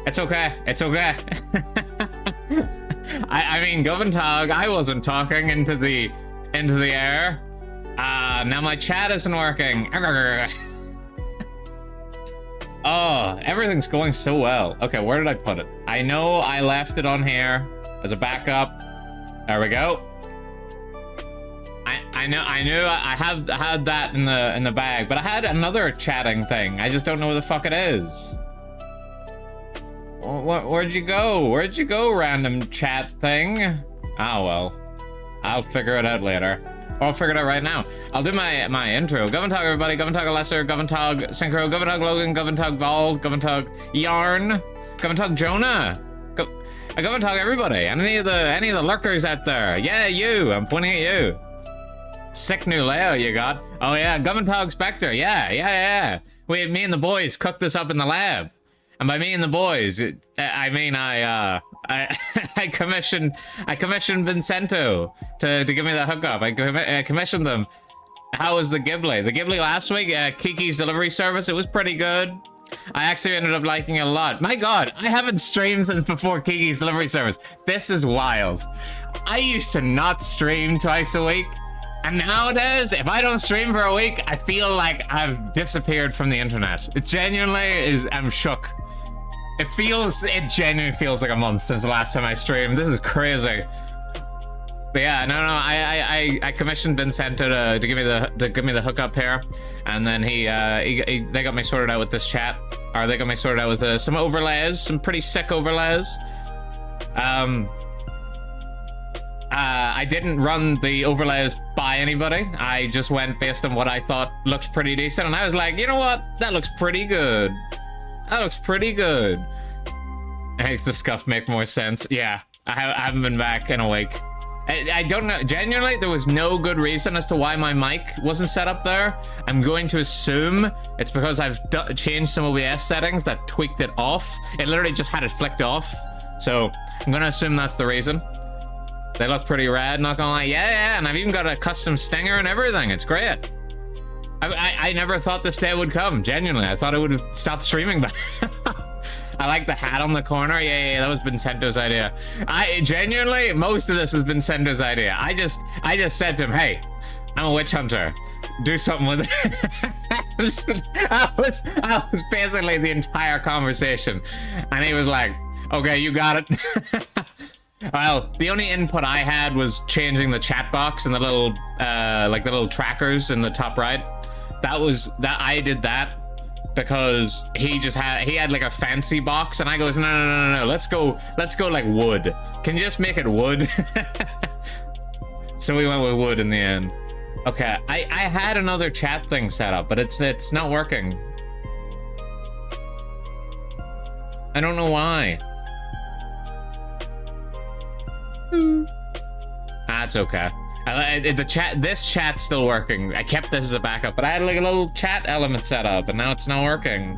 It's okay. It's okay. I mean, Goventog, I wasn't talking into the air. Now my chat isn't working. Oh, everything's going so well. Okay, where did I put it? I know I left it on here as a backup. There we go. I knew I had that in the bag, but I had another chatting thing. I just don't know where the fuck it is. Where'd you go? Where'd you go, random chat thing? Oh well, I'll figure it out later. Or I'll figure it out right now. I'll do my intro. Goventog, everybody. Goventog Lesser. Goventog Synchro. Goventog Logan. Goventog Vald. Goventog Yarn. Goventog Jonah. Goventog everybody. Any of the lurkers out there? Yeah, you. I'm pointing at you. Sick new layout you got. Oh yeah, Goventog Spectre. Yeah. Me and the boys cooked this up in the lab. And by me and the boys, I mean I commissioned Vincento to give me the hookup. I commissioned them. How was the Ghibli? The Ghibli last week, Kiki's delivery service, it was pretty good. I actually ended up liking it a lot. My god, I haven't streamed since before Kiki's delivery service. This is wild. I used to not stream twice a week. And nowadays, if I don't stream for a week, I feel like I've disappeared from the internet. It genuinely is, I'm shook. It genuinely feels like a month since the last time I streamed. This is crazy. But yeah, no, I commissioned Vincento to give me the hookup here, and then they got me sorted out with this chat, or they got me sorted out with some overlays, some pretty sick overlays. I didn't run the overlays by anybody. I just went based on what I thought looked pretty decent, and I was like, you know what? That looks pretty good. That looks pretty good. Makes the scuff make more sense. Yeah, I haven't been back in a week. I don't know. Genuinely, there was no good reason as to why my mic wasn't set up there. I'm going to assume it's because I've changed some OBS settings that tweaked it off. It literally just had it flicked off. So I'm going to assume that's the reason. They look pretty rad, not gonna lie. Yeah, and I've even got a custom stinger and everything. It's great. I never thought this day would come, genuinely. I thought it would have stopped streaming, but I like the hat on the corner. Yeah, that was Vincento's idea. Genuinely, most of this has been Vincento's idea. I just said to him, hey, I'm a witch hunter. Do something with it. I was basically the entire conversation. And he was like, okay, you got it. Well, the only input I had was changing the chat box and the little, like the little trackers in the top right. I did that because he had like a fancy box, and I goes, no, let's go like wood. Can you just make it wood? So we went with wood in the end. Okay, I had another chat thing set up, but it's not working. I don't know why. That's okay. This chat's still working. I kept this as a backup, but I had like a little chat element set up, and now it's not working.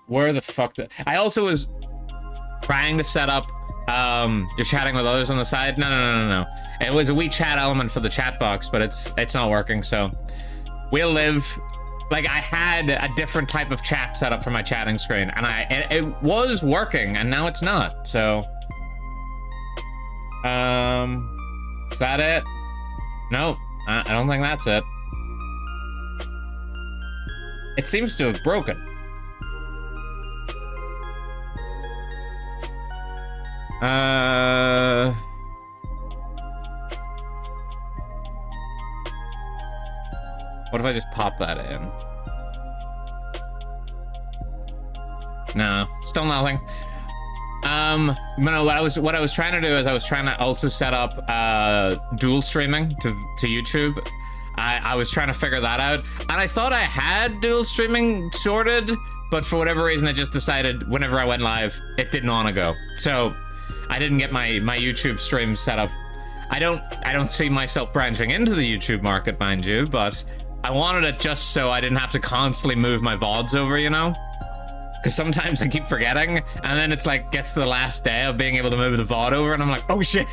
Where the fuck I also was trying to set up you're chatting with others on the side. No. It was a wee chat element for the chat box, but it's not working, so we'll live. Like, I had a different type of chat set up for my chatting screen, and it was working, and now it's not, so is that it? No, I don't think that's it. It seems to have broken. What if I just pop that in? No, still nothing. No, what I was trying to do is I was trying to also set up dual streaming to YouTube. I was trying to figure that out, and I thought I had dual streaming sorted, but for whatever reason, it just decided whenever I went live, it didn't want to go. So I didn't get my YouTube stream set up. I don't see myself branching into the YouTube market, mind you, but I wanted it just so I didn't have to constantly move my VODs over, you know? Because sometimes I keep forgetting, and then it's like, gets to the last day of being able to move the VOD over, and I'm like, oh shit.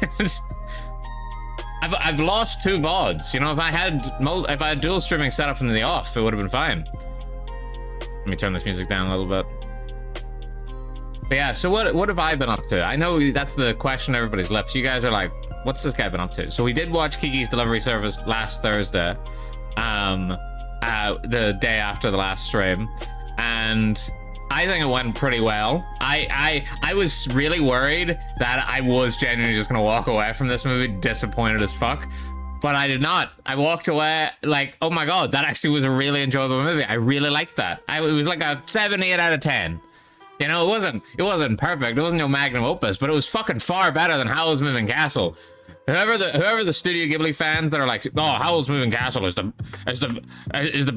I've lost 2 VODs, you know? If I had dual streaming set up from the off, it would have been fine. Let me turn this music down a little bit. But yeah, so what have I been up to? I know that's the question on everybody's lips. You guys are like, what's this guy been up to? So we did watch Kiki's Delivery Service last Thursday, the day after the last stream, and I think it went pretty well. I was really worried that I was genuinely just gonna walk away from this movie disappointed as fuck, but I did not. I walked away like, oh my god, that actually was a really enjoyable movie. I really liked that. It was like a 7, 8 out of 10. You know, it wasn't perfect. It wasn't no magnum opus, but it was fucking far better than Howl's Moving Castle. Whoever the Studio Ghibli fans that are like, oh, Howl's Moving Castle is the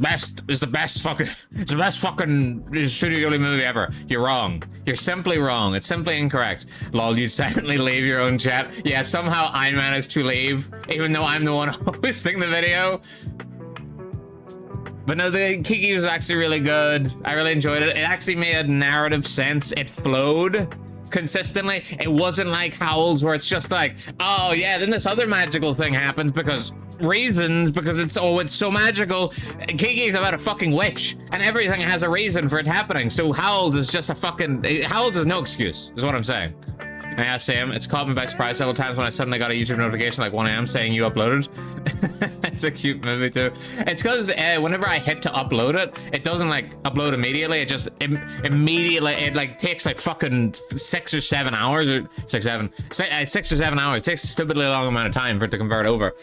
best fucking Studio Ghibli movie ever. You're wrong. You're simply wrong. It's simply incorrect. Lol, you silently leave your own chat. Yeah, somehow I managed to leave, even though I'm the one hosting the video. But no, the Kiki was actually really good. I really enjoyed it. It actually made narrative sense. It flowed consistently. It wasn't like Howl's where it's just like, oh yeah, then this other magical thing happens because it's so magical. Kiki's about a fucking witch and everything has a reason for it happening. So Howl's is just a fucking, Howl's is no excuse, is what I'm saying. Yeah, Sam, it's caught me by surprise several times when I suddenly got a YouTube notification like 1 AM saying you uploaded. It's a cute movie too. It's because whenever I hit to upload it, it doesn't like upload immediately. It just immediately, it like takes like fucking 6 or 7 hours or 6 or 7 hours. It takes a stupidly long amount of time for it to convert over.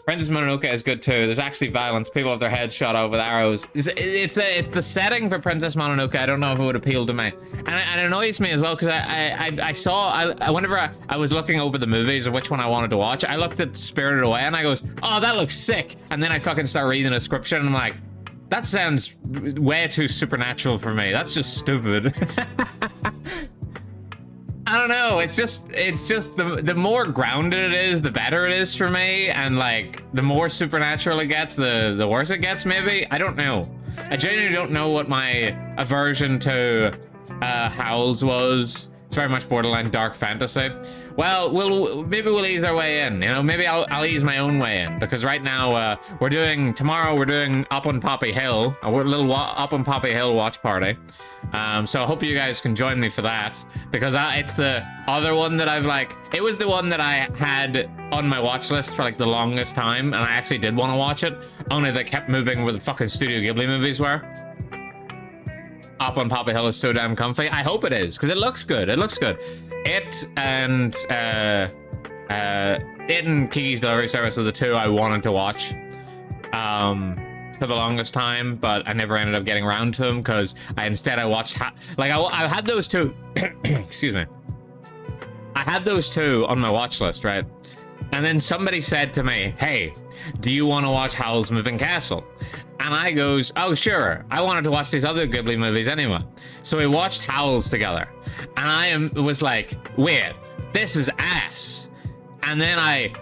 Princess Mononoke is good too. There's actually violence. People have their heads shot off with arrows. It's the setting for Princess Mononoke. I don't know if it would appeal to me, and it annoys me as well because I saw whenever I was looking over the movies of which one I wanted to watch, I looked at Spirited Away and I goes, oh, that looks sick, and then I fucking start reading the description and I'm like, that sounds way too supernatural for me. That's just stupid. I don't know, it's just the more grounded it is, the better it is for me, and like the more supernatural it gets, the worse it gets maybe. I don't know. I genuinely don't know what my aversion to Howl's was. It's very much borderline dark fantasy. Well, maybe we'll ease our way in, you know, maybe I'll ease my own way in, because right now tomorrow we're doing Up on Poppy Hill, a little Up on Poppy Hill watch party. So I hope you guys can join me for that, because it's the other one that it was the one that I had on my watch list for like the longest time, and I actually did want to watch it, only they kept moving where the fucking Studio Ghibli movies were. Up on Poppy Hill is so damn comfy. I hope it is, because it looks good. It looks good. It and Kiki's Delivery Service were the two I wanted to watch for the longest time, but I never ended up getting around to them because I watched I had those two. Excuse me. I had those two on my watch list, right? And then somebody said to me, hey, do you want to watch Howl's Moving Castle? And I goes, oh, sure. I wanted to watch these other Ghibli movies anyway. So we watched Howl's together. And I was like, wait, this is ass. And then I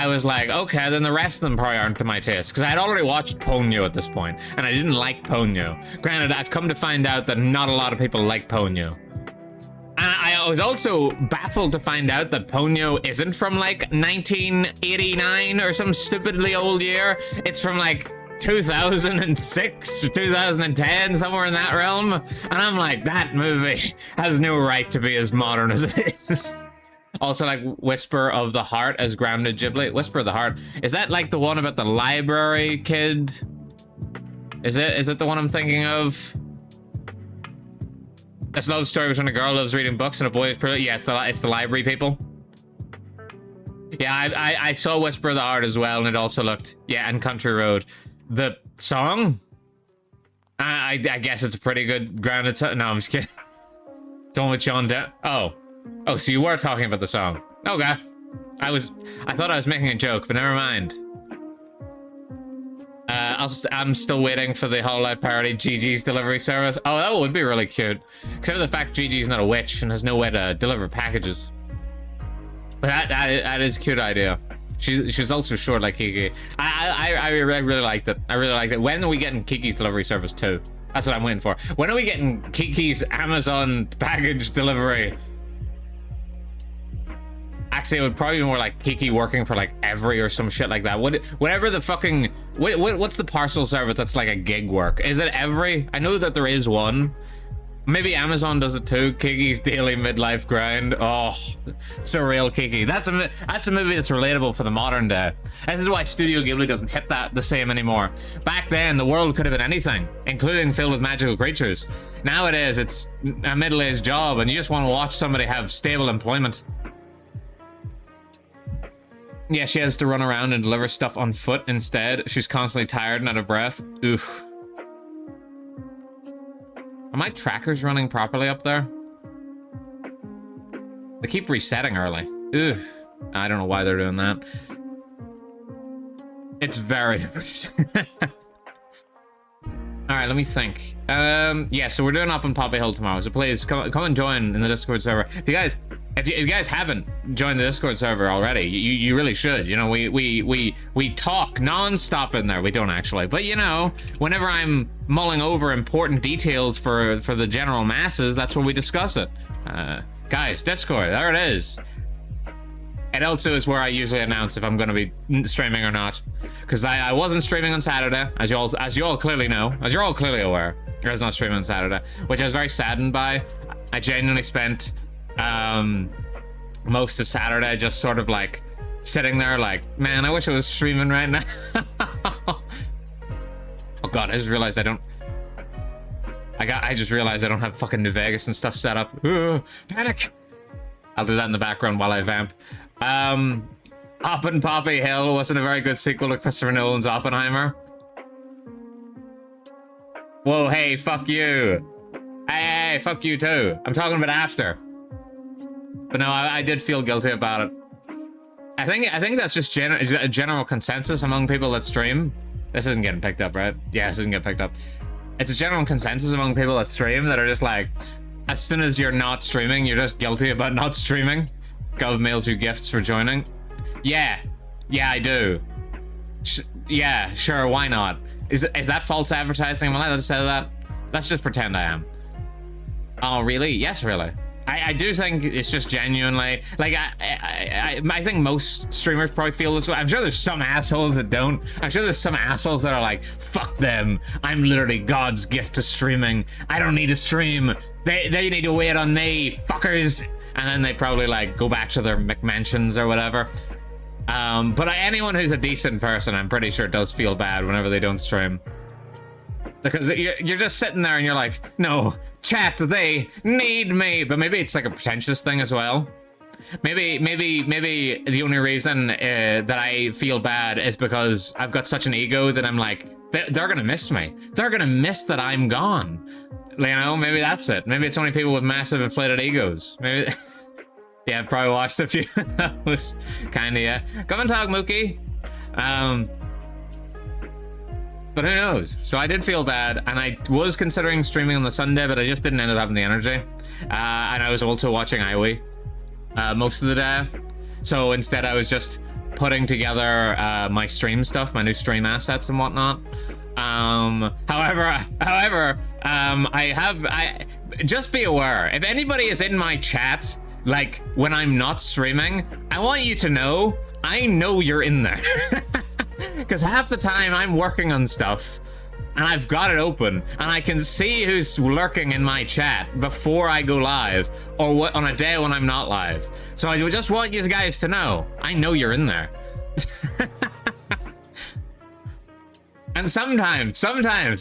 was like, okay, then the rest of them probably aren't to my taste. Because I had already watched Ponyo at this point, and I didn't like Ponyo. Granted, I've come to find out that not a lot of people like Ponyo. And I was also baffled to find out that Ponyo isn't from like 1989 or some stupidly old year. It's from like 2006 or 2010, somewhere in that realm. And I'm like, that movie has no right to be as modern as it is. Also, like Whisper of the Heart as grounded Ghibli. Whisper of the Heart, is that like the one about the library kid? Is it the one I'm thinking of? This love story between a girl who loves reading books and a boy who's pretty. Yeah, it's the library people. Yeah, I saw Whisper of the Heart as well, and it also looked, yeah, and Country Road. The song? I guess it's a pretty good grounded song. No, I'm just kidding. It's one with John Oh, so you were talking about the song. Okay. I thought I was making a joke, but never mind. I'm still waiting for the Hololive parody Gigi's Delivery Service. Oh, that would be really cute. Except for the fact Gigi's not a witch and has no way to deliver packages. But that is a cute idea. She's also short like Kiki. I really liked it. I really liked it. When are we getting Kiki's Delivery Service 2? That's what I'm waiting for. When are we getting Kiki's Amazon package delivery? Actually, it would probably be more like Kiki working for like Every or some shit like that. Whatever the fucking what's the parcel service that's like a gig work? Is it Every? I know that there is one. Maybe Amazon does it too. Kiki's Daily Midlife Grind. Oh, surreal Kiki. That's a movie that's relatable for the modern day. This is why Studio Ghibli doesn't hit that the same anymore. Back then, the world could have been anything, including filled with magical creatures. Nowadays, it's a middle-aged job, and you just want to watch somebody have stable employment. Yeah, she has to run around and deliver stuff on foot instead. She's constantly tired and out of breath. Oof. Are my trackers running properly up there? They keep resetting early. Oof. I don't know why they're doing that. It's very depressing. Alright, let me think. Yeah, so we're doing Up on Poppy Hill tomorrow, so please come and join in the Discord server. If you guys haven't joined the Discord server already, you really should. You know, we talk non-stop in there. We don't actually, but you know, whenever I'm mulling over important details for the general masses, that's where we discuss it. Guys, Discord, there it is. It also is where I usually announce if I'm going to be streaming or not, because I wasn't streaming on Saturday, as you all clearly know, as you're all clearly aware. I was not streaming on Saturday, which I was very saddened by. I genuinely spent most of Saturday just sort of like sitting there like, man, I wish I was streaming right now. Oh god, I just realized I don't have fucking New Vegas and stuff set up. Ooh, panic. I'll do that in the background while I vamp. Up on Poppy Hill wasn't a very good sequel to Christopher Nolan's Oppenheimer. Whoa, hey, fuck you. Hey, fuck you too. I'm talking about after. But no, I did feel guilty about it. I think that's just a general consensus among people that stream. This isn't getting picked up, right? Yeah, this isn't getting picked up. It's a general consensus among people that stream that are just like, as soon as you're not streaming, you're just guilty about not streaming. Gov mails you gifts for joining. Yeah, I do. Yeah, sure, why not? Is that false advertising? Am I allowed to say that? Let's just pretend I am. Oh, really? Yes, really. I do think it's just genuinely, like, I think most streamers probably feel this way. I'm sure there's some assholes that don't. I'm sure there's some assholes that are like, fuck them. I'm literally God's gift to streaming. I don't need to stream. They need to wait on me, fuckers. And then they probably like go back to their McMansions or whatever. But anyone who's a decent person, I'm pretty sure does feel bad whenever they don't stream. Because you're just sitting there and you're like, no, chat, they need me. But maybe it's like a pretentious thing as well. Maybe the only reason that I feel bad is because I've got such an ego that I'm like, they're gonna miss me. They're gonna miss that I'm gone. You know, maybe that's it. Maybe it's only people with massive inflated egos. Maybe. Yeah, I've probably watched a few of those. Kinda, yeah. Come and talk, Mookie. But who knows? So I did feel bad, and I was considering streaming on the Sunday, but I just didn't end up having the energy. And I was also watching iWii most of the day. So instead, I was just putting together my stream stuff, my new stream assets and whatnot. However, just be aware, if anybody is in my chat, like when I'm not streaming, I want you to know, I know you're in there. Because half the time I'm working on stuff and I've got it open and I can see who's lurking in my chat before I go live or what on a day when I'm not live. So I just want you guys to know, I know you're in there. And sometimes,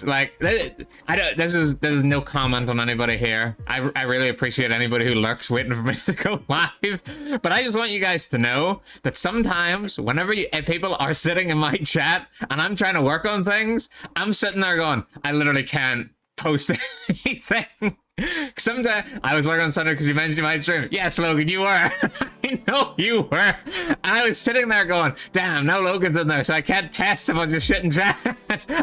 like, this is no comment on anybody here. I really appreciate anybody who lurks waiting for me to go live. But I just want you guys to know that sometimes, whenever people are sitting in my chat and I'm trying to work on things, I'm sitting there going, I literally can't post anything. Sometimes I was working on Sunday because you mentioned you might stream. Yes, Logan, you were. I know you were. And I was sitting there going, damn, no Logan's in there, so I can't test a bunch of shit in chat.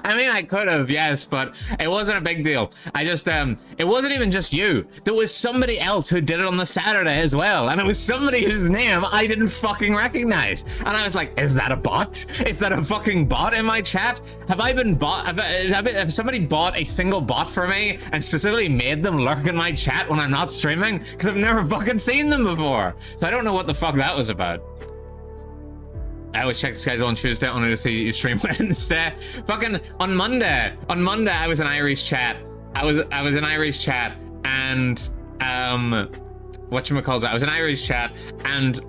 I mean, I could have, yes, but it wasn't a big deal. I just, it wasn't even just you. There was somebody else who did it on the Saturday as well. And it was somebody whose name I didn't fucking recognize. And I was like, is that a bot? Is that a fucking bot in my chat? Have I been bought? Have somebody bought a single bot for me and specifically made them someone lurk in my chat when I'm not streaming? Because I've never fucking seen them before. So I don't know what the fuck that was about. I always check the schedule on Tuesday only to see you stream Wednesday. Fucking on Monday. On Monday I was in Iry's chat. I was in Iry's chat and whatchamacallit, I was in Iry's chat and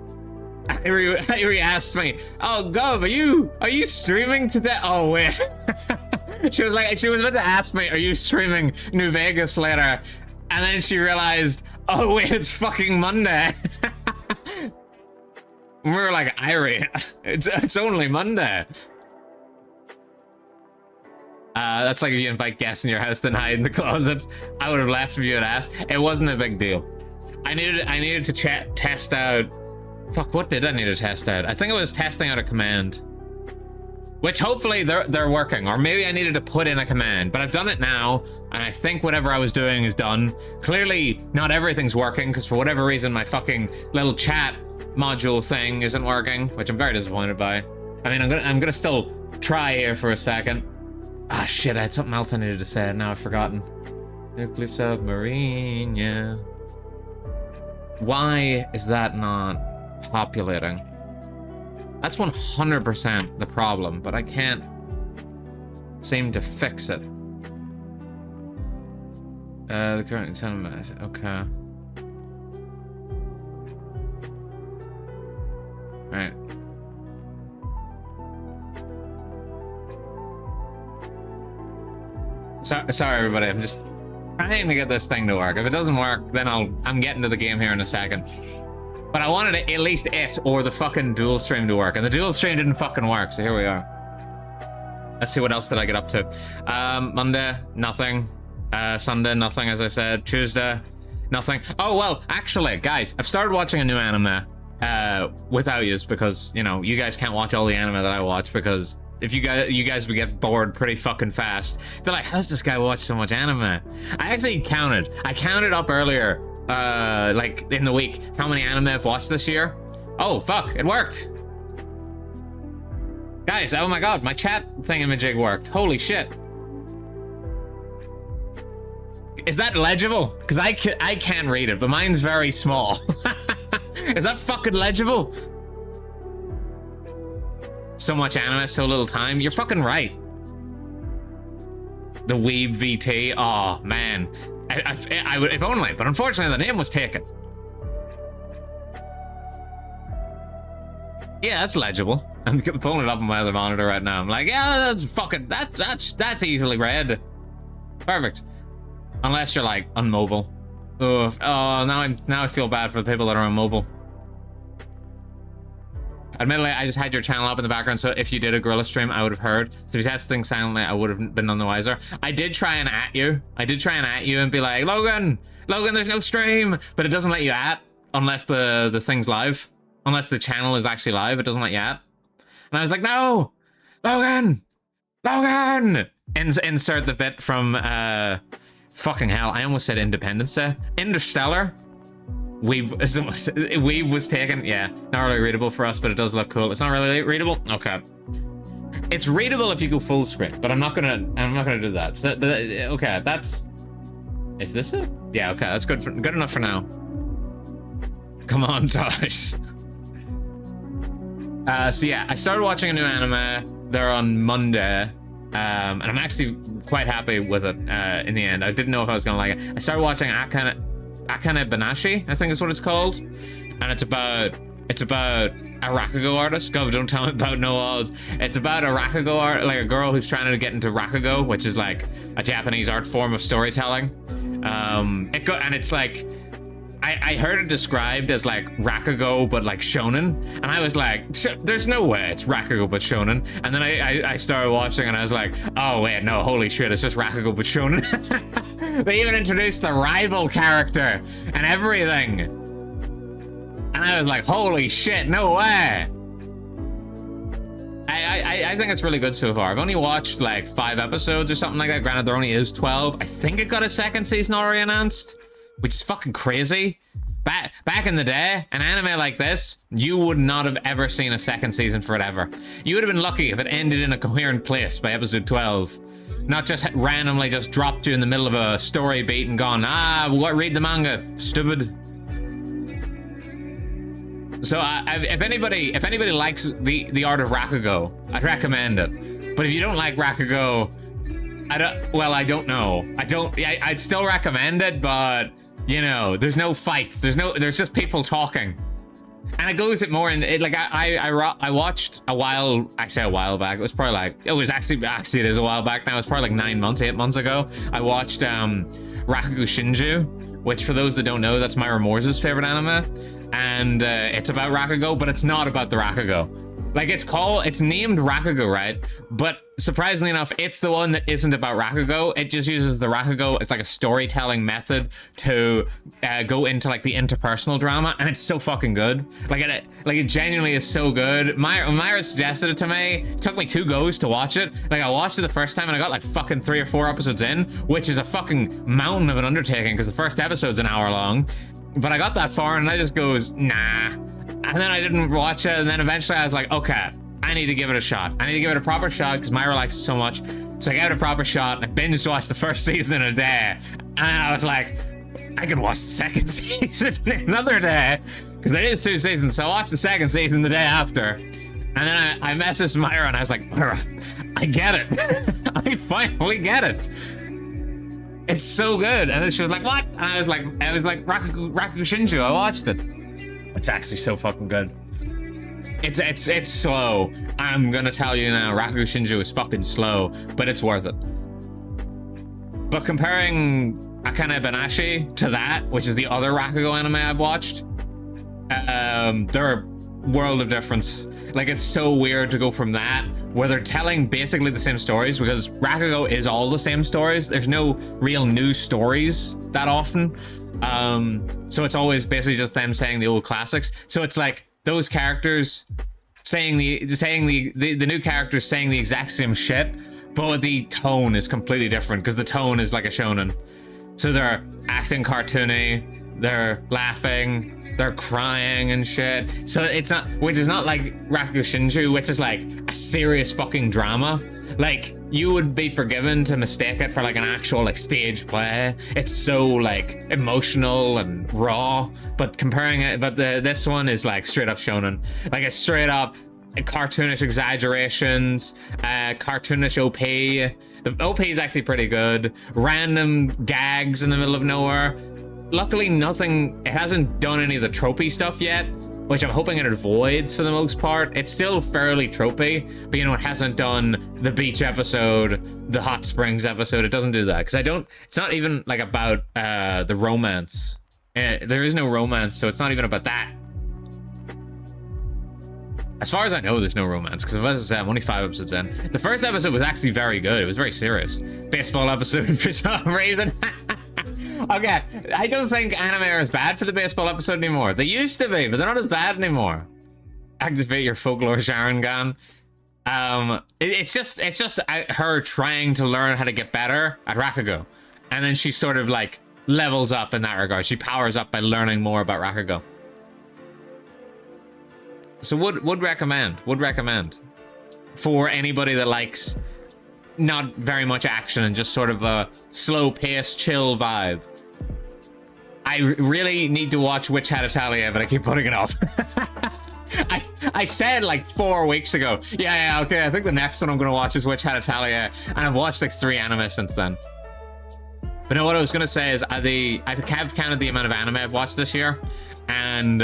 Iry asked me, "Oh Gov, are you streaming today?" Oh wait. She was about to ask me, "Are you streaming New Vegas later?" And then she realized, oh wait, it's fucking Monday. We were like, Irie, it's only Monday. That's like if you invite guests in your house, then hide in the closet. I would have left if you had asked. It wasn't a big deal. I needed to test out. Fuck, what did I need to test out? I think it was testing out a command. Which hopefully they're working, or maybe I needed to put in a command, but I've done it now, and I think whatever I was doing is done. Clearly, not everything's working, because for whatever reason, my fucking little chat module thing isn't working, which I'm very disappointed by. I mean, I'm gonna still try here for a second. Ah, shit, I had something else I needed to say, now I've forgotten. Nuclear submarine, yeah. Why is that not populating? That's 100% the problem, but I can't seem to fix it. The current sentiment, okay. Right. Sorry everybody, I'm just trying to get this thing to work. If it doesn't work, then I'm getting to the game here in a second. But I wanted at least it or the fucking dual stream to work, and the dual stream didn't fucking work, so here we are. Let's see what else did I get up to. Monday, nothing. Sunday, nothing, as I said. Tuesday, nothing. Oh, well, actually, guys, I've started watching a new anime without yous because, you know, you guys can't watch all the anime that I watch because if you guys would get bored pretty fucking fast. Be like, how's this guy watch so much anime? I actually counted. I counted up earlier, like in the week, how many anime I've watched this year. Oh, fuck, it worked. Guys, oh my god, my chat thingamajig worked. Holy shit. Is that legible? Because I can't read it, but mine's very small. Is that fucking legible? So much anime, so little time. You're fucking right. The Weeb VT. Oh man, I would, if only. But unfortunately, the name was taken. Yeah, that's legible. I'm pulling it up on my other monitor right now. I'm like, yeah, that's fucking that's easily read. Perfect. Unless you're like on mobile. Ugh. Oh, now I feel bad for the people that are on mobile. Admittedly, I just had your channel up in the background, so if you did a Gorilla stream, I would have heard. So if you said things silently, I would have been none the wiser. I did try and at you. I did try and at you and be like, Logan, there's no stream. But it doesn't let you at unless the thing's live. Unless the channel is actually live, it doesn't let you at. And I was like, no, Logan. Insert the bit from, fucking hell, I almost said Independence Day. Interstellar. Weeb was taken. Yeah, not really readable for us, but it does look cool. It's not really readable. Okay, it's readable if you go full screen, but I'm not gonna do that. So, but okay, that's. Is this it? Yeah. Okay, that's good enough for now. Come on, Tosh. So yeah, I started watching a new anime. They're on Monday. And I'm actually quite happy with it in the end. I didn't know if I was gonna like it. I started watching Akane Banashi, I think is what it's called, and it's about a rakugo artist. Gov, don't tell me about no odds. It's about a rakugo art, like a girl who's trying to get into rakugo, which is like a Japanese art form of storytelling. And it's like I heard it described as like rakugo but like shonen, and I was like, there's no way it's rakugo but shonen. And then I started watching and I was like, oh wait, no, holy shit, it's just rakugo but shonen. They even introduced the rival character and everything, and I was like, holy shit, no way. I think it's really good so far. I've only watched like 5 episodes or something like that. Granted, there only is 12. I think it got a second season already announced, which is fucking crazy. Back in the day, an anime like this, you would not have ever seen a second season for it ever. You would have been lucky if it ended in a coherent place by episode 12. Not just randomly just dropped you in the middle of a story beat and gone, read the manga, stupid. So if anybody likes the art of Rakugo, I'd recommend it. But if you don't like Rakugo, I don't know. I'd still recommend it, but you know, there's no fights. There's just people talking. And it goes more in it, like I watched a while back. It was probably like it is a while back now. It's probably like 8 months ago. I watched Rakugo Shinju, which for those that don't know, that's Myra Moore's favorite anime, and it's about Rakugo, but it's not about the Rakugo. Like it's named Rakugo, right? But surprisingly enough, it's the one that isn't about Rakugo. It just uses the Rakugo as like a storytelling method to go into like the interpersonal drama, and it's so fucking good. Like it genuinely is so good. Myra suggested it to me. It took me 2 goes to watch it. Like I watched it the first time and I got like fucking 3 or 4 episodes in, which is a fucking mountain of an undertaking because the first episode's an hour long. But I got that far and I just goes, nah. And then I didn't watch it, and then eventually I was like, okay, I need to give it a shot. I need to give it a proper shot because Myra likes it so much. So I gave it a proper shot, and I binge watched the first season in a day. And I was like, I could watch the second season in another day because there is 2 seasons. So I watched the second season the day after. And then I messaged Myra and I was like, Myra, I get it. I finally get it. It's so good. And then she was like, what? And I was like, Rakugo Shinju. I watched it. It's actually so fucking good. It's slow. I'm gonna tell you now, Rakugo Shinju is fucking slow, but it's worth it. But comparing Akane Banashi to that, which is the other Rakugo anime I've watched, they're a world of difference. Like, it's so weird to go from that, where they're telling basically the same stories, because Rakugo is all the same stories. There's no real new stories that often. So it's always basically just them saying the old classics. So it's like those characters saying the new characters saying the exact same shit, but the tone is completely different because the tone is like a shonen. So they're acting cartoony, they're laughing, they're crying and shit. So it's not, which is not like Rakugo Shinju, which is like a serious fucking drama. Like, you would be forgiven to mistake it for like an actual like stage play. It's so like emotional and raw, but this one is like straight up shonen. Like, it's straight up cartoonish exaggerations, cartoonish OP. The OP is actually pretty good. Random gags in the middle of nowhere. Luckily, it hasn't done any of the tropey stuff yet, which I'm hoping it avoids for the most part. It's still fairly tropey, but you know, it hasn't done the beach episode, the hot springs episode. It doesn't do that, because it's not even like about the romance. There is no romance, so it's not even about that. As far as I know, there's no romance, because as I said, I'm only 5 episodes in. The first episode was actually very good. It was very serious. Baseball episode for some reason. Okay, I don't think anime are as bad for the baseball episode anymore. They used to be, but they're not as bad anymore. Activate your folklore Sharingan. It's just her trying to learn how to get better at Rakugo, and then she sort of like levels up in that regard. She powers up by learning more about Rakugo. So would recommend for anybody that likes not very much action and just sort of a slow paced, chill vibe. I really need to watch Witch Hat Atelier, but I keep putting it off. I said like 4 weeks ago, yeah, okay, I think the next one I'm gonna watch is Witch Hat Atelier, and I've watched like 3 anime since then. But no, what I was gonna say is I've counted the amount of anime I've watched this year, and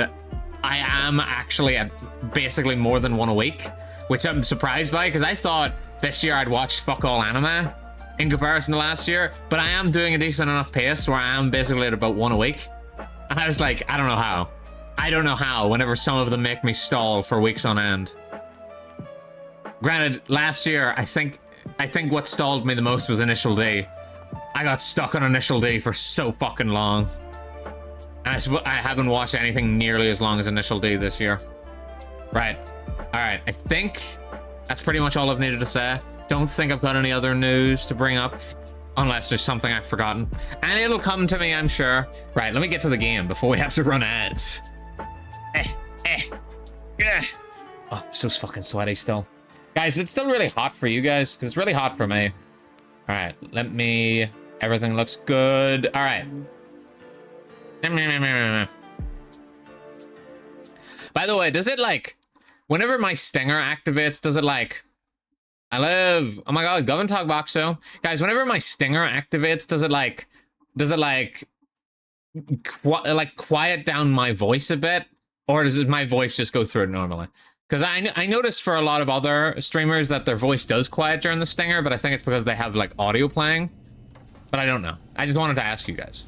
I am actually at basically more than 1 a week, which I'm surprised by, because I thought this year I'd watched fuck all anime in comparison to last year, but I am doing a decent enough pace where I am basically at about 1 a week. And I was like, I don't know how, whenever some of them make me stall for weeks on end. Granted, last year, I think what stalled me the most was Initial D. I got stuck on Initial D for so fucking long. And I haven't watched anything nearly as long as Initial D this year. Right. Alright, I think that's pretty much all I've needed to say. Don't think I've got any other news to bring up, unless there's something I've forgotten. And it'll come to me, I'm sure. Right, let me get to the game before we have to run ads. Oh, I'm so fucking sweaty still. Guys, it's still really hot for you guys, because it's really hot for me. All right, let me... Everything looks good. All right. By the way, does it like... Whenever my stinger activates, does it like... I live... Oh my god, Govern Talk Boxo. Guys, whenever my stinger activates, does it like... Does it like... quiet down my voice a bit? Or does my voice just go through it normally? Because I noticed for a lot of other streamers that their voice does quiet during the stinger, but I think it's because they have like audio playing. But I don't know. I just wanted to ask you guys.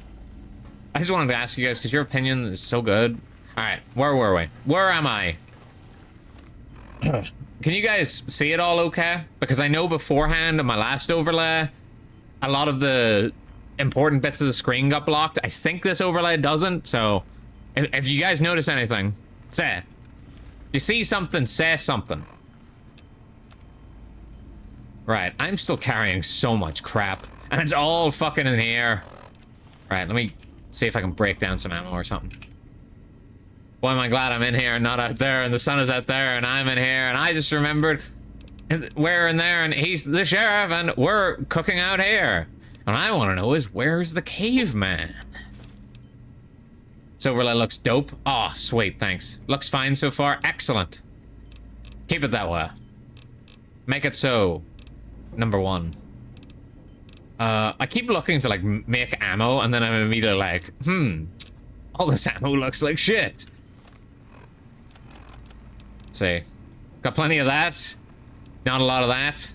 Because your opinion is so good. Alright, where were we? Where am I? Can you guys see it all okay? Because I know beforehand in my last overlay, a lot of the important bits of the screen got blocked. I think this overlay doesn't, so if you guys notice anything, say it. If you see something, say something. Right, I'm still carrying so much crap, and it's all fucking in the air. Right, let me see if I can break down some ammo or something. Boy, am I glad I'm in here and not out there, and the sun is out there, and I'm in here, and I just remembered we're in there, and he's the sheriff, and we're cooking out here. And I want to know is, where's the caveman? This overlay looks dope. Oh, sweet, thanks. Looks fine so far. Excellent. Keep it that way. Make it so. Number 1. I keep looking to, like, make ammo, and then I'm immediately like, all this ammo looks like shit. Let's see. Got plenty of that. Not a lot of that.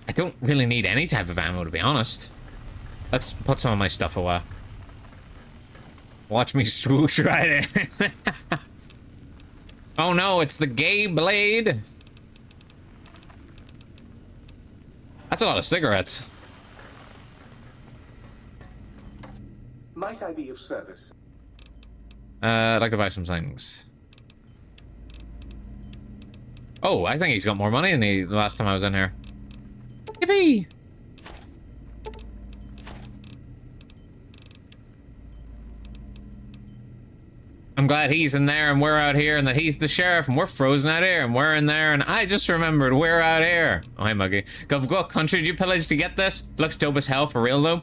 I don't really need any type of ammo, to be honest. Let's put some of my stuff away. Watch me swoosh right in. Oh no, it's the gay blade. That's a lot of cigarettes. Might I be of service? I'd like to buy some things. Oh, I think he's got more money than the last time I was in here. Yippee! I'm glad he's in there and we're out here, and that he's the sheriff and we're frozen out here and we're in there, and I just remembered we're out here. Oh, hi, Muggy. What country did you pillage to get this? Looks dope as hell, for real though.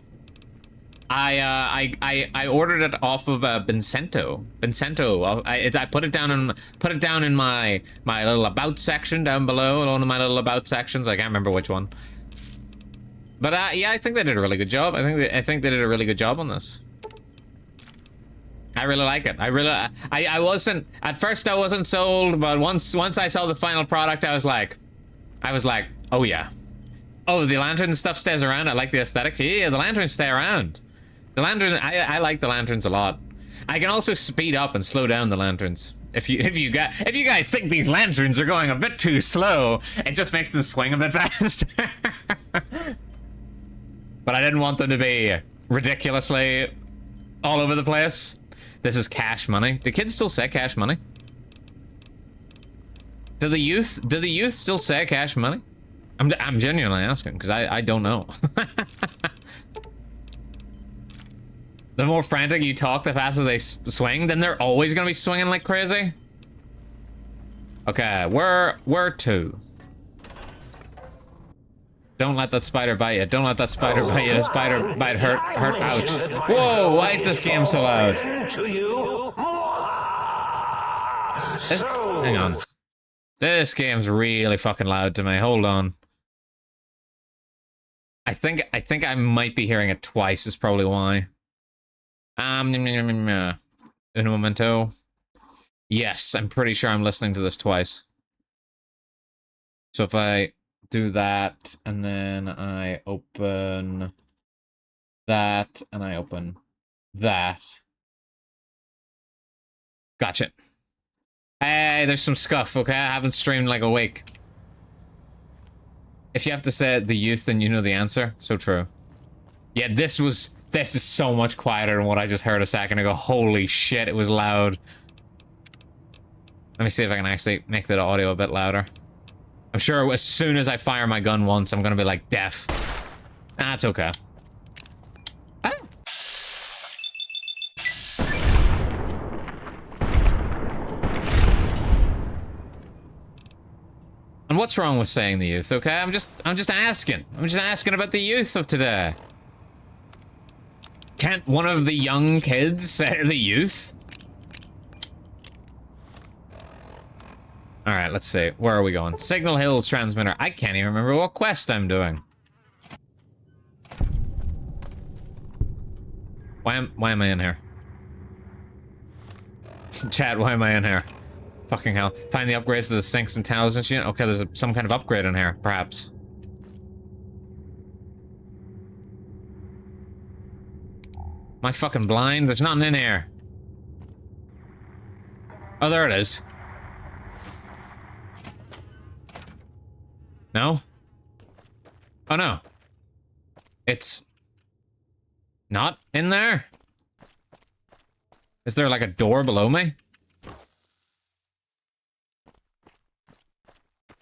I ordered it off of Vincento. I put it down in my little about section down below, one of my little about sections. I can't remember which one. But yeah, I think they did a really good job. I think they did a really good job on this. I really like it. I wasn't at first. I wasn't sold, but once I saw the final product, I was like, oh yeah. Oh, the lantern stuff stays around. I like the aesthetics. Yeah, the lanterns stay around. The lantern, I like the lanterns a lot. I can also speed up and slow down the lanterns. If you guys think these lanterns are going a bit too slow, it just makes them swing a bit faster. But I didn't want them to be ridiculously all over the place. This is cash money. Do kids still say cash money? Do the youth still say cash money? I'm genuinely asking, because I don't know. The more frantic you talk, the faster they swing. Then they're always gonna be swinging like crazy. Okay, where to? Don't let that spider bite you. Don't let that spider bite you. The spider bite hurt. Ouch. Whoa, why is this game so loud? Hang on. This game's really fucking loud to me. Hold on. I think I might be hearing it twice is probably why. Un momento. Yes, I'm pretty sure I'm listening to this twice. So if I do that, and then I open that, and I open that. Gotcha. Hey, there's some scuff, okay? I haven't streamed like a week. If you have to say the youth, then you know the answer. So true. Yeah, this is so much quieter than what I just heard a second ago. Holy shit, it was loud. Let me see if I can actually make that audio a bit louder. I'm sure as soon as I fire my gun once, I'm gonna be like deaf. That's okay. Ah. And what's wrong with saying the youth, okay? I'm just asking. I'm just asking about the youth of today. Can't one of the young kids say the youth? Alright, let's see. Where are we going? Signal Hills transmitter. I can't even remember what quest I'm doing. Why am I in here? Chat, why am I in here? Fucking hell. Find the upgrades to the sinks and towels and shit. Okay, there's some kind of upgrade in here, perhaps. Am I fucking blind? There's nothing in here. Oh, there it is. No? Oh, no. It's not in there? Is there like a door below me?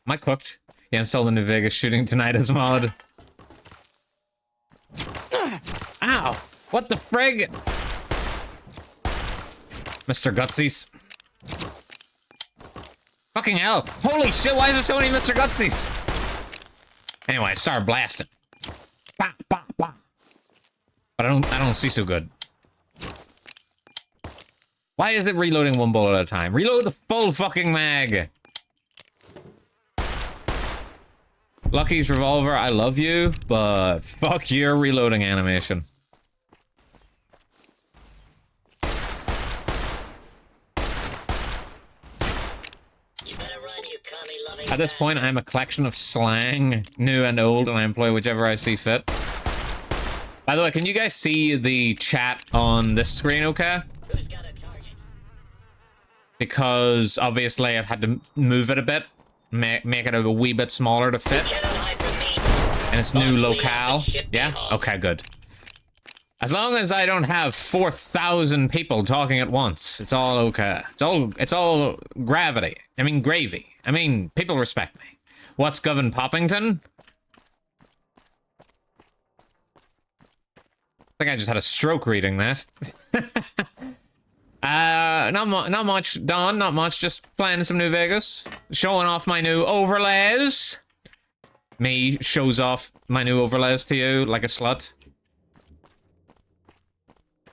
Am I cooked? Yeah, installed the New Vegas shooting tonight as mod. Ow! What the frig? Mr. Gutsies. Fucking hell! Holy shit, why is there so many Mr. Gutsies? Anyway, I started blasting. Bah, bah, bah. But I don't see so good. Why is it reloading one bullet at a time? Reload the full fucking mag! Lucky's revolver, I love you, but fuck your reloading animation. At this point, I'm a collection of slang, new and old, and I employ whichever I see fit. By the way, can you guys see the chat on this screen okay? Who's got a target? Because obviously I've had to move it a bit, make it a wee bit smaller to fit. And it's new locale. Yeah? Okay, good. As long as I don't have 4,000 people talking at once, it's all okay. It's all gravity. I mean gravy. I mean, people respect me. What's Govern Poppington? I think I just had a stroke reading that. Not much, Don, not much. Just playing some New Vegas. Showing off my new overlays. Me shows off my new overlays to you like a slut.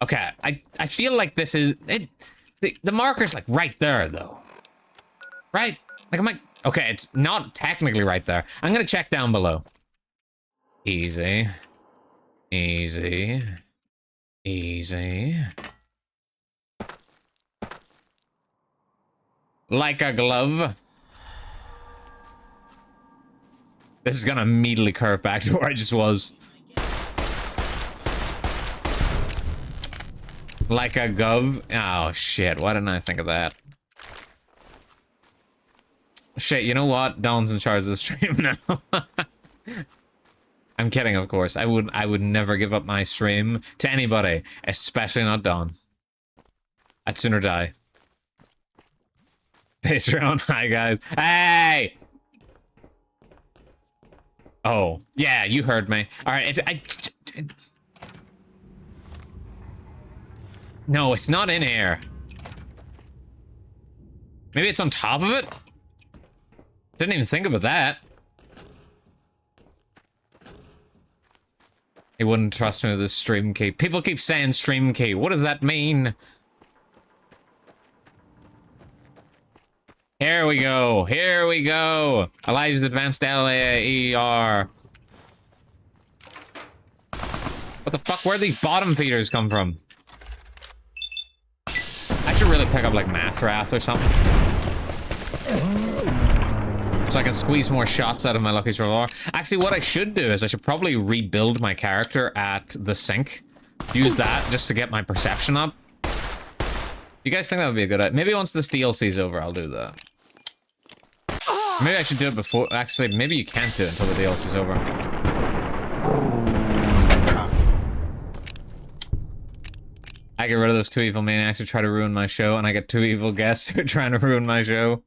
Okay, I feel like this is... The marker's like right there, though. Right? Like, am I... Okay, it's not technically right there. I'm gonna check down below. Easy. Easy. Easy. Like a glove. This is gonna immediately curve back to where I just was. Like a gov. Oh, shit. Why didn't I think of that? Shit, you know what? Don's in charge of the stream now. I'm kidding, of course. I would never give up my stream to anybody, especially not Don. I'd sooner die. Patreon, hi guys. Hey! Oh, yeah, you heard me. Alright, no, it's not in here. Maybe it's on top of it? Didn't even think about that. He wouldn't trust me with his stream key. People keep saying stream key. What does that mean? Here we go. Here we go. Elijah's Advanced LAER. What the fuck? Where these bottom feeders come from? I should really pick up like Math Wrath or something. So I can squeeze more shots out of my Lucky's revolver. Actually, what I should do is I should probably rebuild my character at the sink. Use that just to get my perception up. You guys think that would be a good idea? Maybe once this DLC's over, I'll do that. Maybe I should do it before... Actually, maybe you can't do it until the DLC's over. I get rid of those two evil maniacs who try to ruin my show, and I get two evil guests who are trying to ruin my show.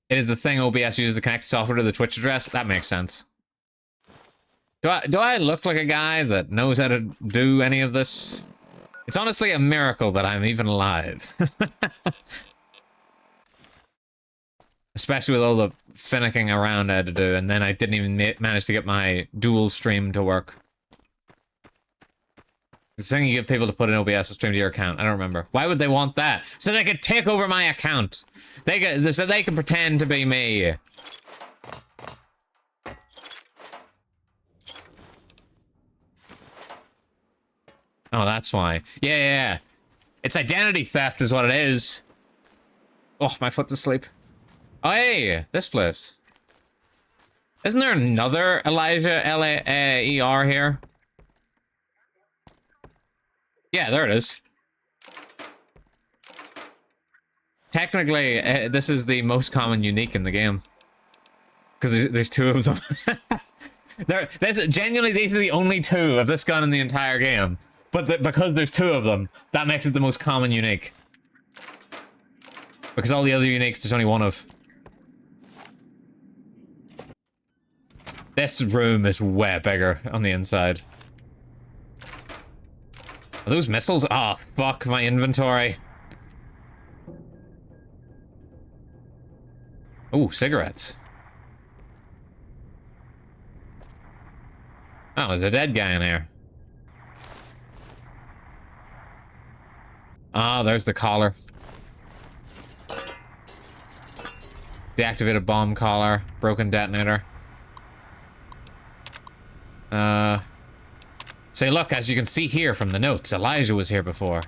It is the thing OBS uses to connect software to the Twitch address. That makes sense. Do I look like a guy that knows how to do any of this? It's honestly a miracle that I'm even alive. Especially with all the finicking around I had to do, and then I didn't even manage to get my dual stream to work. It's saying you give people to put an OBS stream to your account. I don't remember. Why would they want that? So they could take over my account. So they can pretend to be me. Oh, that's why. Yeah. It's identity theft is what it is. Oh, my foot's asleep. Oh, hey, this place. Isn't there another Elijah L-A-E-R here? Yeah, there it is. Technically, this is the most common unique in the game. Because there's two of them. Genuinely, these are the only two of this gun in the entire game. But because there's two of them, that makes it the most common unique. Because all the other uniques, there's only one of. This room is way bigger on the inside. Are those missiles? Oh, fuck my inventory. Ooh, cigarettes. Oh, there's a dead guy in here. Ah, there's the collar. Deactivated bomb collar. Broken detonator. Say, look, as you can see here from the notes, Elijah was here before.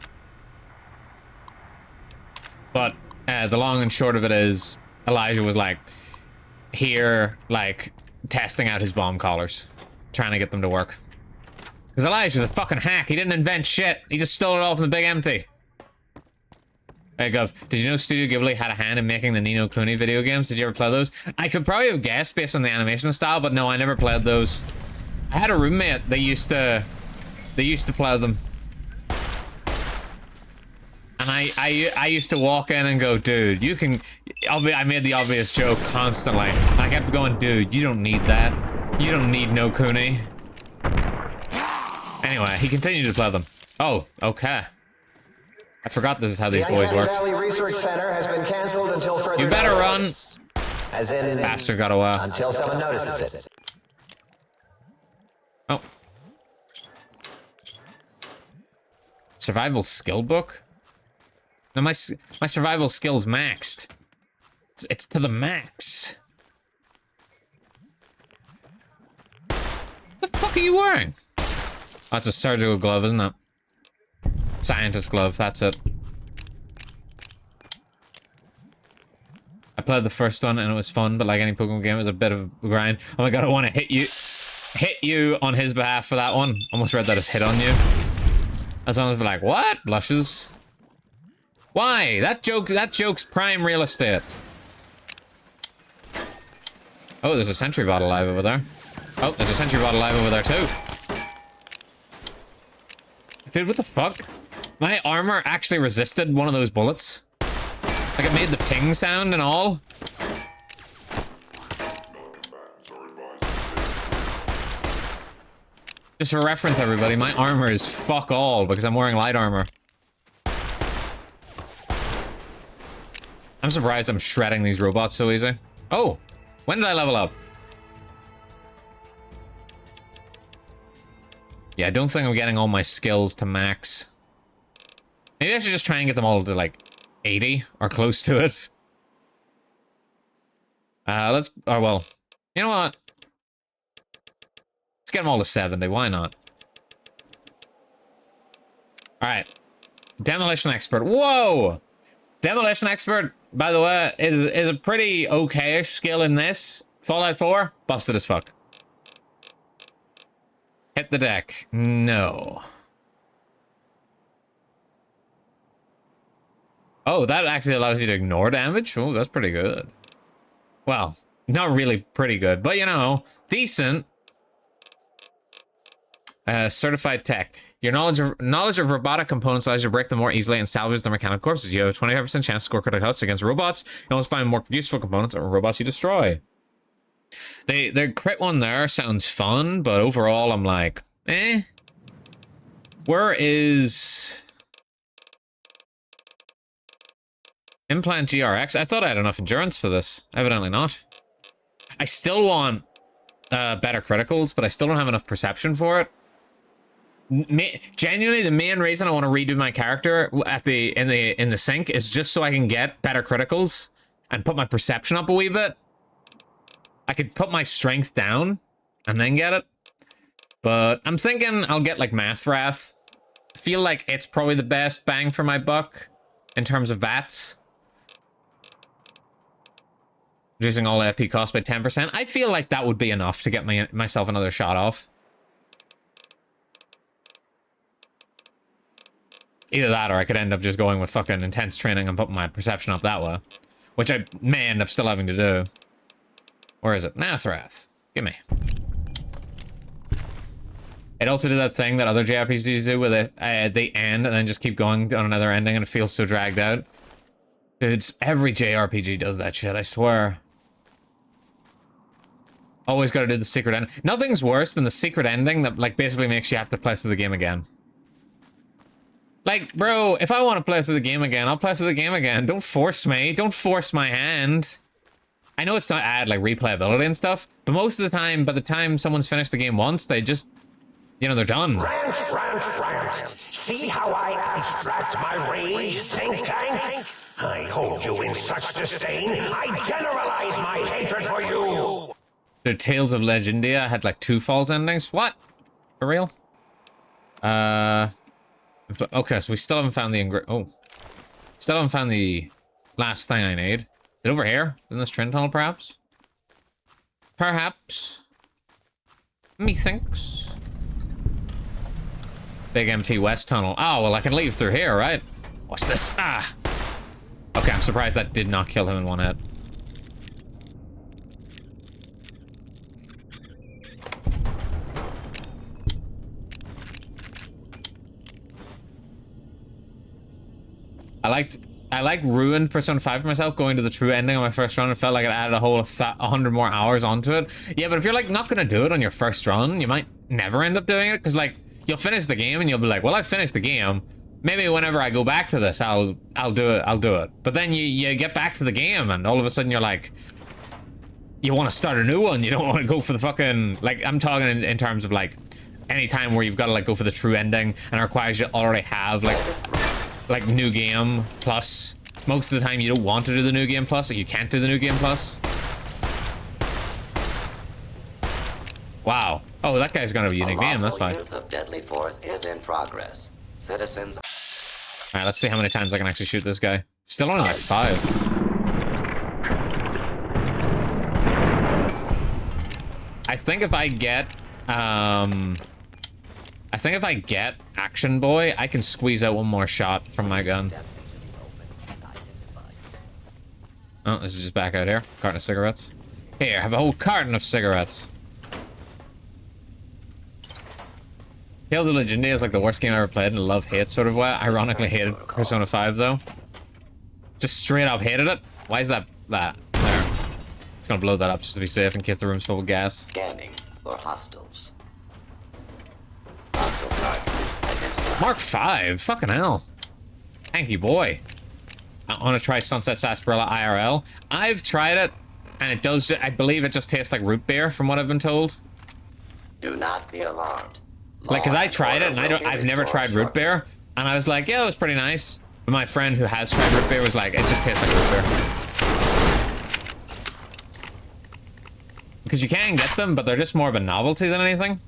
But, the long and short of it is, Elijah was, like, here, like, testing out his bomb collars. Trying to get them to work. Because Elijah's a fucking hack. He didn't invent shit. He just stole it all from the Big Empty. Hey, Gov, did you know Studio Ghibli had a hand in making the Ni no Kuni video games? Did you ever play those? I could probably have guessed based on the animation style, but no, I never played those. I had a roommate that used to play them. And I used to walk in and go, dude, you can... I made the obvious joke constantly. And I kept going, dude, you don't need that. You don't need no Kuni. Anyway, he continued to play them. Oh, okay. I forgot this is how these boys worked. Valley Research Center has been canceled until further You better notice. run! As in... Bastard got away. Until someone notices it. Oh. Survival skill book? No, my survival skill's maxed. It's to the max. What the fuck are you wearing? Oh, it's a surgical glove, isn't it? Scientist glove, that's it. I played the first one and it was fun, but like any Pokemon game, it was a bit of a grind. Oh my god, I want to hit you on his behalf for that one. Almost read that as hit on you. And someone's like, what? Blushes. Why? That joke's prime real estate. Oh, there's a sentry bot alive over there. Oh, there's a sentry bot alive over there too. Dude, what the fuck? My armor actually resisted one of those bullets. Like, it made the ping sound and all. Just for reference, everybody, my armor is fuck all because I'm wearing light armor. I'm surprised I'm shredding these robots so easy. Oh, when did I level up? Yeah, I don't think I'm getting all my skills to max. Maybe I should just try and get them all to, like, 80 or close to it. Oh, well, you know what? Let's get them all to 70, why not? Alright. Demolition Expert. Whoa! Demolition Expert, by the way, is a pretty okay-ish skill in this. Fallout 4, busted as fuck. Hit the deck. No. Oh, that actually allows you to ignore damage? Oh, that's pretty good. Well, not really pretty good, but you know, decent. Certified tech. Your knowledge of robotic components allows you to break them more easily and salvage their mechanical corpses. You have a 25% chance to score critical hits against robots. You always find more useful components or robots you destroy. The crit one there sounds fun, but overall I'm like, eh. Where is... Implant GRX? I thought I had enough endurance for this. Evidently not. I still want better criticals, but I still don't have enough perception for it. Genuinely, the main reason I want to redo my character at in the sync is just so I can get better criticals and put my perception up a wee bit. I could put my strength down and then get it. But I'm thinking I'll get like Mathrath. I feel like it's probably the best bang for my buck in terms of bats. Reducing all AP cost by 10%. I feel like that would be enough to get myself another shot off. Either that or I could end up just going with fucking intense training and putting my perception up that way. Which I may end up still having to do. Where is it? Nathrath. Give me. It also did that thing that other JRPGs do where they end and then just keep going on another ending and it feels so dragged out. Dude, every JRPG does that shit, I swear. Always gotta do the secret ending. Nothing's worse than the secret ending that like basically makes you have to play through the game again. Like, bro, if I want to play through the game again, I'll play through the game again. Don't force me. Don't force my hand. I know it's not add, like, replayability and stuff, but most of the time, by the time someone's finished the game once, they just, you know, they're done. Rant. See how I abstract my rage, think tank? I hold you in such disdain, I generalize my hatred for you. The Tales of Legendia had, like, 2 false endings? What? For real? Okay, so we still haven't found the still haven't found the last thing I need. Is it over here? In this train tunnel, perhaps? Perhaps. Methinks. Big MT West tunnel. Oh, well, I can leave through here, right? What's this? Ah! Okay, I'm surprised that did not kill him in one hit. I like ruined Persona 5 for myself, going to the true ending on my first run. It felt like it added a whole 100 more hours onto it. Yeah, but if you're like not gonna do it on your first run, you might never end up doing it, because like you'll finish the game and you'll be like, well, I finished the game. Maybe whenever I go back to this, I'll do it. But then you get back to the game and all of a sudden you're like, you want to start a new one. You don't want to go for the fucking, like, I'm talking in terms of like any time where you've got to like go for the true ending and it requires you to already have like new game plus. Most of the time you don't want to do the new game plus, or you can't do the new game plus. Wow. Oh, that guy's gonna be a unique name, that's fine. Use of deadly force is in progress. Citizens. Alright, let's see how many times I can actually shoot this guy. Still only like 5. I think if I get Action Boy, I can squeeze out one more shot from my gun. Oh, this is just back out here. Carton of cigarettes. Here, have a whole carton of cigarettes. Tales of Legendia is like the worst game I ever played in a love-hate sort of way. I ironically hated Persona 5 though. Just straight up hated it. Why is that? There. Just gonna blow that up just to be safe in case the room's full with gas. Scanning for hostiles. Hostile target identified. Mark 5? Fucking hell. Thank you, boy. I want to try Sunset Sarsaparilla IRL. I've tried it, and it does, I believe it just tastes like root beer, from what I've been told. Do not be alarmed. Like, cause I tried it, and I've never tried root beer, and I was like, yeah, it was pretty nice. But my friend who has tried root beer was like, it just tastes like root beer. Because you can get them, but they're just more of a novelty than anything.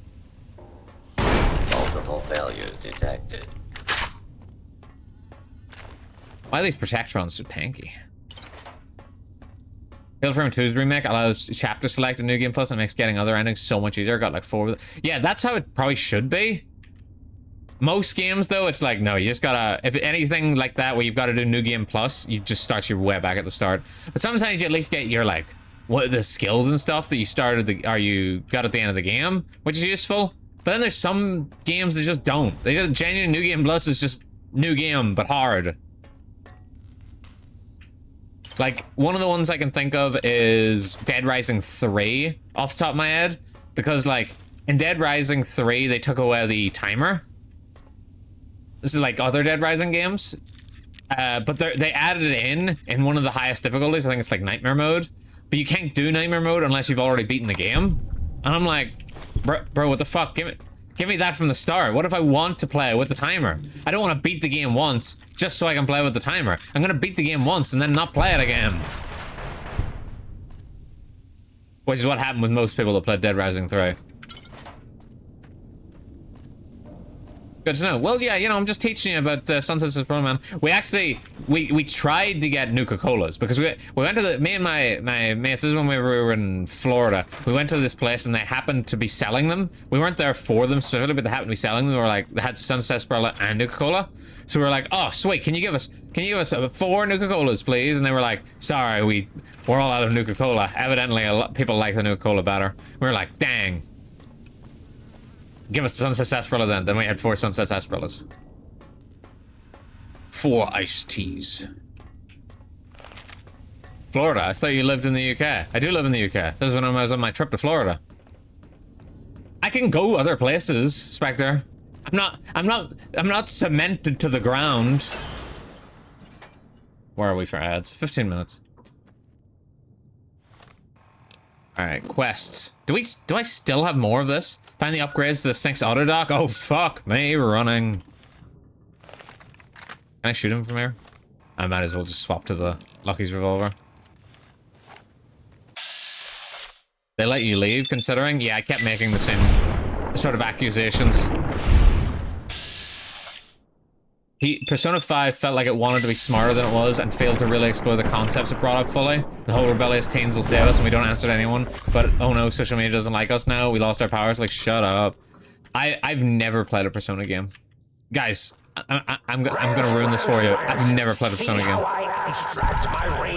Multiple failures detected. Why are these Protectrons so tanky? Fatal Frame 2's remake allows chapter select a new game plus and makes getting other endings so much easier. Got like 4 with it. Yeah, that's how it probably should be. Most games though, it's like, no, you just gotta, if anything like that where you've got to do new game plus, you just start your way back at the start. But sometimes you at least get your like, what the skills and stuff that you started, you got at the end of the game, which is useful. But then there's some games that just don't. They just, genuine new game plus is just new game, but hard. Like, one of the ones I can think of is Dead Rising 3, off the top of my head. Because, like, in Dead Rising 3, they took away the timer. This is like other Dead Rising games. But they added it in one of the highest difficulties. I think it's like Nightmare Mode. But you can't do Nightmare Mode unless you've already beaten the game. And I'm like, bro, what the fuck? Give me that from the start. What if I want to play with the timer? I don't want to beat the game once just so I can play with the timer. I'm gonna beat the game once and then not play it again. Which is what happened with most people that played Dead Rising 3. Good to know. Well, yeah, you know, I'm just teaching you about Sunset Supreme, man. We actually, we tried to get Nuka-Colas because we went to me and my mates, this is when we were in Florida. We went to this place and they happened to be selling them. We weren't there for them specifically, but they happened to be selling them. They were like, they had Sunset Supreme and Nuka-Cola. So we were like, oh, sweet, can you give us 4 Nuka-Colas, please? And they were like, sorry, we're all out of Nuka-Cola. Evidently, a lot of people like the Nuka-Cola better. We were like, dang. Give us the Sunset Sarsaparilla then. Then we had 4 Sunset Sarsaparillas. 4 iced teas. Florida. I thought you lived in the UK. I do live in the UK. This is when I was on my trip to Florida. I can go other places, Spectre. I'm not cemented to the ground. Where are we for ads? 15 minutes. Alright, quests. Do I still have more of this? Find the upgrades to the Sinks auto dock? Oh fuck me running. Can I shoot him from here? I might as well just swap to the Lucky's revolver. They let you leave considering? Yeah, I kept making the same sort of accusations. Persona 5 felt like it wanted to be smarter than it was and failed to really explore the concepts it brought up fully. The whole rebellious teens will save us and we don't answer to anyone. But oh no, social media doesn't like us now. We lost our powers. Like, shut up. I've never played a Persona game. Guys, I'm gonna ruin this for you. I've never played a Persona game.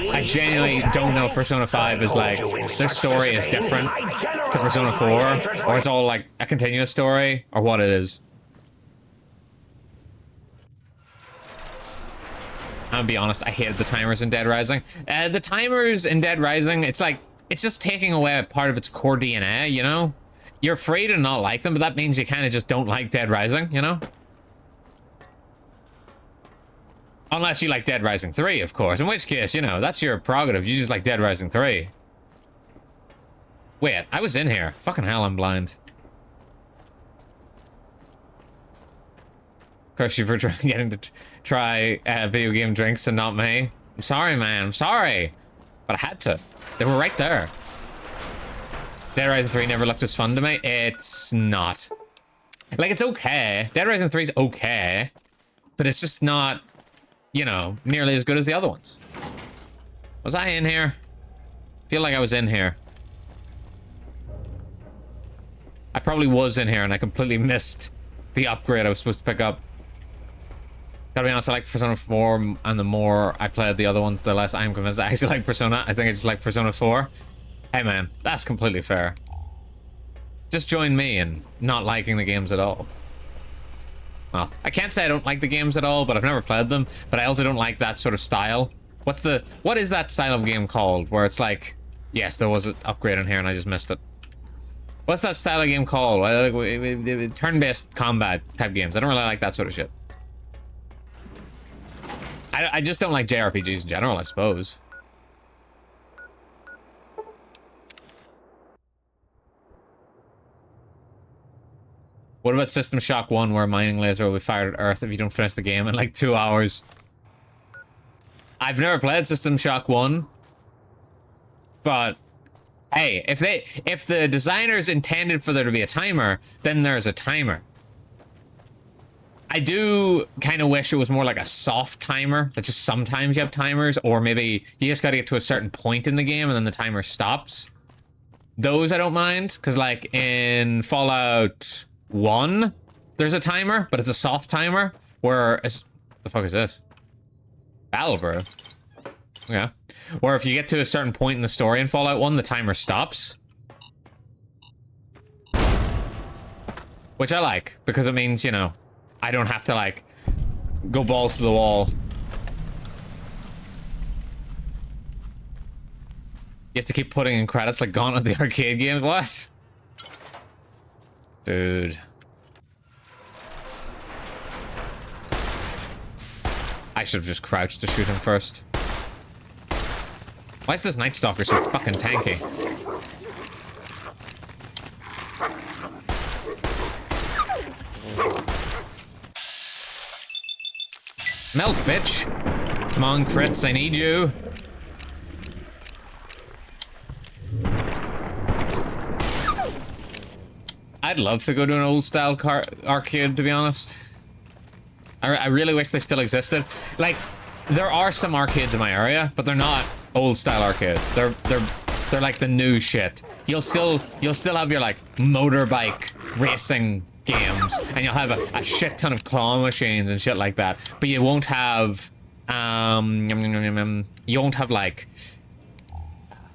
I genuinely don't know if Persona 5 is like, their story is different to Persona 4, or it's all like a continuous story, or what it is. I'm gonna be honest, I hated the timers in Dead Rising. The timers in Dead Rising, it's like, it's just taking away a part of its core DNA, you know? You're free to not like them, but that means you kind of just don't like Dead Rising, you know? Unless you like Dead Rising 3, of course, in which case, you know, that's your prerogative. You just like Dead Rising 3. Wait, I was in here. Fucking hell, I'm blind. Of course, you were getting to try video game drinks and not me. I'm sorry, man. I'm sorry. But I had to. They were right there. Dead Rising 3 never looked as fun to me. It's not. Like, it's okay. Dead Rising 3 is okay. But it's just not, you know, nearly as good as the other ones. Was I in here? I feel like I was in here. I probably was in here and I completely missed the upgrade I was supposed to pick up. Gotta be honest, I like Persona 4, and the more I played the other ones, the less I'm convinced I actually like Persona. I think I just like Persona 4. Hey man, that's completely fair. Just join me in not liking the games at all. Well, I can't say I don't like the games at all, but I've never played them. But I also don't like that sort of style. What is that style of game called? Where it's like, yes, there was an upgrade in here and I just missed it. What's that style of game called? Turn-based combat type games. I don't really like that sort of shit. I just don't like JRPGs in general, I suppose. What about System Shock 1, where a mining laser will be fired at Earth if you don't finish the game in like 2 hours? I've never played System Shock 1. But, hey, if the designers intended for there to be a timer, then there's a timer. I do kind of wish it was more like a soft timer, that just sometimes you have timers, or maybe you just gotta get to a certain point in the game and then the timer stops. Those I don't mind, because like in Fallout 1, there's a timer, but it's a soft timer, where the fuck is this? Battlebird. Yeah. Where if you get to a certain point in the story in Fallout 1, the timer stops. Which I like, because it means, you know, I don't have to, like, go balls to the wall. You have to keep putting in credits like Gauntlet the arcade game. What? Dude. I should have just crouched to shoot him first. Why is this Night Stalker so fucking tanky? Melt, bitch! Come on, crits, I need you. I'd love to go to an old style arcade, to be honest. I really wish they still existed. Like, there are some arcades in my area, but they're not old style arcades. They're like the new shit. You'll still have your like motorbike racing games, and you'll have a shit ton of claw machines and shit like that. But you won't have you won't have like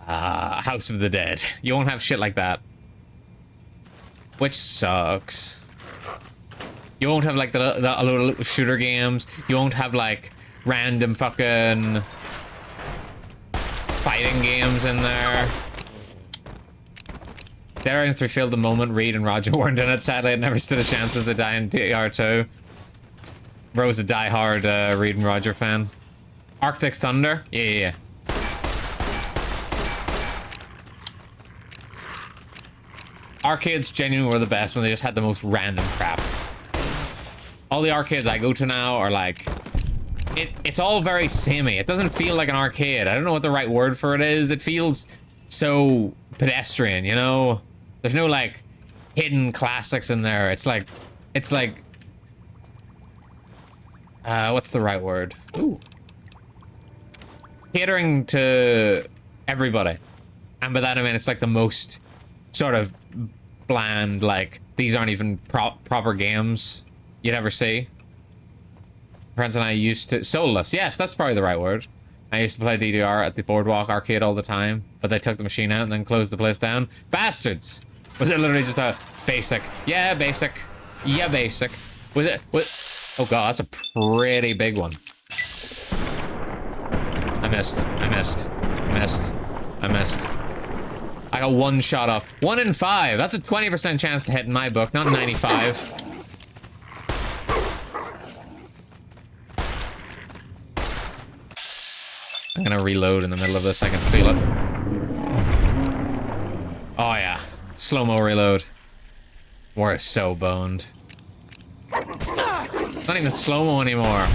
House of the Dead. You won't have shit like that. Which sucks. You won't have like the little shooter games. You won't have like random fucking fighting games in there. Dead Rising 3 failed the moment Reed and Roger weren't in it. Sadly, it never stood a chance of the die in DR2. Bro's a diehard Reed and Roger fan. Arctic Thunder? Yeah. Arcades genuinely were the best when they just had the most random crap. All the arcades I go to now are like... It's all very samey. It doesn't feel like an arcade. I don't know what the right word for it is. It feels so pedestrian, you know? There's no like hidden classics in there. It's like what's the right word? Ooh. Catering to everybody. And by that I mean it's like the most sort of bland, like these aren't even proper games you'd ever see. Friends and I used to... Soulless, yes, that's probably the right word. I used to play DDR at the Boardwalk arcade all the time, but they took the machine out and then closed the place down. Bastards! Was it literally just a basic? Yeah, basic. Yeah, basic. Was it... What? Oh god, that's a pretty big one. I missed. I got one shot up. 1 in 5. That's a 20% chance to hit in my book, not 95. I'm gonna reload in the middle of this. I can feel it. Oh yeah. Slow-mo reload. We're so boned. It's not even slow-mo anymore.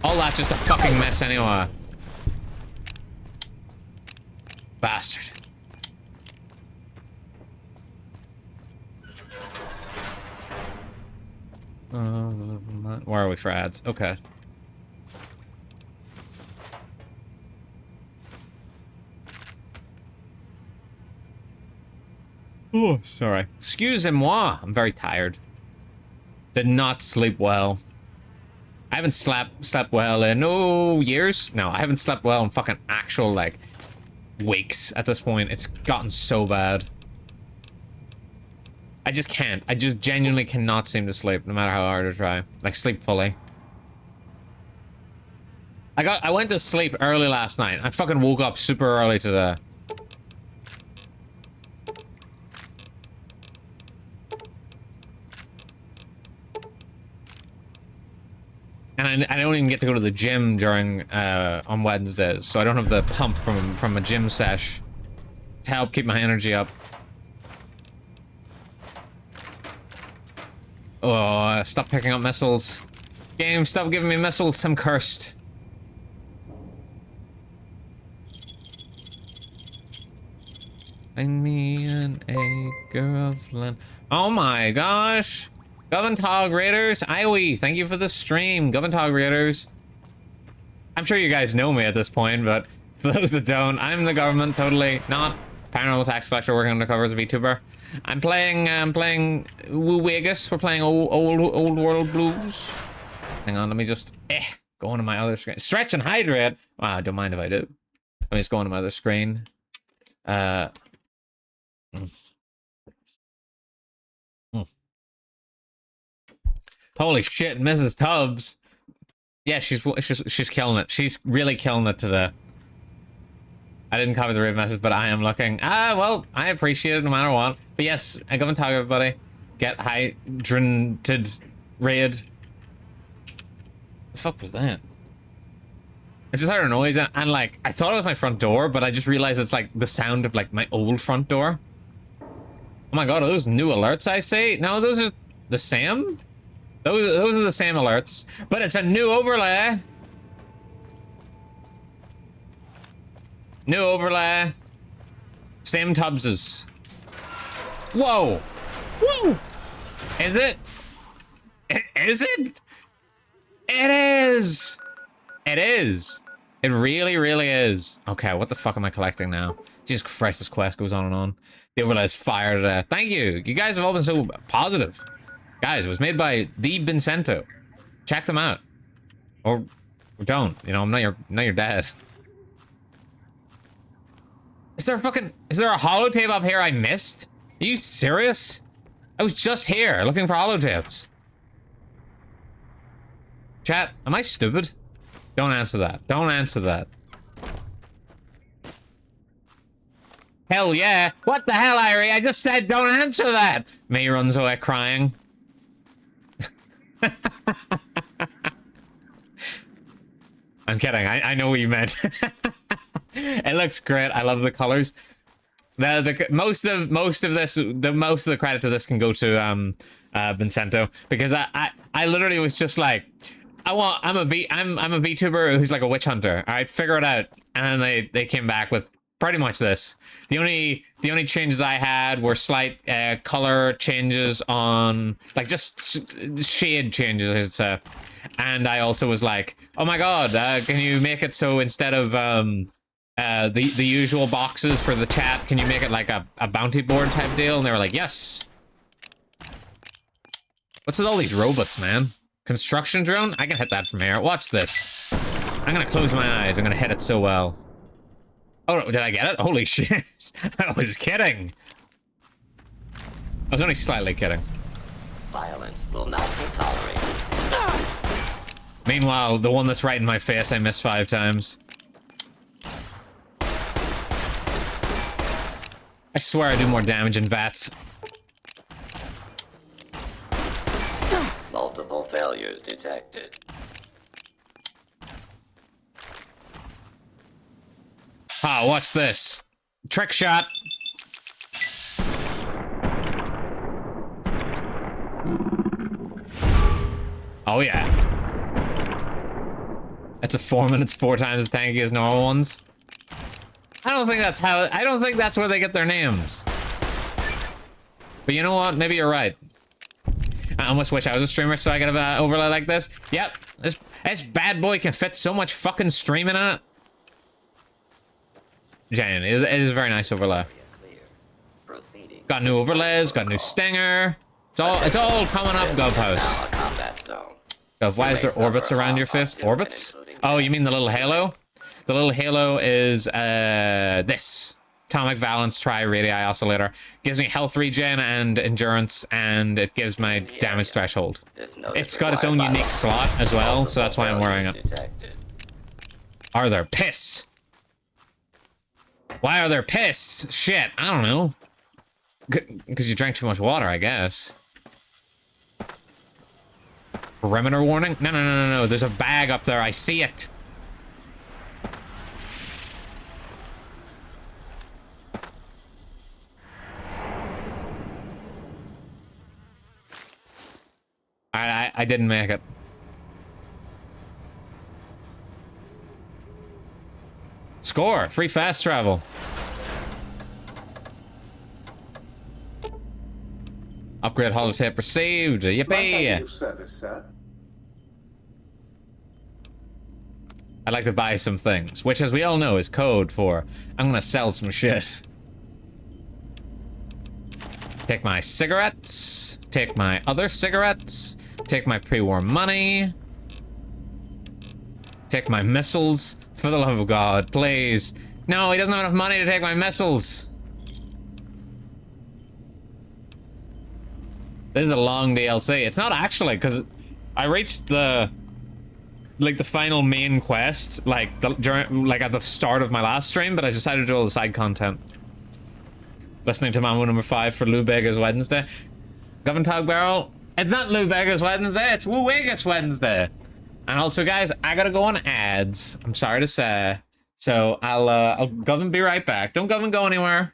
All that just a fucking mess anyway. Bastard. Where are we for ads? Okay. Oh, sorry. Excusez-moi. I'm very tired. Did not sleep well. I haven't slept well in years. No, I haven't slept well in fucking actual like weeks at this point. It's gotten so bad. I just can't. I just genuinely cannot seem to sleep, no matter how hard I try. Like sleep fully. I went to sleep early last night. I fucking woke up super early today. And I don't even get to go to the gym during on Wednesdays, so I don't have the pump from a gym sesh to help keep my energy up. Oh, stop picking up missiles. Game, stop giving me missiles. I'm cursed. Find me an acre of land. Oh my gosh. Goventog Raiders, Iwi, thank you for the stream. Goventog Raiders. I'm sure you guys know me at this point, but for those that don't, I'm the government, totally not paranormal tax collector working undercover as a VTuber. I'm playing Woo Vegas. We're playing old world blues. Hang on, let me just go onto my other screen. Stretch and hydrate. Wow, I don't mind if I do. Let me just go onto my other screen. Holy shit, Mrs. Tubbs. Yeah, she's killing it. She's really killing it today. I didn't copy the raid message, but I am looking. Well, I appreciate it no matter what. But yes, I go and talk everybody. Get hydrated raid. fuck was that? I just heard a noise and like I thought it was my front door, but I just realized it's like the sound of like my old front door. Oh my god, are those new alerts I see? No, those are the same? Those are the same alerts, but it's a new overlay. New overlay. Same Tubbses. Whoa! Whoa! Is it? Is it? It is! It is! It really, really is. Okay, what the fuck am I collecting now? Jesus Christ, this quest goes on and on. The overlay is fired. Thank you. You guys have all been so positive. Guys, it was made by the Vincento. Check them out. Or don't. You know, I'm not your dad. Is there a holotape up here I missed? Are you serious? I was just here looking for holotapes. Chat, am I stupid? Don't answer that. Don't answer that. Hell yeah. What the hell, Irie? I just said don't answer that. May runs away crying. I'm kidding. I know what you meant. It looks great. I love the colors. Most of the credit to this can go to Vincento, because I literally was just like, I'm a VTuber who's like a witch hunter. All right, figure it out. And then they came back with pretty much this. The only changes I had were slight color changes on, like, just shade changes, I should say. And I also was like, oh my god, can you make it so instead of the usual boxes for the chat, can you make it like a bounty board type deal? And they were like, yes. What's with all these robots, man? Construction drone? I can hit that from here. Watch this. I'm gonna close my eyes. I'm gonna hit it so well. Oh, did I get it? Holy shit. I was kidding. I was only slightly kidding. Violence will not be tolerated. Meanwhile, the one that's right in my face, I missed 5 times. I swear I do more damage in VATS. Multiple failures detected. Ah, what's this? Trick shot. Oh yeah. That's a 4 minutes 4 times as tanky as normal ones. I don't think that's where they get their names. But you know what? Maybe you're right. I almost wish I was a streamer so I could have an overlay like this. Yep, this bad boy can fit so much fucking streaming in it. Jen, it is a very nice overlay. Got new overlays, got new stinger. It's all coming up, Govhouse. Gov, why is there orbits around your fist? Orbits? Oh, you mean the little halo? The little halo is this. Atomic Valence Tri-Radii Oscillator. Gives me health regen and endurance, and it gives my damage threshold. It's got its own unique slot as well, so that's why I'm wearing it. Are there piss? Why are there piss? Shit, I don't know. Because you drank too much water, I guess. Perimeter warning? No. There's a bag up there. I see it. I didn't make it. Score! Free fast travel. Upgrade holotape received. Yippee! Service, sir. I'd like to buy some things, which, as we all know, is code for I'm gonna sell some shit. Take my cigarettes. Take my other cigarettes. Take my pre-war money. Take my missiles. For the love of God, please. No, he doesn't have enough money to take my missiles. This is a long DLC. It's not actually, because I reached the final main quest, like at the start of my last stream, but I decided to do all the side content. Listening to Mambo number 5 for Lou Bega's Wednesday. Governor Tog Barrel. It's not Lou Bega's Wednesday, it's Woo Vegas Wednesday. And also, guys, I gotta go on ads. I'm sorry to say. So I'll Govin be right back. Don't Govin go anywhere.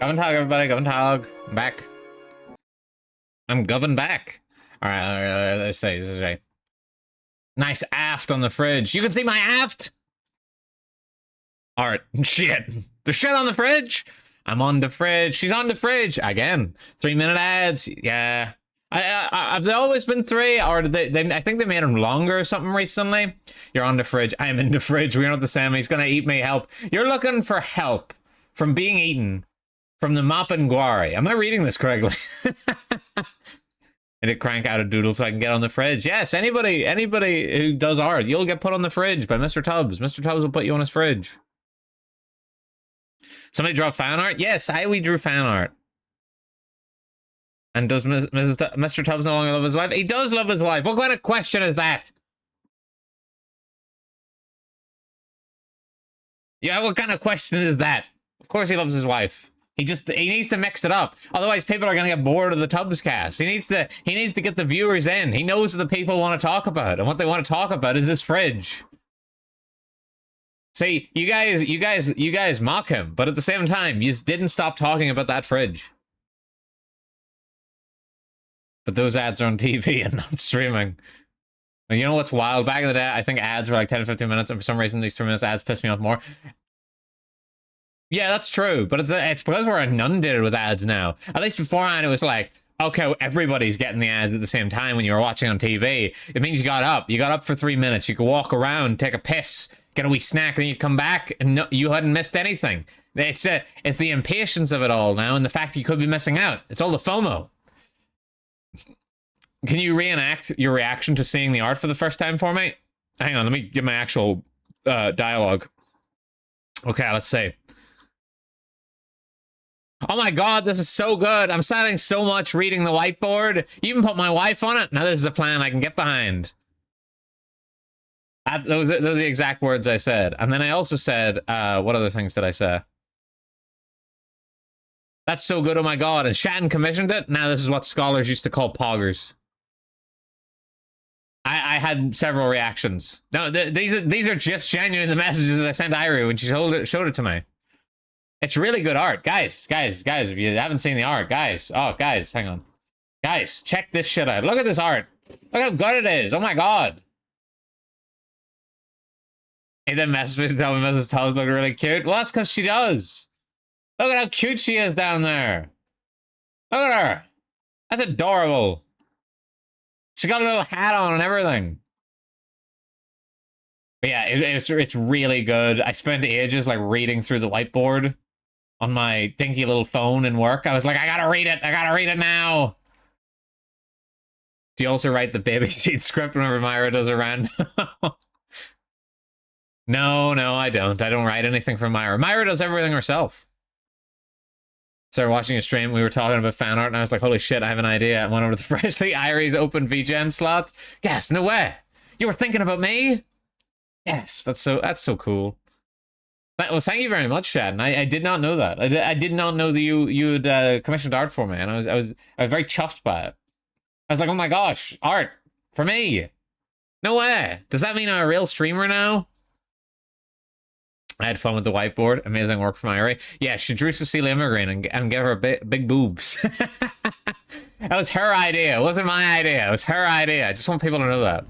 Govin Tog, everybody. Govin Tog. I'm back. I'm Govin back. All right, let's say this is right. Nice aft on the fridge. You can see my aft. Art. Shit. The shit on the fridge. I'm on the fridge. She's on the fridge again. 3-minute ads. Yeah. Have they always been 3, or did they? I think they made them longer or something recently. You're on the fridge. I'm in the fridge. We're not the same. He's gonna eat me. Help. You're looking for help from being eaten from the Mapinguari. Am I reading this correctly? I did crank out a doodle so I can get on the fridge. Yes, anybody who does art, you'll get put on the fridge by Mr. Tubbs. Mr. Tubbs will put you on his fridge. Somebody draw fan art? Yes, we drew fan art. And does Mr. Tubbs no longer love his wife? He does love his wife. What kind of question is that? Yeah, what kind of question is that? Of course he loves his wife. He needs to mix it up. Otherwise people are gonna get bored of the Tubbs cast. He needs to get the viewers in. He knows what the people want to talk about, and what they want to talk about is his fridge. See, you guys mock him, but at the same time, you didn't stop talking about that fridge. But those ads are on TV and not streaming. And you know what's wild? Back in the day, I think ads were like 10 to 15 minutes, and for some reason these 3 minutes ads piss me off more. Yeah, that's true, but it's because we're inundated with ads now. At least beforehand, it was like, okay, everybody's getting the ads at the same time when you were watching on TV. It means you got up for 3 minutes, you could walk around, take a piss, get a wee snack, then you come back, and no, you hadn't missed anything. It's the impatience of it all now, and the fact that you could be missing out. It's all the FOMO. Can you reenact your reaction to seeing the art for the first time for me? Hang on, let me give my actual dialogue. Okay, let's see. Oh my god, this is so good. I'm studying so much reading the whiteboard. You even put my wife on it. Now this is a plan I can get behind. Those are the exact words I said. And then I also said, what other things did I say? That's so good, oh my god. And Shatton commissioned it. Now this is what scholars used to call poggers. I had several reactions. No, these are just genuine the messages I sent Irie when she showed it to me. It's really good art. Guys, if you haven't seen the art, guys, hang on. Guys, check this shit out. Look at this art. Look how good it is. Oh my god. He then messaged me to tell me Mrs. Tubbs looked really cute. Well, that's because she does. Look at how cute she is down there. Look at her. That's adorable. She got a little hat on and everything. But yeah, it's really good. I spent ages like reading through the whiteboard on my dinky little phone in work. I was like, I gotta read it now. Do you also write the baby seed script whenever Myra does a random? No, I don't. I don't write anything for Myra. Myra does everything herself. Started watching a stream, we were talking about fan art, and I was like, holy shit, I have an idea. I went over to the freshly Irie's open VGen slots. Gasp, no way. You were thinking about me? Yes, that's so cool. Well, thank you very much, Shad. I did not know that. I did not know that you had commissioned art for me, and I was very chuffed by it. I was like, oh my gosh, art for me. No way. Does that mean I'm a real streamer now? I had fun with the whiteboard. Amazing work from Irie. Yeah, she drew Cecilia Immigrant and gave her big boobs. That was her idea. It wasn't my idea. It was her idea. I just want people to know that.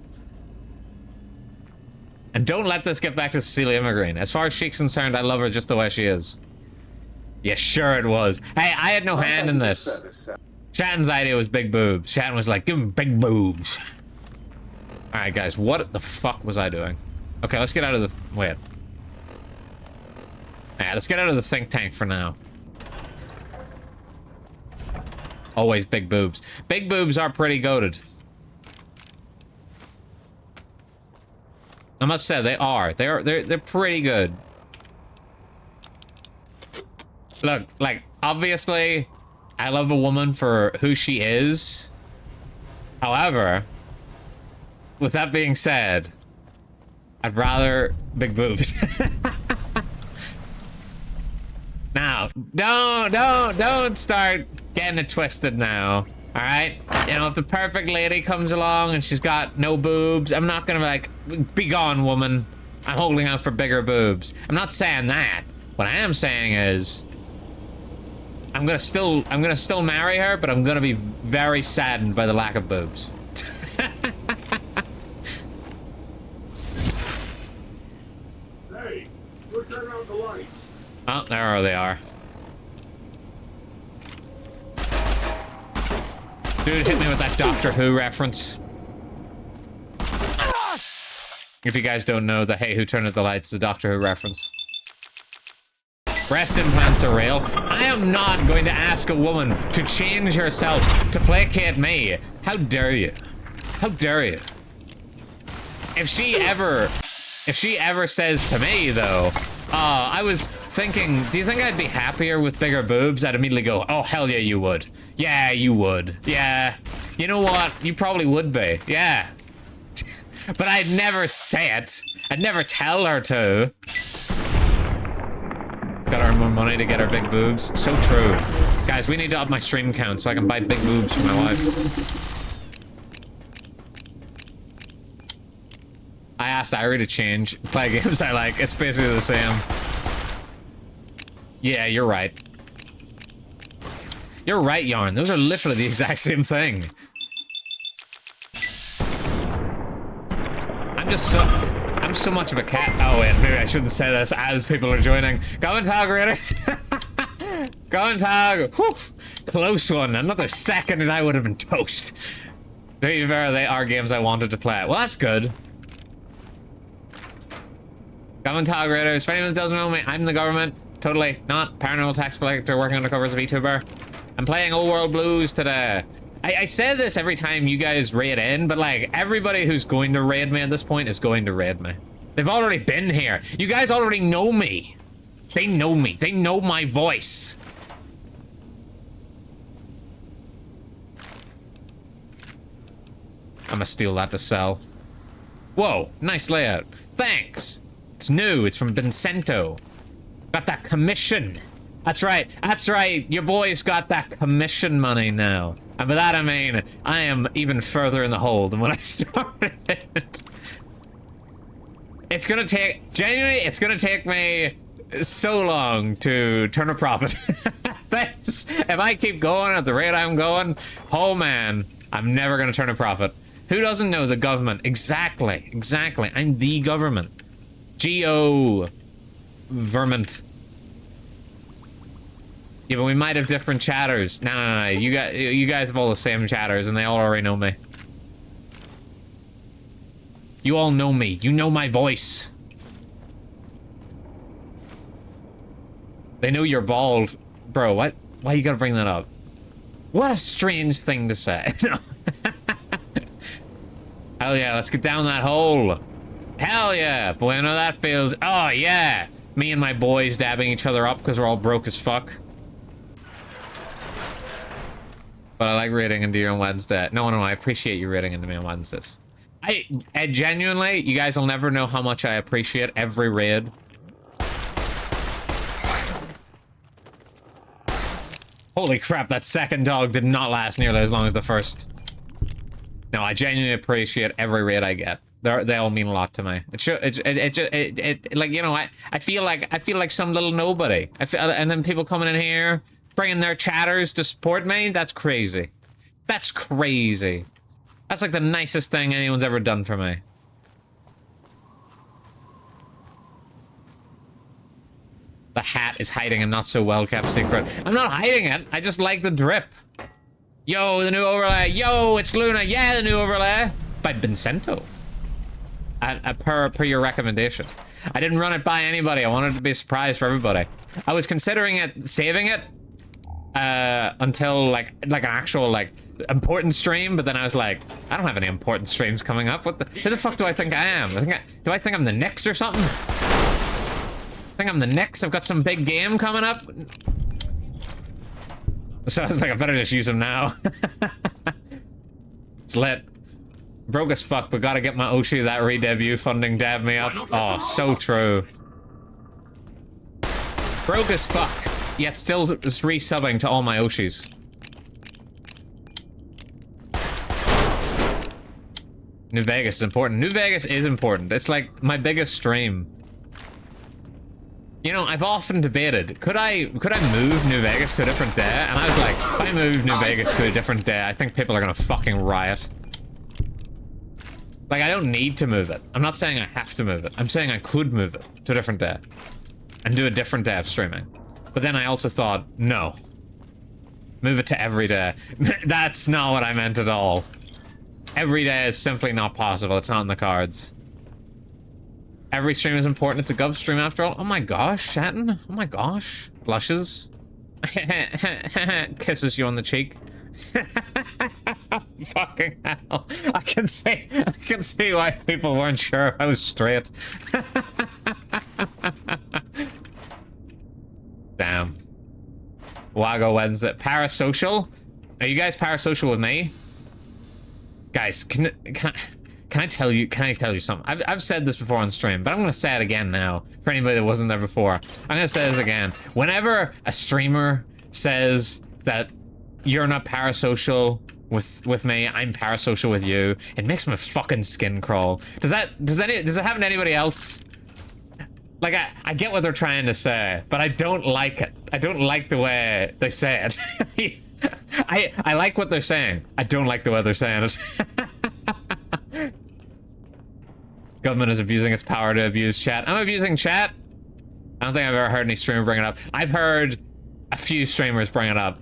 And don't let this get back to Cecilia Immigrant. As far as she's concerned, I love her just the way she is. Yeah, sure it was. Hey, I had no hand in this. Shatton's idea was big boobs. Shatton was like, give him big boobs. Alright, guys, what the fuck was I doing? Okay, let's get out of the... Wait. Yeah, let's get out of the think tank for now. Always big boobs. Big boobs are pretty goated. I must say, they are. They're pretty good. Look, like, obviously, I love a woman for who she is. However, with that being said, I'd rather big boobs. Now, don't start getting it twisted now. All right? You know, if the perfect lady comes along and she's got no boobs, I'm not gonna be like, be gone, woman. I'm holding out for bigger boobs. I'm not saying that. What I am saying is, I'm gonna still marry her, but I'm gonna be very saddened by the lack of boobs. Hey, we'll turn out the lights. Oh, there they are. Dude hit me with that Doctor Who reference. If you guys don't know, the Hey Who Turned Out the Lights is a Doctor Who reference. Breast implants are real. I am not going to ask a woman to change herself to placate me. How dare you? How dare you? If she ever says to me, though, I was thinking, do you think I'd be happier with bigger boobs? I'd immediately go, oh, hell yeah, you would. Yeah, you would. Yeah. You know what? You probably would be. Yeah. But I'd never say it. I'd never tell her to. Gotta earn more money to get her big boobs. So true. Guys, we need to up my stream count so I can buy big boobs for my wife. I asked Irie to change. Play games I like. It's basically the same. Yeah, you're right. You're right, Yarn. Those are literally the exact same thing. I'm so much of a cat. Oh wait, maybe I shouldn't say this as people are joining. Go Tog, Raider. Go Tog. Whew. Close one. Another second and I would have been toast. To be fair, they are games I wanted to play. Well, that's good. Go Tog, Raiders. For anyone that doesn't know me, I'm the government. Totally not. Paranormal tax collector working undercover as a VTuber. I'm playing Old World Blues today. I say this every time you guys raid in, but like, everybody who's going to raid me at this point is going to raid me. They've already been here. You guys already know me. They know me. They know my voice. I'm gonna steal that to sell. Whoa, nice layout. Thanks. It's new. It's from Vincento. Got that commission. That's right. That's right. Your boy's got that commission money now. And by that I mean, I am even further in the hole than when I started. It's gonna take, genuinely, it's gonna take me so long to turn a profit. That's, if I keep going at the rate I'm going, oh man, I'm never gonna turn a profit. Who doesn't know the government? Exactly, exactly. I'm the government. G-O... Vermont. Yeah, but we might have different chatters. No. You guys have all the same chatters, and they all already know me. You all know me. You know my voice. They know you're bald. Bro, what? Why you gotta bring that up? What a strange thing to say. Hell yeah, let's get down that hole. Hell yeah. Boy, I know that feels... Oh, yeah. Me and my boys dabbing each other up because we're all broke as fuck. But I like raiding into you on Wednesday. No, I appreciate you raiding into me on Wednesdays. I genuinely, you guys will never know how much I appreciate every raid. Holy crap, that second dog did not last nearly as long as the first. No, I genuinely appreciate every raid I get. They all mean a lot to me. It like, you know, I feel like some little nobody. And then people coming in here, bringing their chatters to support me. That's crazy. That's crazy. That's like the nicest thing anyone's ever done for me. The hat is hiding a not so well kept secret. I'm not hiding it. I just like the drip. Yo, the new overlay. Yo, it's Luna. Yeah, the new overlay by Vincento. Per your recommendation. I didn't run it by anybody. I wanted it to be a surprise for everybody. I was considering saving it until like an actual like important stream, but then I was like, I don't have any important streams coming up. Who the fuck do I think I am? Do I think I'm the Knicks or something? I think I'm the Knicks. I've got some big game coming up. So I was like, I better just use them now. It's lit. Broke as fuck, but gotta get my Oshi that re-debut funding dab me up. Oh, so true. Broke as fuck, yet still just resubbing to all my Oshis. New Vegas is important. New Vegas is important. It's like my biggest stream. You know, I've often debated, could I move New Vegas to a different day? And I was like, if I move New Vegas to a different day, I think people are gonna fucking riot. Like, I don't need to move it. I'm not saying I have to move it. I'm saying I could move it to a different day. And do a different day of streaming. But then I also thought, no. Move it to every day. That's not what I meant at all. Every day is simply not possible. It's not in the cards. Every stream is important. It's a Gov stream after all. Oh my gosh, Shatton. Oh my gosh. Blushes. Kisses you on the cheek. Fucking hell. I can see why people weren't sure if I was straight. Damn. Wago Wednesday. Parasocial? Are you guys parasocial with me? Guys, can I tell you something? I've said this before on stream, but I'm gonna say it again now for anybody that wasn't there before. I'm gonna say this again. Whenever a streamer says that you're not parasocial with me, I'm parasocial with you, it makes my fucking skin crawl. Does it happen to anybody else? Like, I get what they're trying to say, but I don't like it. I don't like the way they say it. I like what they're saying. I don't like the way they're saying it. Government is abusing its power to abuse chat. I'm abusing chat? I don't think I've ever heard any streamer bring it up. I've heard a few streamers bring it up.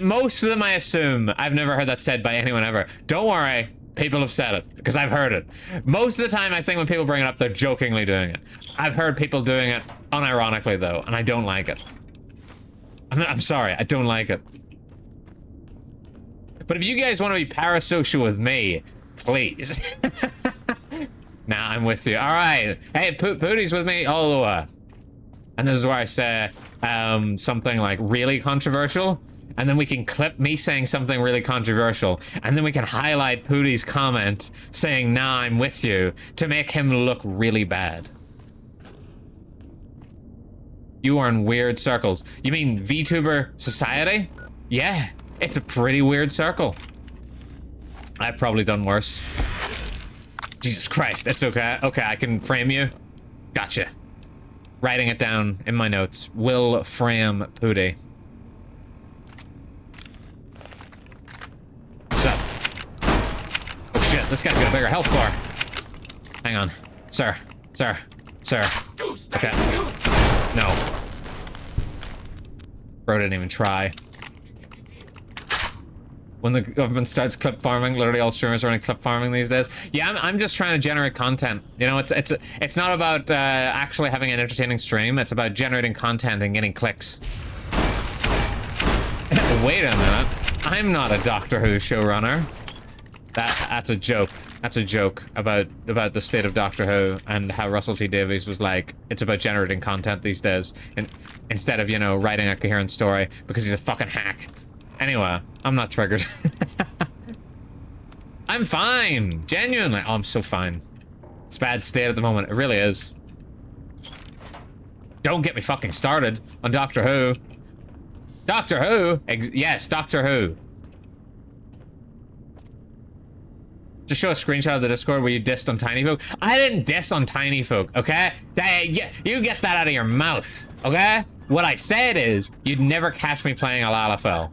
Most of them I assume. I've never heard that said by anyone ever. Don't worry, people have said it, because I've heard it. Most of the time I think when people bring it up, they're jokingly doing it. I've heard people doing it unironically though, and I don't like it. I'm sorry, I don't like it. But if you guys want to be parasocial with me, please. Nah, I'm with you. Alright. Hey, Pooty's with me all the way. And this is where I say something like really controversial, and then we can clip me saying something really controversial, and then we can highlight Pooty's comment saying, nah, I'm with you, to make him look really bad. You are in weird circles. You mean VTuber society? Yeah, it's a pretty weird circle. I've probably done worse. Jesus Christ, it's okay. Okay, I can frame you. Gotcha. Writing it down in my notes. Will frame Pooty. What's up? Oh shit, this guy's got a bigger health bar. Hang on. Sir. Sir. Sir. Okay. No. Bro didn't even try. When the government starts clip farming, literally all streamers are running clip farming these days. Yeah, I'm just trying to generate content. You know, it's not about actually having an entertaining stream. It's about generating content and getting clicks. Wait a minute. I'm not a Doctor Who showrunner. That's a joke. That's a joke about the state of Doctor Who and how Russell T Davies was like, it's about generating content these days, and instead of, you know, writing a coherent story, because he's a fucking hack. Anyway, I'm not triggered. I'm fine. Genuinely. Oh, I'm so fine. It's a bad state at the moment. It really is. Don't get me fucking started on Doctor Who. Doctor Who? Yes, Doctor Who. Just show a screenshot of the Discord where you dissed on Tiny Folk. I didn't diss on Tiny Folk, okay? You get that out of your mouth, okay? What I said is, you'd never catch me playing a Lalafell.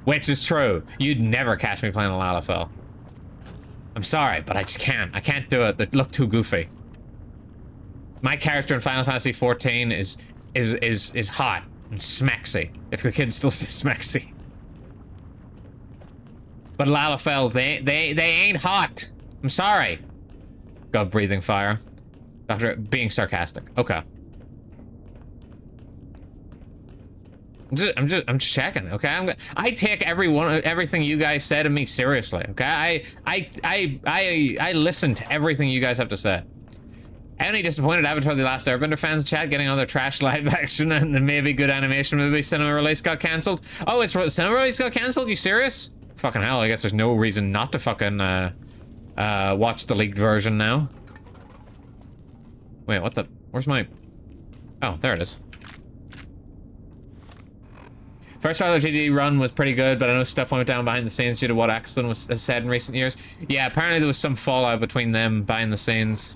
Which is true. You'd never catch me playing a Lalafell. I'm sorry, but I just can't. I can't do it. They look too goofy. My character in Final Fantasy XIV is hot and smexy. If the kids still say smexy. But Lalafells, they ain't hot. I'm sorry. God, breathing fire. Doctor, being sarcastic. Okay. I'm just checking, okay? I take everything you guys said to me seriously, okay? I listen to everything you guys have to say. Any disappointed Avatar: The Last Airbender fans in chat getting another trash live action and the maybe good animation movie cinema release got cancelled? Oh, it's cinema release got cancelled? You serious? Fucking hell, I guess there's no reason not to fucking watch the leaked version now. Wait, what the? Where's my? Oh, there it is. First RLGG run was pretty good, but I know stuff went down behind the scenes due to what Axton has said in recent years. Yeah, apparently there was some fallout between them behind the scenes.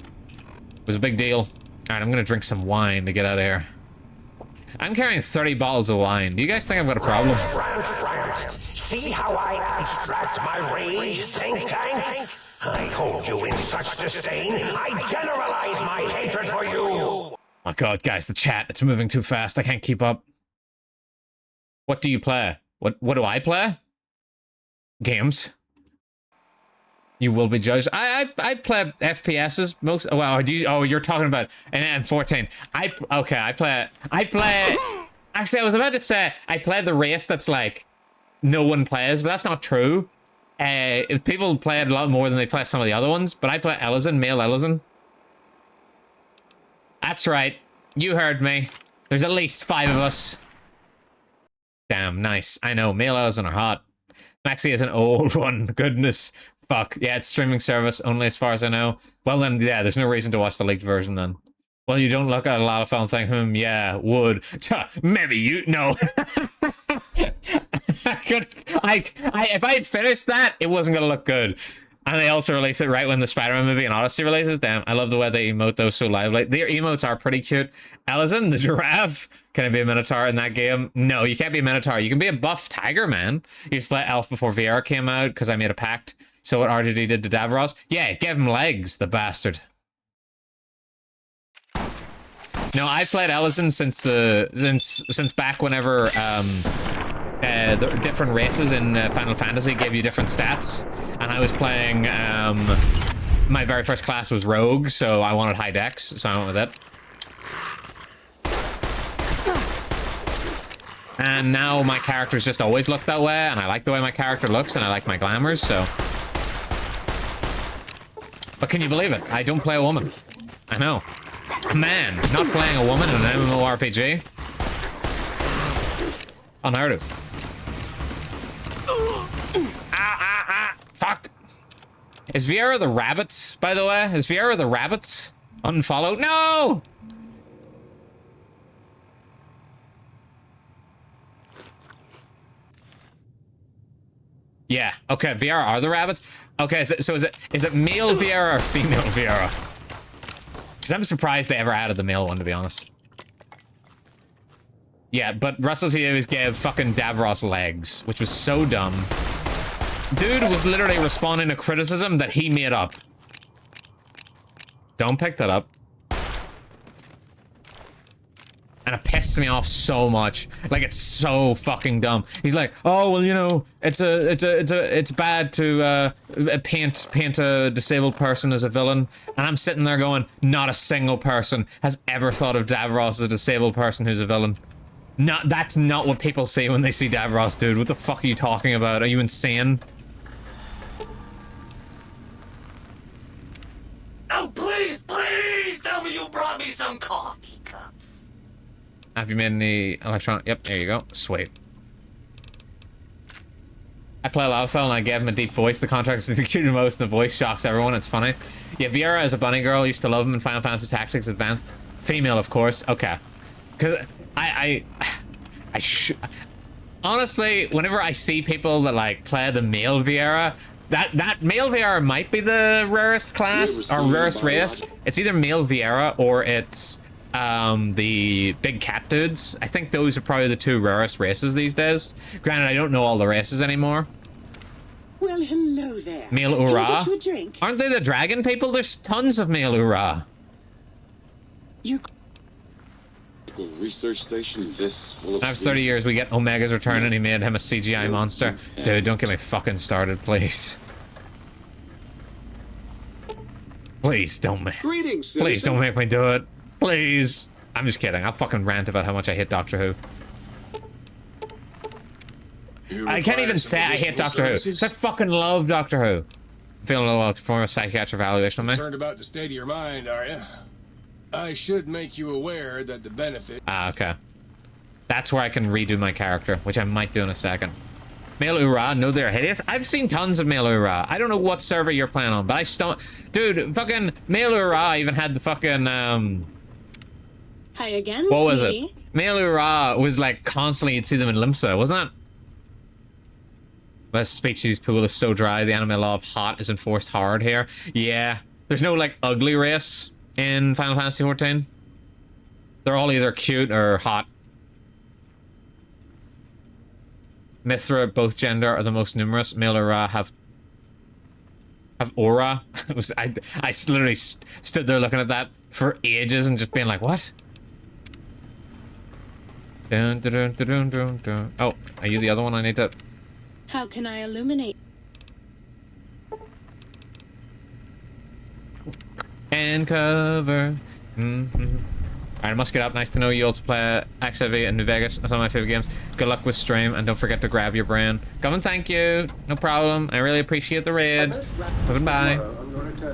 It was a big deal. Alright, I'm gonna drink some wine to get out of here. I'm carrying 30 bottles of wine. Do you guys think I've got a problem? Rant. See how I abstract my rage, think tank? I hold you in such disdain, I generalize my hatred for you! Oh my god, guys, the chat, it's moving too fast. I can't keep up. What do you play? What do I play? Games. You will be judged. I play FPSs most. Wow, you're talking about and 14. Okay, I play. Actually, I was about to say I play the race that's like no one plays, but that's not true. If people play it a lot more than they play some of the other ones, but I play Ellison, male Ellison. That's right. You heard me. There's at least 5 of us. Damn, nice. I know, male Ellison are hot. Maxi is an old one. Goodness. Fuck. Yeah, it's streaming service only as far as I know. Well then, yeah, there's no reason to watch the leaked version then. Well, you don't look at a lot of film and think, yeah, would. Maybe you, no. If I had finished that, it wasn't gonna look good. And they also released it right when the Spider-Man movie and Odyssey releases. Damn, I love the way they emote those so lively. Their emotes are pretty cute. Ellison, the giraffe. Can I be a Minotaur in that game? No, you can't be a Minotaur. You can be a buff tiger, man. You used to play Elf before VR came out because I made a pact. So what RGD did to Davros? Yeah, it gave him legs, the bastard. No, I've played Ellison since back whenever the different races in Final Fantasy gave you different stats, and I was playing my very first class was Rogue, so I wanted high dex, so I went with it. And now my character's just always looked that way, and I like the way my character looks, and I like my glamours, so. But can you believe it? I don't play a woman. I know. Man, not playing a woman in an MMORPG? Unheard of. Fuck. Is Viera the rabbits, by the way? Is Viera the rabbits? Unfollowed? No! Yeah, okay, Viera are the rabbits? Okay, so is it male Viera or female Viera? Because I'm surprised they ever added the male one, to be honest. Yeah, but Russell T Davies gave fucking Davros legs, which was so dumb. Dude was literally responding to criticism that he made up. Don't pick that up. And it pissed me off so much. Like, it's so fucking dumb. He's like, oh, well, you know, it's bad to paint a disabled person as a villain. And I'm sitting there going, not a single person has ever thought of Davros as a disabled person who's a villain. That's not what people say when they see Davros, dude. What the fuck are you talking about? Are you insane? Oh, please, please tell me you brought me some coffee cups. Have you made any electronic? Yep, there you go. Sweet. I play Lalfell and I gave him a deep voice. The contract is the cute most and the voice shocks everyone. It's funny. Yeah, Viera as a bunny girl, used to love him in Final Fantasy Tactics Advanced. Female, of course. Okay. Because honestly, whenever I see people that like play the male Viera, that male Viera might be the rarest class or rarest race. It's either male Viera or it's the big cat dudes. I think those are probably the two rarest races these days. Granted, I don't know all the races anymore. Well, hello there. Male Can I Ura. get you a drink? Aren't they the dragon people? There's tons of male Ura. You Research station this full of After 30 years, we get Omega's return, and he made him a CGI monster. Dude, don't get me fucking started, please. Please don't make. Greetings, Please citizen. don't make me do it. Please. I'm just kidding. I'll fucking rant about how much I hate Doctor Who. You I can't require even some say I hate additional Doctor Who. services? 'Cause I fucking love Doctor Who. I'm feeling a little perform a psychiatric evaluation on me. Concerned about the state of your mind, are you? I should make you aware that the benefit. Ah, okay. That's where I can redo my character, which I might do in a second. Male Ura, no, they're hideous. I've seen tons of Male Ura. I don't know what server you're playing on, but I still... Dude, fucking Male Ura even had the fucking, Hi again. what was it? sweetie. Male Ura was like constantly, you'd see them in Limsa, wasn't it? The species pool is so dry, the anime law of hot is enforced hard here. Yeah. There's no, like, ugly race in Final Fantasy XIV. They're all either cute or hot. Mithra, both gender, are the most numerous. Male Ura have aura. It was, I literally stood there looking at that for ages and just being like, what? Dun, dun, dun, dun, dun, dun, dun. Oh, are you the other one I need to... How can I illuminate? And cover. Alright, I must get up. Nice to know you also play XIV and New Vegas. That's one of my favorite games. Good luck with stream, and don't forget to grab your brain. Come and thank you. No problem. I really appreciate the raid. Goodbye.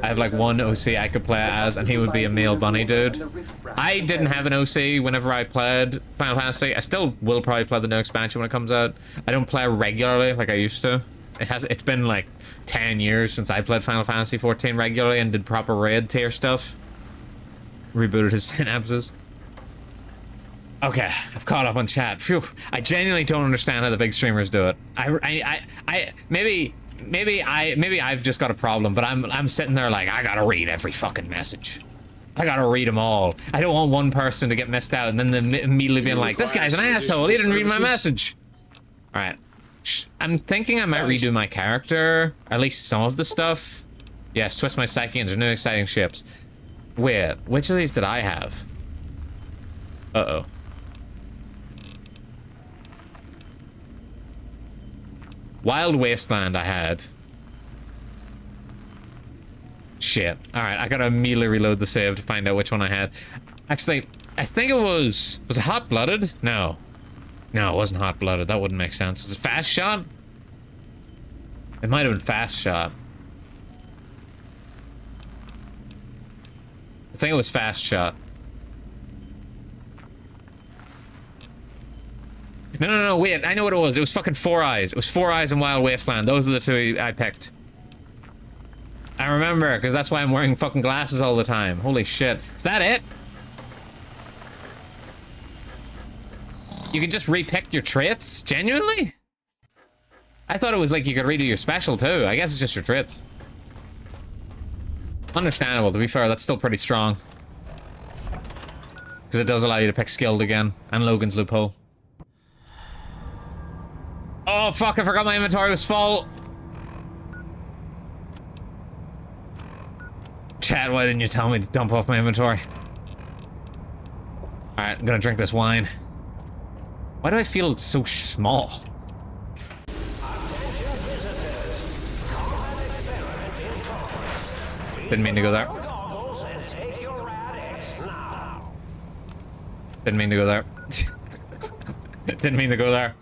I have like one OC I could play as, and he would be a male bunny dude. I didn't have an OC whenever I played Final Fantasy. I still will probably play the new expansion when it comes out. I don't play regularly like I used to. It's been like 10 years since I played Final Fantasy 14 regularly and did proper raid tier stuff. Rebooted his synapses. Okay, I've caught up on chat. Phew. I genuinely don't understand how the big streamers do it. Maybe I've just got a problem, but I'm sitting there like, I gotta read every fucking message. I gotta read them all. I don't want one person to get missed out and then immediately being like, this guy's an asshole, he didn't read my message. Alright. I'm thinking I might redo my character. At least some of the stuff. Yes, twist my psyche into new exciting ships. Wait, which of these did I have? Uh-oh. Wild Wasteland I had. Shit. Alright, I gotta immediately reload the save to find out which one I had. Actually, I think it was... Was it Hot-Blooded? No. No, it wasn't Hot-Blooded. That wouldn't make sense. Was it Fast Shot? It might have been Fast Shot. I think it was Fast Shot. No, wait. I know what it was. It was fucking Four Eyes. It was Four Eyes and Wild Wasteland. Those are the two I picked. I remember, because that's why I'm wearing fucking glasses all the time. Holy shit. Is that it? You can just repick your traits? Genuinely? I thought it was like you could redo your special too. I guess it's just your traits. Understandable, to be fair, that's still pretty strong. Because it does allow you to pick skilled again. And Logan's loophole. Oh fuck, I forgot my inventory was full. Chad, why didn't you tell me to dump off my inventory? Alright, I'm gonna drink this wine. Why do I feel it's so small? Didn't mean to go there. Didn't mean to go there. Didn't mean to go there.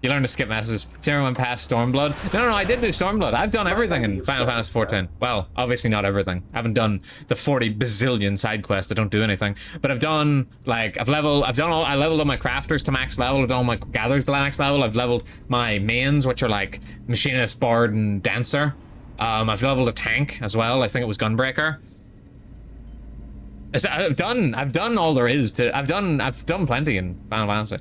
You learn to skip messages. Has everyone passed Stormblood? No, I did do Stormblood. I've done everything in Final Fantasy XIV. Well, obviously not everything. I haven't done the 40 bazillion side quests that don't do anything. But I've done, like, I leveled all my crafters to max level. I've done all my gatherers to max level. I've leveled my mains, which are like Machinist, Bard, and Dancer. I've leveled a tank as well. I think it was Gunbreaker. So I've done all there is to, I've done plenty in Final Fantasy.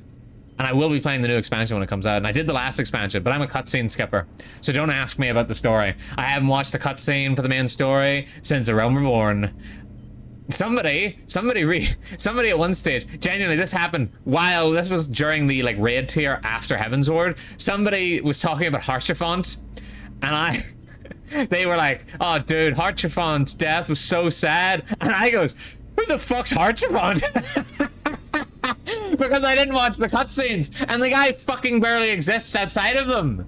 And I will be playing the new expansion when it comes out. And I did the last expansion, but I'm a cutscene skipper. So don't ask me about the story. I haven't watched a cutscene for the main story since A Realm Reborn. Somebody at one stage, genuinely, this happened while, this was during the, like, raid tier after Heavensward. Somebody was talking about Haurchefant, and they were like, oh dude, Haurchefant's death was so sad. And I goes, who the fuck's Haurchefant? Because I didn't watch the cutscenes, and the guy fucking barely exists outside of them.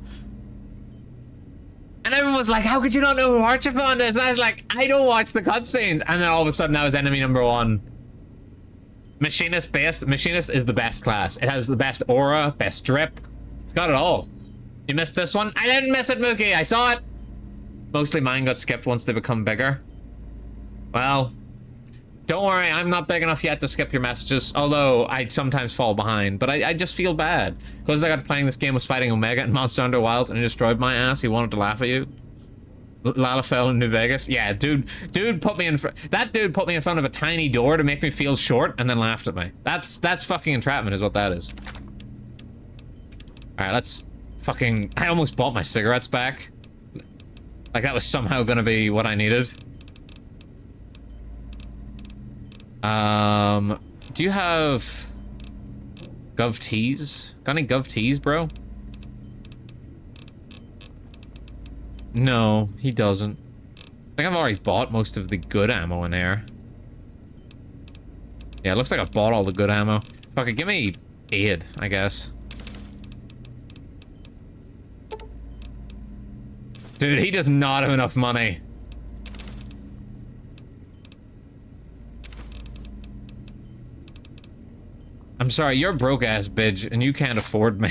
And everyone was like, how could you not know who Haurchefant is? And I was like, I don't watch the cutscenes. And then all of a sudden I was enemy number one. Machinist based. Machinist is the best class. It has the best aura, best drip. It's got it all. You missed this one? I didn't miss it, Mookie. I saw it. Mostly mine got skipped once they become bigger. Well, don't worry, I'm not big enough yet to skip your messages, although I sometimes fall behind, but I just feel bad. Closest I got to playing this game was fighting Omega in Monster Hunter Wilds, and he destroyed my ass. He wanted to laugh at you. Lalafell in New Vegas. Yeah, dude put me in that dude put me in front of a tiny door to make me feel short and then laughed at me. That's fucking entrapment is what that is. Alright, let's fucking... I almost bought my cigarettes back. Like that was somehow gonna be what I needed. Do you have Gov Tees? Got any Gov Tees, bro? No, he doesn't. I think I've already bought most of the good ammo in there. Yeah, it looks like I bought all the good ammo. Fuck it, give me aid, I guess. Dude, he does not have enough money. I'm sorry, you're a broke-ass bitch, and you can't afford me.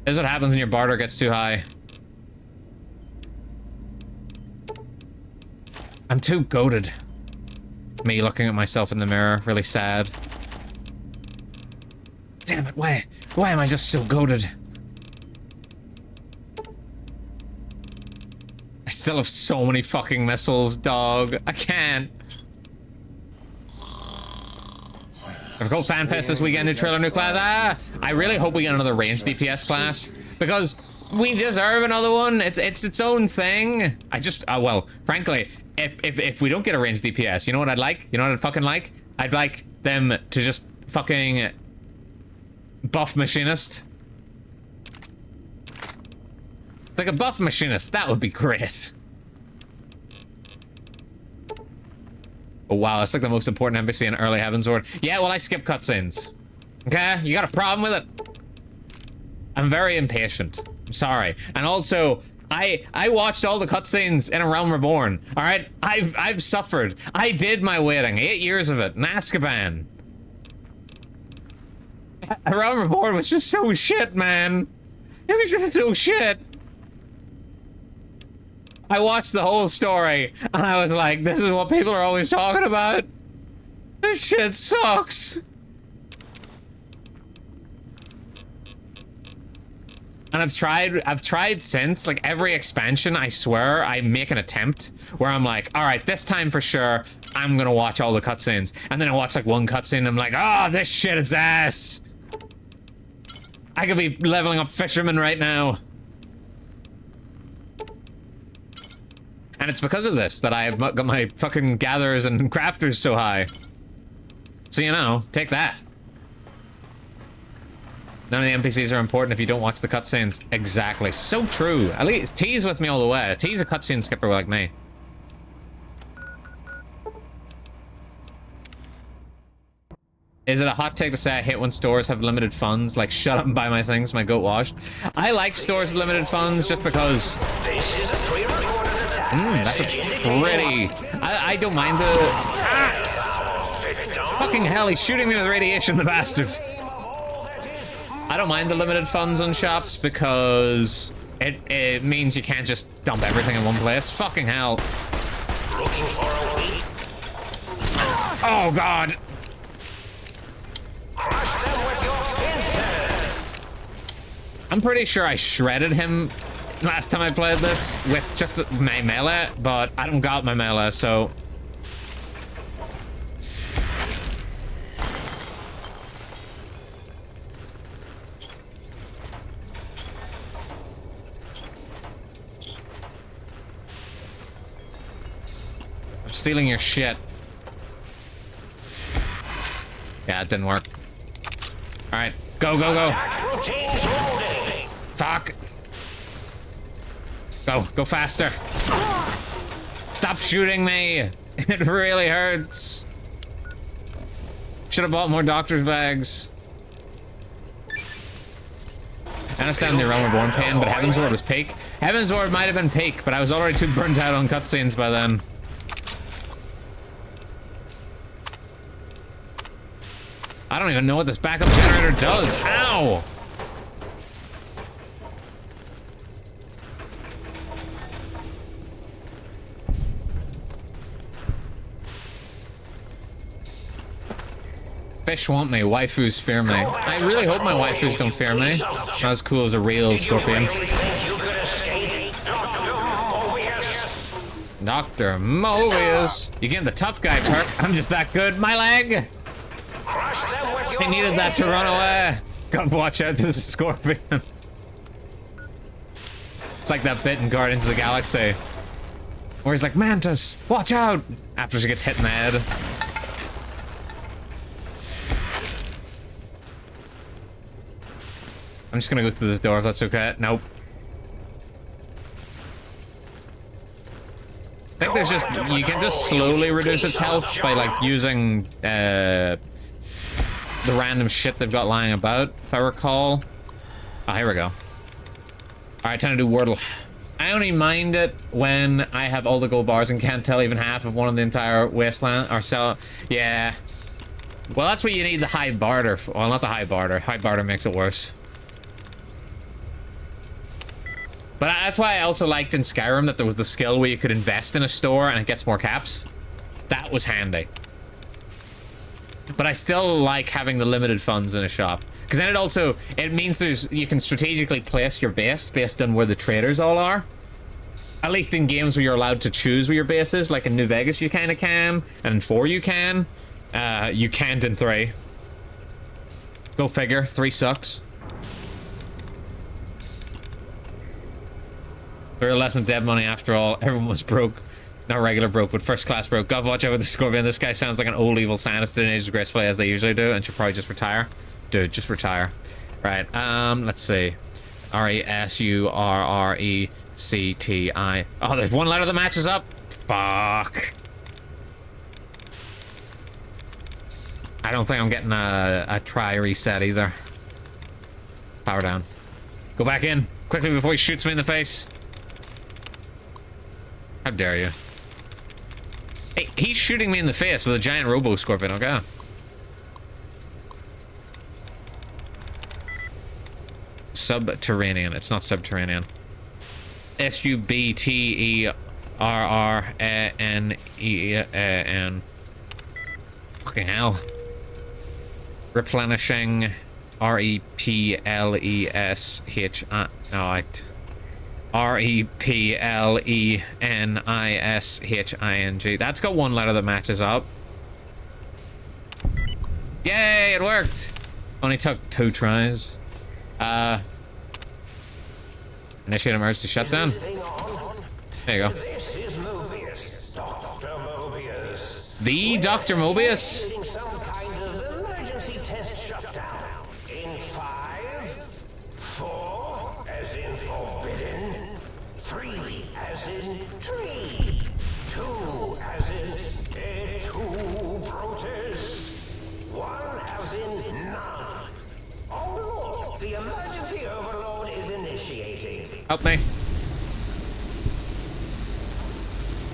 This is what happens when your barter gets too high. I'm too goated. Me looking at myself in the mirror, really sad. Damn it, why am I just so goated? I still have so many fucking missiles, dog. I can't. If we go FanFest this weekend, new trailer, new class. I really hope we get another ranged DPS class because we deserve another one. It's its own thing. I just well, frankly, if we don't get a ranged DPS, you know what I'd like? You know what I'd fucking like? I'd like them to just fucking buff machinist. It's like a buff machinist. That would be great. Oh wow, it's like the most important NPC in early Heavensward. Yeah, well, I skip cutscenes. Okay, you got a problem with it? I'm very impatient. I'm sorry. And also, I watched all the cutscenes in A Realm Reborn. All right, I've suffered. I did my waiting. 8 years of it in Azkaban. A Realm Reborn was just so shit, man. It was just so shit. I watched the whole story, and I was like, this is what people are always talking about? This shit sucks. And I've tried since, like, every expansion, I swear, I make an attempt where I'm like, all right, this time for sure, I'm gonna watch all the cutscenes. And then I watch, like, one cutscene, and I'm like, oh, this shit is ass. I could be leveling up Fisherman right now. And it's because of this that I've got my fucking gatherers and crafters so high. So, you know, take that. None of the NPCs are important if you don't watch the cutscenes. Exactly. So true. At least T's with me all the way. T's a cutscene skipper like me. Is it a hot take to say I hate when stores have limited funds? Like, shut up and buy my things, my goat washed. I like stores with limited funds just because... that's a pretty... I don't mind the... Ah! Fucking hell, he's shooting me with radiation, the bastard. I don't mind the limited funds on shops because it means you can't just dump everything in one place. Fucking hell. Oh, God. I'm pretty sure I shredded him last time I played this with just my melee, but I don't got my melee, so... I'm stealing your shit. Yeah, it didn't work. Alright, go, go, go. Fuck. Go faster. Stop shooting me. It really hurts. Should have bought more doctor's bags. I understand the Realm Reborn pain, but Heavensward was peak. Heavensward might have been peak, but I was already too burnt out on cutscenes by then. I don't even know what this backup generator does. Ow! Fish want me, waifus fear me. I really hope my waifus don't fear me. Not as cool as a real scorpion. Dr. Mobius. You getting the tough guy perk. I'm just that good. My leg! I needed that to run away. God, watch out, this is a scorpion. It's like that bit in Guardians of the Galaxy where he's like, Mantis, watch out! After she gets hit in the head. I'm just gonna go through the door if that's okay. Nope. I think there's just, you can just slowly reduce its health by like using the random shit they've got lying about, if I recall. Oh, here we go. Alright, time to do Wordle. I only mind it when I have all the gold bars and can't tell even half of one of the entire wasteland, or sell. Yeah. Well, that's what you need the high barter for. Well, not the high barter. High barter makes it worse. But that's why I also liked in Skyrim that there was the skill where you could invest in a store and it gets more caps. That was handy. But I still like having the limited funds in a shop. Because then it means you can strategically place your base based on where the traders all are. At least in games where you're allowed to choose where your base is. Like in New Vegas you kind of can. And in 4 you can. You can't in 3. Go figure. 3 sucks. 3 less than dead money after all. Everyone was broke. Not regular broke, but first class broke. God, watch out with the Scorpion. This guy sounds like an old evil Scientist and ages gracefully as they usually do, and should probably just retire. Dude, just retire. Right, let's see. R-E-S-U-R-R-E-C-T-I. Oh, there's one letter that matches up. Fuck. I don't think I'm getting a try reset either. Power down. Go back in quickly before he shoots me in the face. How dare you? Hey, he's shooting me in the face with a giant Robo Scorpion, okay? Subterranean. It's not subterranean. S-U-B-T-E-R-R-A-N-E-A-N. Fucking hell. Replenishing. R-E-P-L-E-S-H-I... No, R-E-P-L-E-N-I-S-H-I-N-G. That's got one letter that matches up. Yay, it worked! Only took 2 tries. Initiate emergency shutdown. There you go. This is Mobius, Dr. Mobius. The Dr. Mobius? Some kind of emergency test shutdown. In 5, 4, as in forbidden, 3, as in tree, 2, as in two Brutus, 1, as in none. Oh look, the emergency overload is initiating. Help me.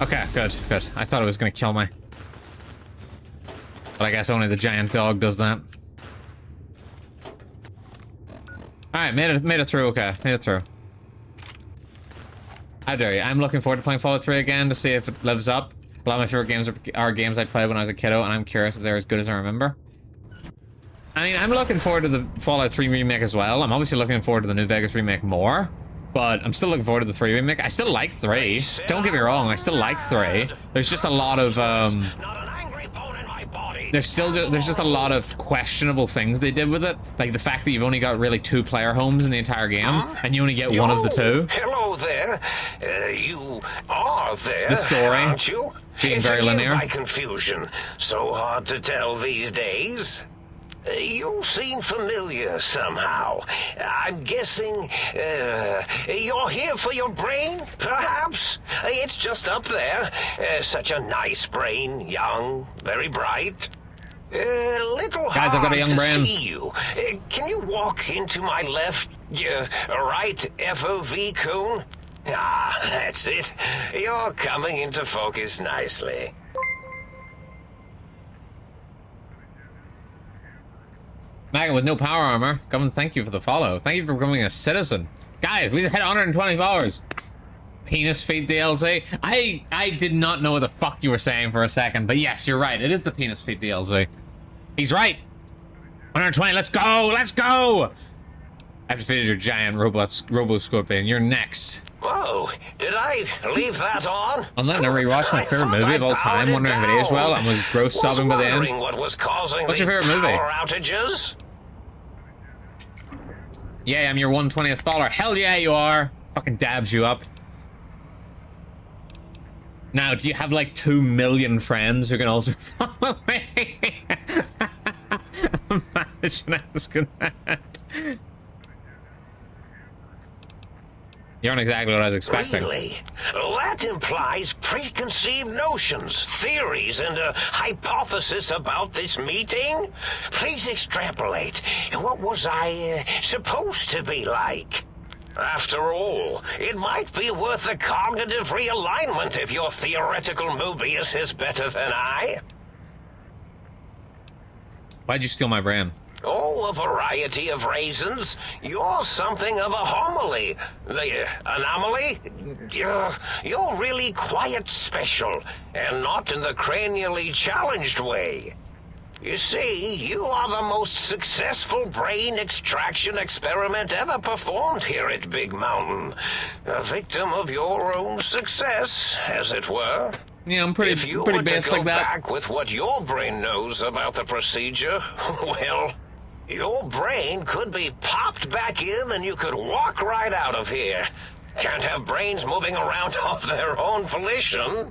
Okay, good, good. I thought it was gonna kill me. But I guess only the giant dog does that. Alright, made it through, okay. Made it through. How dare you. I'm looking forward to playing Fallout 3 again to see if it lives up. A lot of my favorite games are games I played when I was a kiddo, and I'm curious if they're as good as I remember. I mean, I'm looking forward to the Fallout 3 remake as well. I'm obviously looking forward to the New Vegas remake more. But I'm still looking forward to the 3 remake. I still like 3. Don't get me wrong, I still like 3. There's just a lot of, there's just a lot of questionable things they did with it. Like the fact that you've only got really 2 player homes in the entire game, and you only get one of the 2. Hello there. You are there. The story aren't you? being very linear. My confusion. So hard to tell these days. You seem familiar somehow. I'm guessing you're here for your brain, perhaps? It's just up there. Such a nice brain, young, very bright. Little Guys, I've got a young hard to brain. see you. Can you walk into my left, right FOV cone? Ah, that's it. You're coming into focus nicely. Megan with no power armor. Government, thank you for the follow. Thank you for becoming a citizen. Guys, we just hit 120 followers. Penis feed DLC. I did not know what the fuck you were saying for a second, but yes, you're right. It is the penis feed DLC. He's right. 120, let's go! Let's go! I've defeated your giant Robo Scorpion. You're next. Whoa, did I leave that on? I'm letting her rewatch my favorite movie of all time, wondering if it aged well, and was gross sobbing by the end. What was causing What's your favorite movie? Power outages? Yeah, I'm your 120th follower. Hell yeah, you are. Fucking dabs you up. Now, do you have like 2 million friends who can also follow me? Imagine asking that. You aren't exactly what I was expecting. Really? That implies preconceived notions, theories, and a hypothesis about this meeting? Please extrapolate. What was I supposed to be like? After all, it might be worth a cognitive realignment if your theoretical Mobius is better than I. Why'd you steal my brain? Oh, a variety of reasons. You're something of a homily. Anomaly? You're really quite special, and not in the cranially challenged way. You see, you are the most successful brain extraction experiment ever performed here at Big Mountain. A victim of your own success, as it were. Yeah, I'm pretty based like that. Back with what your brain knows about the procedure, well, your brain could be popped back in and you could walk right out of here. Can't have brains moving around of their own volition.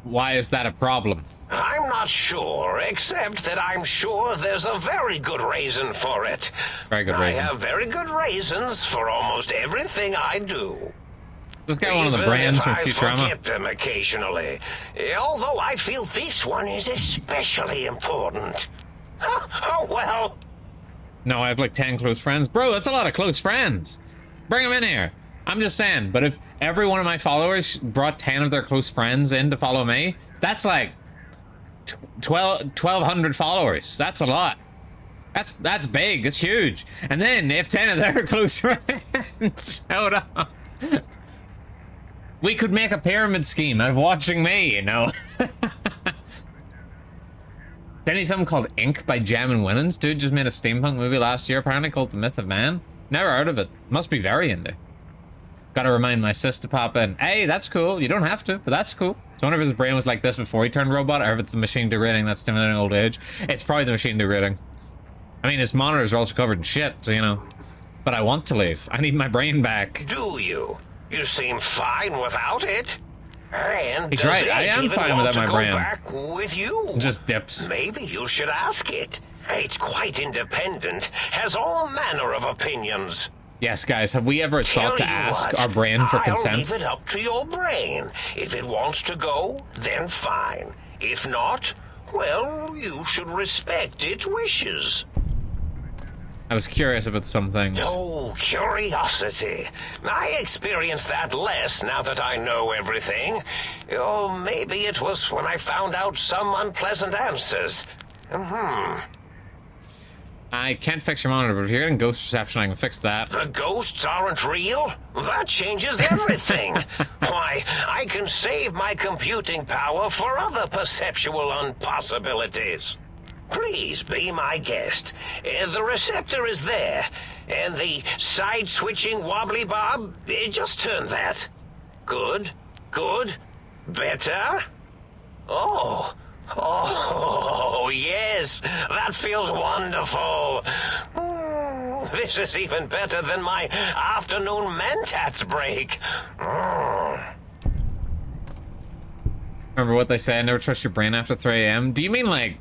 Why is that a problem? I'm not sure, except that I'm sure there's a very good reason for it. Very good reason. I have very good reasons for almost everything I do. Just get one of the Even brands if from I Futurama. forget them occasionally. Although I feel this one is especially important. Oh well. No, I have like 10 close friends. Bro, that's a lot of close friends. Bring them in here. I'm just saying, but if every one of my followers brought 10 of their close friends in to follow me, that's like 1,200 followers. That's a lot. That's big. That's huge. And then if 10 of their close friends showed up, we could make a pyramid scheme out of watching me, you know? Any film called Ink by Jem and Winans? Dude just made a steampunk movie last year, apparently called The Myth of Man. Never heard of it. Must be very indie. Gotta remind my sis to pop in. Hey, that's cool. You don't have to, but that's cool. So I wonder if his brain was like this before he turned robot, or if it's the machine degrading that's stimulating old age. It's probably the machine degrading. I mean, his monitors are also covered in shit, so you know. But I want to leave. I need my brain back. Do you? You seem fine without it. And He's does right. it I am even fine want without to my go brain. back with you? Just dips. Maybe you should ask it. It's quite independent, has all manner of opinions. Yes, guys, have we ever thought to Tell you ask what, our brain for I'll consent? leave it up to your brain. If it wants to go, then fine. If not, well, you should respect its wishes. I was curious about some things. Oh, curiosity. I experience that less now that I know everything. Oh, maybe it was when I found out some unpleasant answers. I can't fix your monitor, but if you're getting ghost reception, I can fix that. The ghosts aren't real? That changes everything. Why, I can save my computing power for other perceptual impossibilities. Please be my guest. The receptor is there, and the side-switching wobbly bob, just turn that. Good, good, better. Oh, yes, that feels wonderful. This is even better than my afternoon Mentats break. Remember what they say, never trust your brain after 3 a.m.? Do you mean like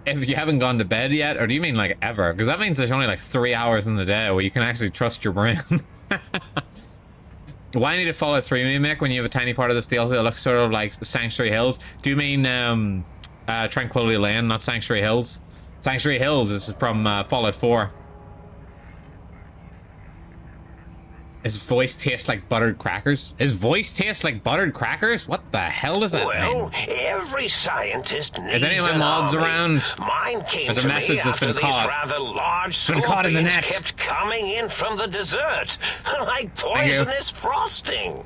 if you haven't gone to bed yet, or do you mean like ever? Because that means there's only like 3 hours in the day where you can actually trust your brain. Why need a Fallout 3 remake when you have a tiny part of this DLC that looks sort of like Sanctuary Hills? Do you mean Tranquility Lane, not Sanctuary Hills? Sanctuary Hills is from Fallout 4. His voice tastes like buttered crackers? His voice tastes like buttered crackers? What the hell does that Well, mean? every scientist needs Is any of my an mods army. around? Mine came There's a to message me that's after been these caught. rather large Been caught in the scorpions net. kept coming in from the dessert, like poisonous frosting.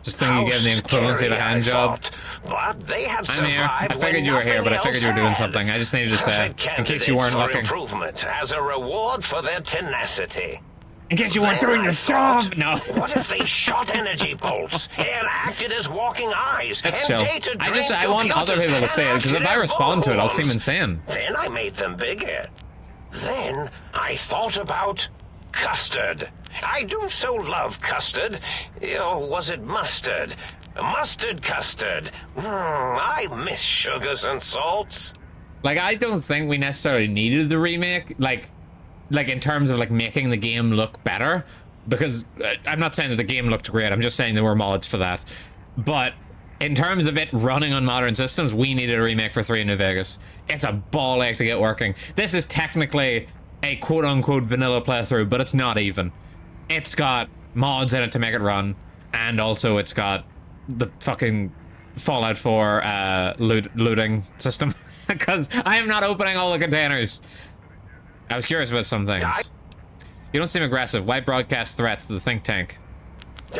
Just thinking you give the How equivalency of a scary, hand I job. thought. But they had I'm here. I survived figured when you were here, but I nothing figured you were else doing had. something. I just needed to say, Perfect in case you weren't candidates for looking. improvement as a reward for their tenacity. In case you weren't Then doing I your thought, job! No. What if they shot energy bolts and acted as walking eyes? That's and chill. data I want other people to say it, because if I respond to it, I'll seem insane. Then I made them bigger. Then I thought about custard. I do so love custard. Or was it mustard? Mustard custard. I miss sugars and salts. Like, I don't think we necessarily needed the remake, like in terms of like making the game look better, because I'm not saying that the game looked great, I'm just saying there were mods for that. But in terms of it running on modern systems, we needed a remake for 3 in New Vegas. It's a ball ache to get working. This is technically a quote-unquote vanilla playthrough, but it's not even. It's got mods in it to make it run, and also it's got the fucking Fallout 4 looting system, because I am not opening all the containers. I was curious about some things. You don't seem aggressive. Why broadcast threats to the think tank?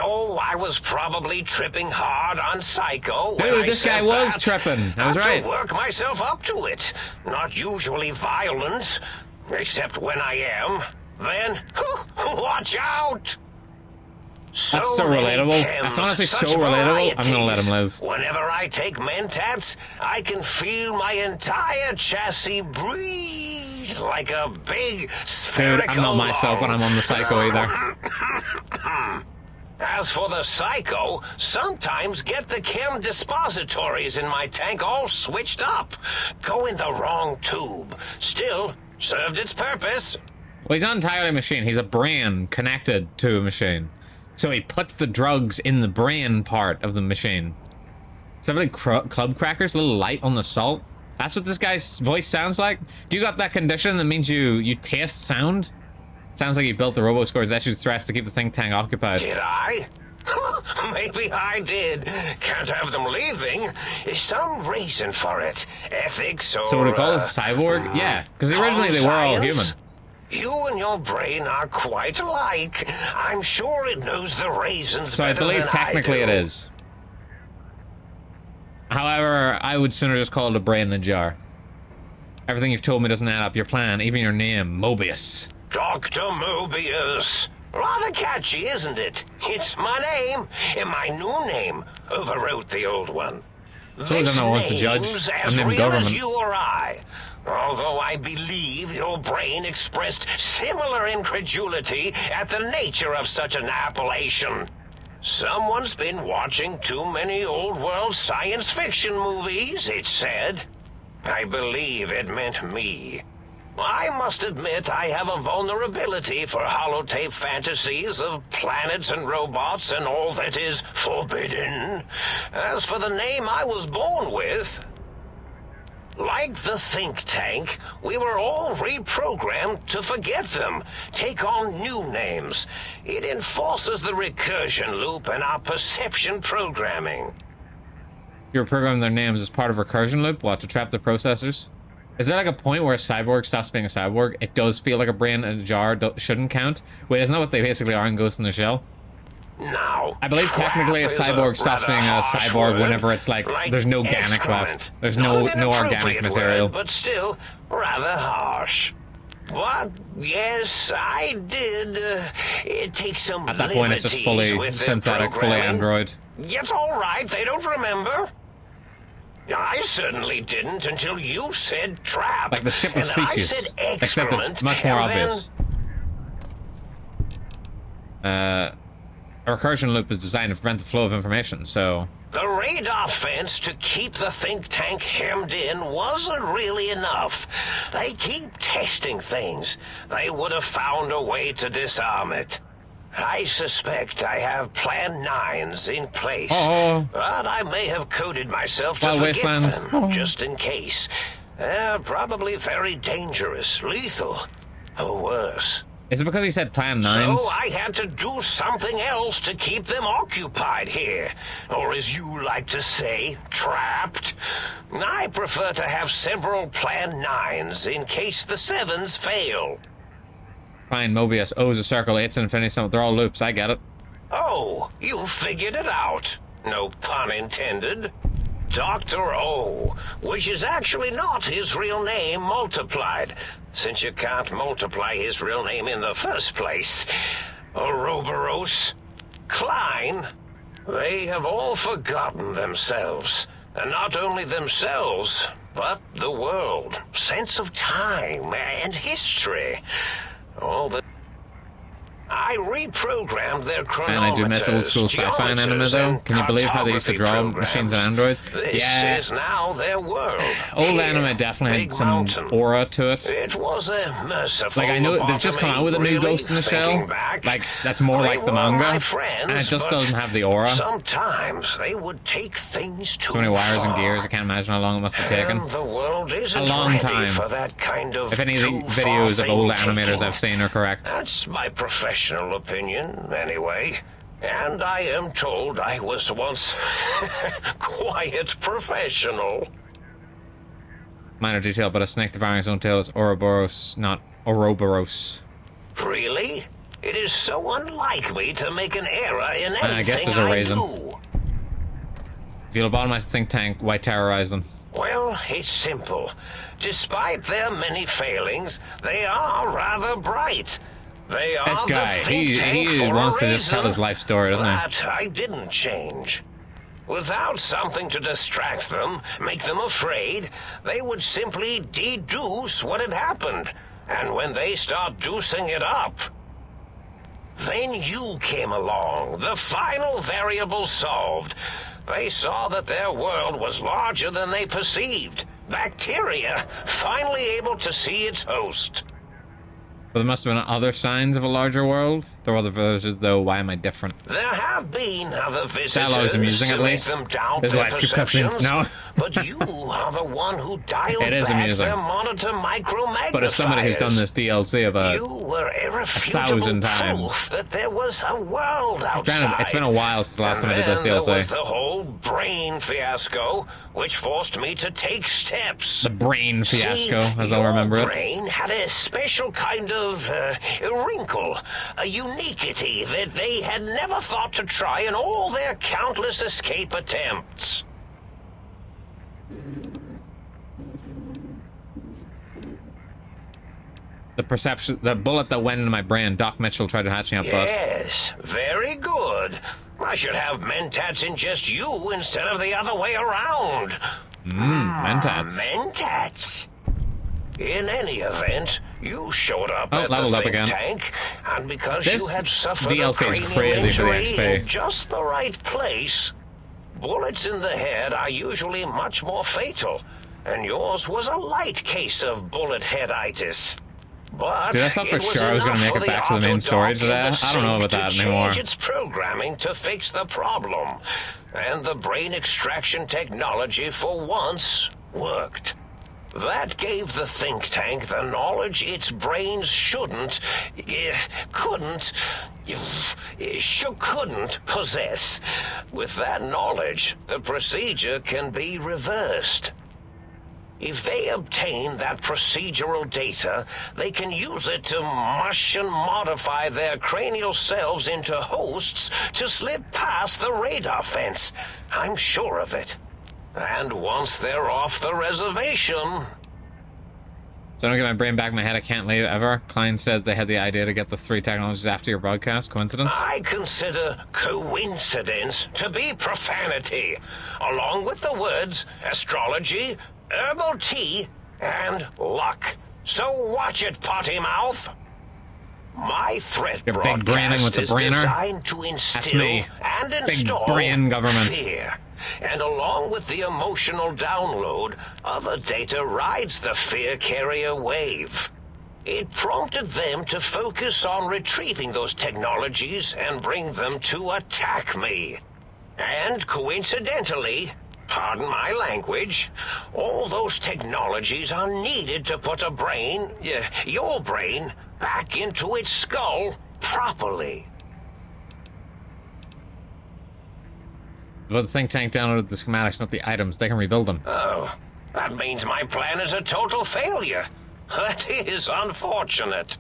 Oh, I was probably tripping hard on Psycho. when Dude, I this guy said was that. tripping. I was Had right. to work myself up to it. Not usually violent, except when I am. Then, watch out! That's so many relatable. chems, That's honestly such so relatable. I'm gonna let varieties. him live. Whenever I take Mentats, I can feel my entire chassis breathe like a big Dude, spherical I'm not myself when I'm on the Psycho either. As for the psycho, sometimes get the chem dispositories in my tank all switched up. Go in the wrong tube. Still, served its purpose. Well, he's not entirely a machine. He's a brain connected to a machine. So he puts the drugs in the brain part of the machine. So like club crackers, a little light on the salt. That's what this guy's voice sounds like. Do you got that condition that means you taste sound? Sounds like you built the RoboScore's issues threats to keep the think tank occupied. Did I? Maybe I did. Can't have them leaving. Is some reason for it? Ethics or... So what do we call this, cyborg? Yeah, because originally they were all human. You and your brain are quite alike. I'm sure it knows the raisins So I better believe than technically I it do. is. However, I would sooner just call it a brain in a jar. Everything you've told me doesn't add up. Your plan, even your name, Mobius. Dr. Mobius. Rather catchy, isn't it? It's my name, and my new name overwrote the old one. Suppose I'm not one to judge. Name's I'm as in real government. as you or I. Although I believe your brain expressed similar incredulity at the nature of such an appellation. Someone's been watching too many old-world science fiction movies, it said. I believe it meant me. I must admit I have a vulnerability for holotape fantasies of planets and robots and all that is forbidden. As for the name I was born with, like the think tank, we were all reprogrammed to forget them, take on new names. It enforces the recursion loop in our perception programming. You're programming their names as part of recursion loop, what, to trap the processors? Is there like a point where a cyborg stops being a cyborg? It does feel like a brain in a jar, shouldn't count. Wait, isn't that what they basically are in Ghost in the Shell? Now, I believe technically a cyborg stops being a cyborg whenever it's like there's no organic left. There's no organic material. Word, but still rather harsh. But yes, I did. It takes some. At that point, it's just fully liberties with their synthetic, fully programming. android. It's all right. They don't remember. I certainly didn't until you said trap. Like the ship of and then I Theseus, said except it's excrement, much more and then- obvious. A recursion loop is designed to prevent the flow of information, so... The radar fence to keep the think tank hemmed in wasn't really enough. They keep testing things. They would have found a way to disarm it. I suspect I have Plan 9s in place. Oh. But I may have coded myself to Wild forget Wasteland. them, just in case. They're probably very dangerous, lethal, or worse. Is it because he said Plan 9s? So I had to do something else to keep them occupied here. Or as you like to say, trapped. I prefer to have several Plan 9s in case the 7s fail. Fine, Mobius, O's a circle, 8's an infinity sum. They're all loops, I get it. Oh, you figured it out. No pun intended. Dr. O, which is actually not his real name multiplied, since you can't multiply his real name in the first place. Ouroboros, Klein, they have all forgotten themselves. And not only themselves, but the world, sense of time and history. All the... I reprogrammed their chronometers. Man, I do miss old school sci-fi and anime though. Can you believe how they used to draw machines and androids? This is now their world. Old Here, anime definitely had Big some Mountain. aura to it. It was a merciful. Like, I know they've just come out with a new lobotomy, Ghost in the Shell. thinking back. Like, that's more They like the were manga. my friends, And it just but doesn't have the aura. Sometimes they would take things too So many wires and far. gears, I can't imagine how long it must have taken. And the world isn't A long ready time. for that kind of If any of the too far videos of old thing animators taking. I've seen are correct. That's my professional opinion, anyway. And I am told I was once quiet professional. Minor detail, but a snake devouring his own tail is Ouroboros, not Ouroboros. Really? It is so unlike me to make an error in anything I guess there's a reason. do. If you lobotomize the think tank, why terrorize them? Well, it's simple. Despite their many failings, they are rather bright. They are This the guy, think tank he for wants a to just tell reason. his life story, doesn't he? But I didn't change. Without something to distract them, make them afraid, they would simply deduce what had happened. And when they start deucing it up, Then you came along, the final variable solved. They saw that their world was larger than they perceived. Bacteria, finally able to see its host. But there must have been other signs of a larger world. There were other villages, though. Why am I different? There have been other visitors Dialogue is amusing, to at make least. them doubt This is their why I skip cutscenes. perceptions, No. but you are the one who dialed It is back amusing. their monitor micromagnetifiers. But as somebody who's done this DLC about you were irrefutable 1,000 times. proof that there was a world outside. Granted, it's been a while since the last time I did this And then there was DLC. the whole brain fiasco, which forced me to take steps. The brain fiasco, See, as I'll remember your it. brain had a special kind of wrinkle, a uniquity that they had never thought to try in all their countless escape attempts. The perception, the bullet that went into my brain. Doc Mitchell tried to hatch me up, boss. Yes, very good. I should have Mentats ingest you instead of the other way around. Mentats. Mentats. In any event, you showed up at the leveled up think again. tank, and because This you had suffered DLC a is cranial crazy for the injury XP. in just the right place, bullets in the head are usually much more fatal, and yours was a light case of bullet headitis. But Dude, I thought for it was sure I was gonna enough make for it back to the main Autodoc story in today. the I don't know sync about that to anymore. change its programming to fix the problem, and the brain extraction technology for once worked. That gave the think tank the knowledge its brains couldn't possess. With that knowledge, the procedure can be reversed. If they obtain that procedural data, they can use it to mush and modify their cranial cells into hosts to slip past the radar fence. I'm sure of it. And once they're off the reservation... So I don't get my brain back in my head, I can't leave ever. Klein said they had the idea to get the 3 technologies after your broadcast. Coincidence? I consider coincidence to be profanity, along with the words astrology, herbal tea, and luck. So watch it, potty mouth. My threat Your big braining with the is brainer? designed to instill me. and Big install brain government. fear. And along with the emotional download, other data rides the fear carrier wave. It prompted them to focus on retrieving those technologies and bring them to attack me. And coincidentally, pardon my language, all those technologies are needed to put a brain, your brain, back into its skull properly. But the think tank downloaded the schematics, not the items. They can rebuild them. Oh, that means my plan is a total failure. That is unfortunate.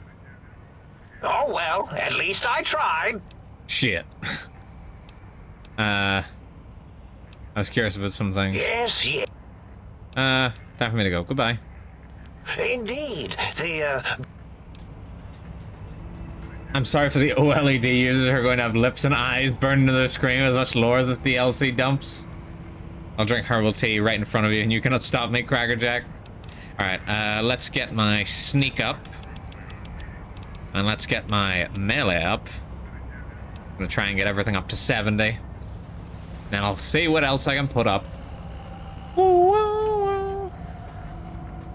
Oh well, at least I tried. Shit. I was curious about some things. Yes, yes. Time for me to go. Goodbye. Indeed. I'm sorry for the OLED users who are going to have lips and eyes burned into their screen with as much lore as this DLC dumps. I'll drink herbal tea right in front of you and you cannot stop me, Crackerjack. Alright, let's get my sneak up. And let's get my melee up. I'm gonna try and get everything up to 70. Then I'll see what else I can put up.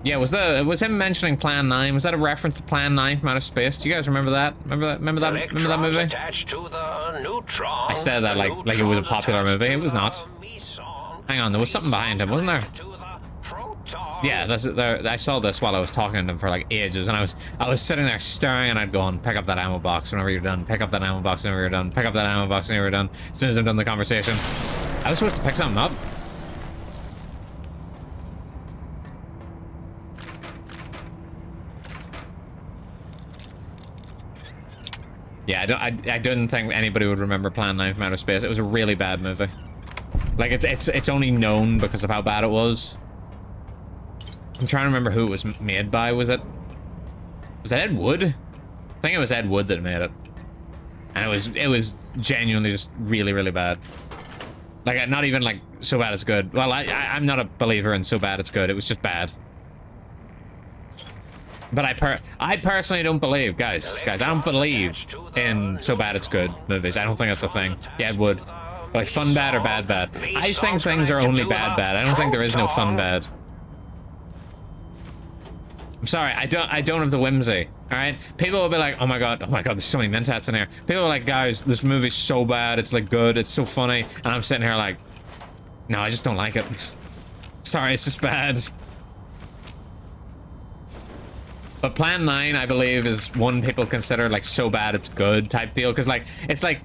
Yeah, was him mentioning Plan 9? Was that a reference to Plan 9 from Outer Space? Do you guys remember that? Remember that movie? Attached to the neutron, I said that like it was a popular movie. It was not. Hang on, there was something behind him, wasn't there? Yeah, I saw this while I was talking to him for like ages, and I was sitting there staring, and I'd go on, pick up that ammo box whenever you're done, pick up that ammo box whenever you're done, pick up that ammo box whenever you're done. As soon as I'm done the conversation, I was supposed to pick something up. Yeah, I didn't think anybody would remember Plan 9 from Outer Space. It was a really bad movie. Like it's only known because of how bad it was. I'm trying to remember who it was made by. Was it Ed Wood? I think it was Ed Wood that made it. And it was genuinely just really, really bad. Like, not even like so bad it's good. Well, I'm not a believer in so bad it's good. It was just bad. But I personally don't believe, guys, I don't believe in so bad it's good movies. I don't think that's a thing. Yeah, it would. Like fun bad or bad bad. I think things are only bad bad. I don't think there is no fun bad. I'm sorry, I don't have the whimsy. All right, people will be like, oh my god, there's so many mentats in here. People are like, guys, this movie's so bad, it's like good, it's so funny, and I'm sitting here like, no, I just don't like it. Sorry, it's just bad. But Plan 9, I believe, is one people consider like so bad it's good type deal, because like it's like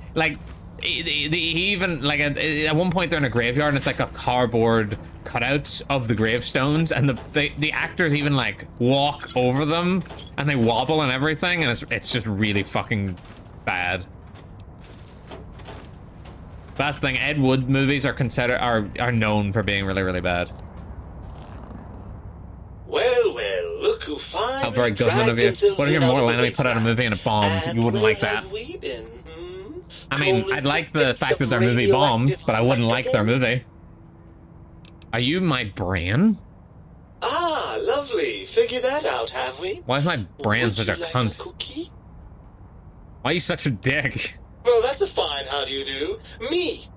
he even like at one point they're in a graveyard and it's like a cardboard cutouts of the gravestones, and the actors even like walk over them and they wobble and everything, and it's just really fucking bad. That's the thing. Ed Wood movies are known for being really, really bad. Well, look who finally. How very Goodman of you. What if your mortal enemy put out a movie and it bombed? You wouldn't like that. I mean, I'd like the fact that their movie bombed, but I wouldn't like their movie. Are you my Bran? Ah, lovely. Figured that out, have we? Why is my Bran such a cunt? Cookie? Why are you such a dick? Well, that's a fine how do you do. Me,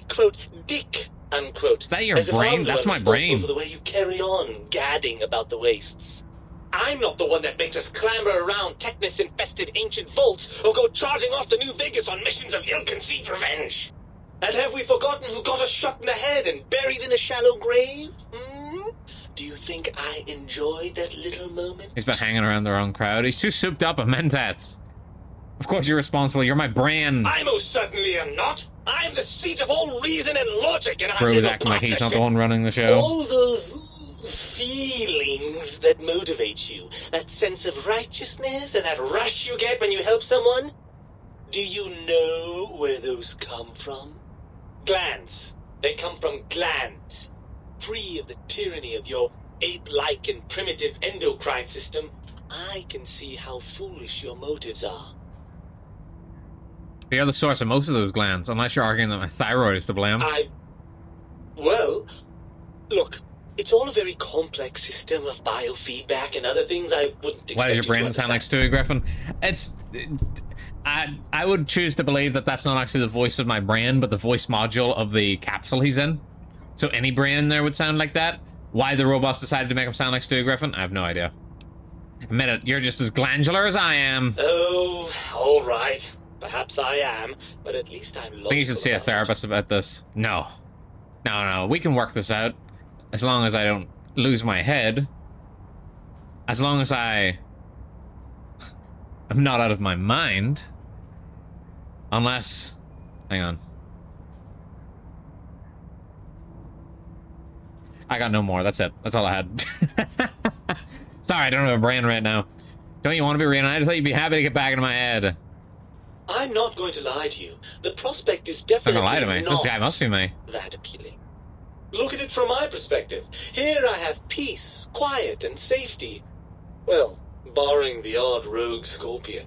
quote, dick, unquote. Is that your brain? That's my brain. For the way you carry on gadding about the wastes. I'm not the one that makes us clamber around Technus-infested ancient vaults or go charging off to New Vegas on missions of ill-conceived revenge. And have we forgotten who got us shot in the head and buried in a shallow grave? Hmm? Do you think I enjoyed that little moment? He's been hanging around the wrong crowd. He's too souped up on mentats. Of course you're responsible. You're my Bran. I most certainly am not. I'm the seat of all reason and logic, and Bro's acting like he's not the one running the show. All those feelings that motivate you, that sense of righteousness and that rush you get when you help someone, do you know where those come from? Glands. They come from glands. Free of the tyranny of your ape-like and primitive endocrine system, I can see how foolish your motives are. You're the source of most of those glands, unless you're arguing that my thyroid is to blame. Well, look, it's all a very complex system of biofeedback and other things I wouldn't expect. Why does your brain sound like Stewie Griffin? I would choose to believe that that's not actually the voice of my brain, but the voice module of the capsule he's in. So any brain in there would sound like that. Why the robots decided to make him sound like Stewie Griffin, I have no idea. Admit it, you're just as glandular as I am. Oh, all right. Perhaps I am, but at least I'm lost. I think you should see a therapist about this. No, we can work this out. As long as I don't lose my head. As long as I'm not out of my mind. Unless... Hang on. I got no more. That's it. That's all I had. Sorry, I don't have a brain right now. Don't you want to be reunited? I thought you'd be happy to get back into my head. I'm not going to lie to you. The prospect is definitely not gonna lie to me. This guy must be me. That appealing. Look at it from my perspective. Here I have peace, quiet, and safety. Well, barring the odd rogue scorpion.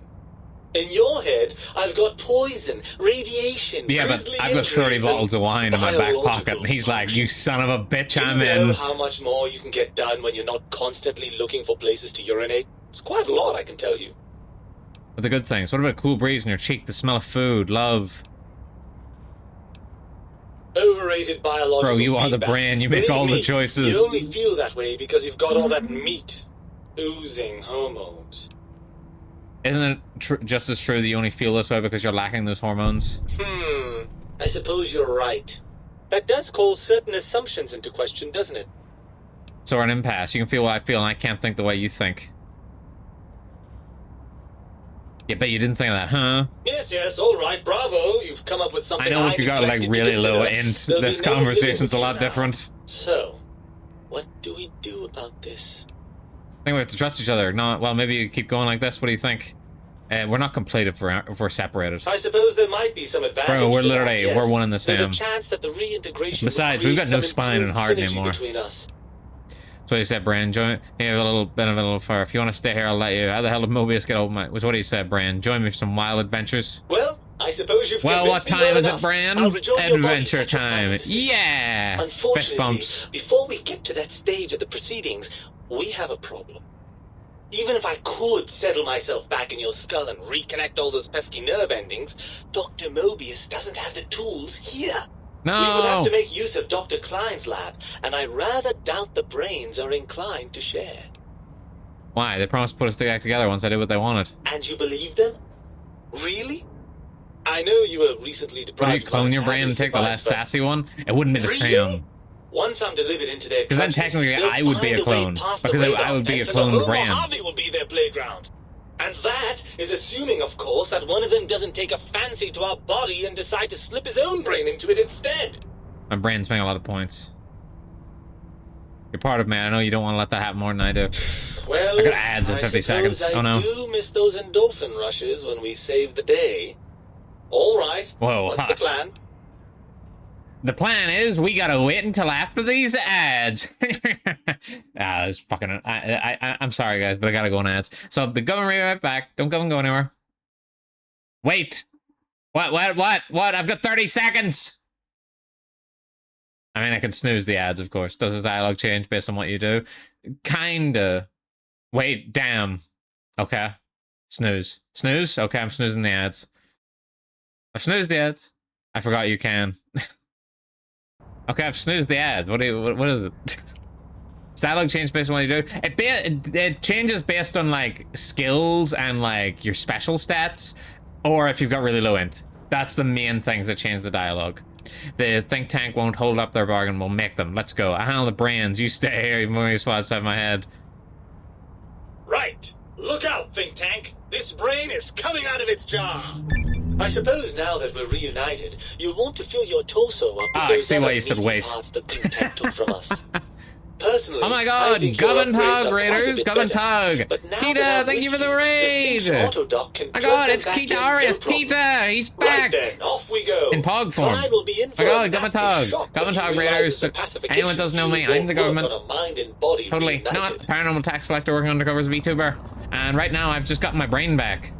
In your head, I've got poison, radiation, yeah, but I've got 30 bottles of wine in my back pocket, and he's like, you son of a bitch, I'm in. You know how much more you can get done when you're not constantly looking for places to urinate? It's quite a lot, I can tell you. But the good things. What about a cool breeze in your cheek, the smell of food, love? Overrated biological Bro, you are the feedback. brand. You make all the choices. You only feel that way because you've got all that meat. Oozing hormones. Isn't it just as true that you only feel this way because you're lacking those hormones? I suppose you're right. That does call certain assumptions into question, doesn't it? So we're an impasse. You can feel what I feel, and I can't think the way you think. Yeah, bet you didn't think of that, huh? Yes, all right, bravo. You've come up with something. I know if you got like really low int, this conversation's a lot different. So, what do we do about this? I think we have to trust each other. No, well, maybe you keep going like this. What do you think? We're not complete if we're separated. I suppose there might be some advantage. Bro, we're to literally that, yes. we're one and the same. There's a chance that the reintegration. Besides, we've got no spine and heart anymore. So he said, Bran, join me a little bit of a little far. If you want to stay here, I'll let you. How the hell did Mobius get over my... Was what he said, Bran. Join me for some wild adventures. Well, I suppose you've... Well, what time is it, Bran? Adventure time. Yeah! Fist bumps. Before we get to that stage of the proceedings, we have a problem. Even if I could settle myself back in your skull and reconnect all those pesky nerve endings, Dr. Mobius doesn't have the tools here. We will have to No. make use of Dr. Klein's lab, and I rather doubt the brains are inclined to share. Why? They promised to put us back together once I did what they wanted. And you believe them? Really? I know you were recently Would deprived you clone your brain and take the less sassy one? It wouldn't be the Really? same. Once I'm delivered into their Because then clutches, technically they'll I would be find a clone. way past the Because radar I would be a nets, and the cloned Homo brain. Harvey will be their playground. And that is assuming, of course, that one of them doesn't take a fancy to our body and decide to slip his own brain into it instead. My brain's making a lot of points. You're part of me. I know you don't want to let that happen more than I do. Well, I got ads in 50 suppose seconds. Oh, no. I do miss those endorphin rushes when we save the day. All right. Whoa, What's Huss. the plan? The plan is we gotta wait until after these ads. It's fucking. I'm sorry, guys, but I gotta go on ads. So I'll be going right back. Don't go anywhere. Wait. What? I've got 30 seconds. I mean, I can snooze the ads, of course. Does the dialogue change based on what you do? Kinda. Wait, damn. Okay. Snooze. Snooze? Okay, I'm snoozing the ads. I've snoozed the ads. I forgot you can. Okay, I've snoozed the ads. What is it? Does dialogue change based on what you do? It changes based on, like, skills and, like, your special stats, or if you've got really low int. That's the main things that change the dialogue. The think tank won't hold up their bargain. We'll make them. Let's go. I handle the brains. You stay here. You're moving your spot outside my head. Right. Look out, think tank. This brain is coming out of its jar. I suppose now that we're reunited, you'll want to fill your torso up with Ah, I those see why other you said meaty waste. parts that think tank took from us. Personally, Oh my I god, think your Govan upgrades are Tug, quite a Raiders, bit Govan better. Tug. But now Kita, that I'm thank you with for the raid. the Think Autodoc can My plug god, them it's back in, Kita Arias. no problem. Kita, he's Right back. then, off we go. In Pog form. Clyde will be in for My god, a Govan nasty Tug. shock Govan when he Tug, realizes Raiders. the pacification Anyone doesn't know me, tool I'm the won't work government. on a mind and body Totally. reunited. Not paranormal tax collector working undercover as a VTuber. And right now, I've just got my brain back.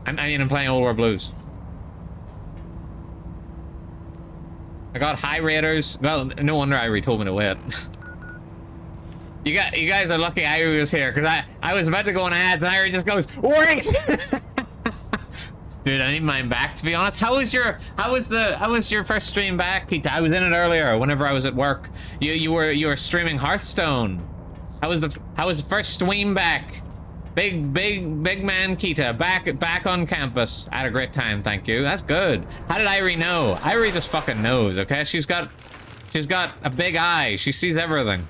I'm playing Old War Blues. I got high Raiders. Well, no wonder Irie told me to wait. You guys are lucky Irie was here, because I was about to go on ads and Irie just goes, wait! Dude, I need mine back, to be honest. How was your first stream back, Pete? I was in it earlier whenever I was at work. You were streaming Hearthstone. How was the first stream back? Big man Kita back on campus. I had a great time, thank you. That's good. How did Irie know? Irie just fucking knows, okay? She's got a big eye. She sees everything.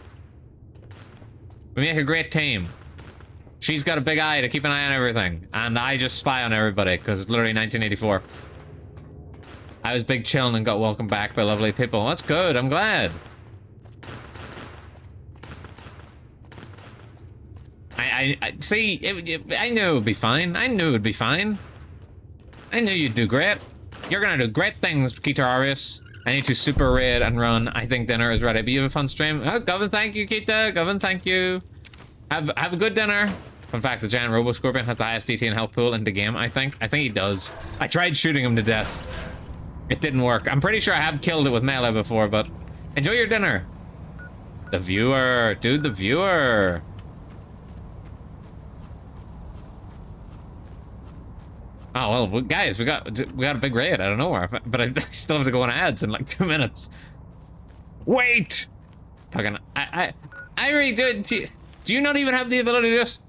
We make a great team. She's got a big eye to keep an eye on everything, and I just spy on everybody because it's literally 1984. I was big chilling and got welcomed back by lovely people. That's good. I'm glad. I see. I knew it would be fine. I knew it would be fine. I knew you'd do great. You're gonna do great things, Kita Arias. I need to super raid and run. I think dinner is ready. But you have a fun stream. Oh, Govan, thank you, Kita. Govan, thank you. Have a good dinner. In fact, the giant Robo Scorpion has the highest DT and health pool in the game. I think he does. I tried shooting him to death. It didn't work. I'm pretty sure I have killed it with melee before, but enjoy your dinner. The viewer, dude, the viewer. Oh well, guys, we got a big raid out of nowhere, but I still have to go on ads in like 2 minutes. Wait, fucking, I really do you not even have the ability to just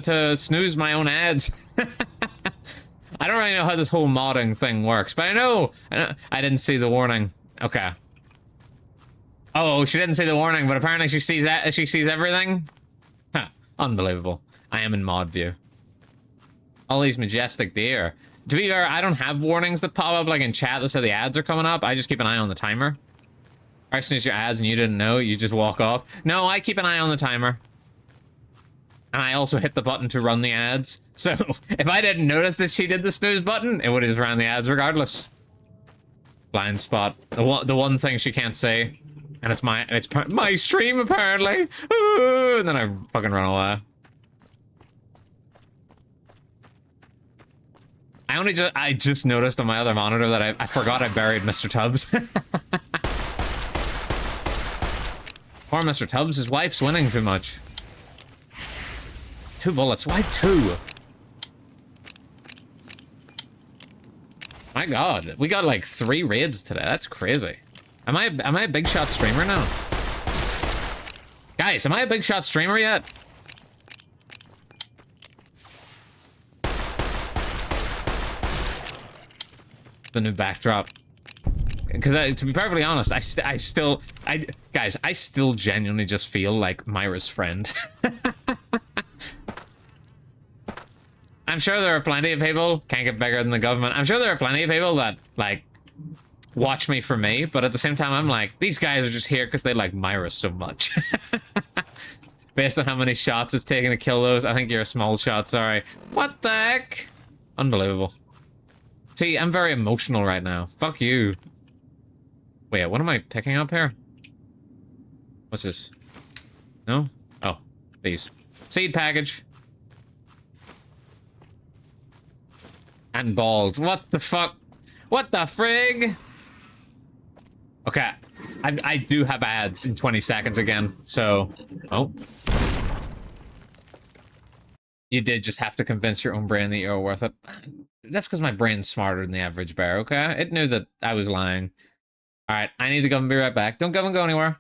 to snooze my own ads? I don't really know how this whole modding thing works, but I know I didn't see the warning. Okay. Oh, she didn't see the warning, but apparently she sees everything. Huh, unbelievable. I am in mod view. All these majestic deer. To be fair, I don't have warnings that pop up like in chat that say the ads are coming up. I just keep an eye on the timer. Or as soon as your ads and you didn't know, you just walk off. No, I keep an eye on the timer. And I also hit the button to run the ads. So if I didn't notice that she did the snooze button, it would have just ran the ads regardless. Blind spot. The one thing she can't say. And it's my stream apparently. Ooh, and then I fucking run away. I just noticed on my other monitor that I forgot I buried Mr. Tubbs. Poor Mr. Tubbs, his wife's winning too much. 2 bullets. Why 2? My god, we got like 3 raids today. That's crazy. Am I a big shot streamer now? Guys, am I a big shot streamer yet? The new backdrop. Because to be perfectly honest, I still genuinely just feel like Myra's friend. I'm sure there are plenty of people, can't get bigger than the government. I'm sure there are plenty of people that, like, watch me for me, but at the same time, I'm like, these guys are just here because they like Myra so much. Based on how many shots it's taken to kill those, I think you're a small shot, sorry. What the heck? Unbelievable. See, I'm very emotional right now. Fuck you. Wait, what am I picking up here? What's this? No? Oh, these. Seed package. And bald. What the fuck? What the frig? Okay. I do have ads in 20 seconds again, so... Oh. You did just have to convince your own brain that you're worth it. That's because my brain's smarter than the average bear, okay? It knew that I was lying. Alright, I need to go and be right back. Don't go and go anywhere.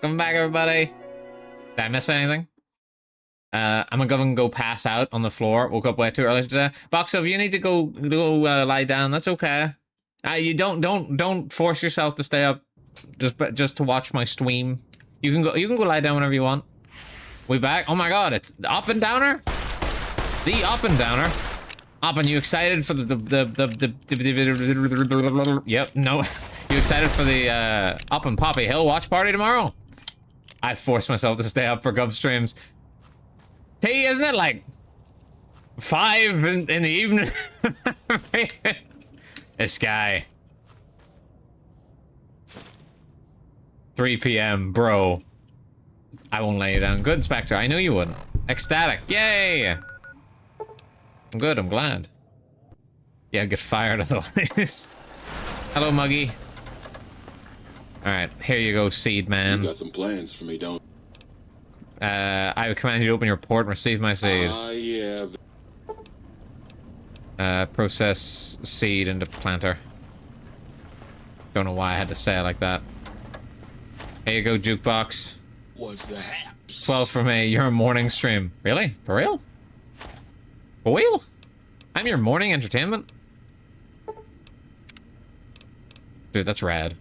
Coming back, everybody. Did I miss anything? I'm gonna go and go pass out on the floor. Woke up way too early today. Boxo, if you need to go lie down, that's okay. You don't force yourself to stay up just to watch my stream. You can go lie down whenever you want. We back? Oh my god, it's the Up and Downer? The Up and Downer. Up, and you excited for the yep, no. You excited for the Up and Poppy Hill watch party tomorrow? I forced myself to stay up for Gov streams. Hey, isn't it like 5 in the evening? This guy. 3 p.m. Bro. I won't lay you down. Good, Spectre. I knew you wouldn't. Ecstatic. Yay! I'm good. I'm glad. Yeah, get fired otherwise. Hello, Muggy. Alright, here you go, Seed Man. You got some plans for me, don't? I would command you to open your port and receive my seed. Yeah. Process seed into planter. Don't know why I had to say it like that. Here you go, jukebox. What's the haps? 12 for me. You're a morning stream. Really? For real? For real? I'm your morning entertainment? Dude, that's rad.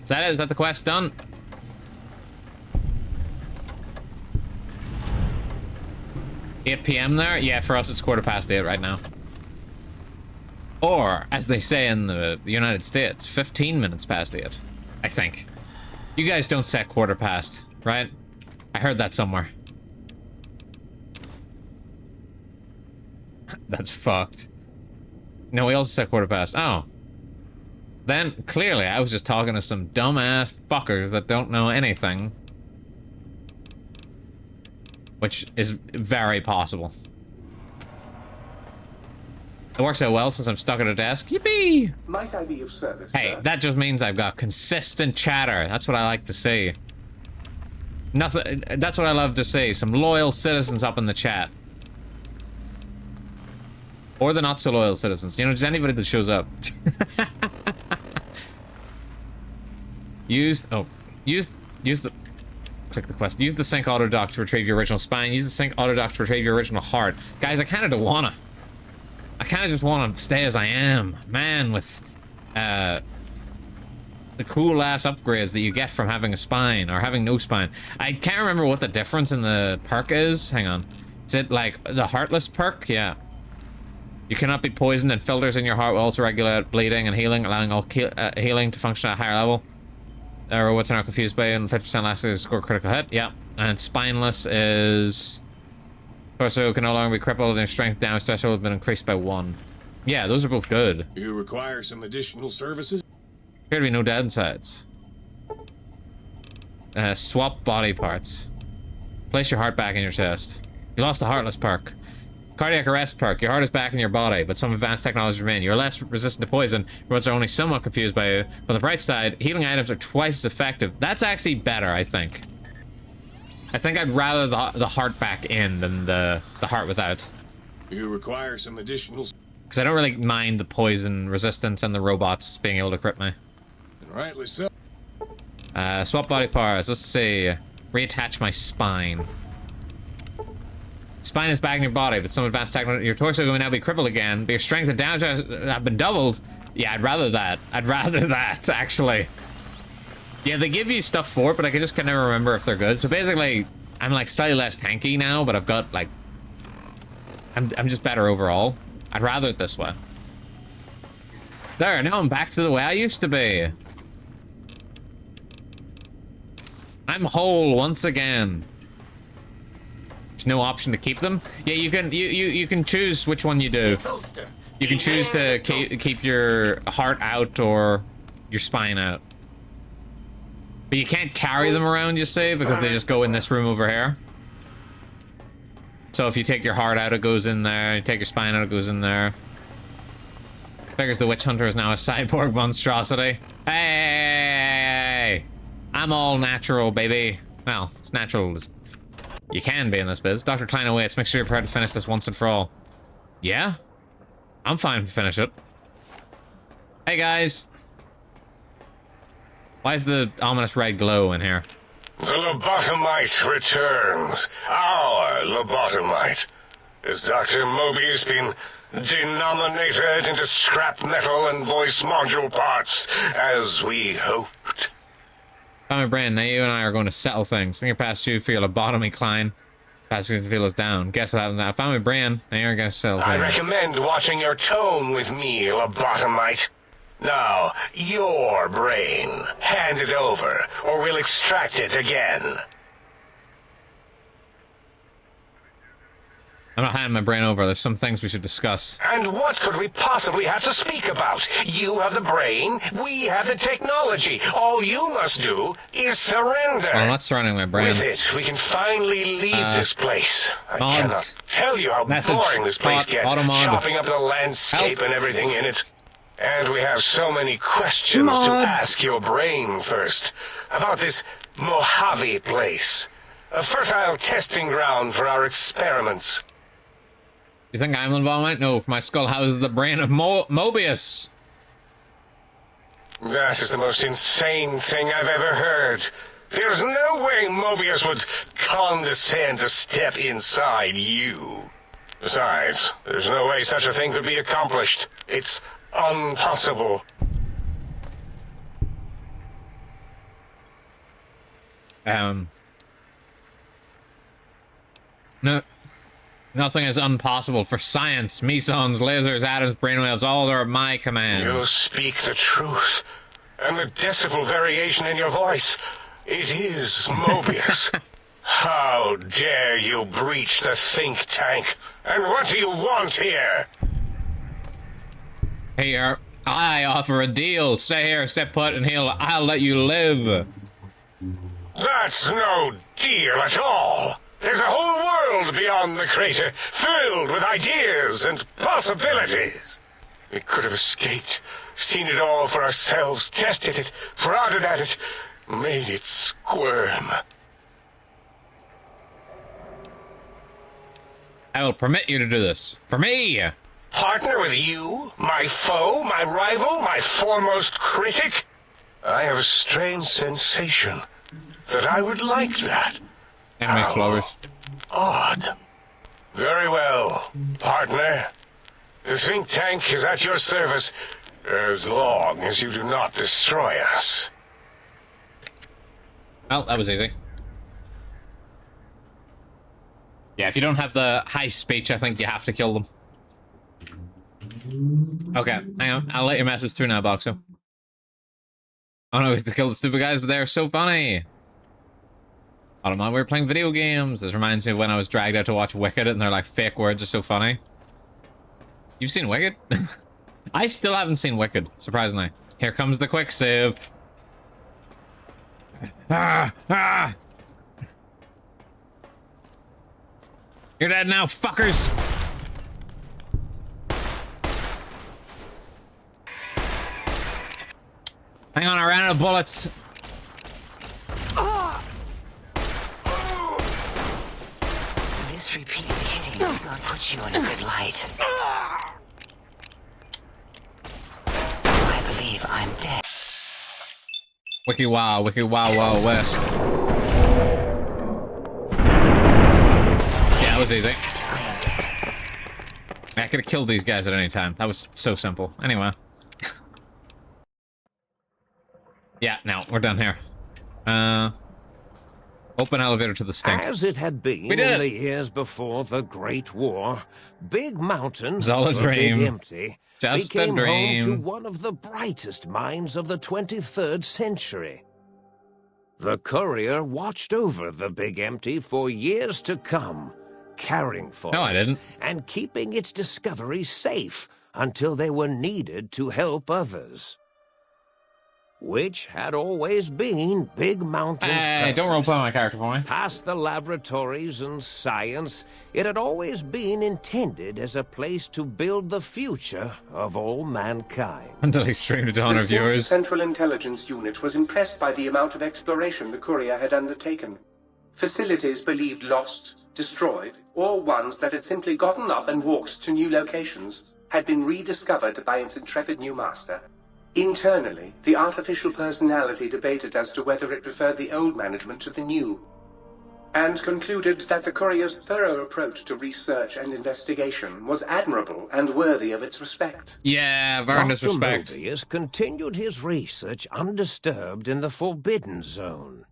Is that it? Is that the quest done? $8 p.m. there? Yeah, for us it's 8:15 right now. Or, as they say in the United States, 15 minutes past 8. I think. You guys don't set 1/4 right? I heard that somewhere. That's fucked. No, we also set 1/4. Oh. Then, clearly, I was just talking to some dumbass fuckers that don't know anything. Which is very possible. It works out well since I'm stuck at a desk. Yippee! Might I be of service, Hey, sir? that just means I've got consistent chatter. That's what I like to see. Nothing. That's what I love to see. Some loyal citizens up in the chat. Or the not so loyal citizens. You know, just anybody that shows up. Use the click the quest. Use the sync auto dock to retrieve your original spine. Use the sync auto dock to retrieve your original heart. Guys, I kind of don't wanna. I kind of just want to stay as I am, man. With the cool ass upgrades that you get from having a spine or having no spine. I can't remember what the difference in the perk is. Hang on. Is it like the heartless perk? Yeah. You cannot be poisoned, and filters in your heart will also regulate bleeding and healing, allowing all healing to function at a higher level. Or what's not confused by, and 50% less to score critical hit. Yeah. And spineless is torso can no longer be crippled, and your strength damage threshold has been increased by 1. Yeah, those are both good. You require some additional services? Appear to be no downsides. Swap body parts. Place your heart back in your chest. You lost the heartless perk. Cardiac arrest perk. Your heart is back in your body, but some advanced technologies remain. You're less resistant to poison. Roads are only somewhat confused by you. On the bright side, healing items are twice as effective. That's actually better, I think. I think I'd rather the heart back in than the heart without. You require some additional... Because I don't really mind the poison resistance and the robots being able to crit me. And rightly so. Swap body parts. Let's see. Reattach my spine. Spine is back in your body, but some advanced technology. Your torso will now be crippled again, but your strength and damage have been doubled. Yeah, I'd rather that. I'd rather that, actually. Yeah, they give you stuff for it, but I just can never remember if they're good. So basically, I'm like slightly less tanky now, but I've got like... I'm just better overall. I'd rather it this way. There, now I'm back to the way I used to be. I'm whole once again. There's no option to keep them. Yeah, you can choose which one you do. You can choose to keep your heart out or your spine out. But you can't carry them around, you see, because they just go in this room over here. So if you take your heart out, it goes in there. You take your spine out, it goes in there. Figures the witch hunter is now a cyborg monstrosity. Hey! I'm all natural, baby. Well, it's natural as you can be in this biz. Dr. Klein awaits. Make sure you're prepared to finish this once and for all. Yeah? I'm fine to finish it. Hey, guys. Why is the ominous red glow in here? The lobotomite returns. Our lobotomite. Has Dr. Mobius been denominated into scrap metal and voice module parts, as we hoped? Found my brain. Now you and I are going to settle things. Think past you for your lobotomy, Klein. Past you can feel us down. Guess what happens now? I found my brain. Now you're going to settle things. I recommend watching your tone with me, lobotomite. Now, your brain. Hand it over, or we'll extract it again. I'm not handing my brain over. There's some things we should discuss. And what could we possibly have to speak about? You have the brain, we have the technology. All you must do is surrender. Well, I'm not surrendering my brain. With it, we can finally leave this place. I mods. cannot tell you how Message. boring this place gets, Automod. chopping up the landscape Help. and everything in it. And we have so many questions Mods. to ask your brain first. About this Mojave place. A fertile testing ground for our experiments. You think I'm involved? No, for my skull houses the brain of Mobius. That is the most insane thing I've ever heard. There's no way Mobius would condescend to step inside you. Besides, there's no way such a thing could be accomplished. It's impossible. No. Nothing is impossible for science. Mesons, lasers, atoms, brainwaves, all are at my command. You speak the truth. And the decibel variation in your voice. It is Mobius. How dare you breach the think tank? And what do you want here? Here, I offer a deal. Stay here, step put, and I'll let you live. That's no deal at all. There's a whole world beyond the crater, filled with ideas and possibilities. We could have escaped, seen it all for ourselves, tested it, prodded at it, made it squirm. I will permit you to do this. For me! Partner with you? My foe? My rival? My foremost critic? I have a strange sensation that I would like that. Anime clovers. Odd. Very well, partner. The think tank is at your service as long as you do not destroy us. Well, that was easy. Yeah, if you don't have the high speech, I think you have to kill them. Okay, hang on. I'll let your message through now, Boxo. Oh no, we have to kill the stupid guys, but they're so funny. I don't know, we were playing video games. This reminds me of when I was dragged out to watch Wicked, and they're like, fake words are so funny. You've seen Wicked? I still haven't seen Wicked, surprisingly. Here comes the quick save. Ah! You're dead now, fuckers! Hang on, I ran out of bullets. This repeated hitting does not put you in a good light. I believe I'm dead. Wiki wow, west. Yeah, that was easy. I could have killed these guys at any time. That was so simple. Anyway. Yeah, no, we're done here. Open elevator to the stink. As it had been in the years before the Great War, Big Mountain, It's all a the dream. Big Empty, Just a became dream. home to one of the brightest minds of the 23rd century. The Courier watched over the Big Empty for years to come, caring for No, it I didn't. and keeping its discoveries safe until they were needed to help others. Which had always been Big Mountain's Hey, don't purpose. roleplay my character for me. Past the laboratories and science, it had always been intended as a place to build the future of all mankind. Until he streamed it to 100 The viewers. Central Intelligence Unit was impressed by the amount of exploration the Courier had undertaken. Facilities believed lost, destroyed, or ones that had simply gotten up and walked to new locations had been rediscovered by its intrepid new master. Internally, the artificial personality debated as to whether it preferred the old management to the new, and concluded that the Courier's thorough approach to research and investigation was admirable and worthy of its respect. Yeah, very disrespect. Dr. Mobius continued his research undisturbed in the Forbidden Zone.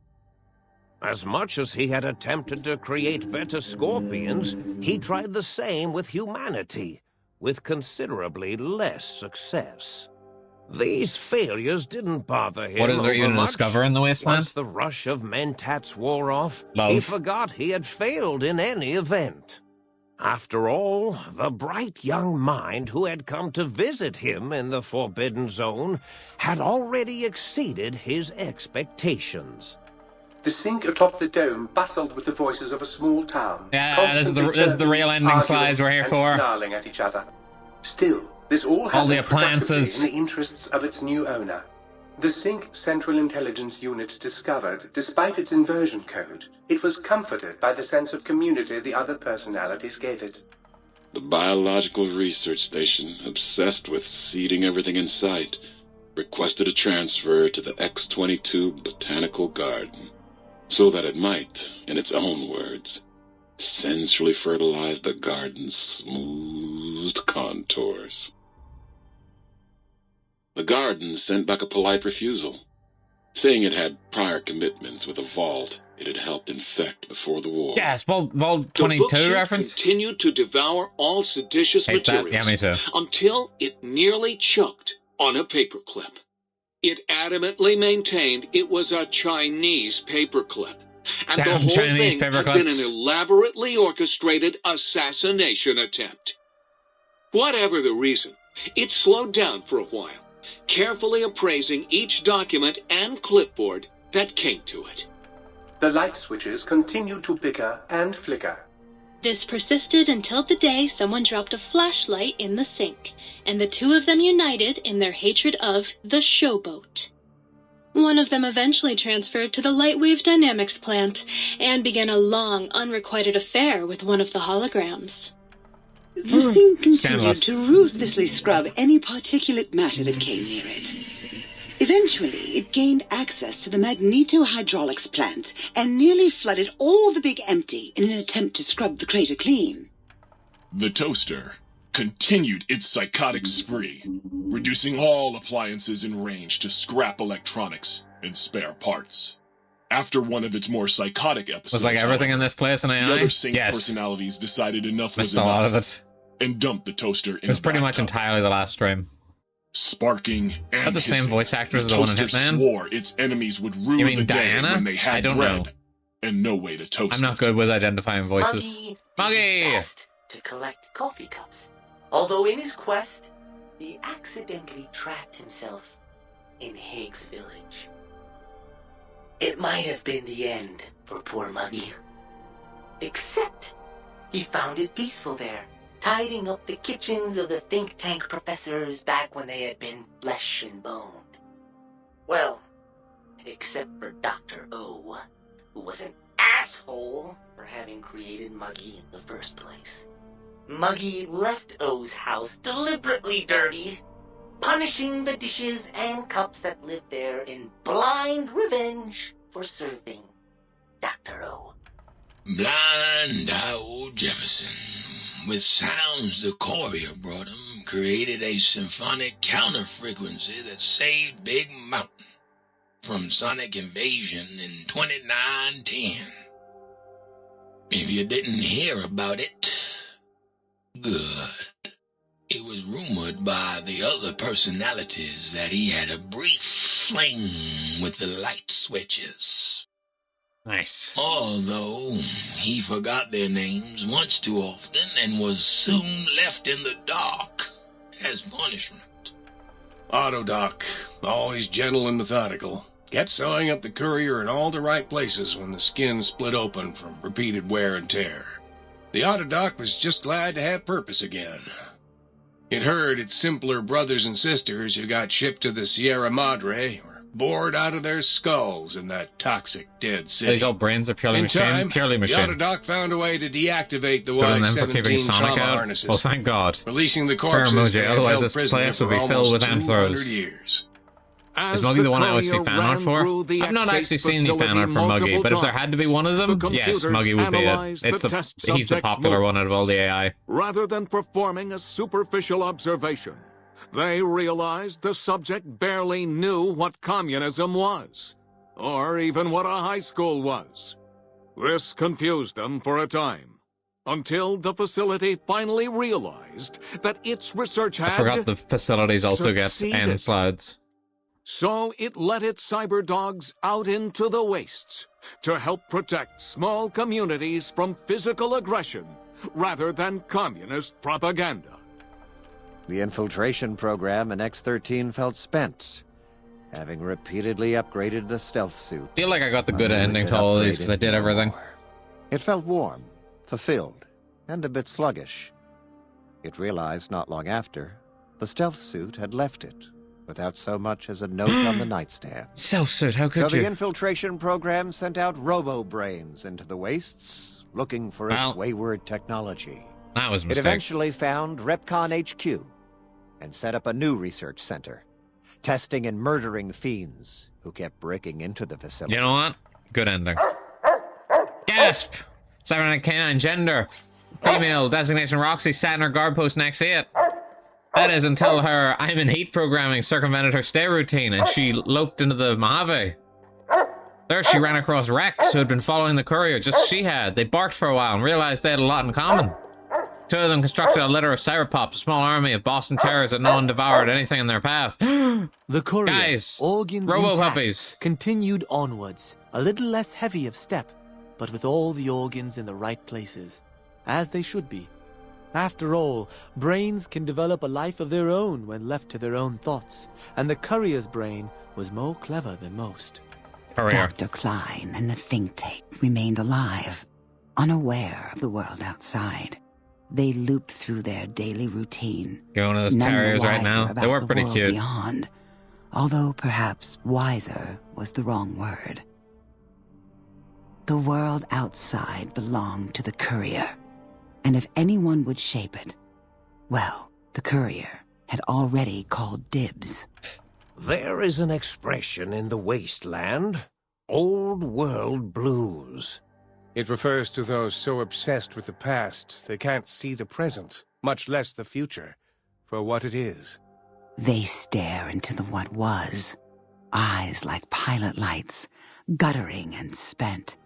As much as he had attempted to create better Scorpions, he tried the same with humanity, with considerably less success. These failures didn't bother him. What is there even to overmuch. discover in the wasteland? Once the rush of mentats wore off, he Love. forgot he had failed in any event. After all, the bright young mind who had come to visit him in the Forbidden Zone had already exceeded his expectations. The sink atop the dome bustled with the voices of a small town. Yeah, this is the real ending arguing, slides we're here and for. snarling at each other. Still, this all happened the appliances. productively in the interests of its new owner. The Sync Central Intelligence Unit discovered, despite its inversion code, it was comforted by the sense of community the other personalities gave it. The Biological Research Station, obsessed with seeding everything in sight, requested a transfer to the X-22 Botanical Garden, so that it might, in its own words, sensually fertilize the garden's smooth contours. The garden sent back a polite refusal, saying it had prior commitments with a vault it had helped infect before the war. Yes, Vault The 22 bookship reference. continued to devour all seditious Hate that. materials Yeah, me too. until it nearly choked on a paperclip. It adamantly maintained it was a Chinese paperclip, and the Damn whole Chinese thing had been an paperclips. elaborately orchestrated assassination attempt. Whatever the reason, it slowed down for a while, carefully appraising each document and clipboard that came to it. The light switches continued to bicker and flicker. This persisted until the day someone dropped a flashlight in the sink, and the two of them united in their hatred of the Showboat. One of them eventually transferred to the Lightwave Dynamics plant, and began a long, unrequited affair with one of the holograms. The sink continued Scandalous. to ruthlessly scrub any particulate matter that came near it. Eventually, it gained access to the magnetohydraulics plant and nearly flooded all the Big Empty in an attempt to scrub the crater clean. The toaster continued its psychotic spree, reducing all appliances in range to scrap electronics and spare parts. After one of its more psychotic episodes, Was like everything in this place in the AI? other Sync Yes. personalities decided enough was Missed a lot of enough it. and dumped the toaster in It was a pretty much bathtub. entirely the last stream. Sparking and Are the same hissing, voice actors as the one in toaster Hitman? swore its enemies would rue You mean the day Diana? when they had I don't bread know. and no way to toast I'm not it. good with identifying voices. Muggy Muggy! did his best to collect coffee cups. Although in his quest, he accidentally trapped himself in Higgs Village. It might have been the end for poor Muggy. Except he found it peaceful there, tidying up the kitchens of the think tank professors back when they had been flesh and bone. Well, except for Dr. O, who was an asshole for having created Muggy in the first place. Muggy left O's house deliberately dirty, punishing the dishes and cups that lived there in blind revenge for serving Dr. O. Blind old Jefferson, with sounds the courier brought him, created a symphonic counter-frequency that saved Big Mountain from sonic invasion in 2910. If you didn't hear about it, good. It was rumored by the other personalities that he had a brief fling with the light switches. Nice. Although he forgot their names once too often and was soon left in the dark as punishment. Autodoc, always gentle and methodical, kept sewing up the courier in all the right places when the skin split open from repeated wear and tear. The Autodoc was just glad to have purpose again. It heard its simpler brothers and sisters who got shipped to the Sierra Madre were bored out of their skulls in that toxic dead city. These old brains are purely In machine. time, Purely machine. The Autodoc found a way to deactivate the Good on them for keeping Y-17 Sonic trauma out. harnesses, Well, thank God. releasing the Fair corpses emoji, they had otherwise held this prisoner place would for be filled with almost anthros. 200 years. Is Muggy the one I always see fan art for? I've not actually seen the fan art for Muggy, but if there had to be one of them, yes, Muggy would be it. He's the popular one out of all the AI. Rather than performing a superficial observation, they realized the subject barely knew what communism was, or even what a high school was. This confused them for a time. until the facility finally realized that its research had I forgot the facilities also get succeeded. end slides. So it let its cyber dogs out into the wastes to help protect small communities from physical aggression rather than communist propaganda. The infiltration program in X-13 felt spent, having repeatedly upgraded the stealth suit. Feel like I got the good ending to all of these because I did everything. It felt warm, fulfilled, and a bit sluggish. It realized not long after, the stealth suit had left it, without so much as a note on the nightstand. Stealth suit, how could so you? the infiltration program sent out robo-brains into the wastes, looking for its wayward technology. That was a It mistake. eventually found Repcon HQ, and set up a new research center, testing and murdering fiends who kept breaking into the facility. You know what? Good ending. Gasp! Cybernetic canine gender. Female, designation Roxy, sat in her guard post next to it. That is until her I'm in heat programming circumvented her stay routine and she loped into the Mojave. There she ran across Rex, who had been following the courier, just she had. They barked for a while and realized they had a lot in common. Two of them constructed a litter of Cyberpops, a small army of Boston Terriers that no one devoured anything in their path. The courier, Guys, organs robo-puppies. intact, continued onwards, a little less heavy of step, but with all the organs in the right places, as they should be. After all, brains can develop a life of their own when left to their own thoughts, and the courier's brain was more clever than most. Dr. Klein and the think tank remained alive, unaware of the world outside. They looped through their daily routine. Going to those none the terriers right wiser now. about They were the pretty world cute. Beyond, although perhaps wiser was the wrong word. The world outside belonged to the courier, and if anyone would shape it, well, the courier had already called dibs. There is an expression in the wasteland, old world blues. It refers to those so obsessed with the past they can't see the present, much less the future, for what it is. They stare into the what was, eyes like pilot lights, guttering and spent,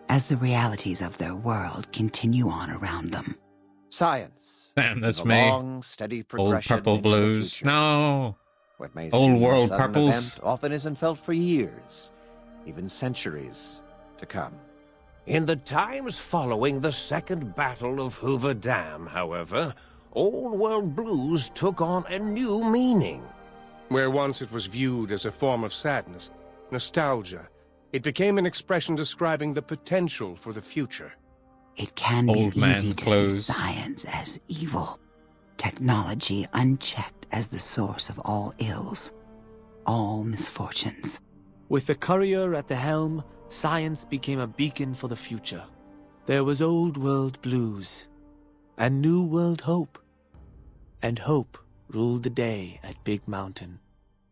as the realities of their world continue on around them. Science. Damn, that's a me. long, steady Old progression purple into the blues. future. No. What may Old seem a world sudden purples. event often isn't felt for years, even centuries to come. In the times following the Second Battle of Hoover Dam, however, old world blues took on a new meaning. Where once it was viewed as a form of sadness, nostalgia, it became an expression describing the potential for the future. It can be Old man easy to clothes. see science as evil, technology unchecked as the source of all ills, all misfortunes. With the courier at the helm, science became a beacon for the future. There was old world blues, and new world hope. And hope ruled the day at Big Mountain.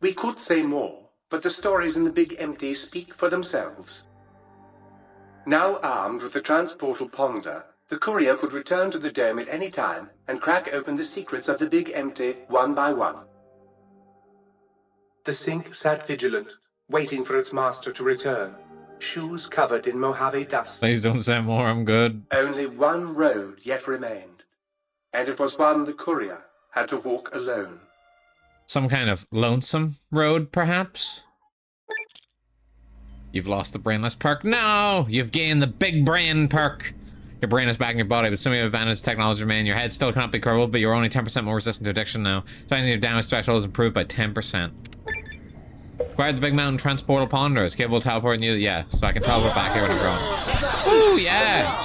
We could say more, but the stories in the Big Empty speak for themselves. Now armed with the transportal Ponder, the courier could return to the dome at any time and crack open the secrets of the Big Empty one by one. The Sync sat vigilant, waiting for its master to return, shoes covered in Mojave dust. Please don't say more, I'm good. Only one road yet remained, and it was one the courier had to walk alone. Some kind of lonesome road, perhaps? You've lost the brainless perk. No! You've gained the big brain perk. Your brain is back in your body, but some of your advantage technology remain. Your head still cannot be curled, but you're only 10% more resistant to addiction now. Finding your damage threshold is improved by 10%. Acquired the Big Mountain Transportal Ponder. It's capable of teleporting you. Yeah, so I can teleport back here whenever I want. Ooh, yeah!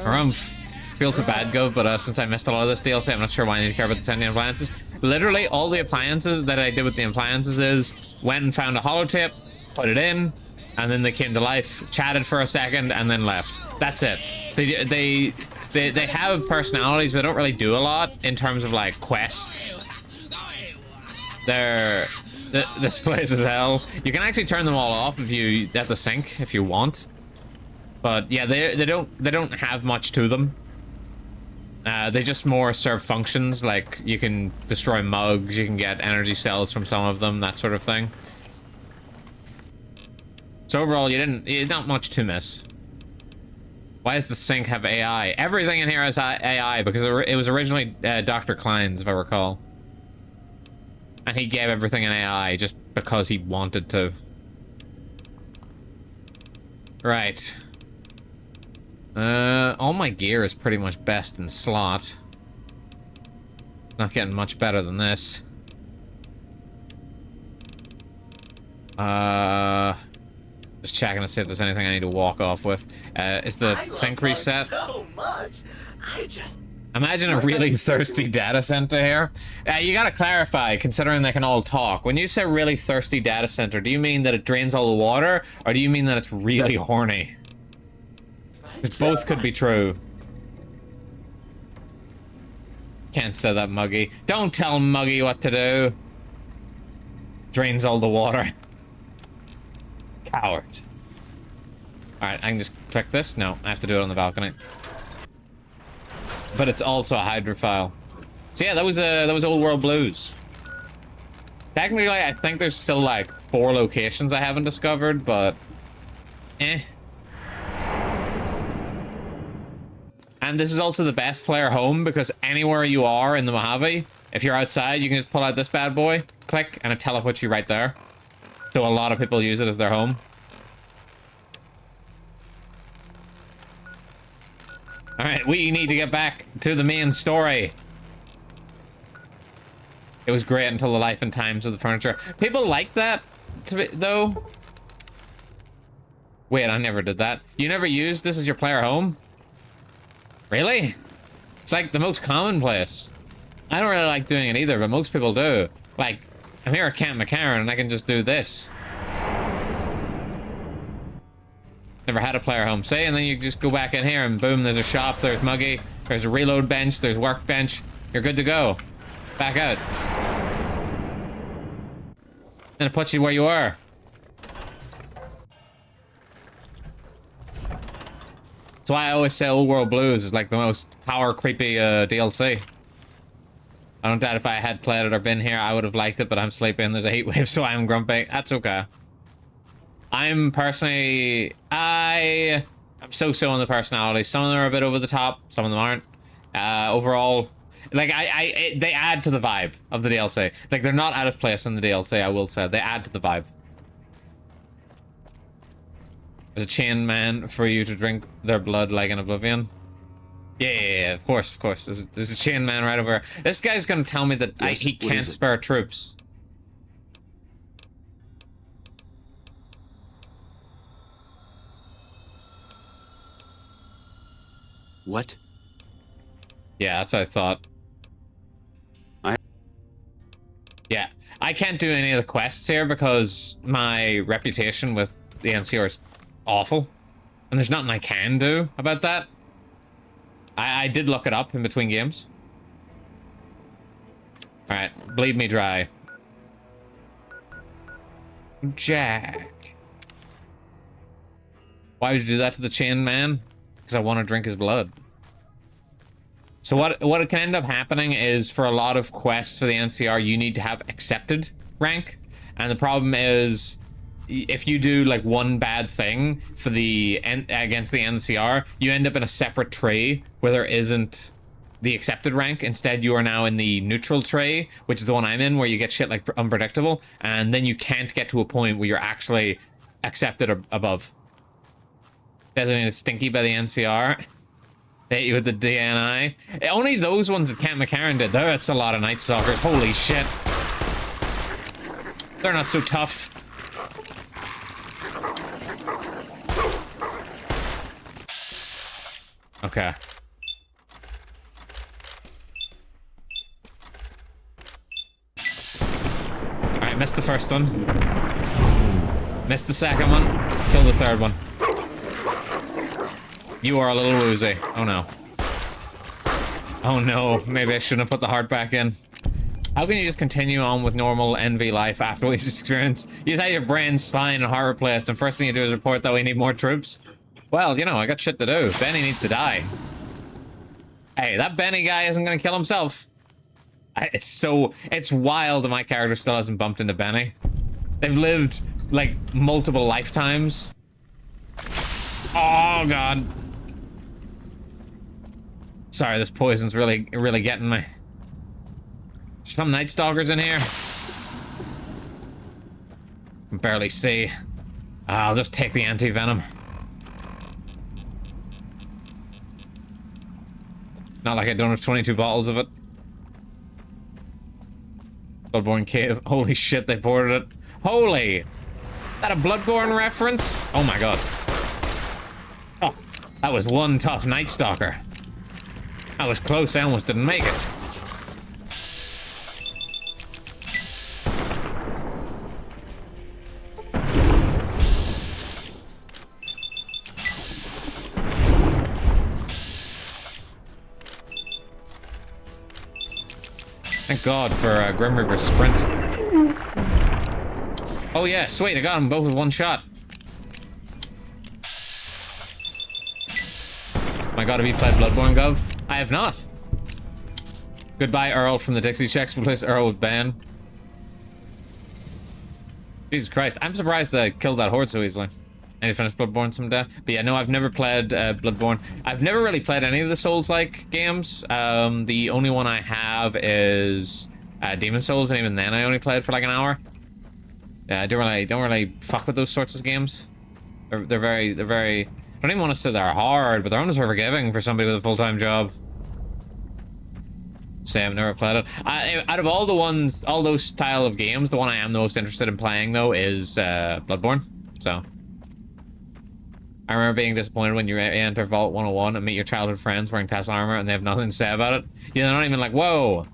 Harumph. Feels so bad, Gov, but since I missed a lot of this DLC, I'm not sure why I need to care about the sending appliances. Literally, all the appliances that I did with the appliances is went and found a holotape, put it in, and then they came to life, chatted for a second, and then left. That's it. They have personalities, but don't really do a lot in terms of like quests. This place is hell. You can actually turn them all off if you at the sync if you want. But yeah, they don't have much to them. They just more serve functions, like you can destroy mugs, you can get energy cells from some of them, that sort of thing. So overall, you not much to miss. Why does the sink have AI? Everything in here has AI because it was originally Dr. Klein's, if I recall. And he gave everything an AI just because he wanted to. Right. All my gear is pretty much best in slot. Not getting much better than this. Just checking to see if there's anything I need to walk off with. Is the sink reset? So much. I just Imagine a really thirsty data center here. You gotta clarify, considering they can all talk. When you say really thirsty data center, do you mean that it drains all the water, or do you mean that it's really horny? Because both could be true. Can't say that, Muggy. Don't tell Muggy what to do. Drains all the water. Coward. Alright, I can just click this? No, I have to do it on the balcony. But it's also a hydrophile. So yeah, that was Old World Blues. Technically, I think there's still like 4 locations I haven't discovered, but eh. And this is also the best player home because anywhere you are in the Mojave, if you're outside, you can just pull out this bad boy, click, and it teleports you right there. So a lot of people use it as their home. Alright, we need to get back to the main story. It was great until the life and times of the furniture. People like that, though. Wait, I never did that. You never used this as your player home? Really? It's like the most commonplace. I don't really like doing it either, but most people do. Like, I'm here at Camp McCarran and I can just do this. Never had a player home, say, and then you just go back in here and boom, there's a shop, there's Muggy, there's a reload bench, there's workbench. You're good to go. Back out. And it puts you where you are. That's why I always say Old World Blues is like the most power creepy DLC. I don't doubt if I had played it or been here, I would have liked it, but I'm sleeping. There's a heat wave, so I'm grumpy. That's okay. I'm personally... I'm so-so on the personality. Some of them are a bit over the top, some of them aren't. Overall, like, they add to the vibe of the DLC. Like, they're not out of place in the DLC, I will say. They add to the vibe. There's a chain man for you to drink their blood like in Oblivion. Yeah, of course, of course. There's a chain man right over here. This guy's gonna tell me that Yes, he can't spare troops. What? Yeah, that's what I thought. Yeah, I can't do any of the quests here because my reputation with the NCR is awful. And there's nothing I can do about that. I did look it up in between games. Alright, bleed me dry. Jack. Why would you do that to the chain man? Because I want to drink his blood. So what it can end up happening is for a lot of quests for the NCR, you need to have accepted rank. And the problem is, if you do like one bad thing for against the NCR, you end up in a separate tree where there isn't the accepted rank. Instead, you are now in the neutral tree, which is the one I'm in, where you get shit like unpredictable, and then you can't get to a point where you're actually accepted or above. Designated stinky by the NCR. They hit you with the DNI. Only those ones that Camp McCarran did. That's a lot of Night Stalkers. Holy shit. They're not so tough. Okay. Alright, missed the first one. Missed the second one. Killed the third one. You are a little woozy. Oh no. Oh no, maybe I shouldn't have put the heart back in. How can you just continue on with normal NV life after what you just experienced? You just had your brain, spine, and heart replaced, and first thing you do is report that we need more troops? Well, you know, I got shit to do. Benny needs to die. Hey, that Benny guy isn't gonna kill himself. It's wild that my character still hasn't bumped into Benny. They've lived like, multiple lifetimes. Oh, God. Sorry, this poison's really getting me. Some Night Stalkers in here. Can barely see. I'll just take the anti-venom. Not like I don't have 22 bottles of it. Bloodborne Cave. Holy shit, they ported it. Holy! Is that a Bloodborne reference? Oh my god. Oh, that was one tough Night Stalker. That was close, I almost didn't make it. Thank God for Grim Reaper's sprint. Oh yeah, sweet, I got them both with one shot. My God, have you played Bloodborne, Gov? I have not. Goodbye, Earl from the Dixie Checks. Replace Earl with Ben. Jesus Christ, I'm surprised I killed that horde so easily. I need to finish Bloodborne someday. But yeah, no, I've never played Bloodborne. I've never really played any of the Souls-like games. The only one I have is Demon Souls, and even then I only played for like an hour. Yeah, I don't really fuck with those sorts of games. They're very. I don't even want to say they're hard, but they're almost forgiving for somebody with a full-time job. Say I've never played it. Out of all those style of games, the one I am the most interested in playing though is Bloodborne. So. I remember being disappointed when you enter Vault 101 and meet your childhood friends wearing Tesla armor and they have nothing to say about it. You're not even like, whoa.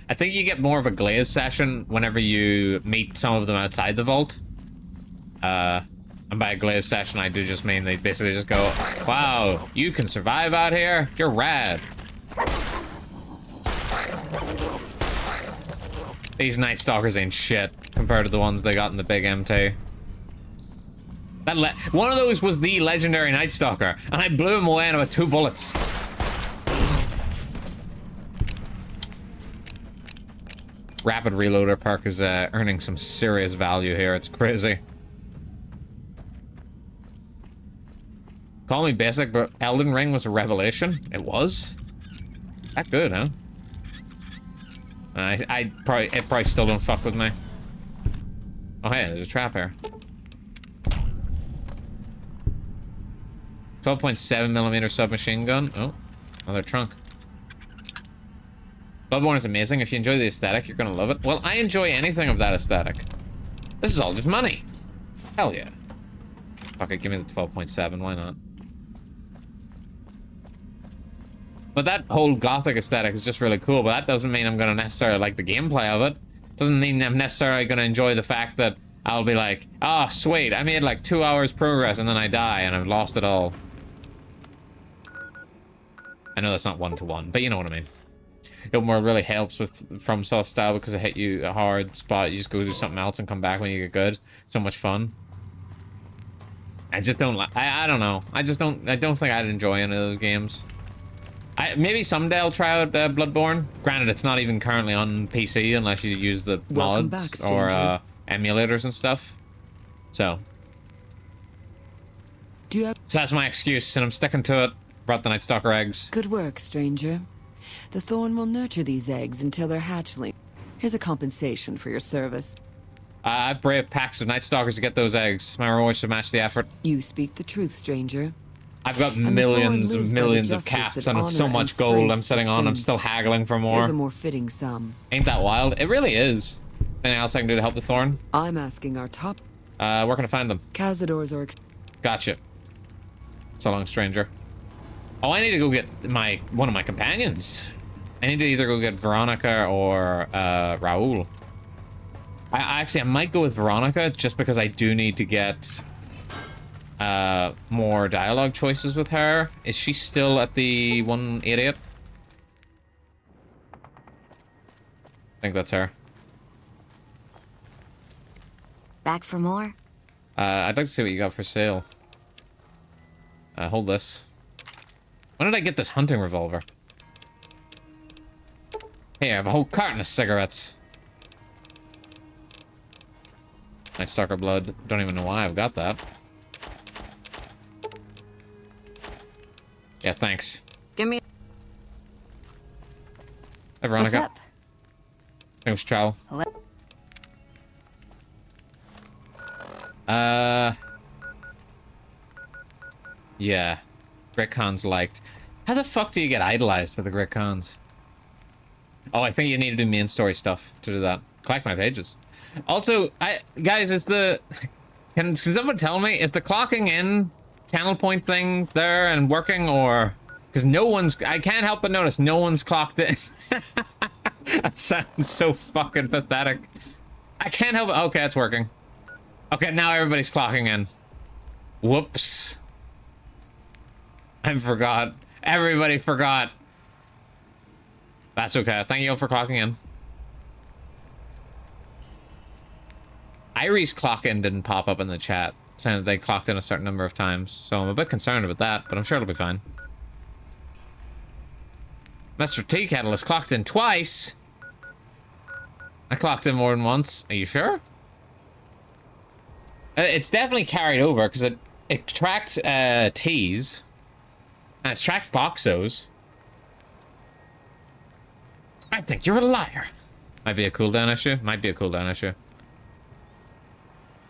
I think you get more of a glaze session whenever you meet some of them outside the vault. And by a glaze session, I do just mean they basically just go, wow, you can survive out here? You're rad. These Night Stalkers ain't shit compared to the ones they got in the big MT. One of those was the legendary Night Stalker, and I blew him away in about 2 bullets. Rapid Reloader perk is earning some serious value here. It's crazy. Call me basic, but Elden Ring was a revelation. It was? That good, huh? It probably still don't fuck with me. Oh hey, there's a trap here. 12.7mm submachine gun. Oh, another trunk. Bloodborne is amazing. If you enjoy the aesthetic, you're gonna love it. Well, I enjoy anything of that aesthetic. This is all just money. Hell yeah. Fuck it, give me the 12.7, why not? But that whole gothic aesthetic is just really cool, but that doesn't mean I'm gonna necessarily like the gameplay of it. Doesn't mean I'm necessarily gonna enjoy the fact that I'll be like, oh, sweet, I made like 2 hours progress and then I die and I've lost it all. I know that's not one-to-one, but you know what I mean. Open world really helps with FromSoft style because it hit you a hard spot. You just go do something else and come back when you get good. So much fun. I just don't like. I don't know. I don't think I'd enjoy any of those games. Maybe someday I'll try out Bloodborne. Granted, it's not even currently on PC unless you use the mods or emulators and stuff. So so that's my excuse, and I'm sticking to it. Brought the Night Stalker eggs. Good work, stranger. The Thorn will nurture these eggs until they're hatchling. Here's a compensation for your service. I've braved packs of Night Stalkers to get those eggs. My reward should match the effort. You speak the truth, stranger. I've got millions and millions of caps and so much gold I'm sitting on. I'm still haggling for more. Here's a more fitting sum. Ain't that wild? It really is. Anything else I can do to help the Thorn? I'm asking our top... where can I find them? Cazadors or... Gotcha. So long, stranger. Oh, I need to go get one of my companions. I need to either go get Veronica or Raoul. I might go with Veronica just because I do need to get more dialogue choices with her. Is she still at the 188? I think that's her. Back for more? I'd like to see what you got for sale. Hold this. When did I get this hunting revolver? Hey, I have a whole carton of cigarettes. Nice Stalker Blood. Don't even know why I've got that. Yeah, thanks. Give me. Hey, Veronica. What's up? Thanks, Chow. Hello? Yeah. Gritcons liked. How the fuck do you get idolized by the Gritcons? Oh, I think you need to do main story stuff to do that. Collect my pages. Also, guys, is the... Can someone tell me, is the clocking in channel point thing there and working, or... Because no one's... I can't help but notice no one's clocked in. That sounds so fucking pathetic. I can't help it. Okay, it's working. Okay, now everybody's clocking in. Whoops. I forgot. Everybody forgot. That's okay. Thank you all for clocking in. Irie's clock in didn't pop up in the chat, saying that they clocked in a certain number of times, so I'm a bit concerned about that, but I'm sure it'll be fine. Mr. Tea Kettle has clocked in twice. I clocked in more than once. Are you sure? It's definitely carried over, because it tracked teas, and it's tracked Boxos. I think you're a liar. Might be a cooldown issue. Might be a cooldown issue.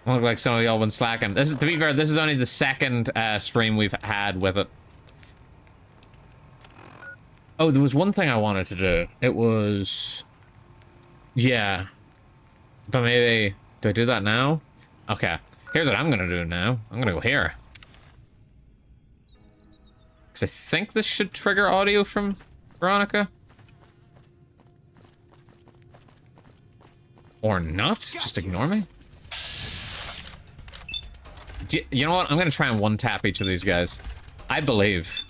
Look like some of y'all been slacking. This is, to be fair, this is only the second stream we've had with it. Oh, there was one thing I wanted to do. It was... Yeah. But maybe... Do I do that now? Okay. Here's what I'm gonna do now. I'm gonna go here. Because I think this should trigger audio from Veronica. Or not. Just ignore me. You know what? I'm gonna try and one-tap each of these guys. I believe.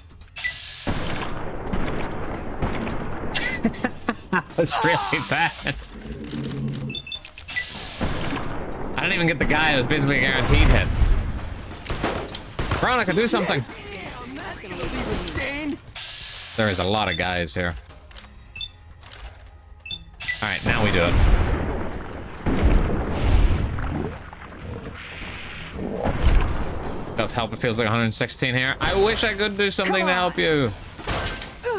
That was really bad. I didn't even get the guy who was basically a guaranteed hit. Veronica, do something. There is a lot of guys here. Alright, now we do it. Of help, it feels like 116 here. I wish I could do something to help you.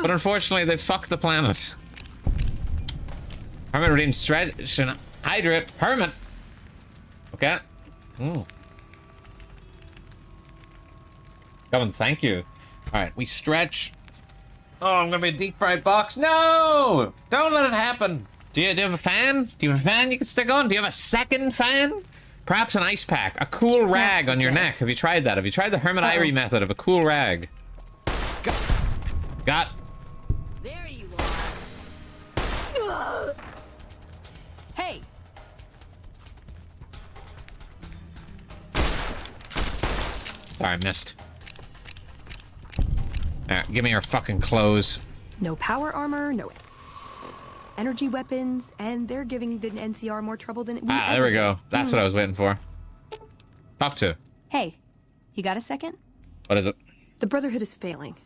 But unfortunately, they fucked the planet. Hermit redeemed stretch and hydrate. Hermit! Okay. Ooh. Come on, thank you. Alright, we stretch. Oh, I'm gonna be a deep fried box. No! Don't let it happen. Do you have a fan? Do you have a fan you can stick on? Do you have a second fan? Perhaps an ice pack. A cool rag on your neck. Have you tried that? Have you tried the Hermit Irie method of a cool rag? Got. There you are. Hey. Sorry, I missed. Alright, give me your fucking clothes. No power armor, no energy weapons, and they're giving the NCR more trouble than we Ah, there we go. That's what I was waiting for. Talk to. Hey, you got a second? What is it? The Brotherhood is failing.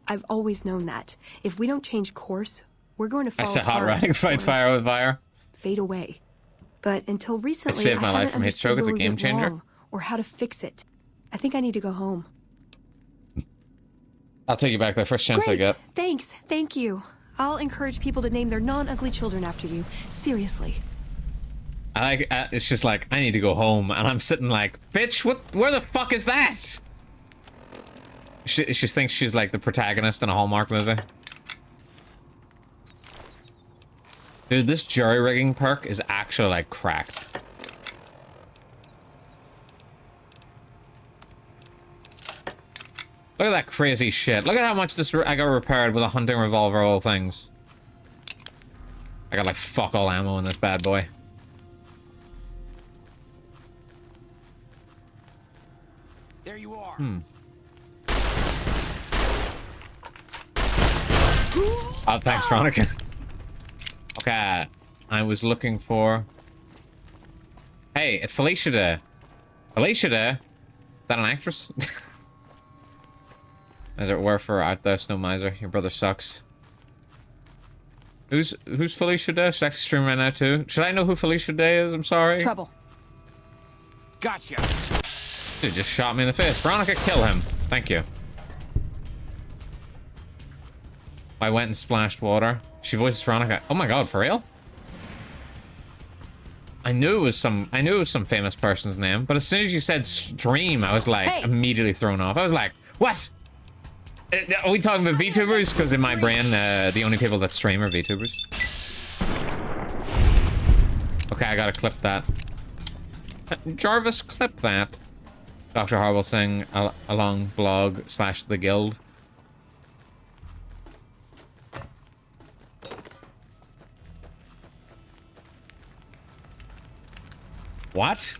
I've always known that. If we don't change course, we're going to fall I said hot apart riding, fight fire with fire. Fade away. But until recently, It saved my I life haven't from heat stroke. It's a understood game where we went changer. wrong, or how to fix it. I think I need to go home. I'll take you back there first chance I Great. get. Thanks. Thank you. I'll encourage people to name their non-ugly children after you. Seriously. I like. It's just like I need to go home, and I'm sitting like, bitch, what? Where the fuck is that? She thinks she's like the protagonist in a Hallmark movie. Dude, this jury rigging perk is actually like cracked. Look at that crazy shit. Look at how much this I got repaired with a hunting revolver, all things. I got like fuck all ammo in this bad boy. There you are. Oh, thanks, Veronica. Okay, I was looking for... Hey, it's Felicia Day. Felicia Day? Is that an actress? As it were for Out There Snow Miser. Your brother sucks. Who's Felicia Day? She's actually streaming right now too. Should I know who Felicia Day is? I'm sorry. Trouble. Gotcha. Dude just shot me in the face. Veronica, kill him. Thank you. I went and splashed water. She voices Veronica. Oh my god, for real? I knew it was some famous person's name, but as soon as you said stream, I was like immediately thrown off. I was like, what? Are we talking about VTubers? Because in my brain, the only people that stream are VTubers. Okay, I gotta clip that. Jarvis, clip that. Dr. Horrible saying along blog / the guild. What?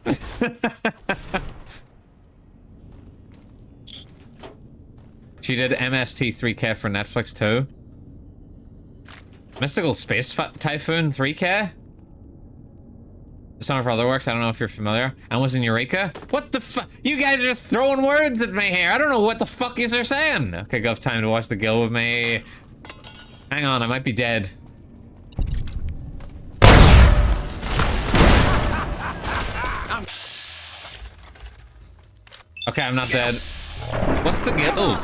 She did MST 3K for Netflix too. Mystical Space Typhoon 3K? Some of her other works, I don't know if you're familiar. And was in Eureka? What the fuck? You guys are just throwing words at me here. I don't know what the fuck yous are saying. Okay, go have time to watch the guild with me. Hang on, I might be dead. Okay, I'm not dead. What's the guild?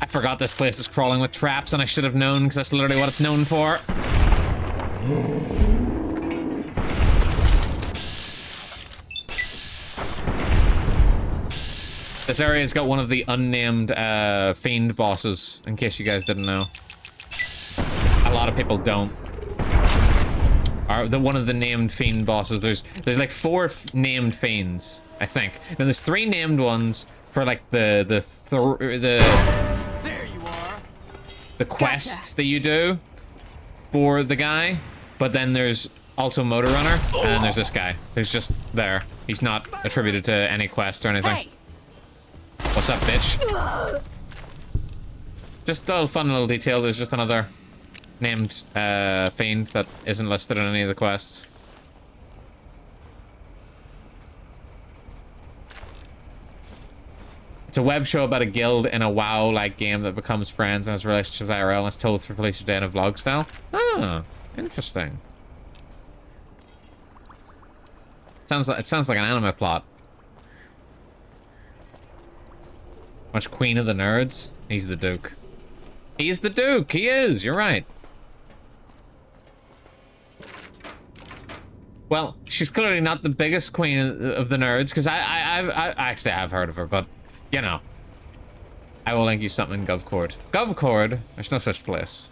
I forgot this place is crawling with traps and I should have known because that's literally what it's known for. This area's got one of the unnamed fiend bosses, in case you guys didn't know. A lot of people don't. One of the named fiend bosses. There's like 4 named fiends, I think. Now there's 3 named ones for like the There you are. The quest that you do for the guy, but then there's also Motor Runner, and there's this guy who's just there. He's not attributed to any quest or anything. Hey. What's up, bitch? Just a little fun little detail. There's just another named fiend that isn't listed in any of the quests. It's a web show about a guild in a WoW-like game that becomes friends and has relationships IRL, and it's told through Police Day in a vlog style. Ah, interesting. It sounds like an anime plot. Watch Queen of the Nerds. He's the Duke. He's the Duke. He is. You're right. Well, she's clearly not the biggest queen of the nerds, because I actually have heard of her, but you know, I will link you something in GovCord. GovCord. There's no such place.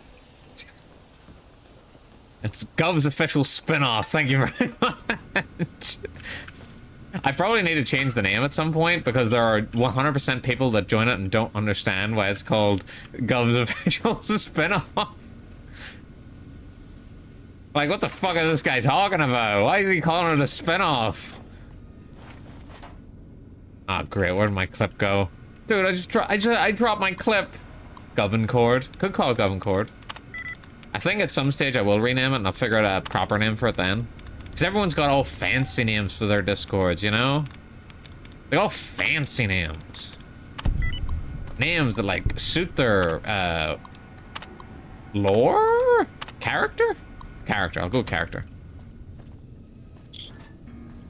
It's Gov's official spin-off. Thank you very much. I probably need to change the name at some point because there are 100% people that join it and don't understand why it's called Gov's official spin-off. Like, what the fuck is this guy talking about? Why is he calling it a spin-off? Ah, oh, great. Where'd my clip go? Dude, I dropped my clip. Govencord. Could call it Govencord. I think at some stage I will rename it and I'll figure out a proper name for it then. Because everyone's got all fancy names for their Discords, you know? They all fancy names. Names that, like, suit their, lore? Character? Character. I'll go character.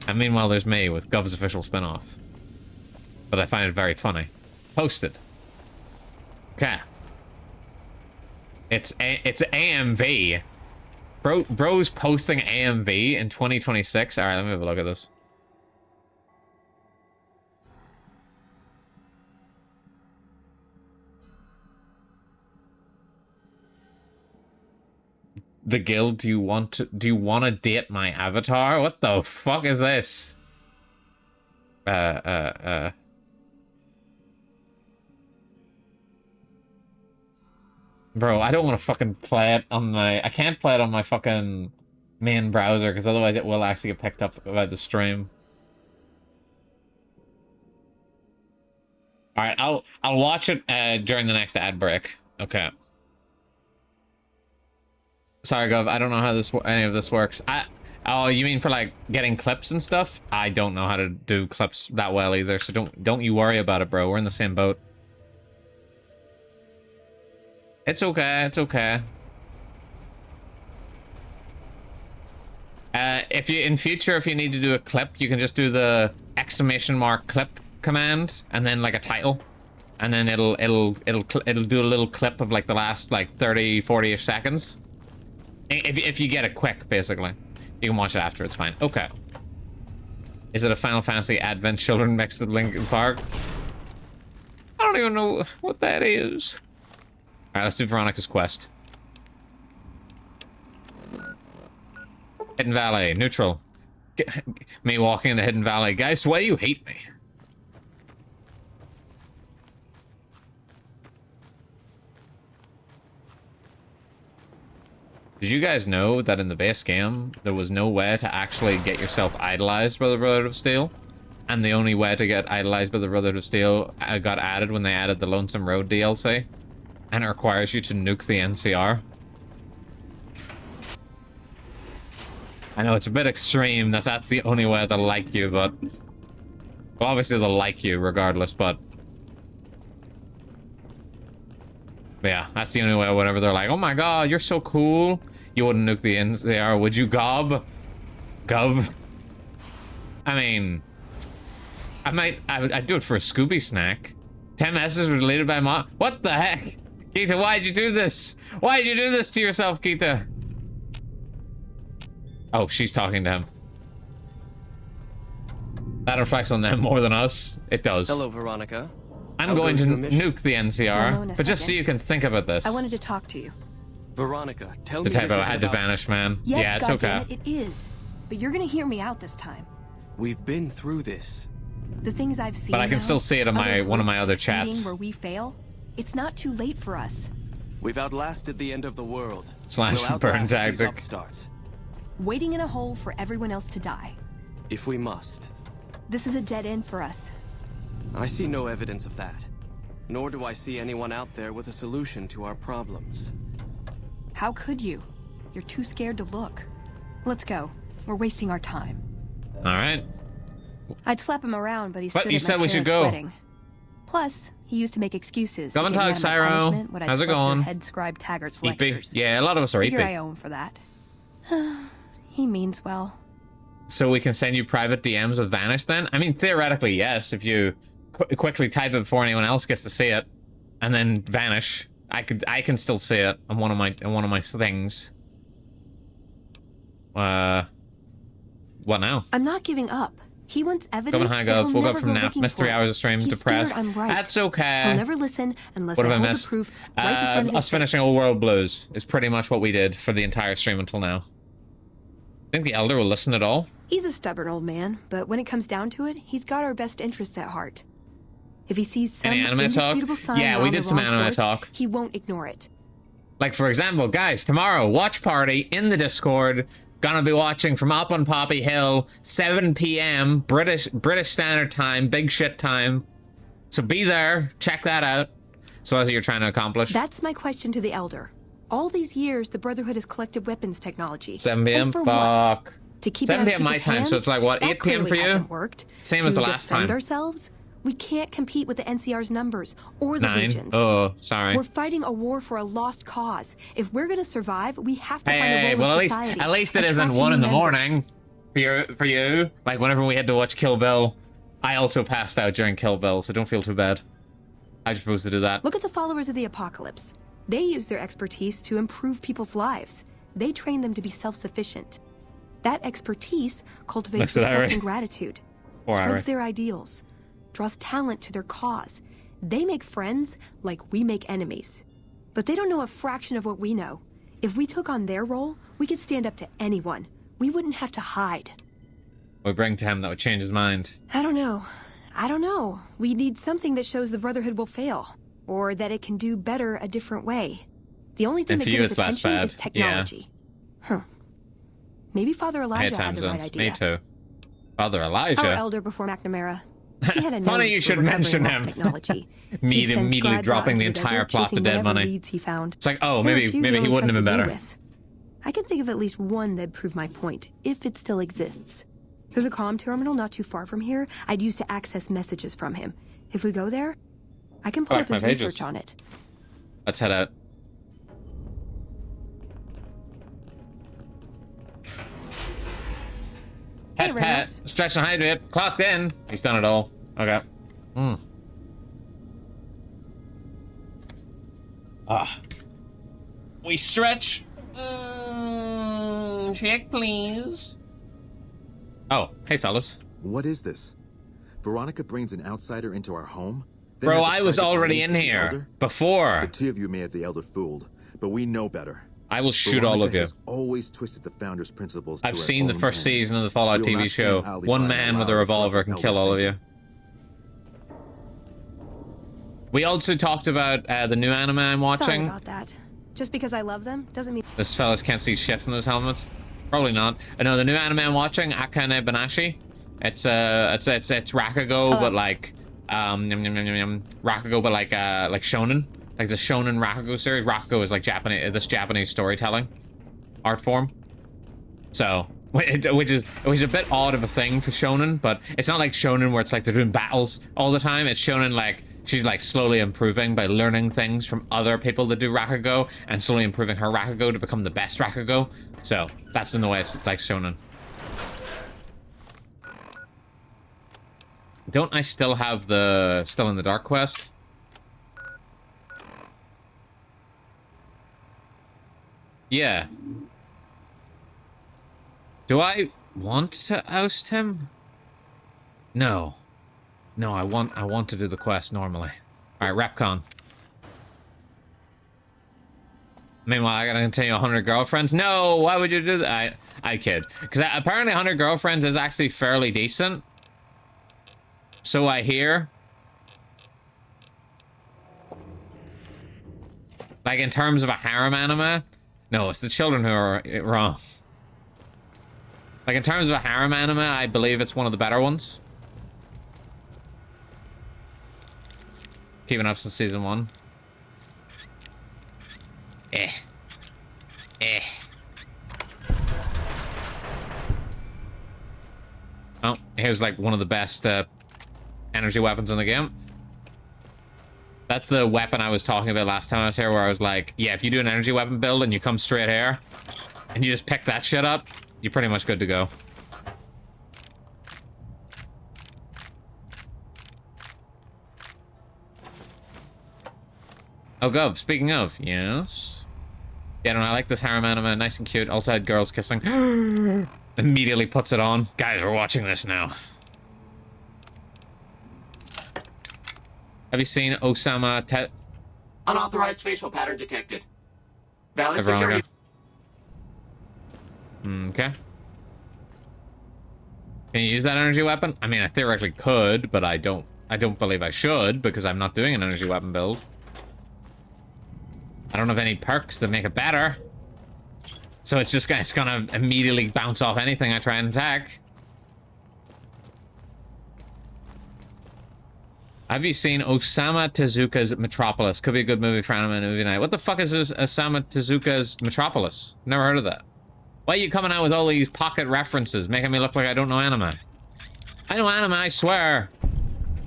And meanwhile, there's me with Gov's official spin-off. But I find it very funny. Posted. Okay. It's AMV. Bro's posting AMV in 2026. All right, let me have a look at this. The guild, do you want to date my avatar? What the fuck is this? Bro, I don't want to fucking play it on my... I can't play it on my fucking main browser, because otherwise it will actually get picked up by the stream. Alright, I'll watch it during the next ad break. Okay. Sorry, Gov, I don't know how any of this works. Oh, you mean for, like, getting clips and stuff? I don't know how to do clips that well either, so don't you worry about it, bro. We're in the same boat. It's okay, it's okay. If you in future, if you need to do a clip, you can just do the ! clip command and then like a title, and then it'll do a little clip of like the last like 30-40ish seconds. If you get it quick, basically, you can watch it after. It's fine. Okay. Is it a Final Fantasy Advent Children next to Linkin Park? I don't even know what that is. All right, let's do Veronica's quest. Hidden Valley, neutral. Me walking into Hidden Valley. Guys, why do you hate me? Did you guys know that in the base game, there was no way to actually get yourself idolized by the Brotherhood of Steel? And the only way to get idolized by the Brotherhood of Steel got added when they added the Lonesome Road DLC. And it requires you to nuke the NCR. I know it's a bit extreme that that's the only way they'll like you, but... Well, obviously they'll like you regardless, but yeah, that's the only way. Whenever they're like, oh my god, you're so cool. You wouldn't nuke the NCR, would you, Gob? Gov? I mean... I'd do it for a Scooby snack. 10 messages related by Mom. What the heck? Kita, why'd you do this? Why'd you do this to yourself, Kita? Oh, she's talking to him. That reflects on them more than us. It does. Hello, Veronica. I'm going to nuke the NCR, but just so you can think about this. I wanted to talk to you. Veronica, tell me the typo had to vanish, man. Yes, yeah, it's okay. It is. But you're gonna hear me out this time. We've been through this. The things I've seen. But I can still see it in my one of my other chats. Where we fail, it's not too late for us. We've outlasted the end of the world. Slash burn tactic. Waiting in a hole for everyone else to die. If we must. This is a dead end for us. I see no evidence of that. Nor do I see anyone out there with a solution to our problems. How could you? You're too scared to look. Let's go. We're wasting our time. All right. I'd slap him around, but he But stood you at said my we should parents' go. wedding. Plus, he used to make excuses. Come and to get me talk, out of my Cyro. punishment when I'd How's it slept through going? Head Scribe Taggart's Eepy. lectures. Yeah, a lot of us are Figure eepy. I owe him for that. He means well. So we can send you private DMs with Vanish then? I mean, theoretically, yes, if you quickly type it before anyone else gets to see it, and then Vanish. I can still see it on one of my things. What now? I'm not giving up. He wants evidence. Governor High Gov, woke up from nap, missed 3 hours of stream, He's depressed. scared I'm right. That's okay. He'll never listen unless What I have I hold missed? the proof right in front of his Us finishing Old World Blues is pretty much what we did for the entire stream until now. I think the Elder will listen at all. He's a stubborn old man, but when it comes down to it, he's got our best interests at heart. If he sees some Any anime talk? indisputable sign Yeah, we're we on did the some wrong anime course, talk. He won't ignore it. Like, for example, guys, tomorrow, watch party in the Discord. Gonna be watching from up on Poppy Hill, 7 p.m. British Standard Time, big shit time. So be there, check that out. So as you're trying to accomplish. That's my question to the Elder. All these years, the Brotherhood has collected weapons technology. 7 p.m. And for Fuck. what? To keep 7 it out of p.m. my people's time, so it's like what, hands? 8 p.m. That for you? clearly hasn't worked. Same as the last To defend time. ourselves, we can't compete with the NCR's numbers or the 9. Legions. Oh, sorry. We're fighting a war for a lost cause. If we're gonna survive, we have to find a Hey, role well in at society. least it isn't Attract 1 in new the members. morning for you. Like whenever we had to watch Kill Bill, I also passed out during Kill Bill, so don't feel too bad. I was supposed to do that. Look at the followers of the Apocalypse. They use their expertise to improve people's lives. They train them to be self-sufficient. That expertise cultivates Mr. respect Harry. and gratitude, Poor Harry. spreads their ideals, draws talent to their cause. They make friends like we make enemies. But they don't know a fraction of what we know. If we took on their role, we could stand up to anyone. We wouldn't have to hide. We bring to him that would change his mind. I don't know. We need something that shows the Brotherhood will fail, or that it can do better a different way. The only thing And that for you, gets it's less attention bad. is technology. Huh. Maybe Father I Elijah had had time the right zones. idea. Me too. Father Our Elijah. elder before McNamara. He had a Funny nose you for should recovering mention lost him. Technology. Me He'd send immediately scribes dropping out the into entire desert plot to chasing dead whatever money. leads he found. It's like, oh, There were maybe a few he only wouldn't have been trusted better. me with. I can think of at least one that'd prove my point, if it still exists. There's a comm terminal not too far from here I'd use to access messages from him. If we go there, I can pull Collect up his my pages. research on it. Let's head out. pet. Stretch and hydrate. Clocked in. He's done it all. Okay. We stretch. Check, please. Oh, hey, fellas. What is this? Veronica brings an outsider into our home? Then Bro, has a I was private already in meeting with the here Elder? before. The two of you may have the Elder fooled, but we know better. I will shoot all of Veronica you. has always twisted the Founder's principles to I've her seen the own first ends. season of the Fallout We will TV not show. stand idly One by man and with a allow revolver the can Elder's kill all of you. thinking. We also talked about the new anime I'm watching. Sorry about that. Just because I love them doesn't mean. Those fellas can't see shit from those helmets. Probably not. No, the new anime I'm watching, Akane Banashi. It's Rakugo, but like Rakugo, but like shonen, like the shonen Rakugo series. Rakugo is like Japanese storytelling art form. So, which is a bit odd of a thing for shonen, but it's not like shonen where it's like they're doing battles all the time. It's shonen like she's like slowly improving by learning things from other people that do Rakugo and slowly improving her Rakugo to become the best Rakugo. So that's in the way it's like shonen. Don't I still have the Still in the Dark quest? Yeah. Do I want to oust him? No. No, I want to do the quest normally. Alright, Repcon. Meanwhile, I gotta continue 100 Girlfriends. No, why would you do that? I kid. Because apparently 100 Girlfriends is actually fairly decent. So I hear. Like in terms of a harem anime? No, it's the children who are wrong. Like in terms of a harem anime, I believe it's one of the better ones. Keeping up since season 1. Oh, here's like one of the best energy weapons in the game. That's the weapon I was talking about last time I was here, where I was like, yeah, if you do an energy weapon build and you come straight here and you just pick that shit up, you're pretty much good to go. Oh, Gov, speaking of, yes. Yeah, I like this harem anime, nice and cute, also had girls kissing. Immediately puts it on. Guys, we're watching this now. Have you seen Osama Unauthorized facial pattern detected. Valid Veronica. security. Okay. Can you use that energy weapon? I mean, I theoretically could, but I don't believe I should because I'm not doing an energy weapon build. I don't have any perks that make it better. So it's gonna immediately bounce off anything I try and attack. Have you seen Osamu Tezuka's Metropolis? Could be a good movie for anime movie night. What the fuck is this Osamu Tezuka's Metropolis? Never heard of that. Why are you coming out with all these pocket references, making me look like I don't know anime? I know anime, I swear.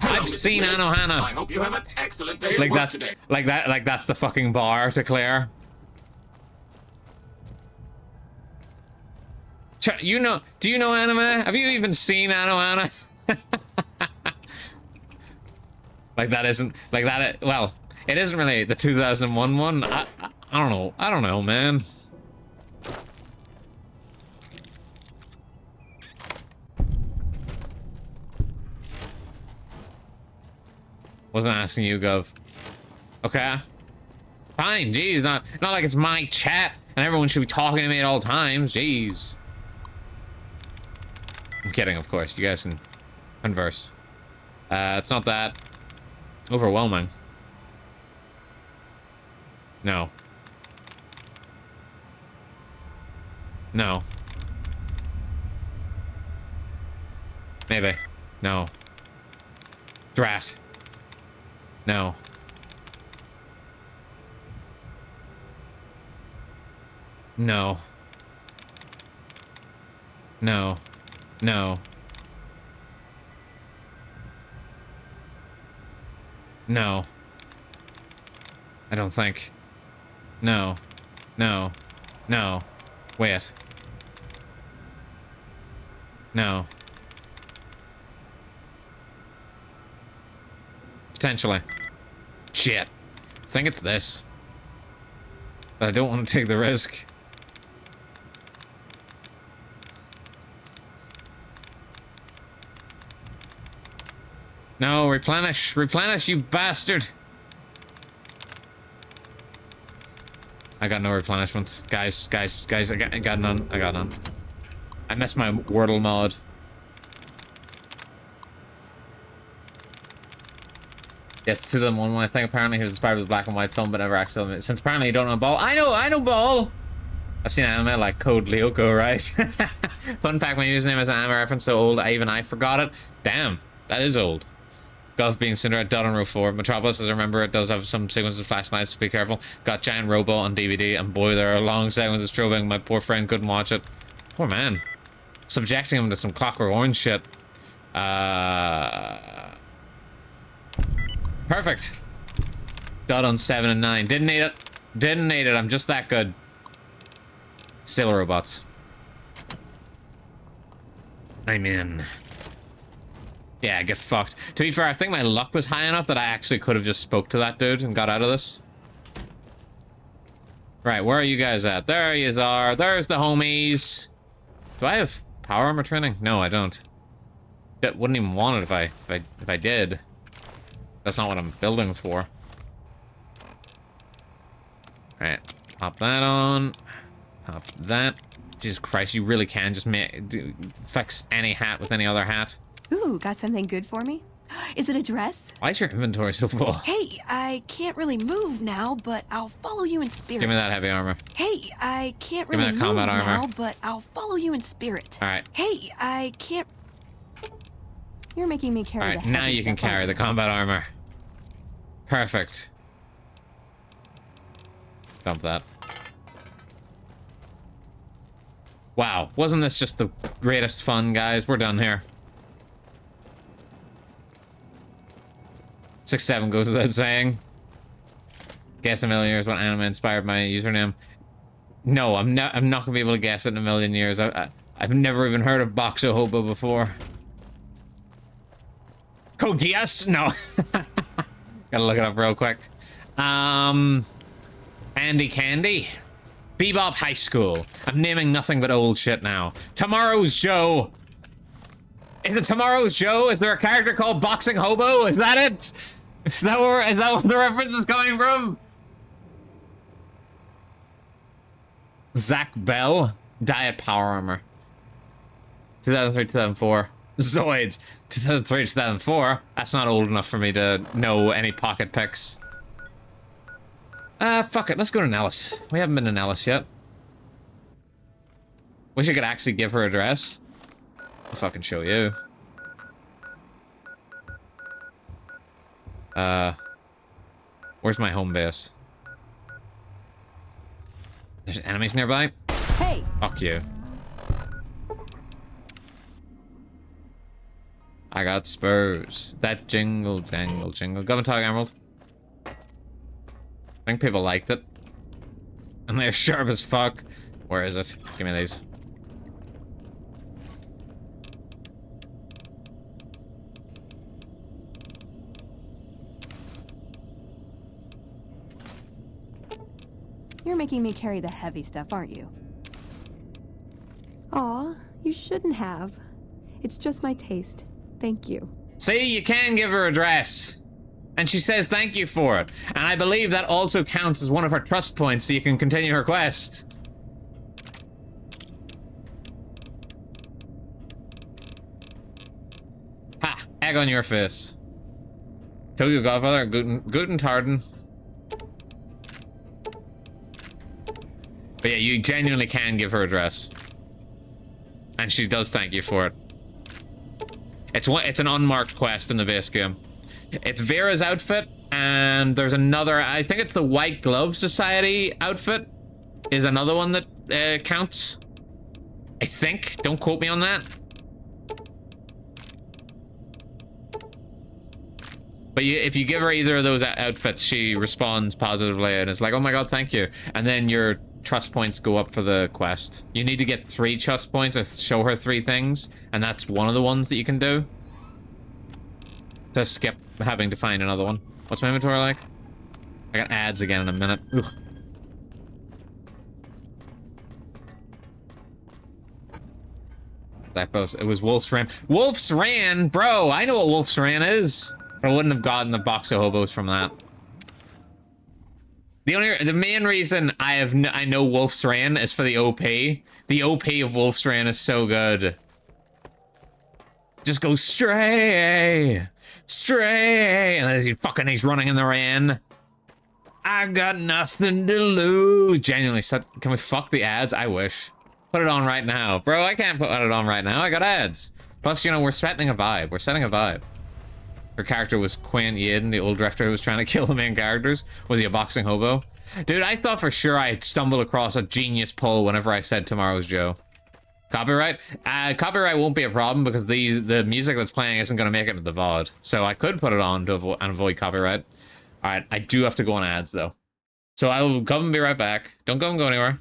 I've seen Anohana. I hope you have an excellent day at work today. Like that's the fucking bar to clear. Do you know anime? Have you even seen Anohana? Like that isn't, like that, well, it isn't really the 2001 one. I don't know, man. Wasn't asking you, Gov. Okay. Fine, jeez, not like it's my chat and everyone should be talking to me at all times, jeez. I'm kidding, of course, you guys can converse. It's not that overwhelming. No. No. Maybe. No. Draft. No. No. No. No. No. I don't think. No. No. No. Wait. No. Potentially. Shit. I think it's this. But I don't want to take the risk. No, replenish. Replenish, you bastard. I got no replenishments. Guys, I got none. I got none. I missed my Wordle mod. Yes, two of them. One, I think apparently he was inspired with a black and white film, but never actually. Since apparently you don't know Ball. I know Ball! I've seen anime like Code Lyoko, right? Fun fact, my username is an anime reference so old even I forgot it. Damn, that is old. Goth being Cinder at Dot on Row 4. Metropolis, as I remember, it does have some sequences of flashlights, so be careful. Got Giant Robo on DVD, and boy, there are long segments of strobing. My poor friend couldn't watch it. Poor man. Subjecting him to some Clockwork Orange shit. Perfect. Dot on 7 and 9. Didn't need it. Didn't need it. I'm just that good. Still robots. I'm in. Yeah, get fucked. To be fair, I think my luck was high enough that I actually could have just spoke to that dude and got out of this. Right, where are you guys at? There yous are. There's the homies. Do I have power armor training? No, I don't. That wouldn't even want it if I did. That's not what I'm building for. Alright, pop that on. Pop that. Jesus Christ, you really can just fix any hat with any other hat. Ooh, got something good for me? Is it a dress? Why is your inventory so full? Hey, I can't really move now, but I'll follow you in spirit. Give me that heavy armor. Hey, I can't Give me really that move combat now, armor. but I'll follow you in spirit. Alright. Hey, I can't... You're making me carry Alright, now you can carry the combat armor. Perfect. Dump that. Wow, wasn't this just the greatest fun, guys? We're done here. 6-7 goes without saying. Guess a million years what anime inspired my username. No, I'm not gonna be able to guess it in a million years. I've never even heard of Boxo Hobo before. Kogias? No. Gotta look it up real quick. Andy Candy. Bebop High School. I'm naming nothing but old shit now. Tomorrow's Joe. Is it Tomorrow's Joe? Is there a character called Boxing Hobo? Is that it? Is that where the reference is coming from? Zach Bell. Diet Power Armor. 2003, 2004. Zoids. 2003, 2004. That's not old enough for me to know any pocket picks. Fuck it. Let's go to Nellis. We haven't been to Nellis yet. Wish I could actually give her a dress. I'll fucking show you. Where's my home base? There's enemies nearby? Hey! Fuck you. I got spurs. That jingle, jangle, jingle. Governor Emerald. I think people liked it. And they're sharp as fuck. Where is it? Give me these. You're making me carry the heavy stuff, aren't you? Aw, you shouldn't have. It's just my taste. Thank you. See, you can give her a dress. And she says thank you for it. And I believe that also counts as one of her trust points so you can continue her quest. Ha! Egg on your face. Show you Godfather, Guten Tarden. But yeah, you genuinely can give her a dress. And she does thank you for it. It's an unmarked quest in the base game. It's Vera's outfit, and there's another, I think it's the White Glove Society outfit, is another one that counts. I think, don't quote me on that. But if you give her either of those outfits, she responds positively and is like, oh my god, thank you. And then your trust points go up for the quest. You need to get 3 trust points or show her 3 things, and that's one of the ones that you can do. to skip having to find another one. What's my inventory like? I got ads again in a minute. Ugh. That post, it was Wolf's Ran. Wolf's Ran, bro. I know what Wolf's Ran is. I wouldn't have gotten the box of hobos from that. The main reason I know Wolf's Ran is for the OP. The OP of Wolf's Ran is so good. Just go stray, and then he's running in the Ran. I got nothing to lose. Genuinely, can we fuck the ads? I wish. Put it on right now. Bro, I can't put it on right now. I got ads. Plus, you know, we're setting a vibe. We're setting a vibe. Her character was Quinn Yin, the old drifter who was trying to kill the main characters. Was he a boxing hobo? Dude, I thought for sure I had stumbled across a genius poll whenever I said Tomorrow's Joe. Copyright? Copyright won't be a problem because the music that's playing isn't going to make it into the VOD. So I could put it on to avoid copyright. Alright, I do have to go on ads, though. So I will come and be right back. Don't go and go anywhere.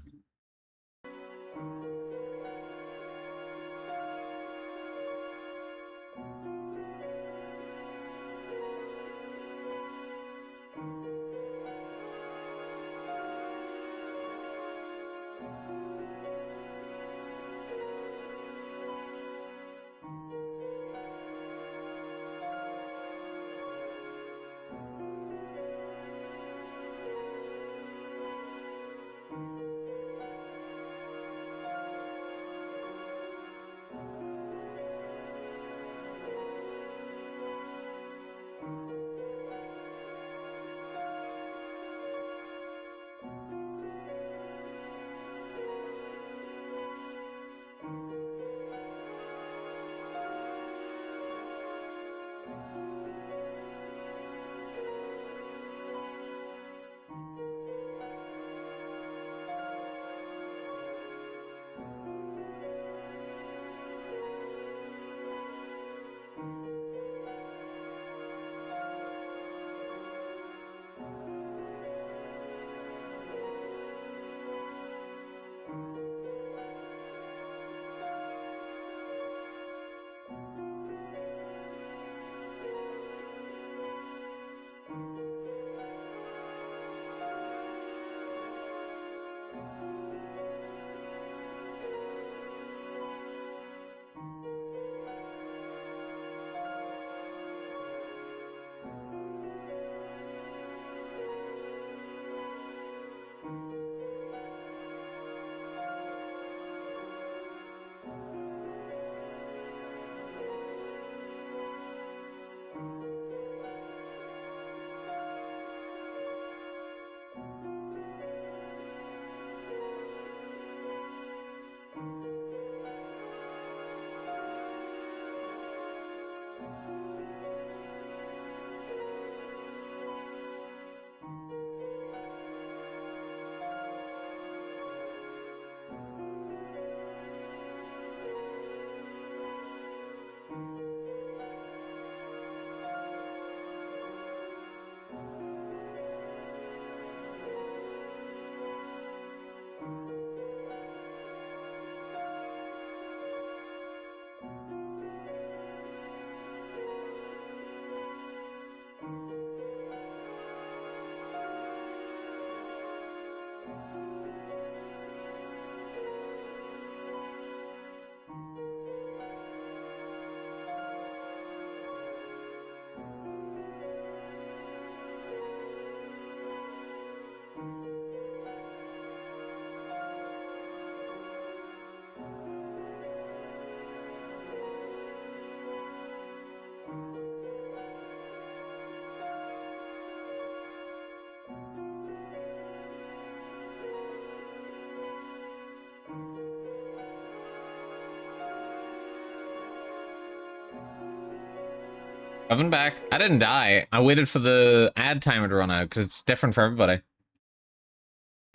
Coming back. I didn't die. I waited for the ad timer to run out because it's different for everybody.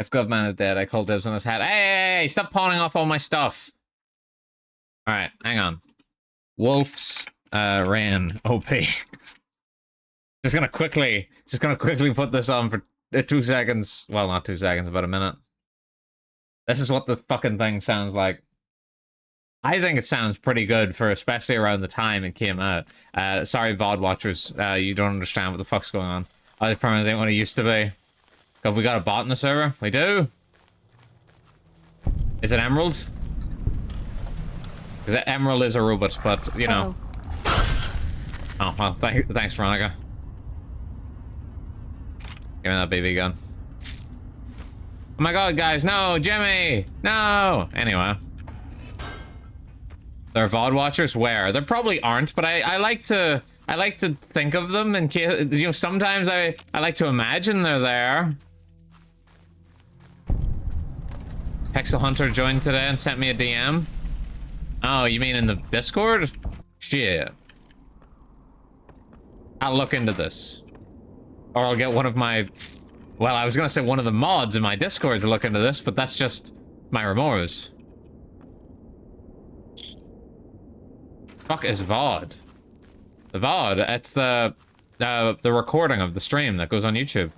If Govman is dead, I called dibs on his head. Hey, stop pawning off all my stuff. All right, hang on. Wolf's Ran OP. just gonna quickly put this on for 2 seconds. Well, not 2 seconds, about a minute. This is what the fucking thing sounds like. I think it sounds pretty good for especially around the time it came out. Sorry, VOD watchers, you don't understand what the fuck's going on. Other permanents ain't what it used to be. Have we got a bot in the server? We do. Is it Emerald? Because Emerald is a robot, but you know. Oh well, thanks, Veronica. Give me that BB gun. Oh my god, guys, no, Jimmy, no. Anyway. They're VOD watchers? Where? There probably aren't, but I like to think of them in case, you know, sometimes I like to imagine they're there. Pixel Hunter joined today and sent me a DM. Oh, you mean in the Discord? Shit. I'll look into this. Or I'll get one of my, well, I was gonna say one of the mods in my Discord to look into this, but that's just my remorse. Fuck is VOD? The VOD, it's the recording of the stream that goes on YouTube.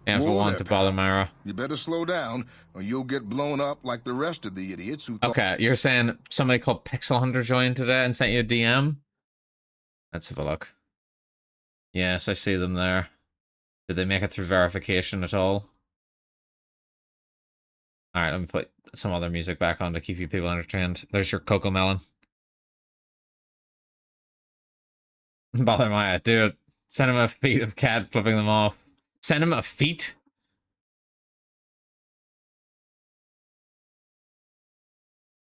Yeah, if I want to bother Myra. You better slow down, or you'll get blown up like the rest of the idiots who thought— Okay, you're saying somebody called Pixel Hunter joined today and sent you a DM? Let's have a look. Yes, I see them there. Did they make it through verification at all? Alright, let me put some other music back on to keep you people entertained. There's your Coco Melon. Bother Maya, dude. Send him a feed of cat flipping them off. Send him a feet?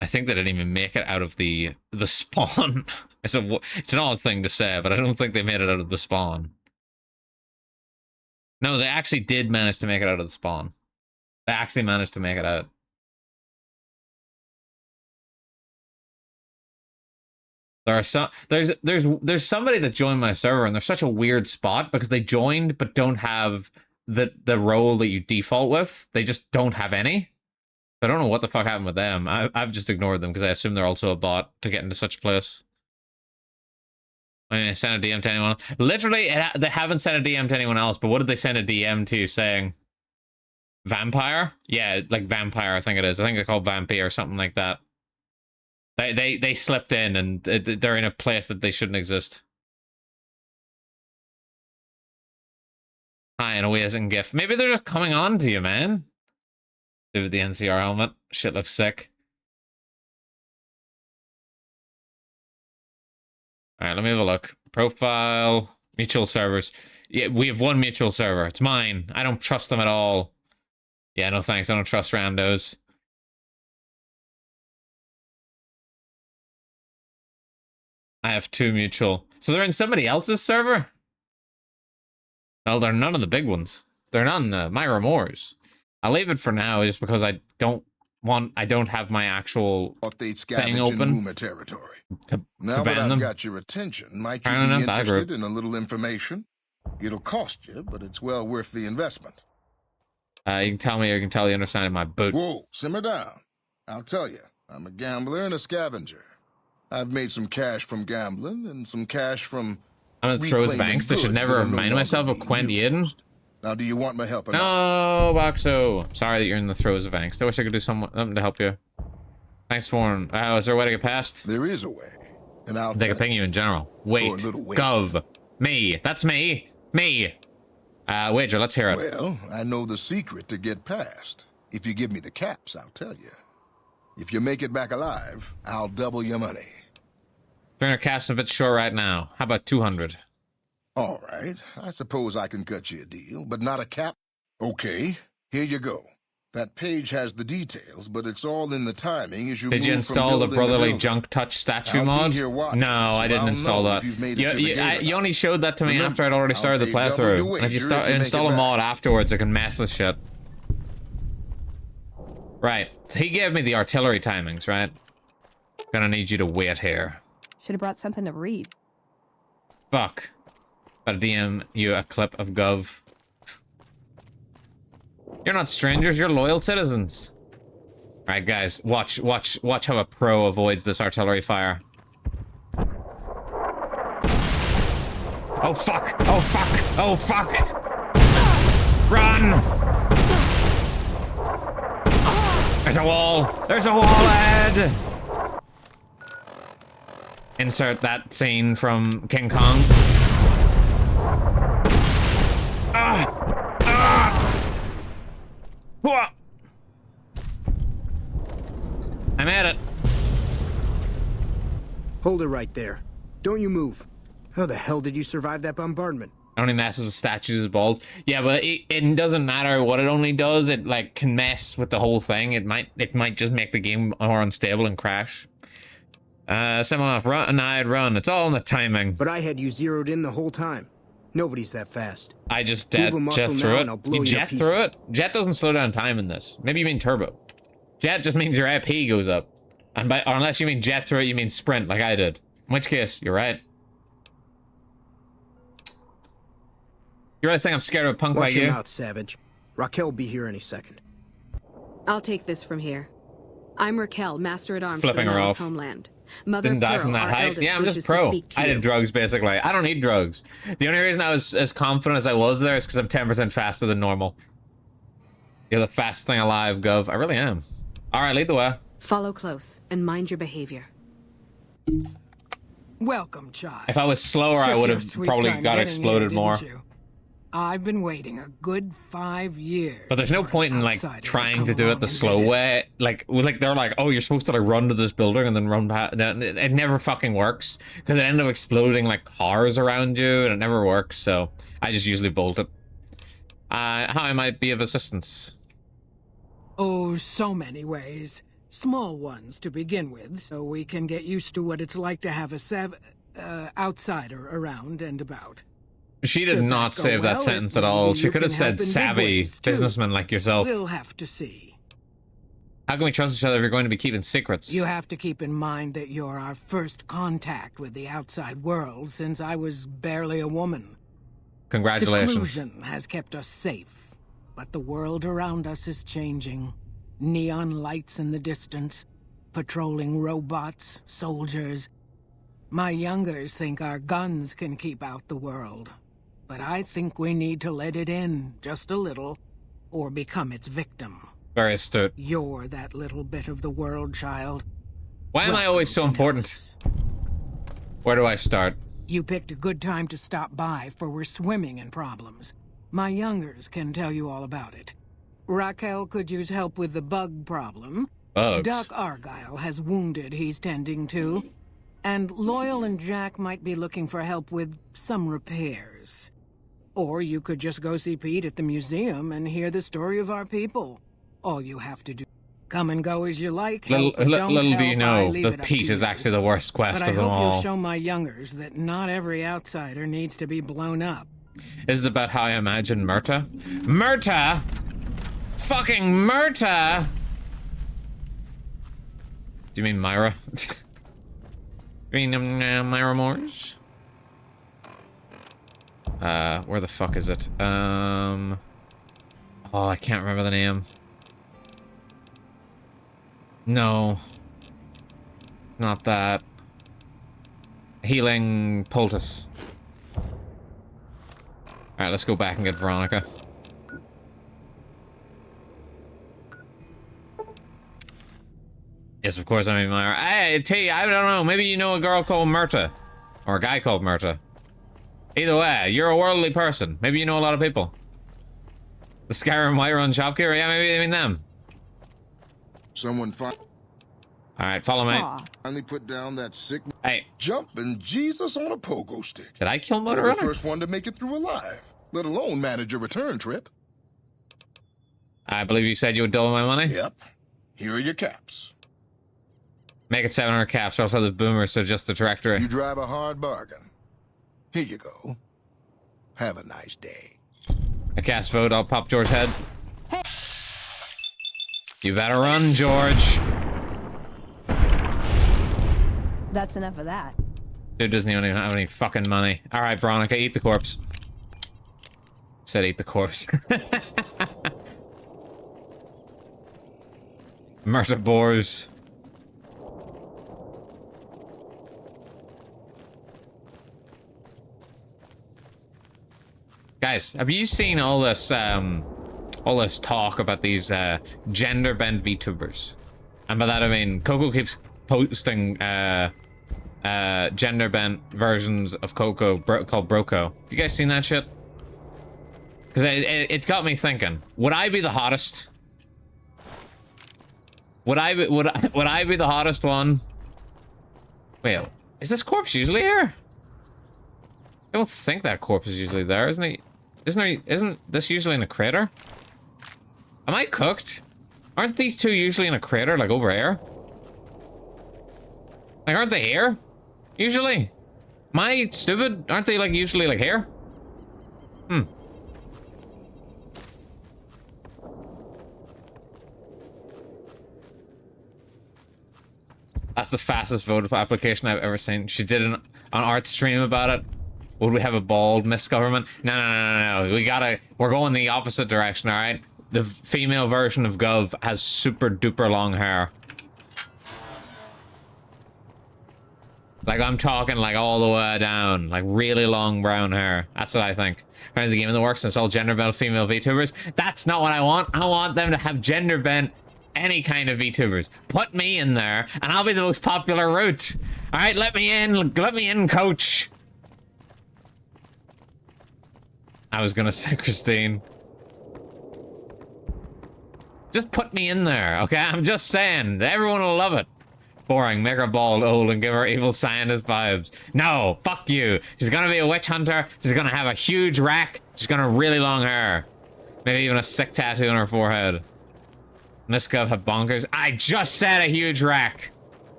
I think they didn't even make it out of the spawn. It's an odd thing to say, but I don't think they made it out of the spawn. No, they actually did manage to make it out of the spawn. They actually managed to make it out. There are some there's somebody that joined my server and they're such a weird spot because they joined but don't have the role that you default with. They just don't have any. I don't know what the fuck happened with them. I've just ignored them because I assume they're also a bot to get into such a place. I mean, send a DM to anyone else. Literally, they haven't sent a DM to anyone else, but what did they send a DM to saying? Vampire? Yeah, like Vampire, I think it is. I think they're called Vampire or something like that. They slipped in and they're in a place that they shouldn't exist. Hi, and a amazing gift. Maybe they're just coming on to you, man. With the NCR helmet. Shit looks sick. Alright, let me have a look. Profile. Mutual servers. Yeah, we have one mutual server. It's mine. I don't trust them at all. Yeah, no thanks. I don't trust randos. I have two mutual. So they're in somebody else's server? No, they're none of the big ones. They're not in the Myra Moores. I'll leave it for now just because I don't have my actual thing open territory. to Now that ban I've them. got your attention, might you Turning be up that group. interested in a little information? It'll cost you, but it's well worth the investment. You can tell me or you can tell the understand in my boot. Whoa, simmer down. I'll tell you, I'm a gambler and a scavenger. I've made some cash from gambling and some cash from I'm at Throws reclaiming Banks. I should goods never that are no remind longer myself of being Quent used. Yaden. Now, do you want my help or not? No, Boxo. Sorry that you're in the throes of angst. I wish I could do something to help you. Thanks for is there a way to get past? There is a way. And I'll they can ping you in general. Wait. Gov. Me. That's me. Me. Wager, let's hear it. Well, I know the secret to get past. If you give me the caps, I'll tell you. If you make it back alive, I'll double your money. 300 caps a bit short right now. How about 200? All right. I suppose I can cut you a deal, but not a cap. Okay, here you go. That page has the details, but it's all in the timing as you Did you move from install the building to Brotherly building. Junk Touch statue I'll be mod? here watching, No, so I didn't I'll install know that. if you've made it to the gate or You not. only showed that to me Remember, after I'd already started the I'll pay double playthrough. your And if you wager if you make install it a back. mod afterwards, I can mess with shit. Right. So he gave me the artillery timings, right? Gonna need you to wait here. Should have brought something to read. Fuck. Gotta DM you a clip of Gov. You're not strangers, you're loyal citizens. Alright guys, watch how a pro avoids this artillery fire. Oh fuck! Oh fuck! Oh fuck! Run! There's a wall! There's a wall ahead! Insert that scene from King Kong. I made it. Hold it right there. Don't you move. How the hell did you survive that bombardment? Only messes with statues of balls. Yeah, but it doesn't matter what it only does. It like can mess with the whole thing. It might just make the game more unstable and crash. Someone off run and I'd run. It's all in the timing. But I had you zeroed in the whole time. Nobody's that fast. I just jet through it. You jet through it? Jet doesn't slow down time in this. Maybe you mean turbo. Jet just means your AP goes up. And or unless you mean jet through it, you mean sprint like I did. In which case, you're right. You really think I'm scared of a punk Watch like your you? mouth, Savage. Raquel will be here any second. I'll take this from here. I'm Raquel, Master at Arms Flipping for her Nala's off. homeland. Mother Didn't die Pearl, from that our height. eldest, Yeah, I'm wishes just to pro. speak to I you. did drugs, basically. I don't need drugs. The only reason I was as confident as I was there is because I'm 10% faster than normal. You're the fastest thing alive, Gov. I really am. Alright, lead the way. Follow close and mind your behavior. Welcome, child. If I was slower, I Took would your have sweet probably time got getting exploded here, more. didn't you? I've been waiting a good 5 years. But there's no point in like trying to do it the slow way. Like they're like, oh, you're supposed to like run to this building and then run past. It never fucking works because it ended up exploding like cars around you, and it never works. So I just usually bolt it. How I might be of assistance? Oh, so many ways. Small ones to begin with, so we can get used to what it's like to have a outsider around and about. She did not go save that well, sentence it at all. maybe She you could have can help said in big savvy ways, too. businessman like yourself. We'll have to see. How can we trust each other if you're going to be keeping secrets? You have to keep in mind that you're our first contact with the outside world since I was barely a woman. Congratulations. Seclusion has kept us safe, but the world around us is changing. Neon lights in the distance, patrolling robots, soldiers. My youngers think our guns can keep out the world, but I think we need to let it in just a little, or become its victim. Very astute. You're that little bit of the world, child. Why am I always so important? Where do I start? You picked a good time to stop by, for we're swimming in problems. My youngers can tell you all about it. Raquel could use help with the bug problem. Bugs? Doc Argyle has wounded he's tending to. And Loyal and Jack might be looking for help with some repairs. Or you could just go see Pete at the museum and hear the story of our people. All you have to do. Come and go as you like. Little, help or don't little do help, you I know leave that it up Pete to is you. actually the worst quest But I of them hope you'll all. show my youngers that not every outsider needs to be blown up. This is about how I imagine Myrta. Myrta! Fucking Myrta! Do you mean Myra? You mean Myra Moores? Where the fuck is it? Oh, I can't remember the name. No. Not that. Healing poultice. Alright, let's go back and get Veronica. Yes, of course, I mean Myra. Hey, T, I don't know. Maybe you know a girl called Myrta. Or a guy called Myrta. Either way, you're a worldly person. Maybe you know a lot of people. The Skyrim Whiterun shopkeeper? Yeah, maybe I mean them. Someone Alright, follow me. finally put down that sick Hey. jumping Jesus on a pogo stick. Did I kill Motor The Runner? first one to make it through alive, let alone manage a return trip. I believe you said you would double my money? Yep. Here are your caps. Make it 700 caps, or else have the boomers suggest the directory. You drive a hard bargain. Here you go. Have a nice day. I cast vote, I'll pop George's head. You better run, George. That's enough of that. Dude doesn't even have any fucking money. Alright, Veronica, eat the corpse. Said eat the corpse. Murder boars. Guys, have you seen all this all this talk about these gender bent VTubers. And by that I mean Coco keeps posting gender bent versions of Coco called Broco. You guys seen that shit? Because it got me thinking, would I be the hottest? Would I be the hottest one? Wait, is this corpse usually here? I don't think that corpse is usually there, isn't he? Isn't this usually in a crater? Am I cooked? Aren't these two usually in a crater, like over here? Like, aren't they here? Usually? Am I stupid? Aren't they like usually like here? Hmm. That's the fastest vote application I've ever seen. She did an art stream about it. Would we have a bald Miss Government? No. We're going the opposite direction, alright? The female version of Gov has super duper long hair. Like, I'm talking like all the way down. Like really long brown hair. That's what I think. There's a game in the works and it's all gender bent female VTubers. That's not what I want. I want them to have gender bent any kind of VTubers. Put me in there and I'll be the most popular route. Alright, let me in, coach. I was gonna say Christine. Just put me in there, okay? I'm just saying, everyone will love it. Boring, make her bald, old, and give her evil scientist vibes. No, fuck you. She's gonna be a witch hunter. She's gonna have a huge rack. She's gonna have really long hair. Maybe even a sick tattoo on her forehead. Miss Gov have bonkers. I just said a huge rack.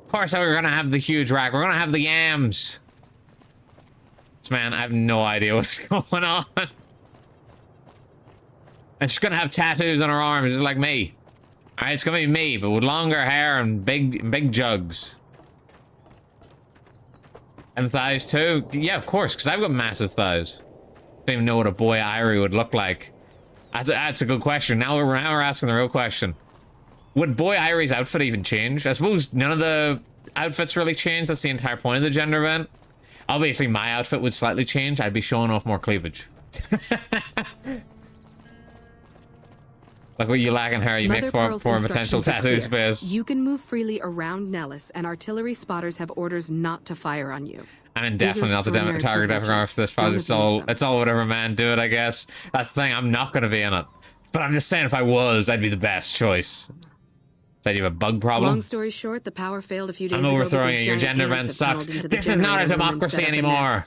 Of course we're gonna have the huge rack. We're gonna have the yams. Man, I have no idea what's going on. And she's gonna have tattoos on her arms, just like me. Alright, it's gonna be me, but with longer hair and big jugs. And thighs too? Yeah, of course, because I've got massive thighs. Don't even know what a boy Irie would look like. That's a good question. Now we're asking the real question. Would boy Irie's outfit even change? I suppose none of the outfits really change. That's the entire point of the gender event. Obviously, my outfit would slightly change. I'd be showing off more cleavage. Like what you lack in hair, you make for a potential tattoo space. You can move freely around Nellis, and artillery spotters have orders not to fire on you. I'm definitely not the target demographic for this project. It's all whatever, man. Do it, I guess. That's the thing. I'm not going to be in it. But I'm just saying, if I was, I'd be the best choice. Said you have a bug problem? Long story short, the power failed a few days ago. I'm overthrowing it. Your gender event sucks. This is not a democracy anymore.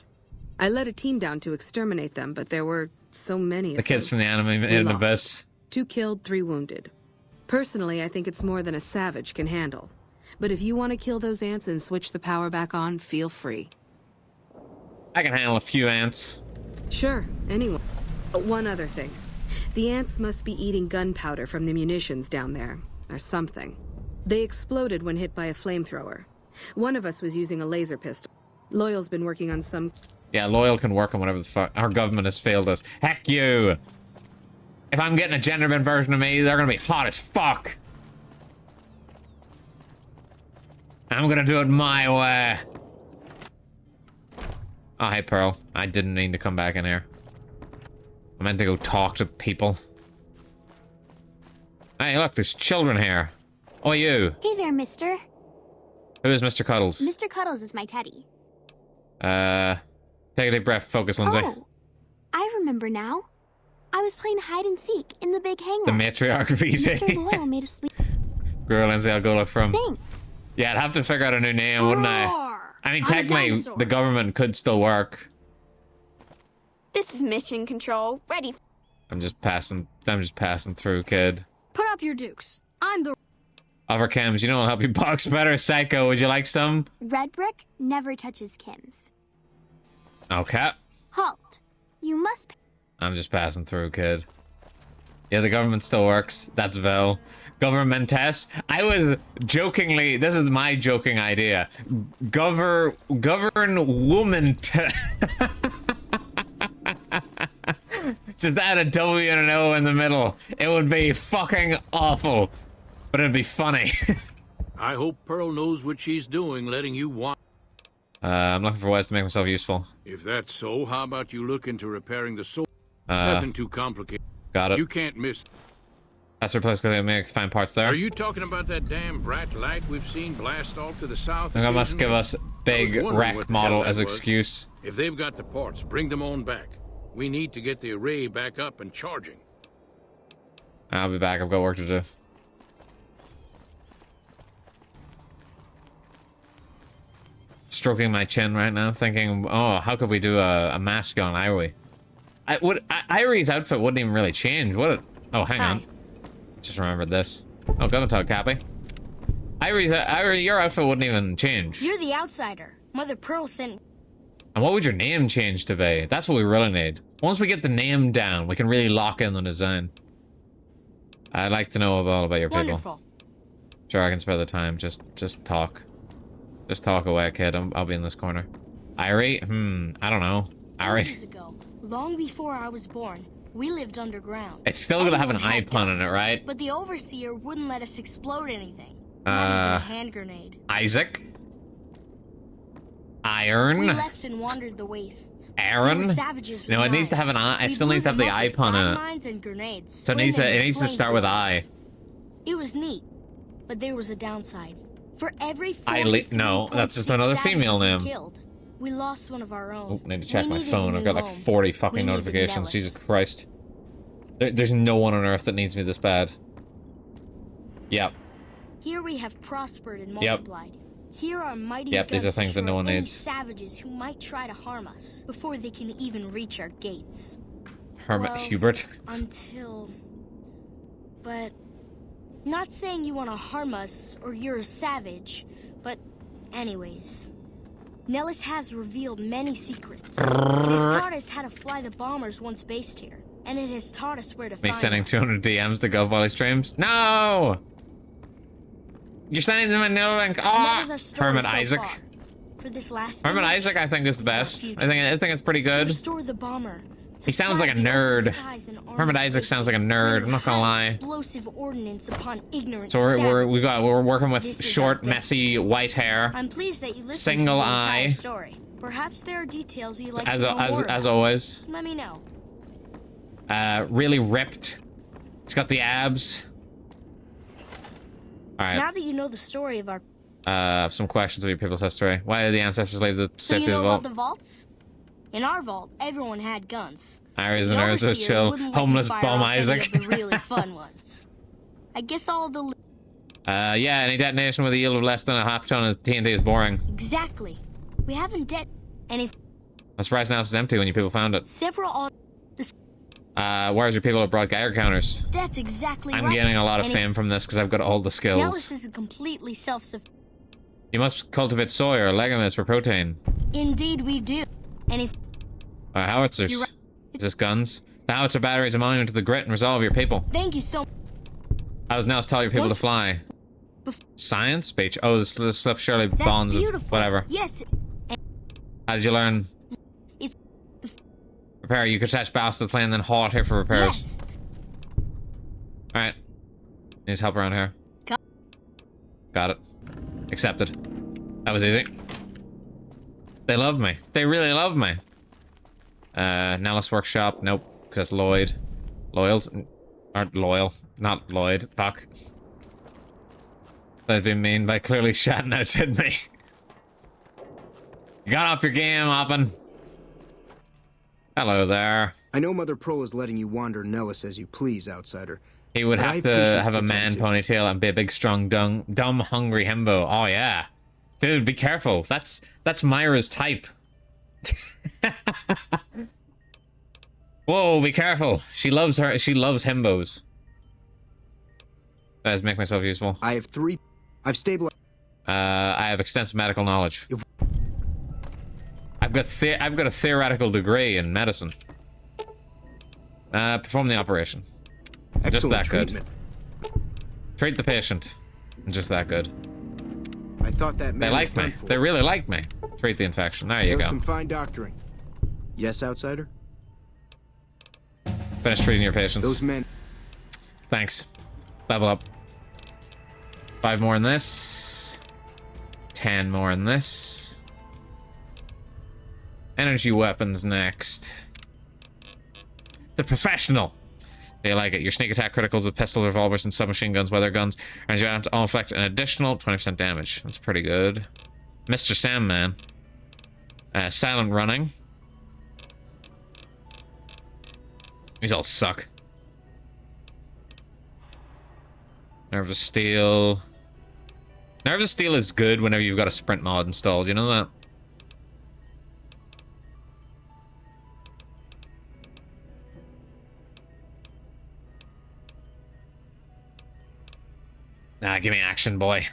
I led a team down to exterminate them, but there were so many of them. The kids from the anime in the abyss. 2 killed, 3 wounded. Personally, I think it's more than a savage can handle. But if you want to kill those ants and switch the power back on, feel free. I can handle a few ants. Sure, anyone. But one other thing. The ants must be eating gunpowder from the munitions down there. Or something. They exploded when hit by a flamethrower. One of us was using a laser pistol. Loyal's been working on some... Yeah, Loyal can work on whatever the fuck. Our government has failed us. Heck you! If I'm getting a gender bent version of me, they're gonna be hot as fuck. I'm gonna do it my way. Oh, hey, Pearl. I didn't mean to come back in here. I meant to go talk to people. Hey, look, there's children here. Oh, you. Hey there, mister. Who is Mr. Cuddles? Mr. Cuddles is my teddy. Take a deep breath. Focus, Lindsay. Oh, I remember now. I was playing hide and seek in the big hangar. The matriarch of easy. Mr. Loyal made us sleep. Girl, Lindsay, I'll go look from. Thanks. Yeah, I'd have to figure out a new name, wouldn't I? I mean, technically, the government could still work. This is mission control. Ready. I'm just passing through, kid. Put up your dukes. I'm the... Other chems, you know what'll help you box better? Psycho, would you like some? Red Brick never touches chems. Okay. Halt. You must... I'm just passing through, kid. Yeah, the government still works. That's Vel. Governmentess. I was jokingly... This is my joking idea. Govern woman... Just add a W and an O in the middle. It would be fucking awful. But it'd be funny. I hope Pearl knows what she's doing, letting you watch. I'm looking for ways to make myself useful. If that's so, how about you look into repairing the soul? Nothing too complicated. Got it. You can't miss. That's the place where they find parts there. Are you talking about that damn bright light we've seen blast off to the south? I think I must give us big wreck model as was. excuse. If they've got the parts, bring them on back. We need to get the array back up and charging. I'll be back. I've got work to do. Stroking my chin right now, thinking, oh, how could we do a mask on Irie? Irie's outfit wouldn't even really change, would it? Oh, hang on. Just remembered this. Oh, go and talk, Cappy. Irie, your outfit wouldn't even change. You're the outsider. Mother Pearl sent... And what would your name change to be? That's what we really need. Once we get the name down, we can really lock in the design. I'd like to know all about your Wonderful. people. Sure, I can spare the time. Just talk. Just talk away, kid. I'll be in this corner. Irie? I don't know. Irie. Years ago, long before I was born, we lived underground. It's still gonna have an Everyone eye had pun in it, guns, right? But the overseer wouldn't let us explode anything. Not even a hand grenade. Isaac? Iron? We left and wandered the wastes. Aaron? There were savages with No, it needs to have an eye. It We still blew needs to have them the up eye with pun in it. landmines and grenades, So it needs to, spraying them it needs to with start with I. flamethrowers. It was neat, but there was a downside. For every No, that's just another female name. killed, we lost one of our own. Oh, need to check We my needed a phone. I've got new like home. 40 fucking We needed notifications. Nellis. Jesus Christ. There's no one on earth that needs me this bad. Yep. Here we have prospered and Yep. multiplied. Here are mighty Yep, these are guns to things that no destroy one any needs. savages who might try to harm us before they can even reach our gates. Hermit Well, Hubert. Until... But... Not saying you want to harm us or you're a savage, but anyways. Nellis has revealed many secrets. It has taught us how to fly the bombers once based here, and it has taught us where to Me find sending them. 200 DMs to Gov while he streams? No! You're sending them a no link. And that is Ah! our story Hermit so Isaac. far. For this last Hermit village, Isaac, I think, is the best. I think it's pretty to good. restore the bomber. He sounds like a nerd. Hermit Isaac sounds like a nerd. I'm not gonna lie. Explosive ordnance upon ignorant So we're savages. working with This is short, our destiny. messy, white hair. I'm pleased that you listened Single to the entire eye. story. Perhaps there are details you'd like As to know more as about. always. Let me know. Really ripped. He's got the abs. All right. Now that you know the story of our... I have some questions of your people's history. Why did the ancestors leave the So you safety know of the about vault? the vaults? In our vault, everyone had guns. Iris The and Iris was overseer chill. wouldn't let you Homeless fire bum off any Isaac. of the really fun ones. I guess all the... Yeah, any detonation with a yield of less than a half ton of TNT is boring. Exactly. We haven't and if I'm surprised now it's empty when you people found it. several... Where's your people that brought Geiger counters? That's exactly I'm right. getting a lot of And if- fame from this because I've got all the skills. Nellis is completely self-sufficient. You must cultivate soy or legumes for protein. Indeed we do. And if... Howitzers. You're right. Is this guns? The howitzer battery is a monument to the grit and resolve of your people. Thank you so... How does Nels tell your people to fly? Science? Speech? Oh, the slip surely That's bonds of beautiful. whatever. Yes. How did you learn? It's... Repair. You could attach ballast to the plane and then haul it here for repairs. Yes. Alright. Needs help around here. Got it. Accepted. That was easy. They love me. They really love me. Nellis Workshop. Nope. Because that's Lloyd. Loyals aren't loyal. Not Lloyd. Fuck. That'd be mean by clearly shouting out at me. You got up your game, Oppen. Hello there. I know Mother Pearl is letting you wander Nellis as you please, outsider. He would but I have to patience have a tend man to. ponytail and be a big, strong, dumb, hungry himbo. Oh yeah, dude, be careful. That's Myra's type. Whoa, be careful. She loves himbos. Does make myself useful. I've stabilized. I have extensive medical knowledge. I've got a theoretical degree in medicine. Perform the operation. Just Excellent that treatment. good. Treat the patient. Just that good. I thought that They man like me. They really like me. Treat the infection. There you There's go. some fine doctoring. Yes, outsider? Finish treating your patients. Those men. Thanks. Level up. 5 more in this. 10 more in this. Energy weapons next. The professional. They like it. Your sneak attack criticals with pistols, revolvers, and submachine guns, weather guns, and you have to all inflict an additional 20% damage. That's pretty good. Mr. Sandman. Silent running. These all suck. Nerve of Steel. Nerve of Steel is good whenever you've got a sprint mod installed, you know that? Nah, give me action, boy.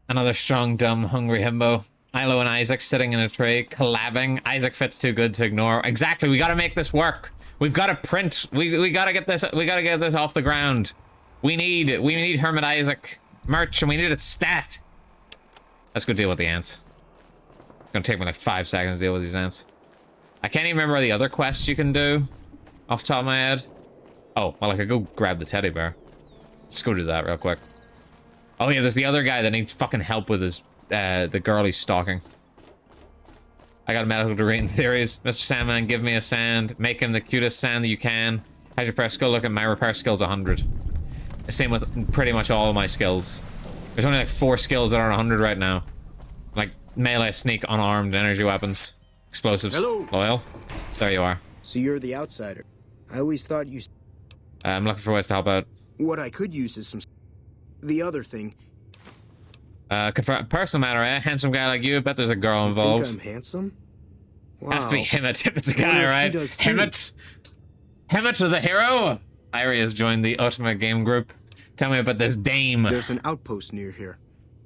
Another strong, dumb, hungry himbo. Ilo and Isaac sitting in a tray, collabing. Isaac fits too good to ignore. Exactly, we gotta make this work. We've gotta print. We gotta get this. We gotta get this off the ground. We need Hermit Isaac merch, and we need its stat. Let's go deal with the ants. It's gonna take me like 5 seconds to deal with these ants. I can't even remember the other quests you can do off the top of my head. Oh, well, I could go grab the teddy bear. Let's go do that real quick. Oh yeah, there's the other guy that needs fucking help with his, the girl he's stalking. I got a medical degree in theories. Mr. Sandman, give me a sand. Make him the cutest sand that you can. How's your repair skill? Look at my repair skill's 100. Same with pretty much all of my skills. There's only like 4 skills that are 100 right now. Like melee, sneak, unarmed, energy weapons, explosives, loyal. There you are. So you're the outsider. I always thought you... I'm looking for ways to help out. What I could use is some... The other thing... Confirm personal matter, eh? Handsome guy like you, bet there's a girl involved. Think I'm handsome? Wow. Has to be Hemmet if it's a guy, right? Hemmet! Hemmet the hero! Irie has joined the Ultimate Game Group. Tell me about this dame. There's an outpost near here.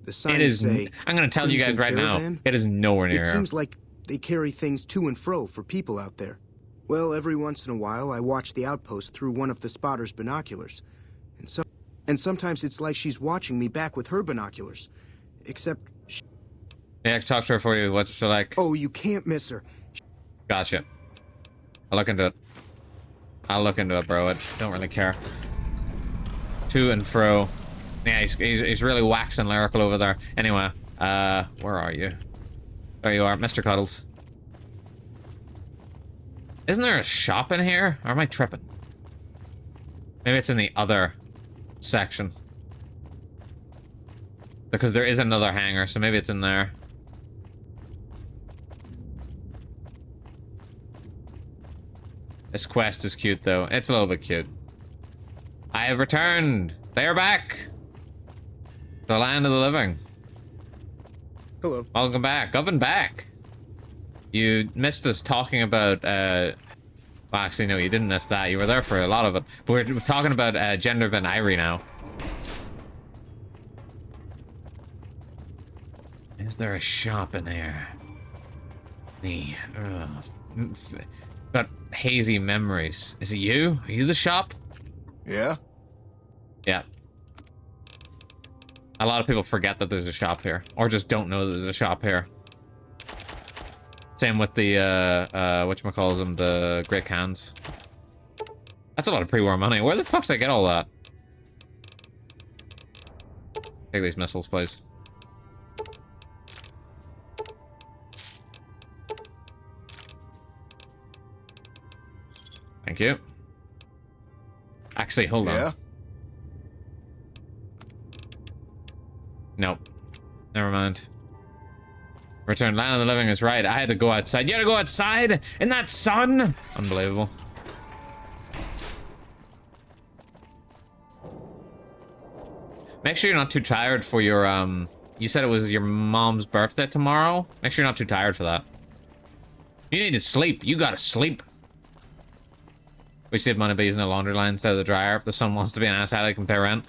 The signs it is. Say, I'm gonna tell you guys right now. It is nowhere near here. It seems like they carry things to and fro for people out there. Well, every once in a while, I watch the outpost through one of the spotter's binoculars. And sometimes it's like she's watching me back with her binoculars. Except... Yeah, I can talk to her for you. What's she like? Oh, you can't miss her. Gotcha. I'll look into it. I'll look into it, bro. I don't really care. To and fro. Yeah, he's really waxing lyrical over there. Anyway, where are you? There you are, Mr. Cuddles. Isn't there a shop in here? Or am I tripping? Maybe it's in the other section. Because there is another hangar, so maybe it's in there. This quest is cute, though. It's a little bit cute. I have returned. They are back. The land of the living. Hello. Welcome back. Oven back. You missed us talking about, well, actually, no, you didn't miss that. You were there for a lot of it. But we're talking about Gender Ben Irie now. Is there a shop in here? Got hazy memories. Is it you? Are you the shop? Yeah? Yeah. A lot of people forget that there's a shop here. Or just don't know that there's a shop here. Same with the, whatchamacalls, the Great Cans. That's a lot of pre-war money. Where the fuck did I get all that? Take these missiles, please. Thank you. Actually, hold on. Nope. Never mind. Return. Land of the Living is right. I had to go outside. You had to go outside in that sun? Unbelievable. Make sure you're not too tired for your, you said it was your mom's birthday tomorrow? Make sure you're not too tired for that. You need to sleep. You gotta sleep. We save money by using a laundry line instead of the dryer. If the son wants to be an ass addict and pay rent.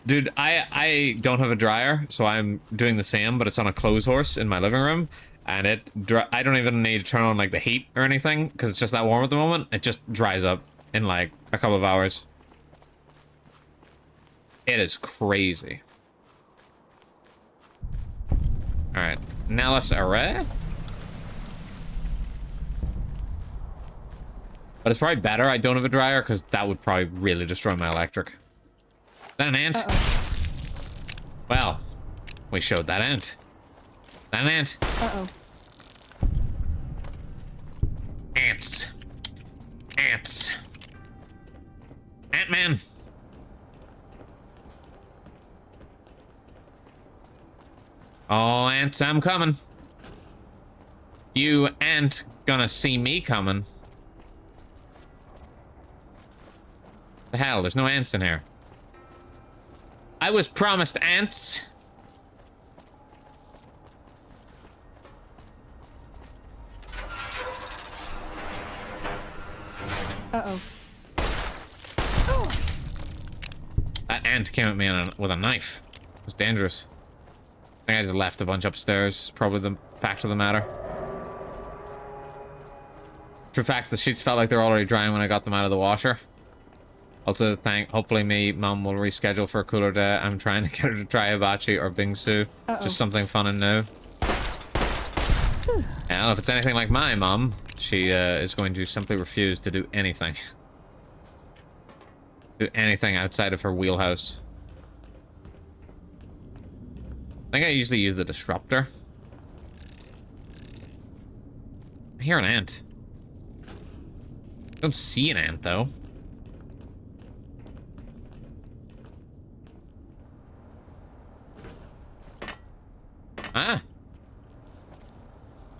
Dude, I don't have a dryer, so I'm doing the same, but it's on a clothes horse in my living room. And I don't even need to turn on like the heat or anything, because it's just that warm at the moment. It just dries up in like a couple of hours. It is crazy. Alright, Nellis Array? But it's probably better I don't have a dryer, because that would probably really destroy my electric. Is that an ant? Well, we showed that ant. That an ant. Ants. Ants. Ant-Man. Oh, ants, I'm coming. You ain't gonna see me coming. The hell, there's no ants in here. I was promised ants. Uh-oh. That ant came at me with a knife. It was dangerous. I think I just left a bunch upstairs. Probably the fact of the matter. True facts, the sheets felt like they were already drying when I got them out of the washer. Also, hopefully me mum will reschedule for a cooler day. I'm trying to get her to try hibachi or bingsu. Just something fun and new. Yeah, if it's anything like my mum, she is going to simply refuse to do anything. Do anything outside of her wheelhouse. I think I usually use the disruptor. I hear an ant. I don't see an ant, though. Ah.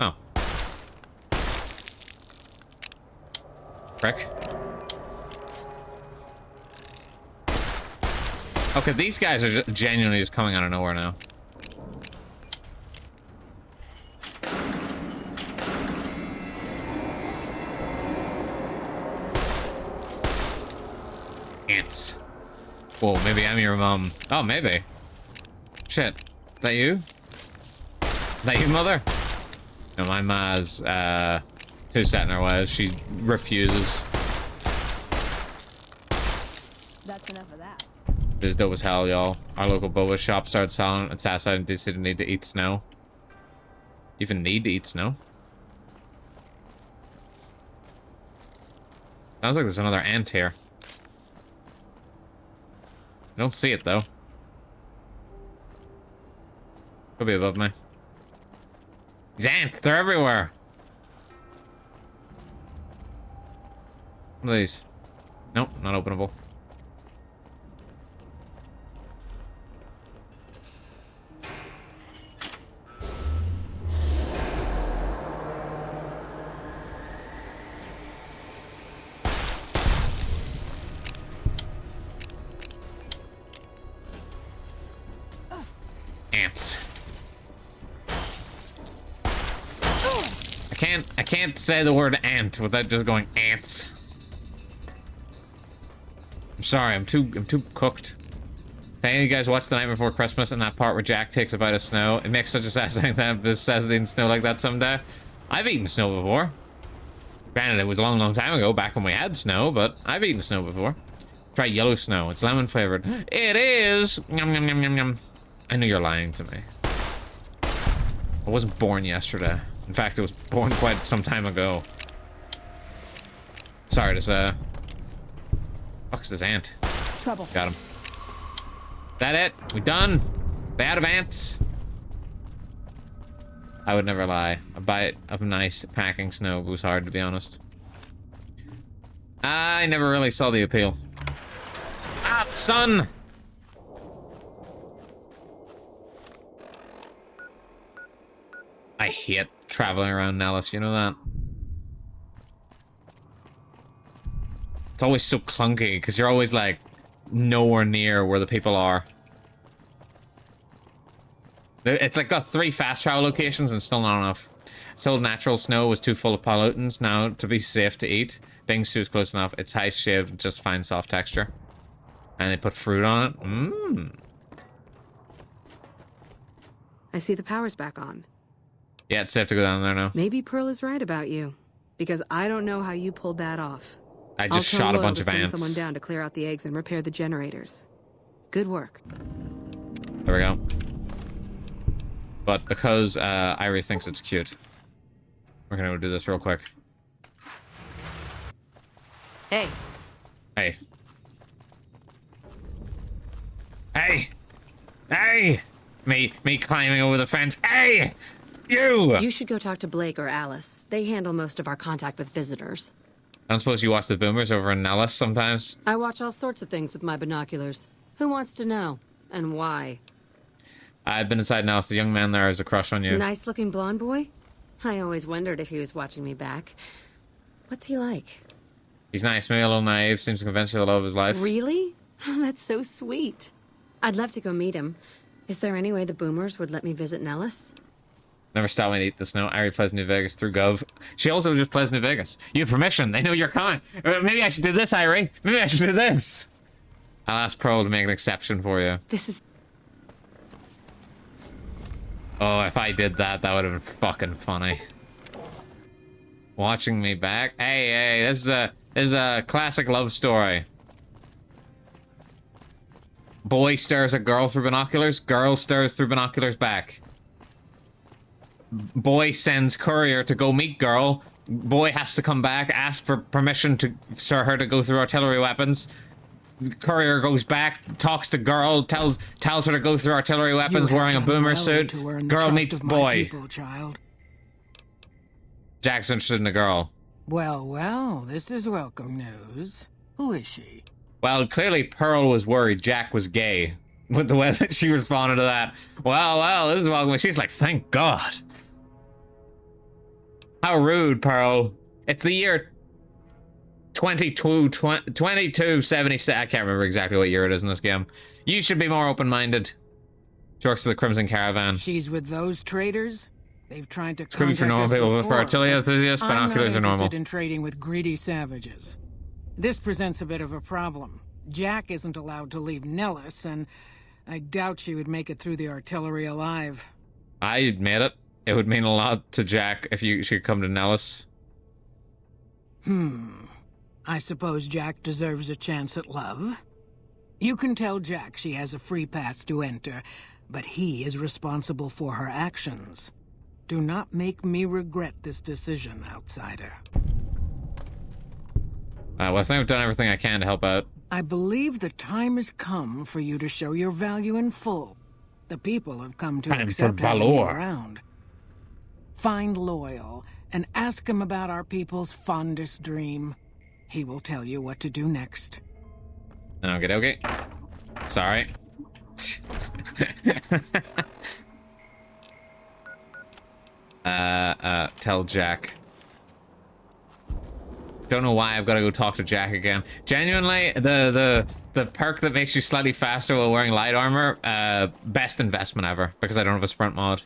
Oh. Frick. Okay, these guys are genuinely just coming out of nowhere now. Ants. Whoa, maybe I'm your mom. Oh, maybe. Shit. Is that you? Is that you, mother? No, my ma's too set in her ways. She refuses. That's enough of that. This is dope as hell, y'all. Our local boba shop started selling its ass out and didn't need to eat snow. Even need to eat snow? Sounds like there's another ant here. I don't see it, though. Could be above me. These ants, they're everywhere. What are these? Nope, not openable. Ants. I can't say the word ant without just going ants. I'm sorry, I'm too cooked. Hey, you guys watch The Night Before Christmas and that part where Jack takes a bite of snow? It makes such a satisfying says eating snow like that someday. I've eaten snow before. Granted, it was a long time ago, back when we had snow, but I've eaten snow before. Try yellow snow. It's lemon flavored. It is. Yum, yum, yum, yum, yum. I knew you're lying to me. I wasn't born yesterday. In fact, it was born quite some time ago. Sorry to say. Fuck's this ant? Trouble. Got him. That it? We done? They out of ants? I would never lie. A bite of nice packing snow was hard, to be honest. I never really saw the appeal. Ah, son! I hate traveling around Nellis, you know that? It's always so clunky, because you're always, like, nowhere near where the people are. It's, like, got 3 fast travel locations and still not enough. Sold natural snow was too full of pollutants. Now, to be safe to eat, Bingsu is close enough. It's high shaved, just fine soft texture. And they put fruit on it. Mmm. I see the power's back on. Yeah, it's safe to go down there now. Maybe Pearl is right about you, because I don't know how you pulled that off. I just shot a bunch of ants. I'll tell Loyal to send someone down to clear out the eggs and repair the generators. Good work. There we go. But because Irie thinks it's cute, we're gonna go do this real quick. Hey. Hey. Hey! Hey! Me climbing over the fence. Hey! You! You should go talk to Blake or Alice. They handle most of our contact with visitors. I don't suppose you watch the boomers over in Nellis sometimes? I watch all sorts of things with my binoculars. Who wants to know? And why? I've been inside Nellis. The young man there has a crush on you. Nice-looking blonde boy? I always wondered if he was watching me back. What's he like? He's nice, maybe a little naive, seems convinced of the love of his life. Really? Oh, that's so sweet. I'd love to go meet him. Is there any way the boomers would let me visit Nellis? Never stop me to eat the snow. Irie plays New Vegas through Gov. She also just plays New Vegas. You have permission. They know you're coming. Maybe I should do this, Irie. Maybe I should do this. I'll ask Pearl to make an exception for you. This is... Oh, if I did that, that would have been fucking funny. Watching me back. Hey, this is a classic love story. Boy stares at girl through binoculars. Girl stares through binoculars back. Boy sends courier to go meet girl. Boy has to come back, ask for permission for her to go through artillery weapons. Courier goes back, talks to girl, tells her to go through artillery weapons wearing a boomer suit. Girl meets boy. Jack's interested in the girl. Well, this is welcome news. Who is she? Well, clearly Pearl was worried Jack was gay with the way that she responded to that. Well, this is welcome. She's like, thank God. How rude, Pearl. It's the year 2276. I can't remember exactly what year it is in this game. You should be more open-minded. She works for the Crimson Caravan. She's with those traders? They've tried to Screw for normal people, for artillery enthusiasts, binoculars are normal. I'm not interested in trading with greedy savages. This presents a bit of a problem. Jack isn't allowed to leave Nellis, and I doubt she would make it through the artillery alive. I admit it. It would mean a lot to Jack if she could come to Nellis. I suppose Jack deserves a chance at love. You can tell Jack she has a free pass to enter, but he is responsible for her actions. Do not make me regret this decision, outsider. Well, I think I've done everything I can to help out. I believe the time has come for you to show your value in full. The people have come to accept having you around. Find Loyal and ask him about our people's fondest dream. He will tell you what to do next. Okay. Sorry. Tell Jack. Don't know why I've got to go talk to Jack again. Genuinely, the perk that makes you slightly faster while wearing light armor, best investment ever, because I don't have a sprint mod.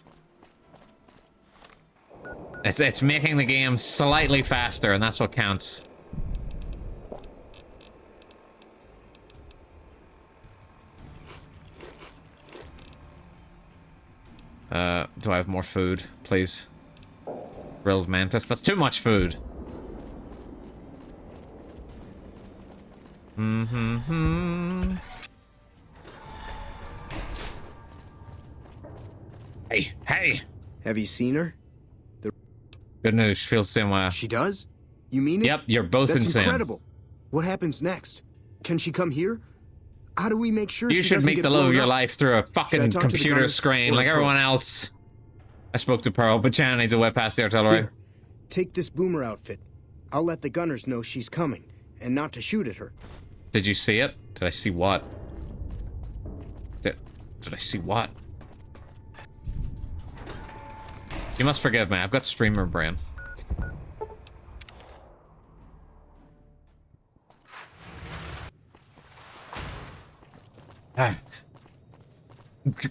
It's making the game slightly faster, and that's what counts. Do I have more food, please? Grilled mantis. That's too much food. Hey! Have you seen her? Good news, she feels the same way. She does? You mean it? Yep, you're both That's insane. Incredible. What happens next? Can she come here? How do we make sure you she should doesn't meet get the love of blown your up? life through a fucking computer screen like everyone else. I spoke to Pearl, but Shannon needs a way past the artillery. Here, take this boomer outfit. I'll let the gunners know she's coming, and not to shoot at her. Did you see it? Did I see what? Did I see what? You must forgive me. I've got streamer brain.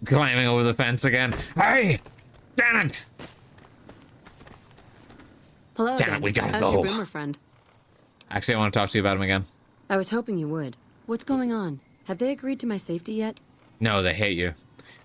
Climbing over the fence again. Hey! Damn it! Hello Damn again. it, we gotta How's go. your boomer friend? Actually, I want to talk to you about him again. I was hoping you would. What's going on? Have they agreed to my safety yet? No, they hate you.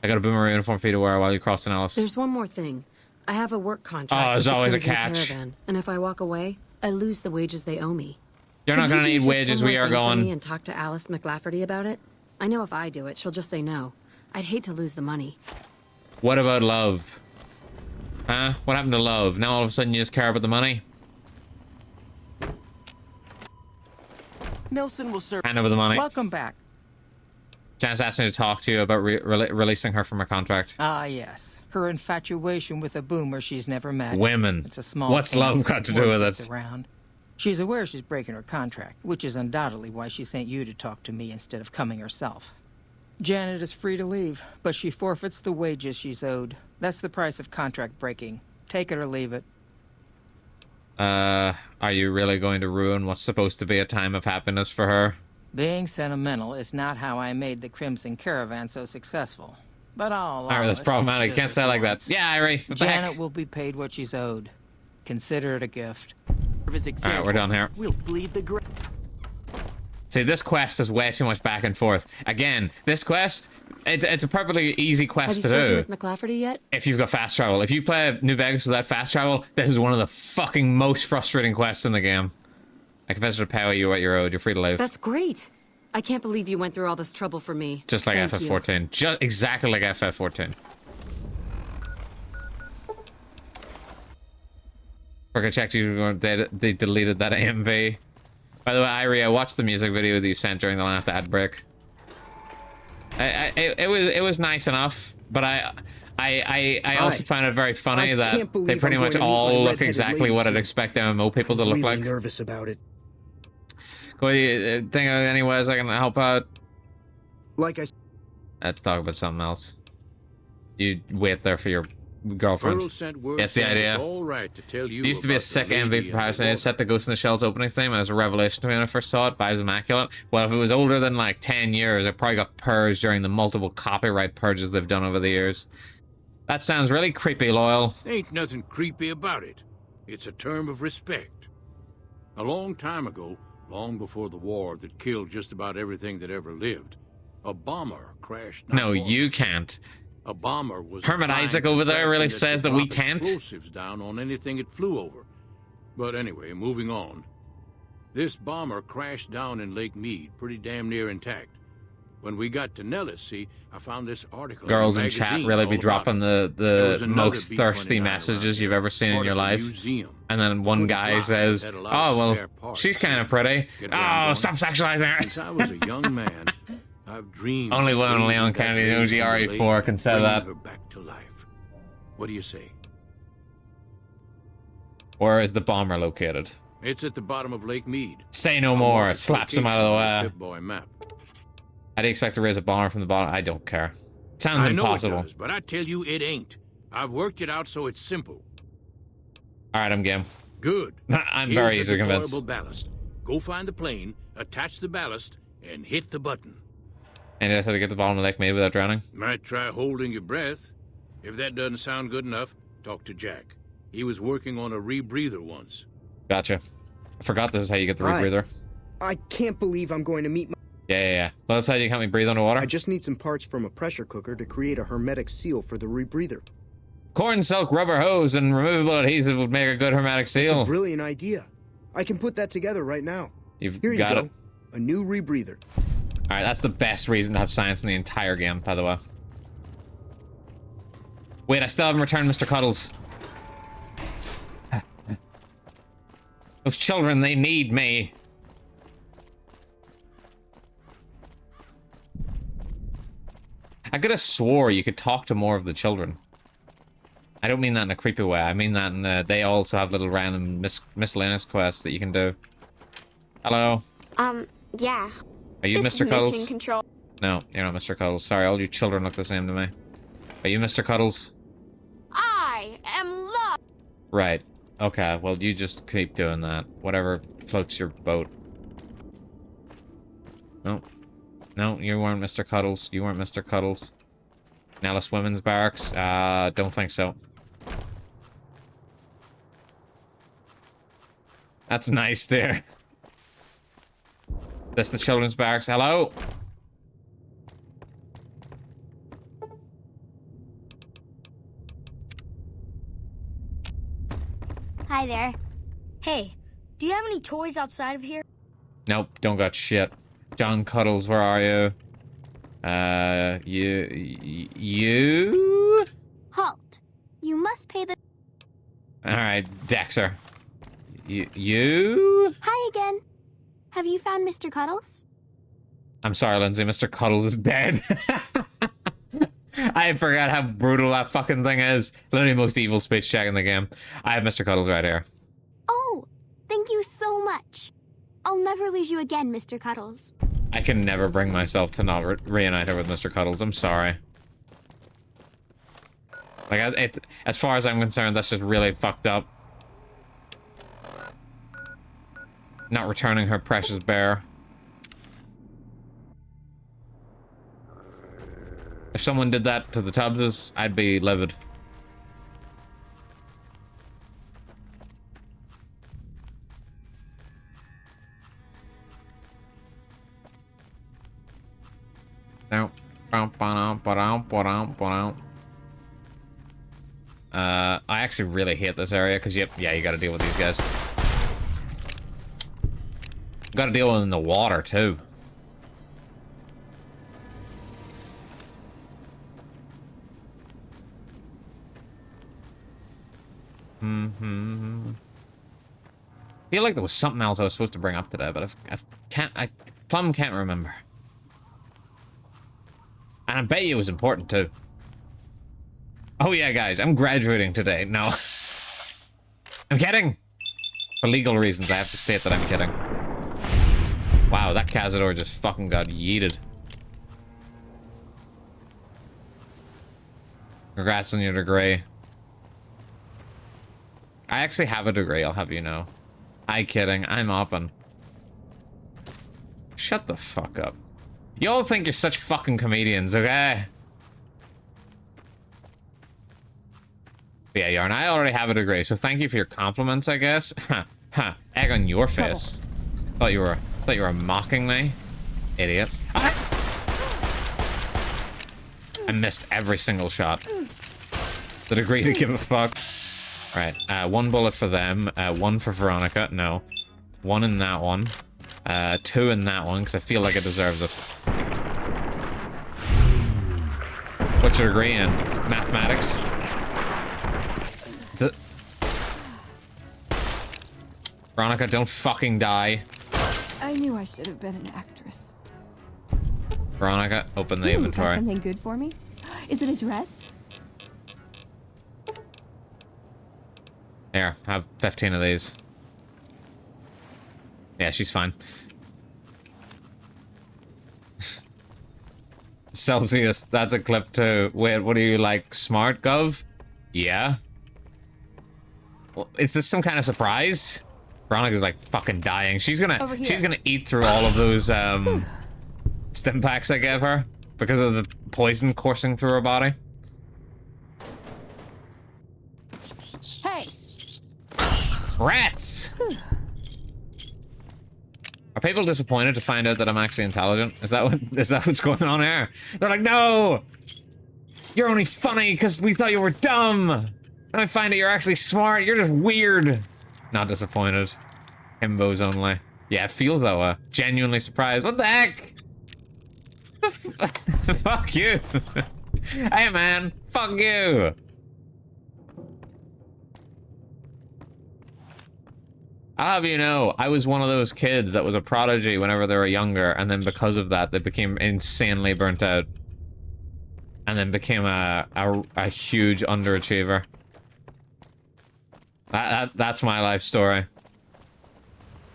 I got a boomer uniform for you to wear while you cross Nellis. There's one more thing. I have a work contract. Oh, there's with the always a Crimson catch. Caravan, and if I walk away, I lose the wages they owe me. You're not Could gonna you need do just wages. one We more are thing for going. me and talk to Alice McLafferty about it? I know if I do it, she'll just say no. I'd hate to lose the money. What about love? Huh? What happened to love? Now all of a sudden you just care about the money? Nelson will serve. Hand over the money. Welcome back. Janice asked me to talk to you about releasing her from her contract. Ah, yes. Her infatuation with a boomer she's never met. Women. It's a small What's love got to do with it? Around. She's aware she's breaking her contract, which is undoubtedly why she sent you to talk to me instead of coming herself. Janet is free to leave, but she forfeits the wages she's owed. That's the price of contract breaking. Take it or leave it. Are you really going to ruin what's supposed to be a time of happiness for her? Being sentimental is not how I made the Crimson Caravan so successcul. But I'll Alright, that's problematic. You can't say it like that. Yeah, Irie, Janet will be paid what she's owed. Consider it a gift. Alright, we're done here. We'll bleed the See, this quest is way too much back and forth. Again, this quest, it's a perfectly easy quest to do. Have you spoken with McLafferty yet? If you've got fast travel. If you play New Vegas without fast travel, this is one of the fucking most frustrating quests in the game. I can visit to pay you what you're owed. You're free to leave. That's great. I can't believe you went through all this trouble for me. Just like FF14. Just exactly like FF14. I checked you. They deleted that AMV. By the way, Irie, I watched the music video that you sent during the last ad break. It was nice enough, but I also found it very funny that they pretty much all look exactly what I'd expect MMO people to look like. I'm nervous about it. Go ahead, think of any ways I can help out? Like I Let's talk about something else. You wait there for your girlfriend. Yes, the idea. It used to be a sick MV for Pirates. I set the Ghost in the Shell's opening theme, and it was a revelation to me when I first saw it. Vibes immaculate. Well, if it was older than like 10 years, it probably got purged during the multiple copyright purges they've done over the years. That sounds really creepy, Loyal. Ain't nothing creepy about it. It's a term of respect. A long time ago, long before the war that killed just about everything that ever lived, a bomber crashed. No, you can't. A bomber was Hermit Isaac over there really says that we can't. Explosives down on anything it flew over. But anyway, moving on. This bomber crashed down in Lake Mead, pretty damn near intact. When we got to Nellis, see, I found this article. Girls in chat really be dropping the most thirsty messages you've ever seen in your life. And then one guy says, "Oh well, she's kind of pretty. Oh, stop sexualizing her." Since I was a young man, I've dreamed. Only one Leon Kennedy, OGRE4 can say that. Her back to life. What do you say? Where is the bomber located? It's at the bottom of Lake Mead. Say no more. Slaps him out of the way. Pip-Boy map. How do you expect to raise a bomber from the bottom? I don't care. Sounds impossible. I know it does, but I tell you, it ain't. I've worked it out so it's simple. All right, I'm game. Good. I'm very easily convinced. Ballast. Go find the plane, attach the ballast, and hit the button. And you decided to get to the bottom of Lake Mead without drowning? Might try holding your breath. If that doesn't sound good enough, talk to Jack. He was working on a rebreather once. Gotcha. I forgot this is how you get the rebreather. I can't believe I'm going to meet my... Yeah. Well, that's how you help me breathe underwater. I just need some parts from a pressure cooker to create a hermetic seal for the rebreather. Corn silk rubber hose and removable adhesive would make a good hermetic seal. It's a brilliant idea. I can put that together right now. Here you got go. It. A new rebreather. All right, that's the best reason to have science in the entire game, by the way. Wait, I still haven't returned Mr. Cuddles. Those children, they need me. I could have swore you could talk to more of the children. I don't mean that in a creepy way. I mean that in they also have little random miscellaneous quests that you can do. Hello? Yeah. Are you This Mr. is Cuddles? Mission Control. No, you're not Mr. Cuddles. Sorry, all you children look the same to me. Are you Mr. Cuddles? I am love. Right. Okay, well, you just keep doing that. Whatever floats your boat. No. No, you weren't Mr. Cuddles. You weren't Mr. Cuddles. Nellis Women's Barracks? Don't think so. That's nice, dear. That's the children's barracks. Hello? Hi there. Hey, do you have any toys outside of here? Nope, don't got shit. John Cuddles, where are you? You? Halt. You must pay the... Alright, Dexter. You? Hi again. Have you found Mr. Cuddles? I'm sorry, Lindsay. Mr. Cuddles is dead. I forgot how brutal that fucking thing is. Literally the most evil speech check in the game. I have Mr. Cuddles right here. Oh, thank you so much. I'll never lose you again, Mr. Cuddles. I can never bring myself to not reunite her with Mr. Cuddles. I'm sorry. Like, as far as I'm concerned, that's just really fucked up. Not returning her precious bear. If someone did that to the Tubbses, I'd be livid. I actually really hate this area because yeah, you got to deal with these guys. Got to deal with them in the water too. I feel like there was something else I was supposed to bring up today, but Plum can't remember. And I bet you it was important too. Oh yeah, guys, I'm graduating today. No. I'm kidding! For legal reasons, I have to state that I'm kidding. Wow, that Cazador just fucking got yeeted. Congrats on your degree. I actually have a degree, I'll have you know. I'm kidding, I'm open. Shut the fuck up. You all think you're such fucking comedians, okay? Yeah, Yarn, I already have a degree, so thank you for your compliments, I guess. Ha, egg on your face. Thought you were mocking me, idiot. I missed every single shot. The degree to give a fuck. Right, one bullet for them, one for Veronica. No, one in that one, two in that one because I feel like it deserves it. What's your degree in? Mathematics. Veronica, don't fucking die. I knew I should have been an actress. Veronica, open the inventory. Got something good for me? Is it a dress? Here, have 15 of these. Yeah, she's fine. Celsius, that's a clip too. Wait, what are you like, smart, Gov? Yeah. Well, is this some kind of surprise? Veronica's like fucking dying. She's gonna eat through all of those stim packs I gave her because of the poison coursing through her body. Hey. Rats! Are people disappointed to find out that I'm actually intelligent? Is that what's going on here? They're like, no! You're only funny because we thought you were dumb! And I find out you're actually smart, you're just weird! Not disappointed. Himbos only. Yeah, it feels that way. Genuinely surprised. What the heck? Fuck you! Hey man, fuck you! I'll have you know, I was one of those kids that was a prodigy whenever they were younger, and then because of that, they became insanely burnt out. And then became a huge underachiever. That's my life story.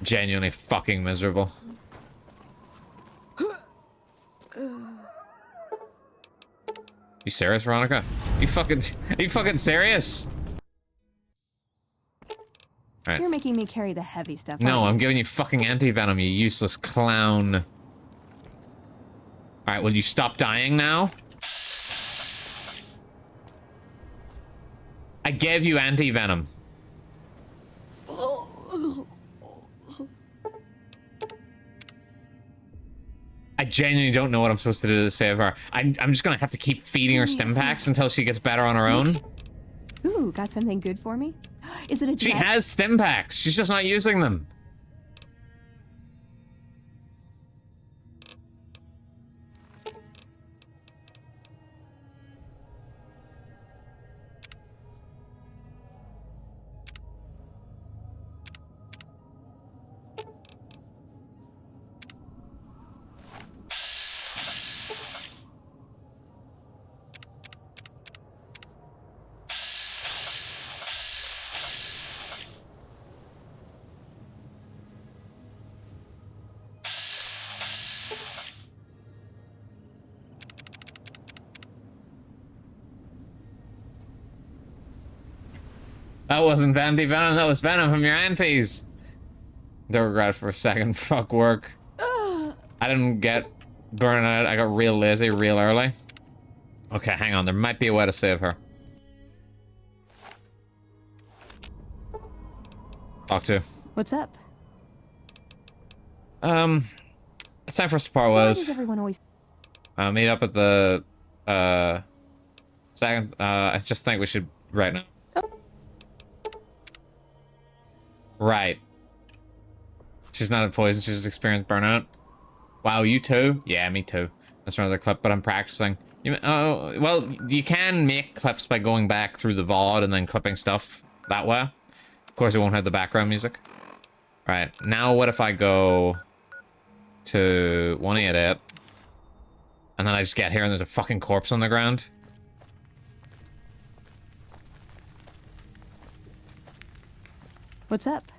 Genuinely fucking miserable. You serious, Veronica? Are you fucking serious? Right. You're making me carry the heavy stuff. No, I'm giving you fucking anti-venom, you useless clown. Alright, will you stop dying now? I gave you anti-venom. I genuinely don't know what I'm supposed to do to save her. I'm just gonna have to keep feeding her stim packs until she gets better on her own. Ooh, got something good for me? Is it a dress? She has stim packs. She's just not using them. That wasn't Vanity Venom, that was Venom from your aunties. Don't regret it for a second. Fuck work. I didn't get burnout. I got real lazy real early. Okay, hang on. There might be a way to save her. Talk to. What's up? It's time for us to part Why ways. does everyone always... Meet up at the, second, I just think we should, right now. Right. She's not a poison, she's just experienced burnout. Wow, you too? Yeah, me too. That's another clip, but I'm practicing. Well, you can make clips by going back through the VOD and then clipping stuff that way. Of course, it won't have the background music. Right, now what if I go to 188, and then I just get here and there's a fucking corpse on the ground? What's up?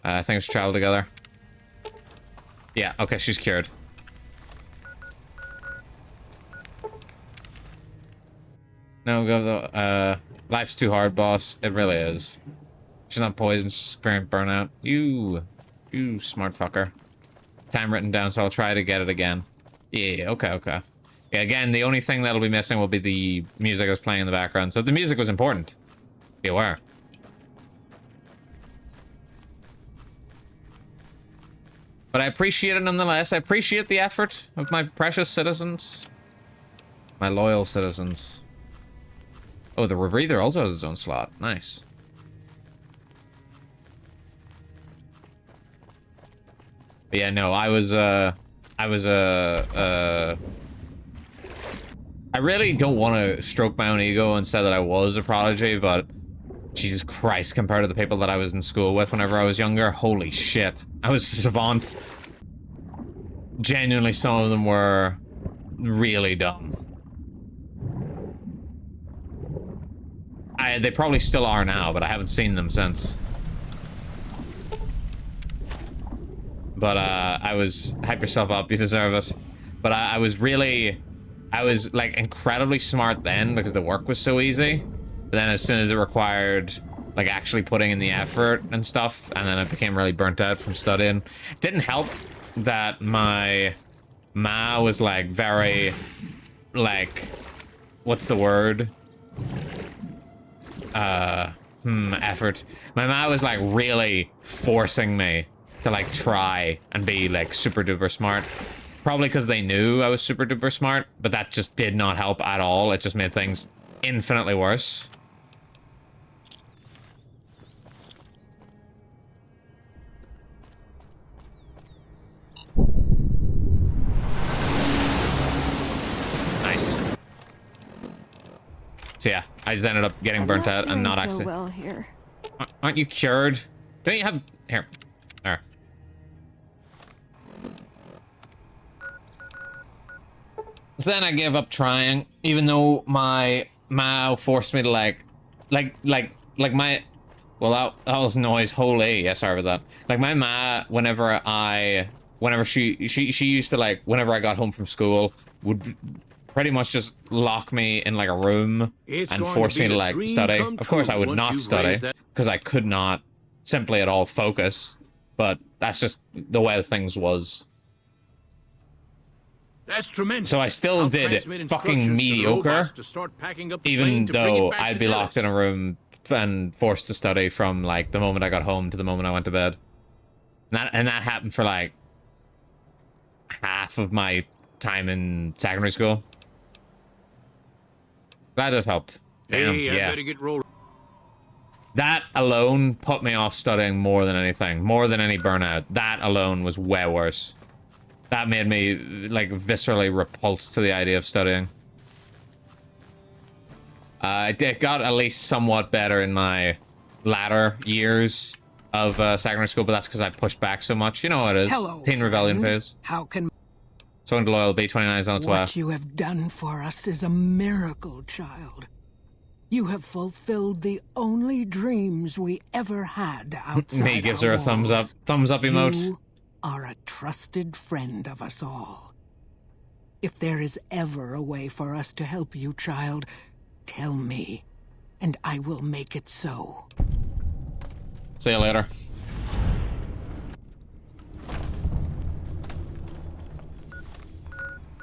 I think it's traveled together. Yeah, okay, she's cured. No, go the, life's too hard, boss. It really is. She's not poisoned, she's experienced burnout. You smart fucker. Time written down, so I'll try to get it again. Yeah, okay. Yeah, again, the only thing that'll be missing will be the music that's playing in the background. So the music was important. Be aware. But I appreciate it nonetheless. I appreciate the effort of my precious citizens. My loyal citizens. Oh, the rebreather also has its own slot. Nice. But yeah, no, I really don't want to stroke my own ego and say that I was a prodigy, but Jesus Christ, compared to the people that I was in school with whenever I was younger, holy shit. I was a savant. Genuinely, some of them were really dumb. They probably still are now, but I haven't seen them since. But, I was... Hype yourself up, you deserve it. But I was like, incredibly smart then, because the work was so easy. But then as soon as it required, like, actually putting in the effort and stuff, and then I became really burnt out from studying. It didn't help that my ma was, like, very, like... What's the word? Effort. My ma was, like, really forcing me to, like, try and be, like, super duper smart. Probably because they knew I was super duper smart, but that just did not help at all. It just made things infinitely worse. Nice. So yeah, I just ended up getting burnt out and not actually... well here. Aren't you cured? Don't you have... Here. There. So then I gave up trying, even though my ma forced me to like my... Well, that was noise. Holy, yeah, sorry about that. Like, my ma, whenever she used to, like, whenever I got home from school, would pretty much just lock me in, like, a room and force me to, like, study. Of course, I would not study, because I could not simply at all focus, but that's just the way things was. That's tremendous. So I still did fucking mediocre, even though I'd be locked in a room and forced to study from, like, the moment I got home to the moment I went to bed. And that happened for, like, half of my time in secondary school. Glad it helped. Damn, Hey, I yeah. better get rolling. That alone put me off studying more than anything. More than any burnout. That alone was way worse. That made me, like, viscerally repulsed to the idea of studying. It got at least somewhat better in my latter years of secondary school, but that's because I pushed back so much. You know how it is. Hello, Teen rebellion friend. phase. How can So into loyal B29 is on its way. what you have done for us is a miracle, child. You have fulfilled the only dreams we ever had outside Me gives her our a thumbs up. walls. Thumbs up emote. You are a trusted friend of us all. If there is ever a way for us to help you, child, tell me. and I will make it so. See you later.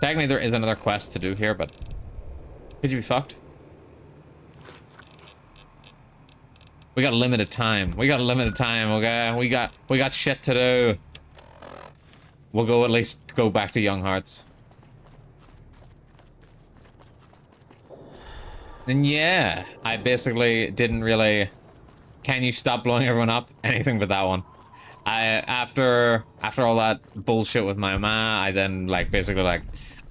Technically, there is another quest to do here, but could you be fucked? We got limited time. We got a limited time, okay? We got shit to do. We'll go at least go back to Young Hearts. And yeah, I basically didn't really... Can you stop blowing everyone up? Anything but that one. After all that bullshit with my ma, I then like basically like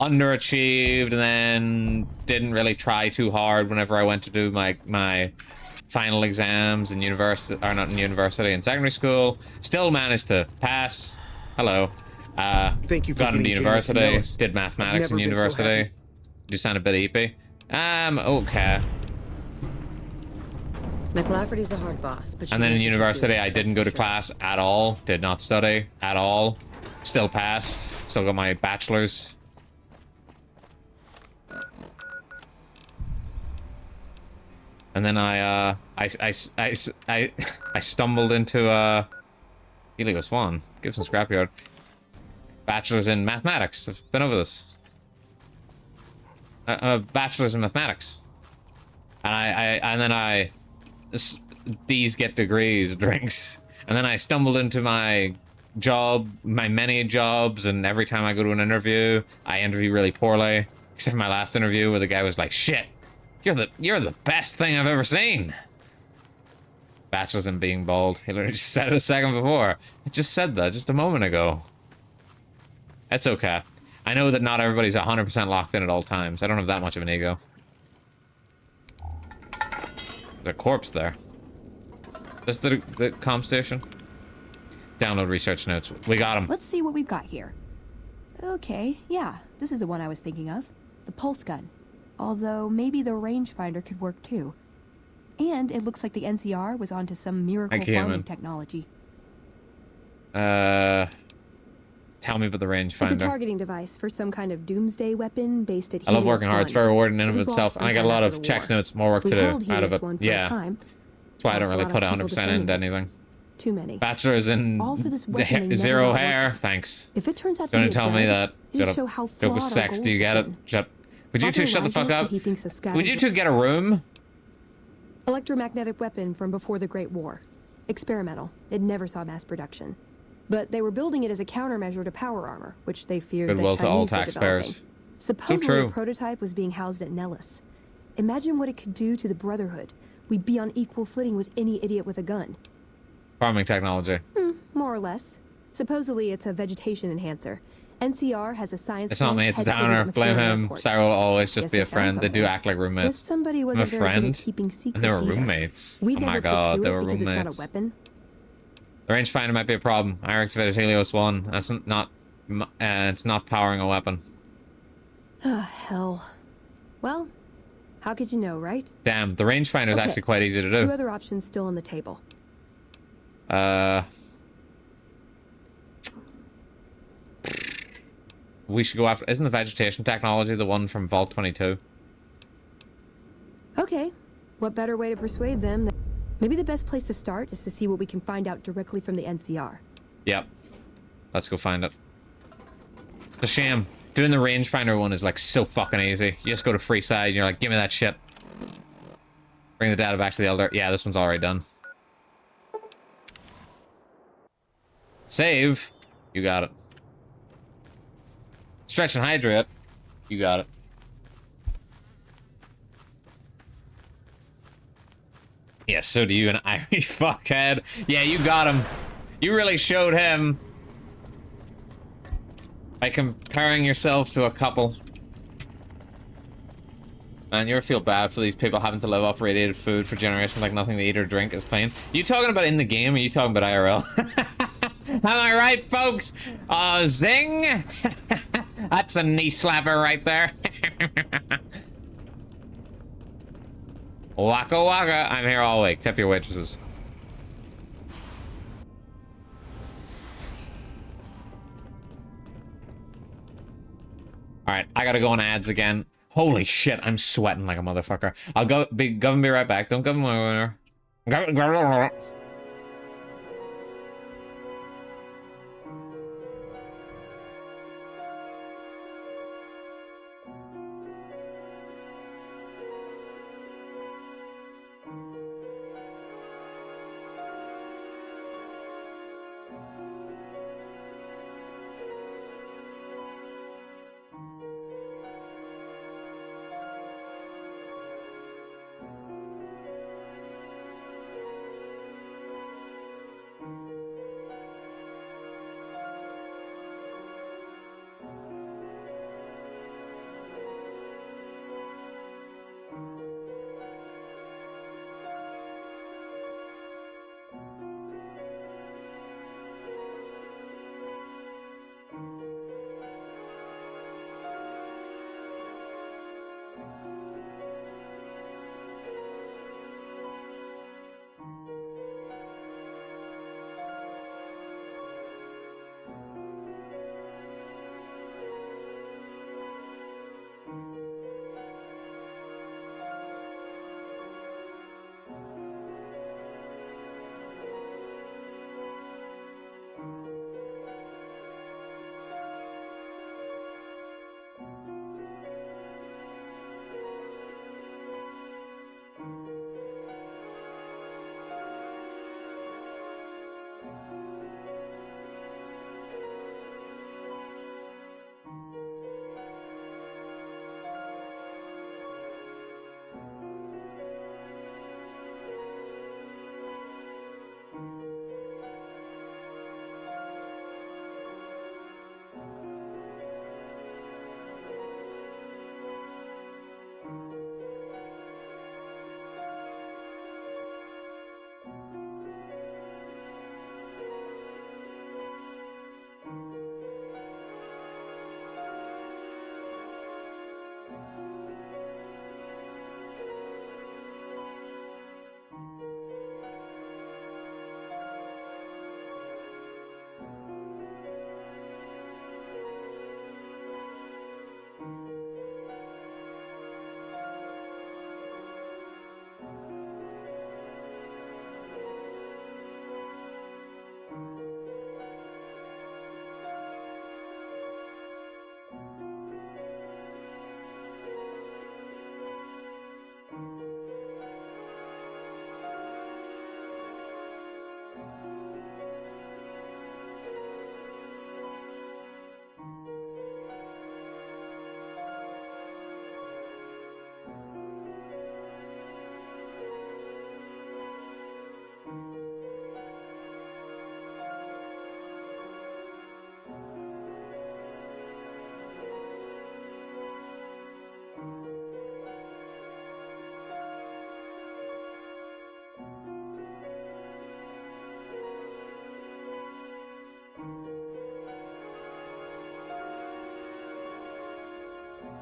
underachieved and then didn't really try too hard whenever I went to do my final exams in university, or not in university, in secondary school. Still managed to pass. Hello. Thank you for got into getting university, Janet to Nellis. did mathematics in I've never been so university. happy. Do sound a bit eepy. Okay. McLafferty's a hard boss, but she And then in knows what she's university, doing, I that's didn't for go to sure. class at all. Did not study at all. Still passed. Still got my bachelor's. And then I stumbled into Helio Swan, Gibson Scrapyard. Bachelor's in mathematics. I've been over this. A bachelor's in mathematics. And these get degrees, drinks. And then I stumbled into my job, my many jobs, and every time I go to an interview, I interview really poorly. Except for my last interview where the guy was like, shit, you're the best thing I've ever seen. Bachelor's in being bald. He literally just said it a second before. I just said that just a moment ago. It's okay. I know that not everybody's 100% locked in at all times. I don't have that much of an ego. There's a corpse there. This is the comm station. Download research notes. We got him. Let's see what we've got here. Okay, yeah, this is the one I was thinking of. The pulse gun. Although maybe the rangefinder could work too. And it looks like the NCR was onto some miracle farming technology. Tell me about the It's a rangefinder. targeting device for some kind of doomsday weapon based at I love Helios working hard. It's 1. very rewarding in It and of was itself. lost And I got a sometime lot after of the checks war. notes, more work We to held do out of Helios it. 1 for a Yeah. time. That's why I don't Lost a really lot put of people 100% defending into it. anything. Too many. Bachelor's in All for this the weapon they never zero got hair. working. Thanks. If it turns out to Don't be a tell me dud, that. it'll Shut show up. how Joke with flawed sex. our Do you get goals it? have Shut. Would you Father two shut the fuck Elijah, up? he thinks the sky Would you is- two get a room? Electromagnetic weapon from before the Great War. Experimental. It never saw mass production. But they were building it as a countermeasure to power armor, which they feared Goodwill the to all Chinese were taxpayers. developing. Supposedly, true. a prototype was being housed at Nellis. Imagine what it could do to the Brotherhood. We'd be on equal footing with any idiot with a gun. Farming technology. More or less. Supposedly, it's a vegetation enhancer. NCR has a science. It's not me, it's Downer. Blame him. Sarah will always just be a friend. They do act like roommates. If somebody I'm a wasn't very good at friend. keeping secrets And they were either. roommates. We'd Oh my never god, pursue they it were because roommates. It's not a weapon. The rangefinder might be a problem. I activated Helios 1. That's not... it's not powering a weapon. Oh, hell. Well, how could you know, right? Damn, the rangefinder is Okay, actually quite easy to 2 do. other options still on the table. We should go after... Isn't the vegetation technology the one from Vault 22? Okay, what better way to persuade them than... Maybe the best place to start is to see what we can find out directly from the NCR. Yep. Let's go find it. It's a shame. Doing the rangefinder one is like so fucking easy. You just go to Freeside and you're like, give me that shit. Bring the data back to the Elder. Yeah, this one's already done. Save. You got it. Stretch and hydrate. You got it. Yeah, so do you, an Irie fuckhead. Yeah, you got him. You really showed him. By comparing yourselves to a couple. Man, you ever feel bad for these people having to live off radiated food for generations like nothing they eat or drink is clean? You talking about in the game or you talking about IRL? Am I right, folks? Zing! That's a knee slapper right there. Waka waka, I'm here all week. Tip your waitresses. Alright, I gotta go on ads again. Holy shit, I'm sweating like a motherfucker. I'll go be right back. Don't govern my winner.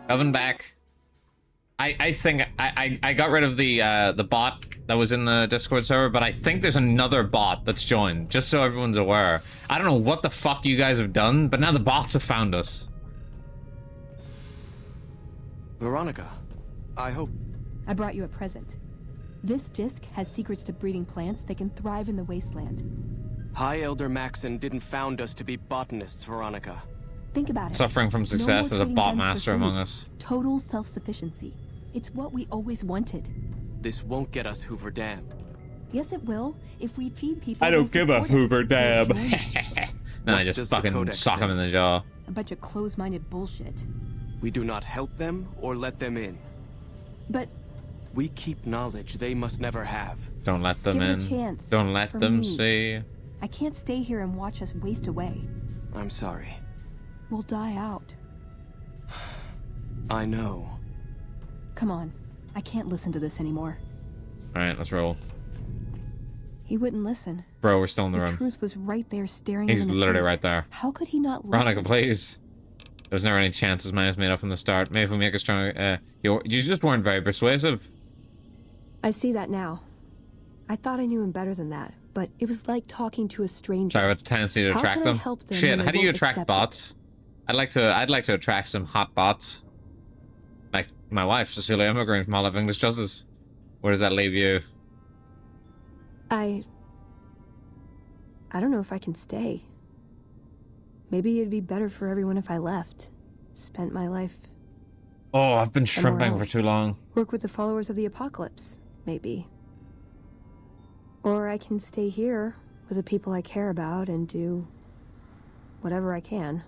Oven back. I think I got rid of the bot that was in the Discord server, but I think there's another bot that's joined, just so everyone's aware. I don't know what the fuck you guys have done, but now the bots have found us. Veronica, I hope... I brought you a present. This disc has secrets to breeding plants that can thrive in the wasteland. High Elder Maxon didn't found us to be botanists, Veronica. Think about it. Suffering from success No as a more bot trading guns master for food. among us. Total self-sufficiency. It's what we always wanted. This won't get us Hoover Dam. Yes, it will, if we feed people. I don't give a Hoover Dam. Dam. Then I What just does the fucking Codex sock say? him in the jaw. A bunch of closed-minded bullshit. We do not help them or let them in. But we keep knowledge they must never have. Don't let them Give it a in. chance Don't let for them me. see. I can't stay here and watch us waste away. I'm sorry. We'll die out. I know. Come on. I can't listen to this anymore. Alright, let's roll. He wouldn't listen. Bro, we're still in the The room. truth was right there staring He's him in the literally face. right there. How could he not listen? Veronica, please. There was never any chance his mind was made up from the start. Maybe if we make a stronger... you just weren't very persuasive. I see that now. I thought I knew him better than that, but it was like talking to a stranger. Sorry about the tendency to How attract can I them. help them Shit, when how they do you won't attract accept it? bots? I'd like to attract some hot bots. Like My wife, Cecilia Immigrant from All of English Justice. Where does that leave you? I don't know if I can stay. Maybe it'd be better for everyone if I left. Spent my life. Oh, I've been shrimping for too long. Work with the followers of the apocalypse, maybe. Or I can stay here with the people I care about and do whatever I can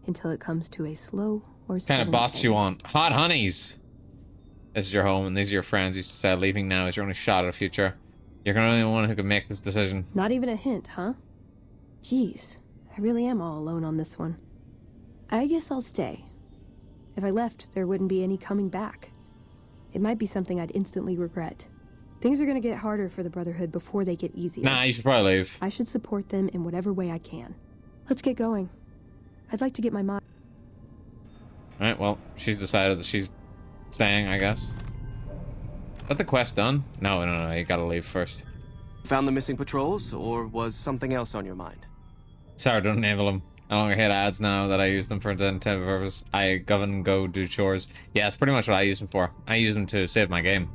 until it comes to a slow or What kind of bots you want? Hot honeys! This is your home and these are your friends. You said leaving now is your only shot at a future. You're the only one who can make this decision. Not even a hint, huh? Jeez, I really am all alone on this one. I guess I'll stay. If I left, there wouldn't be any coming back. It might be something I'd instantly regret. Things are gonna get harder for the Brotherhood before they get easier. Nah, you should probably leave. I should support them in whatever way I can. Let's get going. I'd like to get my mind. Alright, well, she's decided that she's staying, I guess. Is that the quest done? No, you gotta leave first. Found the missing patrols, or was something else on your mind? Sorry, don't enable them. I no longer hit ads now that I use them for intended purpose. I govern, go, do chores. Yeah, that's pretty much what I use them for. I use them to save my game.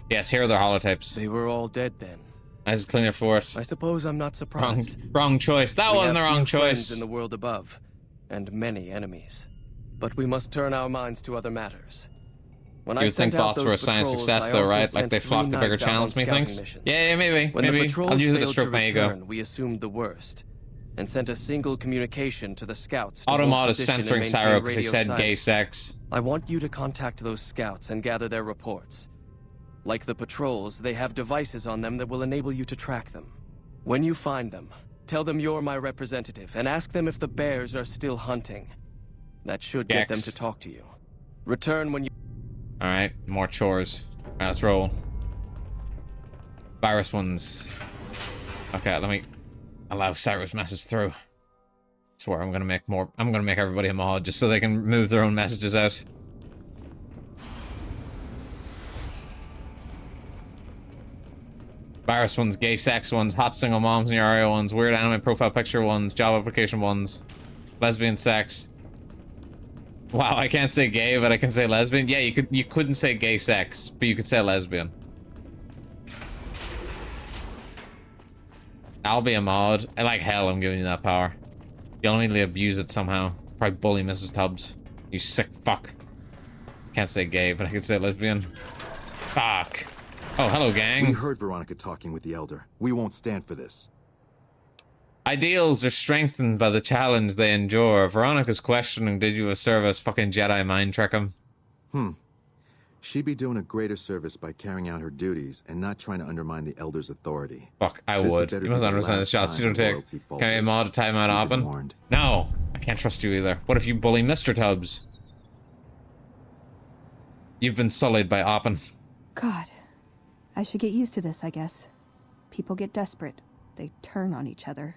Yes, here are their holotypes. They were all dead then. I just clean it for it. I suppose I'm not surprised. Wrong choice. That wasn't the wrong choice. In the world above, and many enemies. But we must turn our minds to other matters. When You would think bots were a sign of success, though, right? Like they flock to bigger channels, methinks? Yeah, maybe. When the maybe. patrols I'll use it to failed stroke my ego. return, we assumed the worst, and sent a single communication to the scouts. To Automod hold is position and censoring maintain Cyro because he radio said silence. gay sex. I want you to contact those scouts and gather their reports. Like the patrols, they have devices on them that will enable you to track them. When you find them, tell them you're my representative and ask them if the bears are still hunting. That should get them to talk to you. Return when you... Alright, more chores. Alright, let's roll. Virus ones. Okay, let me allow Cyro's message through. Swear I'm gonna make everybody a mod just so they can move their own messages out. Virus ones, gay sex ones, hot single moms and your area ones, weird anime profile picture ones, job application ones, lesbian sex. Wow, I can't say gay, but I can say lesbian. Yeah, you couldn't say gay sex, but you could say lesbian. I'll be a mod. I like hell I'm giving you that power. You'll only abuse it somehow. Probably bully Mrs. Tubbs. You sick fuck. Can't say gay, but I can say lesbian. Fuck. Oh, hello, gang. We heard Veronica talking with the Elder. We won't stand for this. Ideals are strengthened by the challenge they endure. Veronica's questioning, did you a service fucking Jedi mind trick him? She'd be doing a greater service by carrying out her duties and not trying to undermine the Elder's authority. Fuck, I would. You must understand the shots you don't take. Can I mod a timeout open? No, I can't trust you either. What if you bully Mr. Tubbs? You've been sullied by Oppen. God, I should get used to this, I guess. People get desperate. They turn on each other.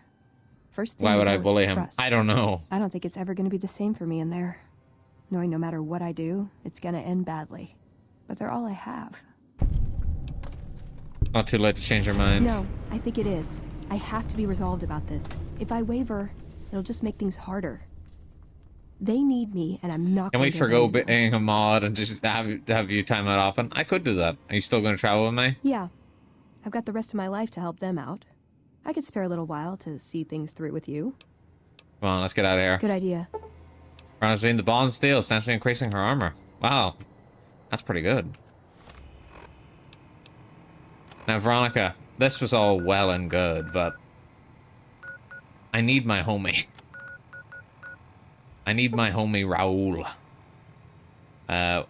First thing Why would I was bully him? trust. I don't know. I don't think it's ever going to be the same for me in there. Knowing no matter what I do, it's going to end badly. But they're all I have. Not too late to change your mind. No, I think it is. I have to be resolved about this. If I waver, it'll just make things harder. They need me, and I'm not Can going we to forgo abandon them. being a mod and just have you time out open? I could do that. Are you still going to travel with me? Yeah. I've got the rest of my life to help them out. I could spare a little while to see things through with you. Come on, let's get out of here. Good idea. Ronald's the bond steel, essentially increasing her armor. Wow. That's pretty good. Now, Veronica, this was all well and good, but I need my homie. I need my homie Raul.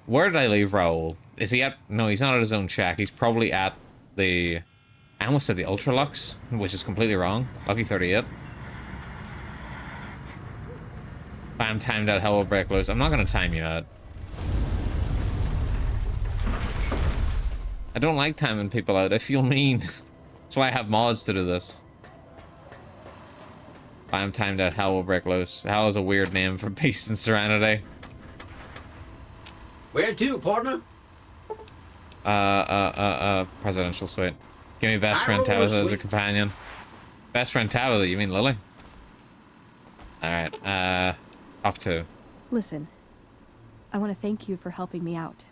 Where did I leave Raul? Is he at... No, he's not at his own shack. He's probably at the... I almost said the Ultralux, which is completely wrong. Lucky 38. Bam, timed out, hell will break loose. I'm not going to time you out. I don't like timing people out. I feel mean. That's why I have mods to do this. Bam, timed out, hell will break loose. Hell is a weird name for peace and serenity. Where to, partner? Presidential suite. Give me best friend Tabitha as a companion. Best friend Tabitha, you mean Lily? Alright, talk to. Listen, I want to thank you for helping me out.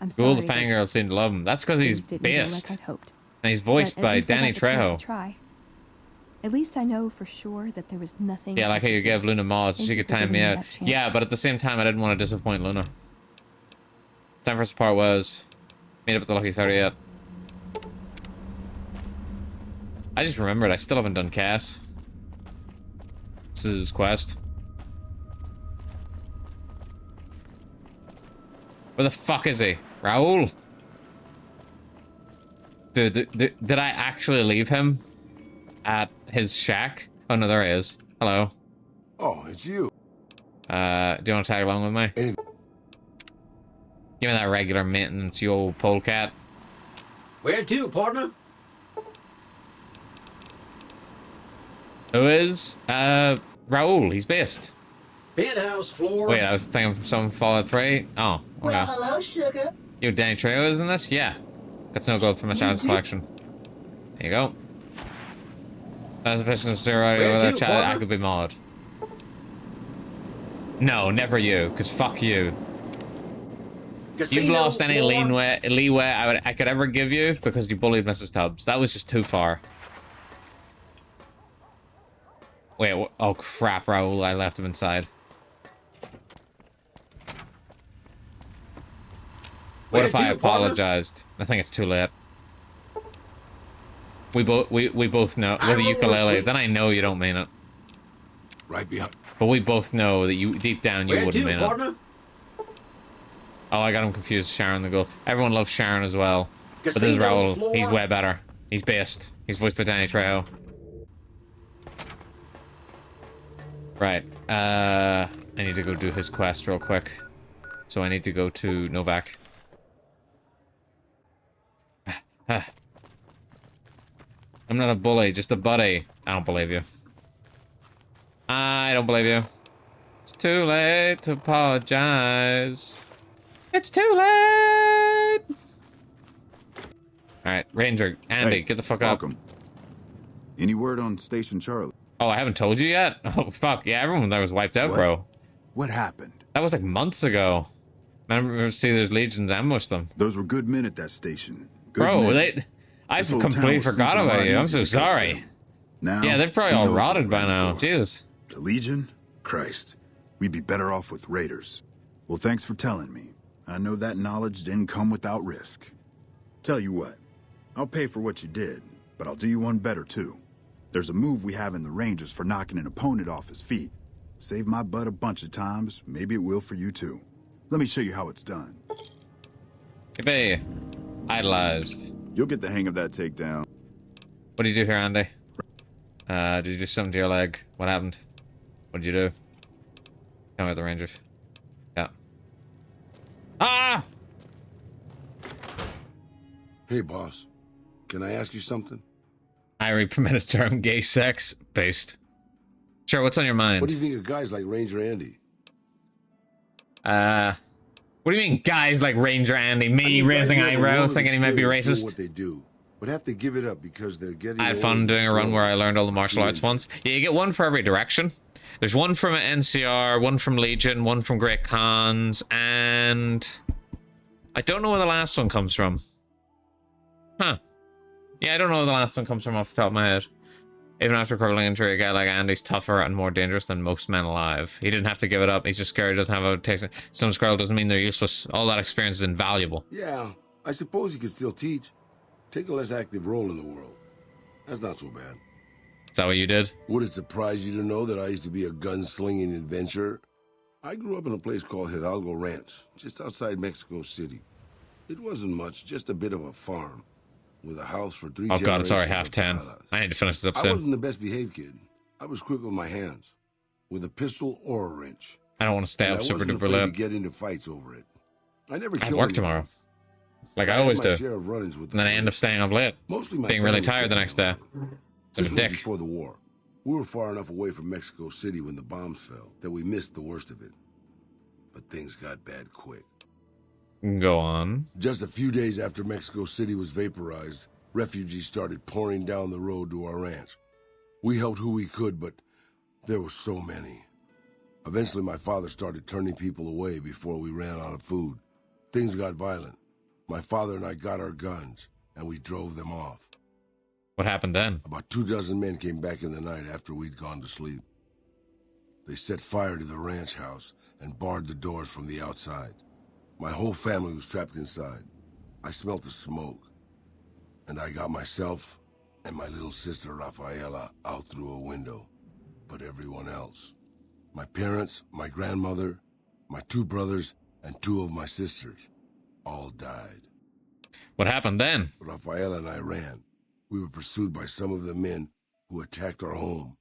I'm sorry. Cool, the fangirls seem to love him. That's because he's didn't go based. like I'd hoped. And he's voiced But at by least I Danny got the chance Trejo. to try. At least I know for sure that there was nothing. Yeah, like how you gave Luna mods so Thank she you could for time me giving me out. that chance. Yeah, but at the same time, I didn't want to disappoint Luna. Time for us to part ways. Meet up at the Lucky 38. I just remembered I still haven't done Cass. This is his quest. Where the fuck is he? Raul? Dude, did I actually leave him at his shack? Oh no, there he is. Hello. Oh, it's you. Do you want to tag along with me? Give me that regular maintenance, you old polecat. Where to, partner? Who is? Raul. He's based. Penthouse floor. Wait, I was thinking of some Fallout 3. Oh, okay. Well, hello, sugar. You Danny Trejo is in this? Yeah. Got snow gold from my child's collection. There you go. As a person of steroid over that child, I could be mod. No, never you, because fuck you. You've lost any leeway I could ever give you because you bullied Mrs. Tubbs. That was just too far. Wait, oh crap, Raul, I left him inside. What if I apologized? I think it's too late. We both know with the ukulele. Then I know you don't mean it. Right behind. But we both know that you deep down you wouldn't mean it. Oh, I got him confused. Sharon the Ghoul. Everyone loves Sharon as well. But this is Raul. He's way better. He's based. He's voiced by Danny Trejo. Right. I need to go do his quest real quick. So I need to go to Novak. I'm not a bully, just a buddy. I don't believe you. I don't believe you. It's too late to apologize. It's too late. All right, Ranger, Andy, get the fuck up. Any word on Station Charlie? Oh, I haven't told you yet? Oh, fuck. Yeah, everyone there was wiped out, bro. What happened? That was like months ago. I remember see there's legions ambush them. Those were good men at that station. Good Bro, men. I This whole completely town was forgot sinking a about lot you. I'm so easier because of sorry. them. Now, Yeah, they're probably who all knows what rotted by we're now. in for. Jeez. The Legion? Christ. We'd be better off with raiders. Well, thanks for telling me. I know that knowledge didn't come without risk. Tell you what, I'll pay for what you did, but I'll do you one better too. There's a move we have in the Rangers for knocking an opponent off his feet. Saved my butt a bunch of times, maybe it will for you too. Let me show you how it's done. Hey, idolized. You'll get the hang of that takedown. What did you do here, Andy? Did you do something to your leg? What happened? What did you do? Tell me about the Rangers. Yeah. Ah! Hey, boss. Can I ask you something? I re-permitted term gay sex based. Sure, what's on your mind? What do you think of guys like Ranger Andy? What do you mean guys like Ranger Andy? Me raising eyebrows thinking he might be racist? What they do, but have to give it up because they're getting. I had fun doing a run where I learned all the martial arts ones. Yeah, you get one for every direction. There's one from NCR, one from Legion, one from Great Khans, and I don't know where the last one comes from. Huh. Yeah, I don't know where the last one comes from off the top of my head. Even after a crippling injury, a guy like Andy's tougher and more dangerous than most men alive. He didn't have to give it up. He's just scared he doesn't have a taste. Some Skrull doesn't mean they're useless. All that experience is invaluable. Yeah, I suppose you could still teach. Take a less active role in the world. That's not so bad. Is that what you did? Would it surprise you to know that I used to be a gunslinging adventurer? I grew up in a place called Hidalgo Ranch, just outside Mexico City. It wasn't much, just a bit of a farm. With a house for 3 Oh god, it's already generations of 10:30. I need to finish this I episode. wasn't the best behaved kid. I was quick with my hands, with a pistol or a wrench. I don't want to stay And up I super wasn't duper afraid to late. get into fights over it. I never I have killed work anyone. tomorrow. Like I had always my do. share of run-ins with And then I end up staying up late. Mostly my Being really family tired the kept next day. This I'm a was dick. before the war. We were far enough away from Mexico City when the bombs fell that we missed the worst of it. But things got bad quick. Go on. Just a few days after Mexico City was vaporized, refugees started pouring down the road to our ranch. We helped who we could, but there were so many. Eventually, my father started turning people away before we ran out of food. Things got violent. My father and I got our guns, and we drove them off. What happened then? About 24 men came back in the night after we'd gone to sleep. They set fire to the ranch house and barred the doors from the outside. My whole family was trapped inside. I smelt the smoke, and I got myself and my little sister Rafaela out through a window. But everyone else, my parents, my grandmother, my 2 brothers, and 2 of my sisters, all died. What happened then? Rafaela and I ran. We were pursued by some of the men who attacked our home,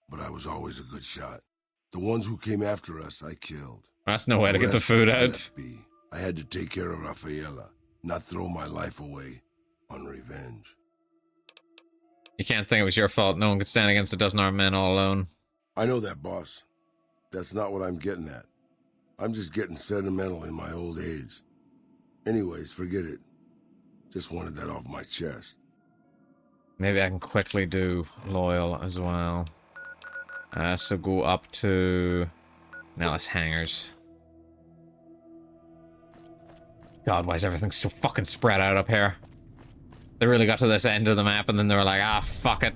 but I was always a good shot. The ones who came after us, I killed. That's no way to get the food out. I had to take care of Rafaela, not throw my life away on revenge. You can't think it was your fault. No one could stand against a dozen armed men all alone. I know that, boss. That's not what I'm getting at. I'm just getting sentimental in my old age. Anyways, forget it. Just wanted that off my chest. Maybe I can quickly do loyal as well. So go up to Nellis Hangars. God, why is everything so fucking spread out up here? They really got to this end of the map and then they were like, ah, fuck it.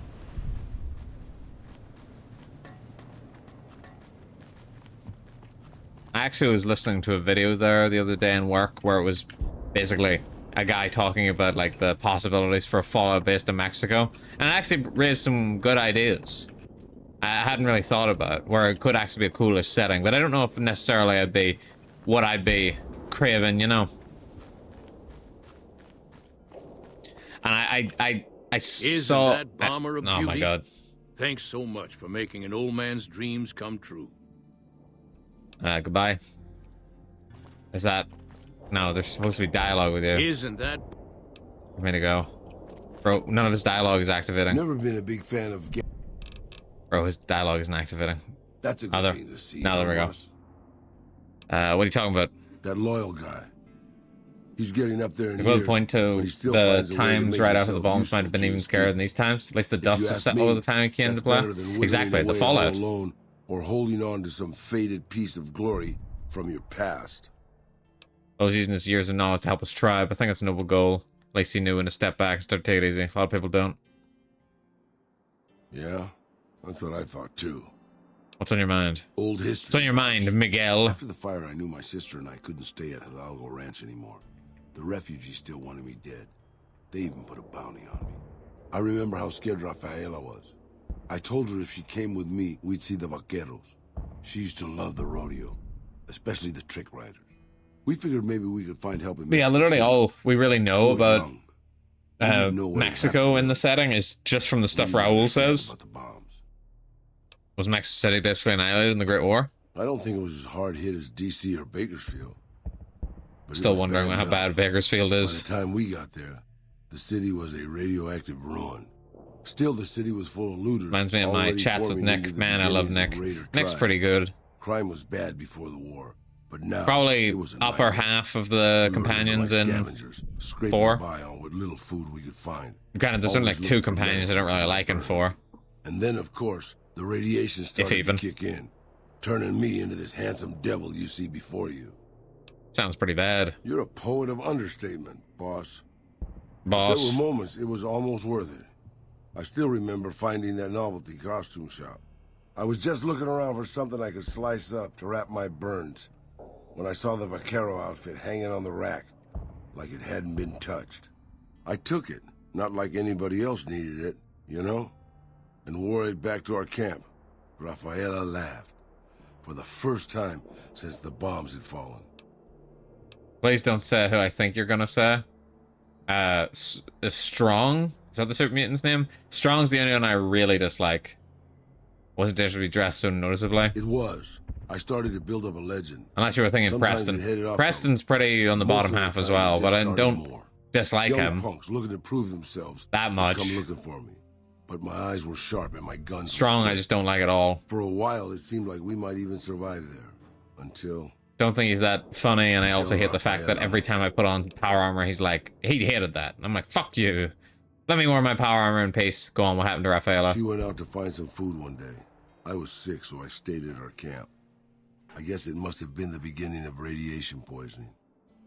I actually was listening to a video there the other day in work where it was basically a guy talking about like the possibilities for a Fallout based in Mexico, and it actually raised some good ideas I hadn't really thought about, where it could actually be a coolish setting, but I don't know if necessarily I'd be what I'd be craving, you know. And I saw that bomber a beauty? Oh my god. Thanks so much for making an old man's dreams come true. Goodbye. Is that... No, there's supposed to be dialogue with you. Isn't that... Give me to go. Bro, none of his dialogue is activating. Never been a big fan of... Bro, his dialogue isn't activating. That's a good thing to see. Now there we go. What are you talking about? That loyal guy. He's getting up there in years, years, point to the times right after the bombs might have been even scarier than these times. At least the dust was settled over the time he came into play. Exactly, the Fallout. Alone, or holding on to some faded piece of glory from your past. I was using his years of knowledge to help his tribe. I think it's a noble goal. At least he knew when to step back and start to take it easy. A lot of people don't. Yeah, that's what I thought too. What's on your mind? Old history. What's on your mind, Miguel? After the fire, I knew my sister and I couldn't stay at Hidalgo Ranch anymore. The refugees still wanted me dead. They even put a bounty on me. I remember how scared Rafaela was. I told her if she came with me, we'd see the vaqueros. She used to love the rodeo, especially the trick riders. We figured maybe we could find help in Mexico. Yeah, literally all we really know about Mexico in the setting is just from the stuff Raul says. Was Mexico City basically annihilated in the Great War? I don't think it was as hard hit as DC or Bakersfield. Still wondering how bad Bakersfield is. By the time we got there, the city was a radioactive ruin. Still, the city was full of looters. Reminds me of my chats with Nick. Man, I love Nick. Nick's pretty good. Crime was bad before the war, but now probably upper half of the companions in 4. By on what little food we could find. Granted, there's only like 2 companions I don't really like in 4. And then, of course, the radiation started to kick in, turning me into this handsome devil you see before you. Sounds pretty bad. You're a poet of understatement, boss. There were moments it was almost worth it. I still remember finding that novelty costume shop. I was just looking around for something I could slice up to wrap my burns when I saw the vaquero outfit hanging on the rack like it hadn't been touched. I took it, not like anybody else needed it, you know, and wore it back to our camp. Rafaela laughed for the first time since the bombs had fallen. Please don't say who I think you're gonna say. Strong? Is that the Super Mutant's name? Strong's the only one I really dislike. Wasn't there to be dressed so noticeably? It was. I started to build up a legend. I'm not sure what thinking Sometimes Preston. Preston's pretty on the bottom half as well, but I don't dislike him punks looking to prove themselves that much. Come looking for me. But my eyes were sharp and my guns Strong, I just don't like at all. For a while, it seemed like we might even survive there. Until... Don't think he's that funny, and I also hate the fact that every time I put on power armor, he's like, he hated that. I'm like, fuck you. Let me wear my power armor in peace. Go on, what happened to Rafaela? She went out to find some food one day. I was sick, so I stayed at our camp. I guess it must have been the beginning of radiation poisoning.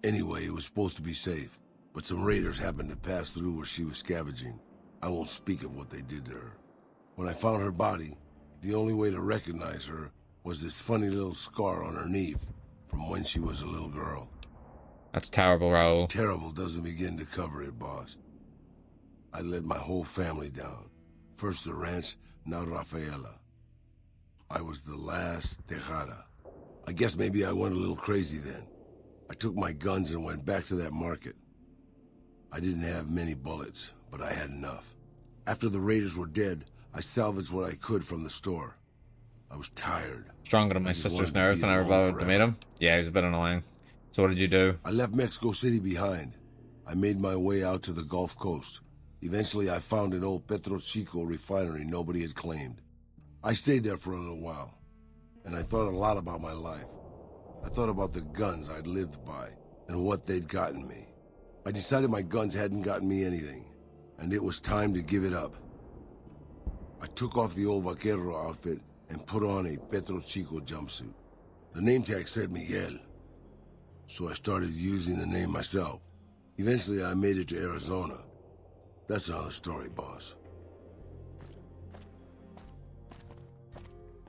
Anyway, it was supposed to be safe, but some raiders happened to pass through where she was scavenging. I won't speak of what they did to her. When I found her body, the only way to recognize her was this funny little scar on her knee from when she was a little girl. That's terrible, Raul. Terrible doesn't begin to cover it, boss. I let my whole family down. First the ranch, now Rafaela. I was the last Tejada. I guess maybe I went a little crazy then. I took my guns and went back to that market. I didn't have many bullets, but I had enough. After the raiders were dead, I salvaged what I could from the store. I was tired. Stronger than my sister's nerves and I were about to meet him. Yeah, he was a bit annoying. So what did you do? I left Mexico City behind. I made my way out to the Gulf Coast. Eventually, I found an old Petro Chico refinery nobody had claimed. I stayed there for a little while, and I thought a lot about my life. I thought about the guns I'd lived by and what they'd gotten me. I decided my guns hadn't gotten me anything, and it was time to give it up. I took off the old vaquero outfit and put on a Petro Chico jumpsuit. The name tag said Miguel, so I started using the name myself. Eventually, I made it to Arizona. That's another story, boss.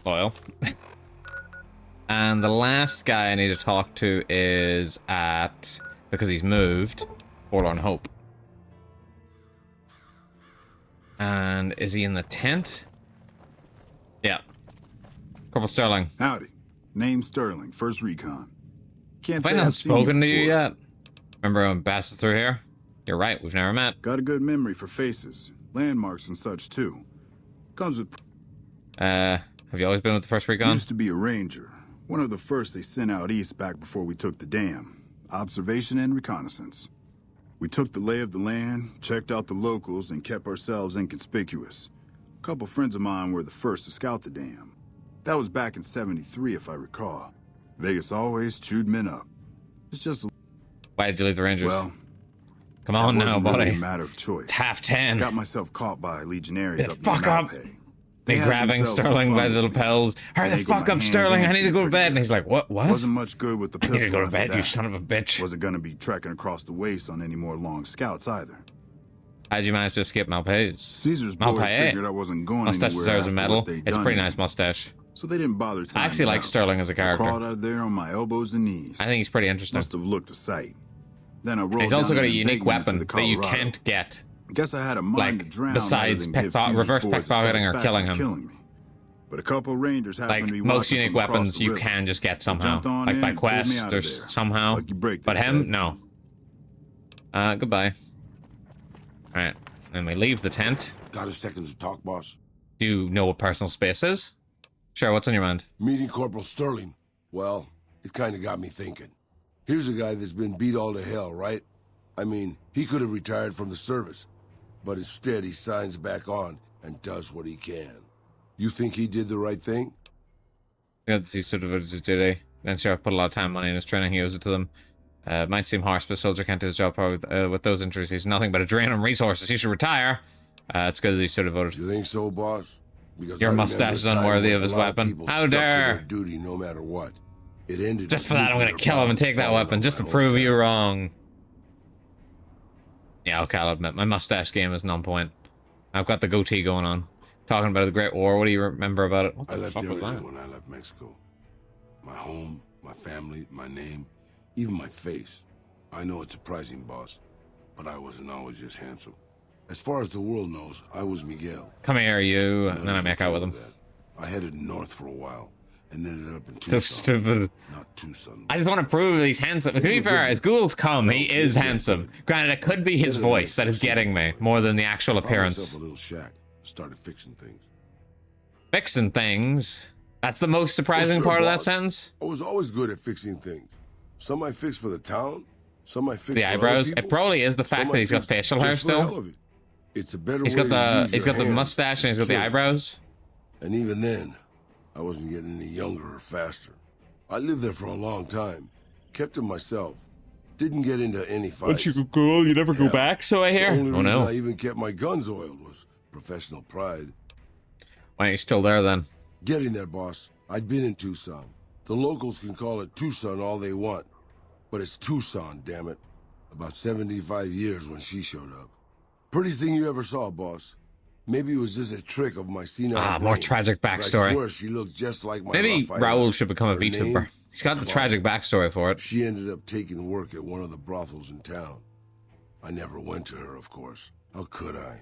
Oil. And the last guy I need to talk to is at, because he's moved, Forlorn Hope. And is he in the tent? Yeah. Corporal Sterling. Howdy. Name Sterling, first recon. Can't Have I not spoken to you yet? Remember when passes through here? You're right, we've never met. Got a good memory for faces, landmarks and such too. Comes with... Have you always been with the first recon? Used to be a ranger. One of the first they sent out east back before we took the dam. Observation and reconnaissance. We took the lay of the land, checked out the locals, and kept ourselves inconspicuous. A couple friends of mine were the first to scout the dam. That was back in '73, if I recall. Vegas always chewed men up. It's just... Why did you leave the Rangers? Well... Come on now, buddy. Really a matter of choice. It's 10:30. Got myself caught by legionaries up fuck up. They grabbing Sterling by the lapels. Hurry the fuck up, Sterling. I need to go to bed. And he's like, what? Wasn't much good with the pistol. I need to go to bed, you son of a bitch. Wasn't gonna be trekking across the waste on any more long scouts either. How'd you manage to escape Malpais? Caesar's boys figured I wasn't going mustache anywhere deserves a medal. It's It's a pretty nice mustache. So they didn't bother. I actually like Sterling as a character. I crawled out of there on my elbows and knees. I think he's pretty interesting. Must have looked a sight. Then I rolled he's also down got a an unique embankment weapon to that you Colorado. can't get. Guess I had a mind to Like, drown besides rather than give Caesar's reverse boys the pickpocketing or killing satisfaction him. me. But a couple Rangers happened Like, to be most watching unique from across weapons the you river. can just get They somehow. jumped on Like in, by pulled me quest out or of there. somehow. Lucky break, But they him, said. no. Goodbye. Alright, and we leave the tent. Got a second to talk, boss? Do you know what personal space is? Sure, what's on your mind? Meeting Corporal Sterling. Well, it kind of got me thinking. Here's a guy that's been beat all to hell, right? I mean, he could have retired from the service, but instead he signs back on and does what he can. You think he did the right thing? Yeah, he's sort of his duty. Then sure, put a lot of time, money in his training. He owes it to them. Might seem harsh, but a soldier can't do his job with those injuries. He's nothing but a drain on resources. He should retire. It's good that he's sort of voted. You think so, boss? Because Your I mustache is remember a time unworthy when of his a lot weapon. people How stuck to dare! their duty no matter what. It ended Just with for that, I'm gonna nuclear kill him and bombs take that falling weapon, on just to my prove whole you town. wrong. Yeah, okay, I'll admit, my mustache game is on point. I've got the goatee going on. Talking about the Great War, what do you remember about it? What I the left fuck was everything that? when I left Mexico. My home, my family, my name, even my face. I know it's surprising, boss, but I wasn't always just handsome. As far as the world knows, I was Miguel. Come here, you, and then I make out with him. I headed north for a while and ended up in So Tucson. stupid. Not Tucson. I just want to prove that he's handsome. To be fair, as ghouls come, he is handsome. Granted, it could be his voice that is getting me, more than the actual Found appearance. myself a little shack. Started fixing things. Fixing things? That's the most surprising part of that sentence? I was always good at fixing things. Some I fixed for the town, some I fixed The for other eyebrows? people, It probably is the fact some that I he's got fixed facial hair just for the hell still. of it. It's a better He's way got to the use he's your got the hands mustache and he's got the kill. eyebrows. And even then, I wasn't getting any younger or faster. I lived there for a long time, kept to myself, didn't get into any fights. Once you go cool, you never go back, so I hear. The only Oh reason no. I even kept my guns oiled was professional pride. Why are you still there then? Getting there, boss. I'd been in Tucson. The locals can call it Tucson all they want, but it's Tucson, damn it. About 75 years when she showed up. Prettiest thing you ever saw, boss. Maybe it was just a trick of my senile more brain, tragic but I backstory. swear she looked just like my Maybe Rafaela. Raul should become a Her VTuber. name? He's got the Clara. tragic backstory for it. She ended up taking work at one of the brothels in town. I never went to her, of course. How could I?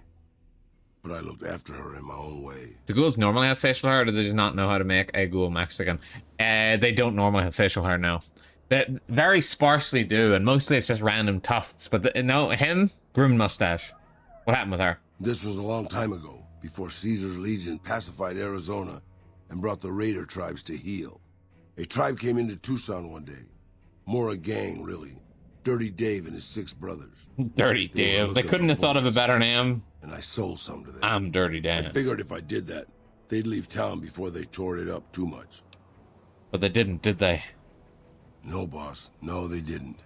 But I looked after her in my own way. Do ghouls normally have facial hair, or do they just not know how to make a ghoul Mexican? They don't normally have facial hair, no. They very sparsely do, and mostly it's just random tufts. But no, him, groomed mustache. What happened with her? This was a long time ago, before Caesar's Legion pacified Arizona and brought the Raider tribes to heel. A tribe came into Tucson one day. More a gang, really. Dirty Dave and his 6 brothers. Dirty Dave. They couldn't have thought of a better name. And I sold some to them. I'm Dirty I Dave. figured if I did that, they'd leave town before they tore it up too much. But they didn't, did they? No, boss. No, they didn't.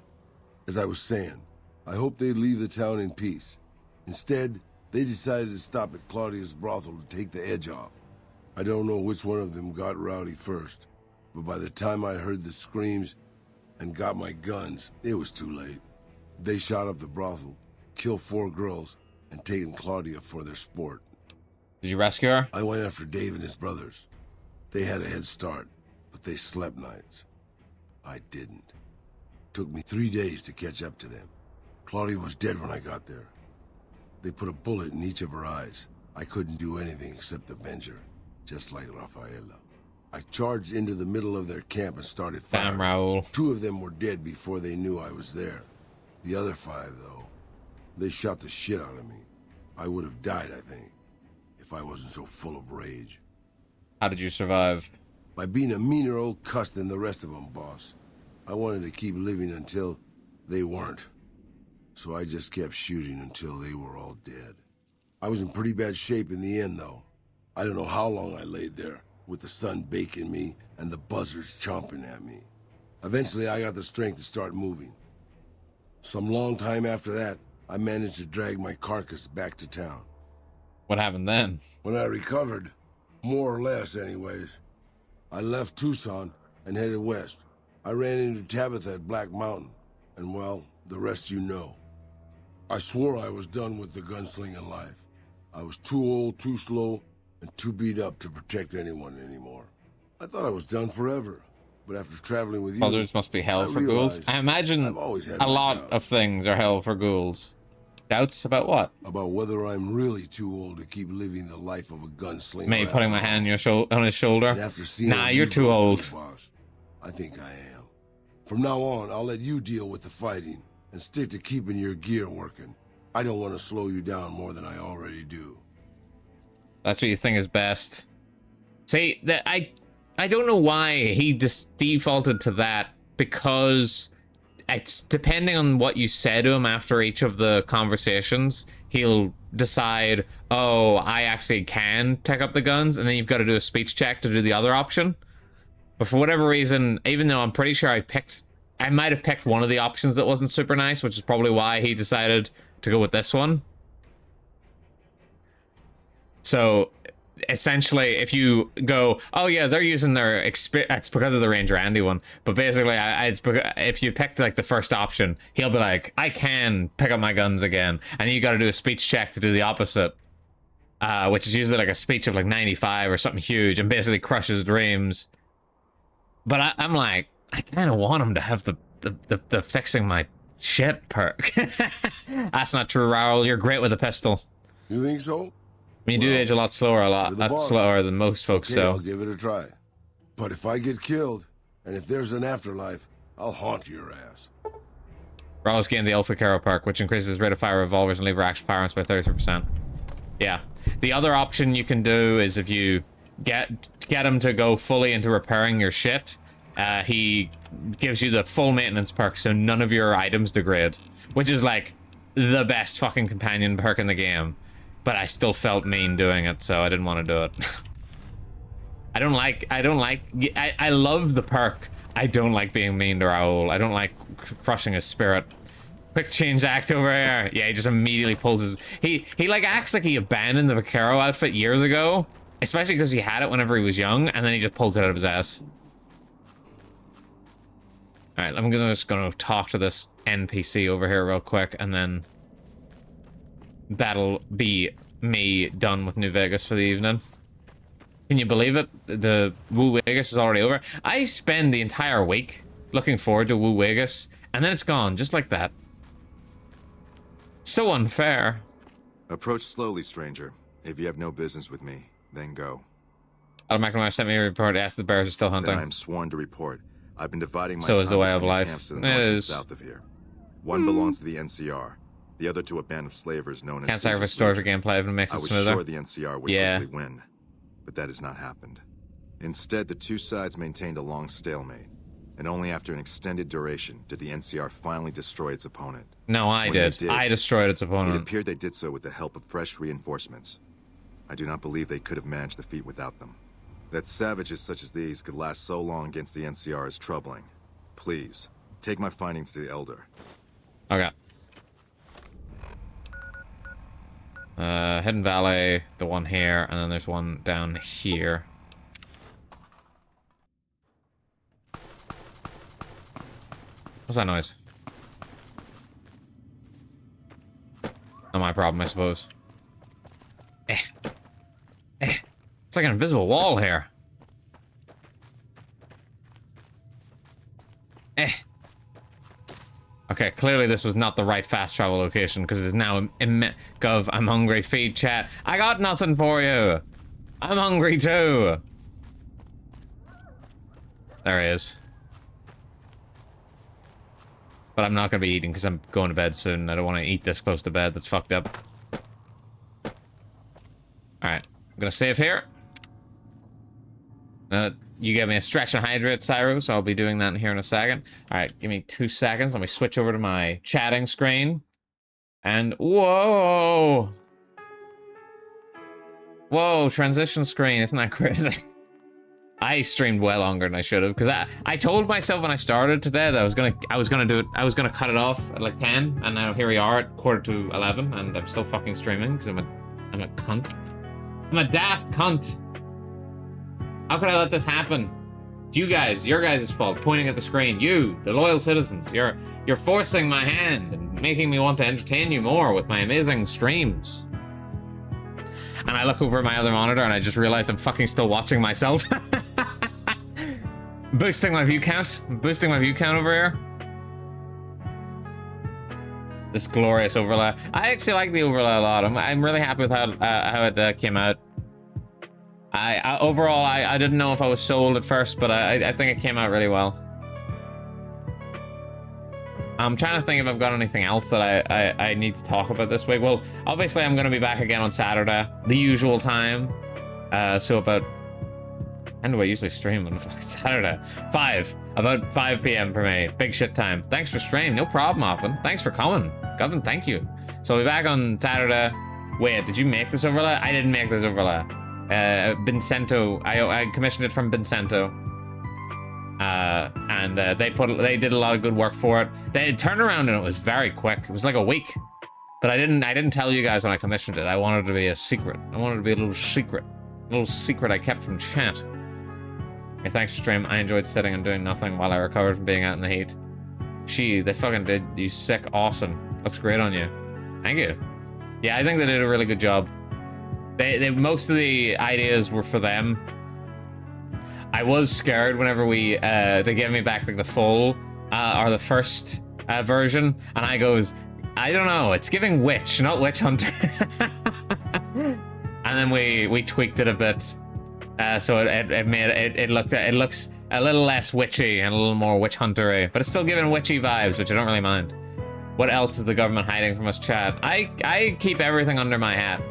As I was saying, I hoped they'd leave the town in peace. Instead, they decided to stop at Claudia's brothel to take the edge off. I don't know which one of them got rowdy first, but by the time I heard the screams and got my guns, it was too late. They shot up the brothel, killed 4 girls, and taken Claudia for their sport. Did you rescue her? I went after Dave and his brothers. They had a head start, but they slept nights. I didn't. Took me 3 days to catch up to them. Claudia was dead when I got there. They put a bullet in each of her eyes. I couldn't do anything except avenge her, just like Rafaela. I charged into the middle of their camp and started firing. Damn, Raul. 2 of them were dead before they knew I was there. The other 5, though, they shot the shit out of me. I would have died, I think, if I wasn't so full of rage. How did you survive? By being a meaner old cuss than the rest of them, boss. I wanted to keep living until they weren't. So I just kept shooting until they were all dead. I was in pretty bad shape in the end, though. I don't know how long I laid there, with the sun baking me and the buzzards chomping at me. Eventually, I got the strength to start moving. Some long time after that, I managed to drag my carcass back to town. What happened then? When I recovered, more or less anyways, I left Tucson and headed west. I ran into Tabitha at Black Mountain, and well, the rest you know. I swore I was done with the gunslinging life. I was too old, too slow, and too beat up to protect anyone anymore. I thought I was done forever, but after traveling with you... Buzzards must be hell for ghouls. I imagine a lot of things are hell for ghouls. Doubts about what? About whether I'm really too old to keep living the life of a gunslinger. Me putting my hand on his shoulder? After seeing nah, you're too old. Boss, I think I am. From now on, I'll let you deal with the fighting and stick to keeping your gear working. I don't want to slow you down more than I already do. That's what you think is best. See, I don't know why he defaulted to that, because it's depending on what you say to him after each of the conversations, he'll decide, oh, I actually can take up the guns, and then you've got to do a speech check to do the other option. But for whatever reason, even though I'm pretty sure I might have picked one of the options that wasn't super nice, which is probably why he decided to go with this one. So essentially, if you go, oh yeah, they're using their experience, it's because of the Ranger Andy one, but basically if you picked like the first option, he'll be like, I can pick up my guns again, and you got to do a speech check to do the opposite, which is usually like a speech of like 95 or something huge, and basically crushes dreams. But I'm like, I kind of want him to have the fixing my shit perk. That's not true, Raul. You're great with a pistol. You think so? I mean, you do age a lot slower, slower than most folks, Okay, so. I'll give it a try. But if I get killed, and if there's an afterlife, I'll haunt your ass. Raul's gained the Alpha Caro perk, which increases his rate of fire revolvers and lever action firearms by 33%. Yeah. The other option you can do is if you get him to go fully into repairing your shit, he gives you the full maintenance perk, so none of your items degrade, which is like the best fucking companion perk in the game. But I still felt mean doing it, so I didn't want to do it. I love the perk. I don't like being mean to Raul. I don't like crushing his spirit. Quick change act over here. Yeah, he just immediately pulls his... He like acts like he abandoned the Vaquero outfit years ago. Especially because he had it whenever he was young, and then he just pulls it out of his ass. Alright, I'm just gonna talk to this NPC over here real quick, and then that'll be me done with New Vegas for the evening. Can you believe it? The Woo Vegas is already over. I spend the entire week looking forward to Woo Vegas, and then it's gone, just like that. So unfair. Approach slowly, stranger. If you have no business with me, then go. Adam McNamara sent me a report, asked the bears are still hunting. Then I'm sworn to report. I've been dividing my So time is the way of between life. camps to the It north and is. south of here. One belongs to the NCR, the other to a band of slavers known as... Can't sacrifice story for gameplay if it makes I it was smoother. sure the NCR would quickly win, but that has not happened. Instead, the two sides maintained a long stalemate, and only after an extended duration did the NCR finally destroy its opponent. No, I When they did. I destroyed its opponent. It appeared they did so with the help of fresh reinforcements. I do not believe they could have managed the feat without them. That savages such as these could last so long against the NCR is troubling. Please, take my findings to the Elder. Okay. Hidden Valley, the one here, and then there's one down here. What's that noise? Not my problem, I suppose. It's like an invisible wall here. Okay, clearly this was not the right fast travel location because it is now Gov, I'm hungry, feed chat. I got nothing for you. I'm hungry too. There he is. But I'm not going to be eating because I'm going to bed soon. I don't want to eat this close to bed. That's fucked up. Alright, I'm going to save here. You gave me a stretch and hydrate, Cyro, so I'll be doing that here in a second. Alright, give me 2 seconds. Let me switch over to my chatting screen. And whoa! Whoa, transition screen. Isn't that crazy? I streamed well longer than I should have, because I told myself when I started today that I was gonna do it. I was gonna cut it off at like 10, and now here we are at 11:15, and I'm still fucking streaming because I'm a cunt. I'm a daft cunt. How could I let this happen? It's you guys, your guys' fault. Pointing at the screen, you, the loyal citizens. You're forcing my hand and making me want to entertain you more with my amazing streams. And I look over at my other monitor and I just realized I'm fucking still watching myself. Boosting my view count. Boosting my view count over here. This glorious overlay. I actually like the overlay a lot. I'm really happy with how it came out. Overall, I didn't know if I was sold at first, but I think it came out really well. I'm trying to think if I've got anything else that I need to talk about this week. Well, obviously I'm going to be back again on Saturday, the usual time. So about... When do I usually stream on fucking Saturday? 5. About 5 p.m. for me. Big shit time. Thanks for stream. No problem, Oppen. Thanks for coming. Govin, thank you. So I'll be back on Saturday. Wait, did you make this overlay? I didn't make this overlay. Vincento. I commissioned it from Vincento. And they did a lot of good work for it. The turnaround and it was very quick. It was like a week. But I didn't tell you guys when I commissioned it. I wanted it to be a secret. I wanted it to be a little secret. A little secret I kept from chat. Hey, thanks for stream. I enjoyed sitting and doing nothing while I recovered from being out in the heat. They fucking did you sick awesome. Looks great on you. Thank you. Yeah, I think they did a really good job. They most of the ideas were for them. I was scared whenever they gave me back like the full or the first version, and I goes, I don't know, it's giving witch, not witch hunter. And then we tweaked it a bit, so it looks a little less witchy and a little more witch huntery, but it's still giving witchy vibes, which I don't really mind. What else is the government hiding from us, chat? I keep everything under my hat.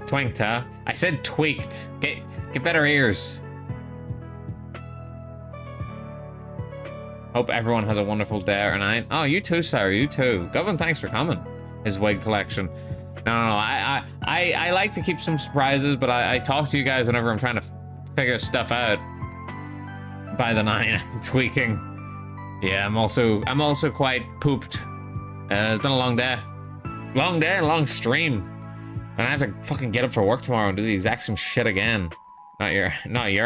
Twinked, huh? I said tweaked. Get better ears. Hope everyone has a wonderful day or night. Oh, you too, Sarah. You too. Govin, thanks for coming. His wig collection. No. I like to keep some surprises, but I talk to you guys whenever I'm trying to figure stuff out. By the 9, I'm tweaking. Yeah, I'm also quite pooped. It's been a long day. Long day, long stream. And I have to fucking get up for work tomorrow and do the exact same shit again. Not your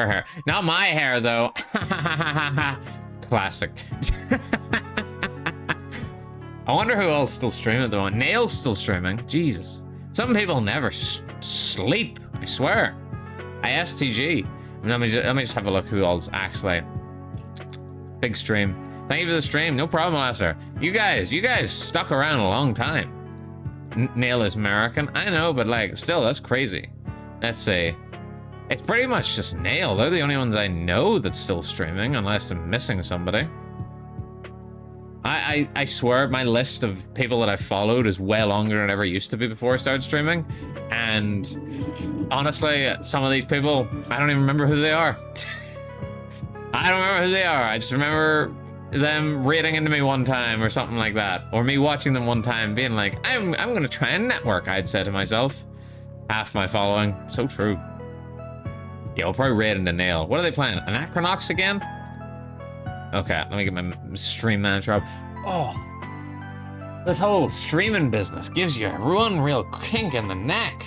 hair. Not my hair, though. Classic. I wonder who else still streaming at the moment. Nail's still streaming. Jesus. Some people never sleep, I swear. ISTG. Let me just have a look who else actually. Big stream. Thank you for the stream. No problem, Lasser. You guys stuck around a long time. Nail is American. I know, but like, still, that's crazy. Let's see. It's pretty much just Nail. They're the only ones I know that's still streaming, unless I'm missing somebody. I swear my list of people that I followed is way longer than it ever used to be before I started streaming. And honestly, some of these people, I don't even remember who they are. I don't remember who they are. I just remember them raiding into me one time or something like that. Or me watching them one time being like, I'm gonna try and network, I'd say to myself. Half my following. So true. Yeah, I'll probably raid into Nail. What are they playing? Anachronox again? Okay, let me get my stream manager up. Oh. This whole streaming business gives you one real kink in the neck.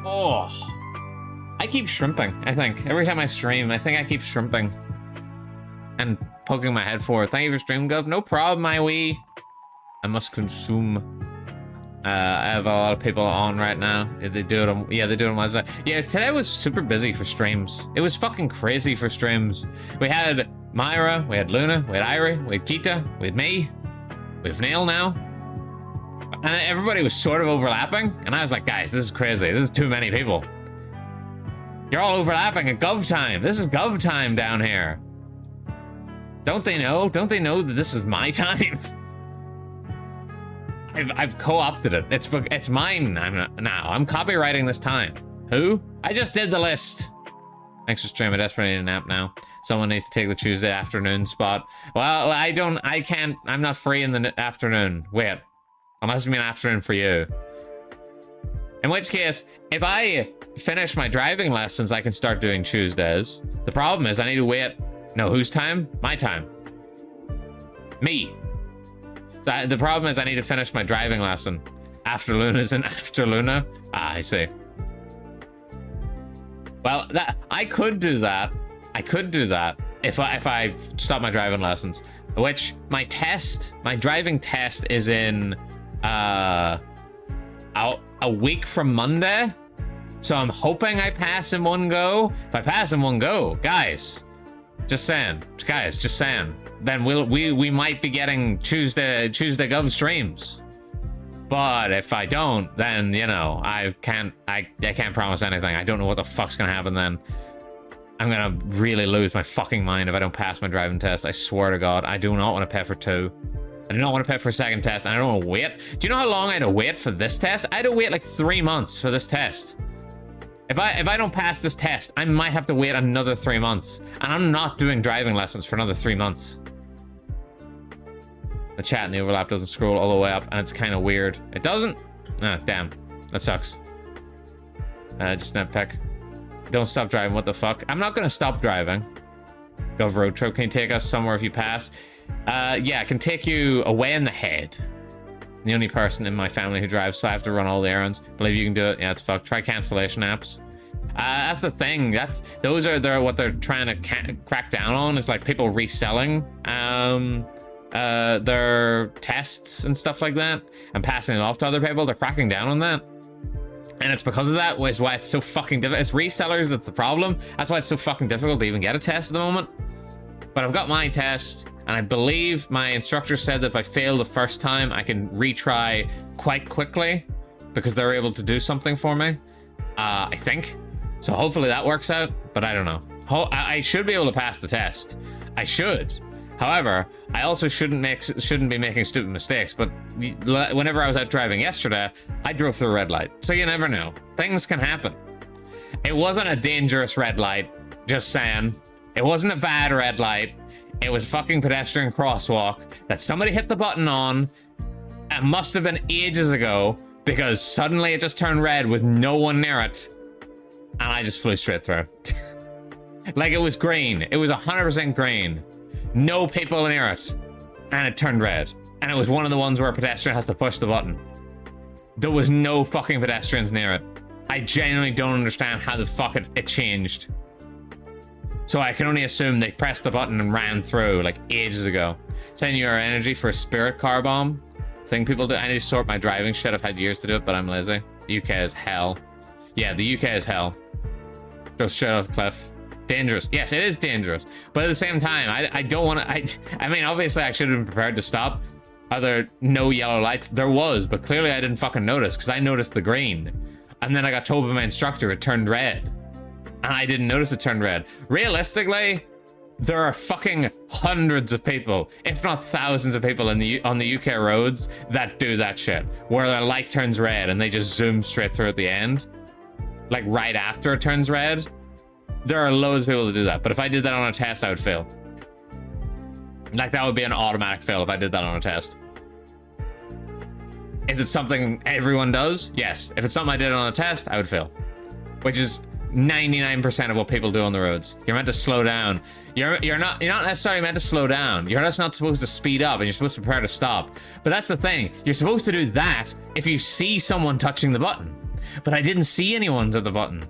Oh. I keep shrimping, I think. Every time I stream, I think I keep shrimping. And poking my head forward. Thank you for stream, Gov. No problem, my wee. I must consume. I have a lot of people on right now. They do it on, yeah, they do it on Wednesday. Yeah, today was super busy for streams. It was fucking crazy for streams. We had Myra, we had Luna, we had Irie, we had Kita, we had me, we have Nail now. And everybody was sort of overlapping. And I was like, guys, this is crazy. This is too many people. You're all overlapping at Gov time. This is Gov time down here. Don't they know? Don't they know that this is my time? I've co-opted it. It's mine. I'm copywriting this time. Who? I just did the list. Thanks for streaming. I desperately need a nap now. Someone needs to take the Tuesday afternoon spot. Well, I can't. I'm not free in the afternoon. Wait. Unless it means afternoon for you. In which case, if I finish my driving lessons, I can start doing Tuesdays. The problem is I need to wait. No, whose time? My time. Me. The problem is I need to finish my driving lesson. After Luna's in after Luna. Ah, I see. Well, I could do that. I could do that if I stop my driving lessons. Which my driving test is in a week from Monday. So I'm hoping I pass in one go. If I pass in one go, guys, just saying, then we might be getting Tuesday Gov streams. But if I don't, then you know I can't promise anything. I don't know what the fuck's gonna happen then. I'm gonna really lose my fucking mind if I don't pass my driving test. I swear to God, I do not want to pay for 2. I do not want to pay for a second test, and I don't want to wait. Do you know how long I had to wait for this test? I had to wait like 3 months for this test. If I don't pass this test, I might have to wait another 3 months. And I'm not doing driving lessons for another 3 months. The chat in the overlap doesn't scroll all the way up, and it's kind of weird. It doesn't? Ah, damn. That sucks. Just nitpick. Don't stop driving, what the fuck? I'm not gonna stop driving. Gov road trip, can you take us somewhere if you pass? Yeah, I can take you away in the head. The only person in my family who drives, so I have to run all the errands. Believe you can do it? Yeah, it's fucked. Try cancellation apps. That's the thing. Those are what they're trying to crack down on, is like people reselling their tests and stuff like that and passing it off to other people. They're cracking down on that. And it's because of that is why it's so fucking difficult. It's resellers that's the problem. That's why it's so fucking difficult to even get a test at the moment. But I've got my test, and I believe my instructor said that if I fail the first time, I can retry quite quickly because they're able to do something for me. I think. So hopefully that works out, but I don't know. I should be able to pass the test. I should. However, I also shouldn't be making stupid mistakes, but whenever I was out driving yesterday, I drove through a red light. So you never know. Things can happen. It wasn't a dangerous red light, just saying. It wasn't a bad red light. It was a fucking pedestrian crosswalk that somebody hit the button on. It must have been ages ago because suddenly it just turned red with no one near it. And I just flew straight through. Like it was green. It was 100% green. No people near it. And it turned red. And it was one of the ones where a pedestrian has to push the button. There was no fucking pedestrians near it. I genuinely don't understand how the fuck it changed. So I can only assume they pressed the button and ran through like ages ago. Send your energy for a spirit car bomb. thing people do. I need to sort my driving shit. I've had years to do it, but I'm lazy. The UK is hell. Yeah, the UK is hell. Go straight off the cliff. Dangerous. Yes, it is dangerous. But at the same time, I don't want to... I mean, obviously, I should have been prepared to stop. Are there no yellow lights? There was, but clearly I didn't fucking notice because I noticed the green. And then I got told by my instructor it turned red. And I didn't notice it turned red. Realistically, there are fucking hundreds of people, if not thousands of people on the UK roads that do that shit. Where their light turns red and they just zoom straight through at the end. Like right after it turns red. There are loads of people that do that. But if I did that on a test, I would fail. Like that would be an automatic fail if I did that on a test. Is it something everyone does? Yes. If it's something I did on a test, I would fail. Which is 99% of what people do on the roads. You're meant to slow down. You're not necessarily meant to slow down. You're just not supposed to speed up, and you're supposed to prepare to stop. But that's the thing. You're supposed to do that if you see someone touching the button. But I didn't see anyone to the button.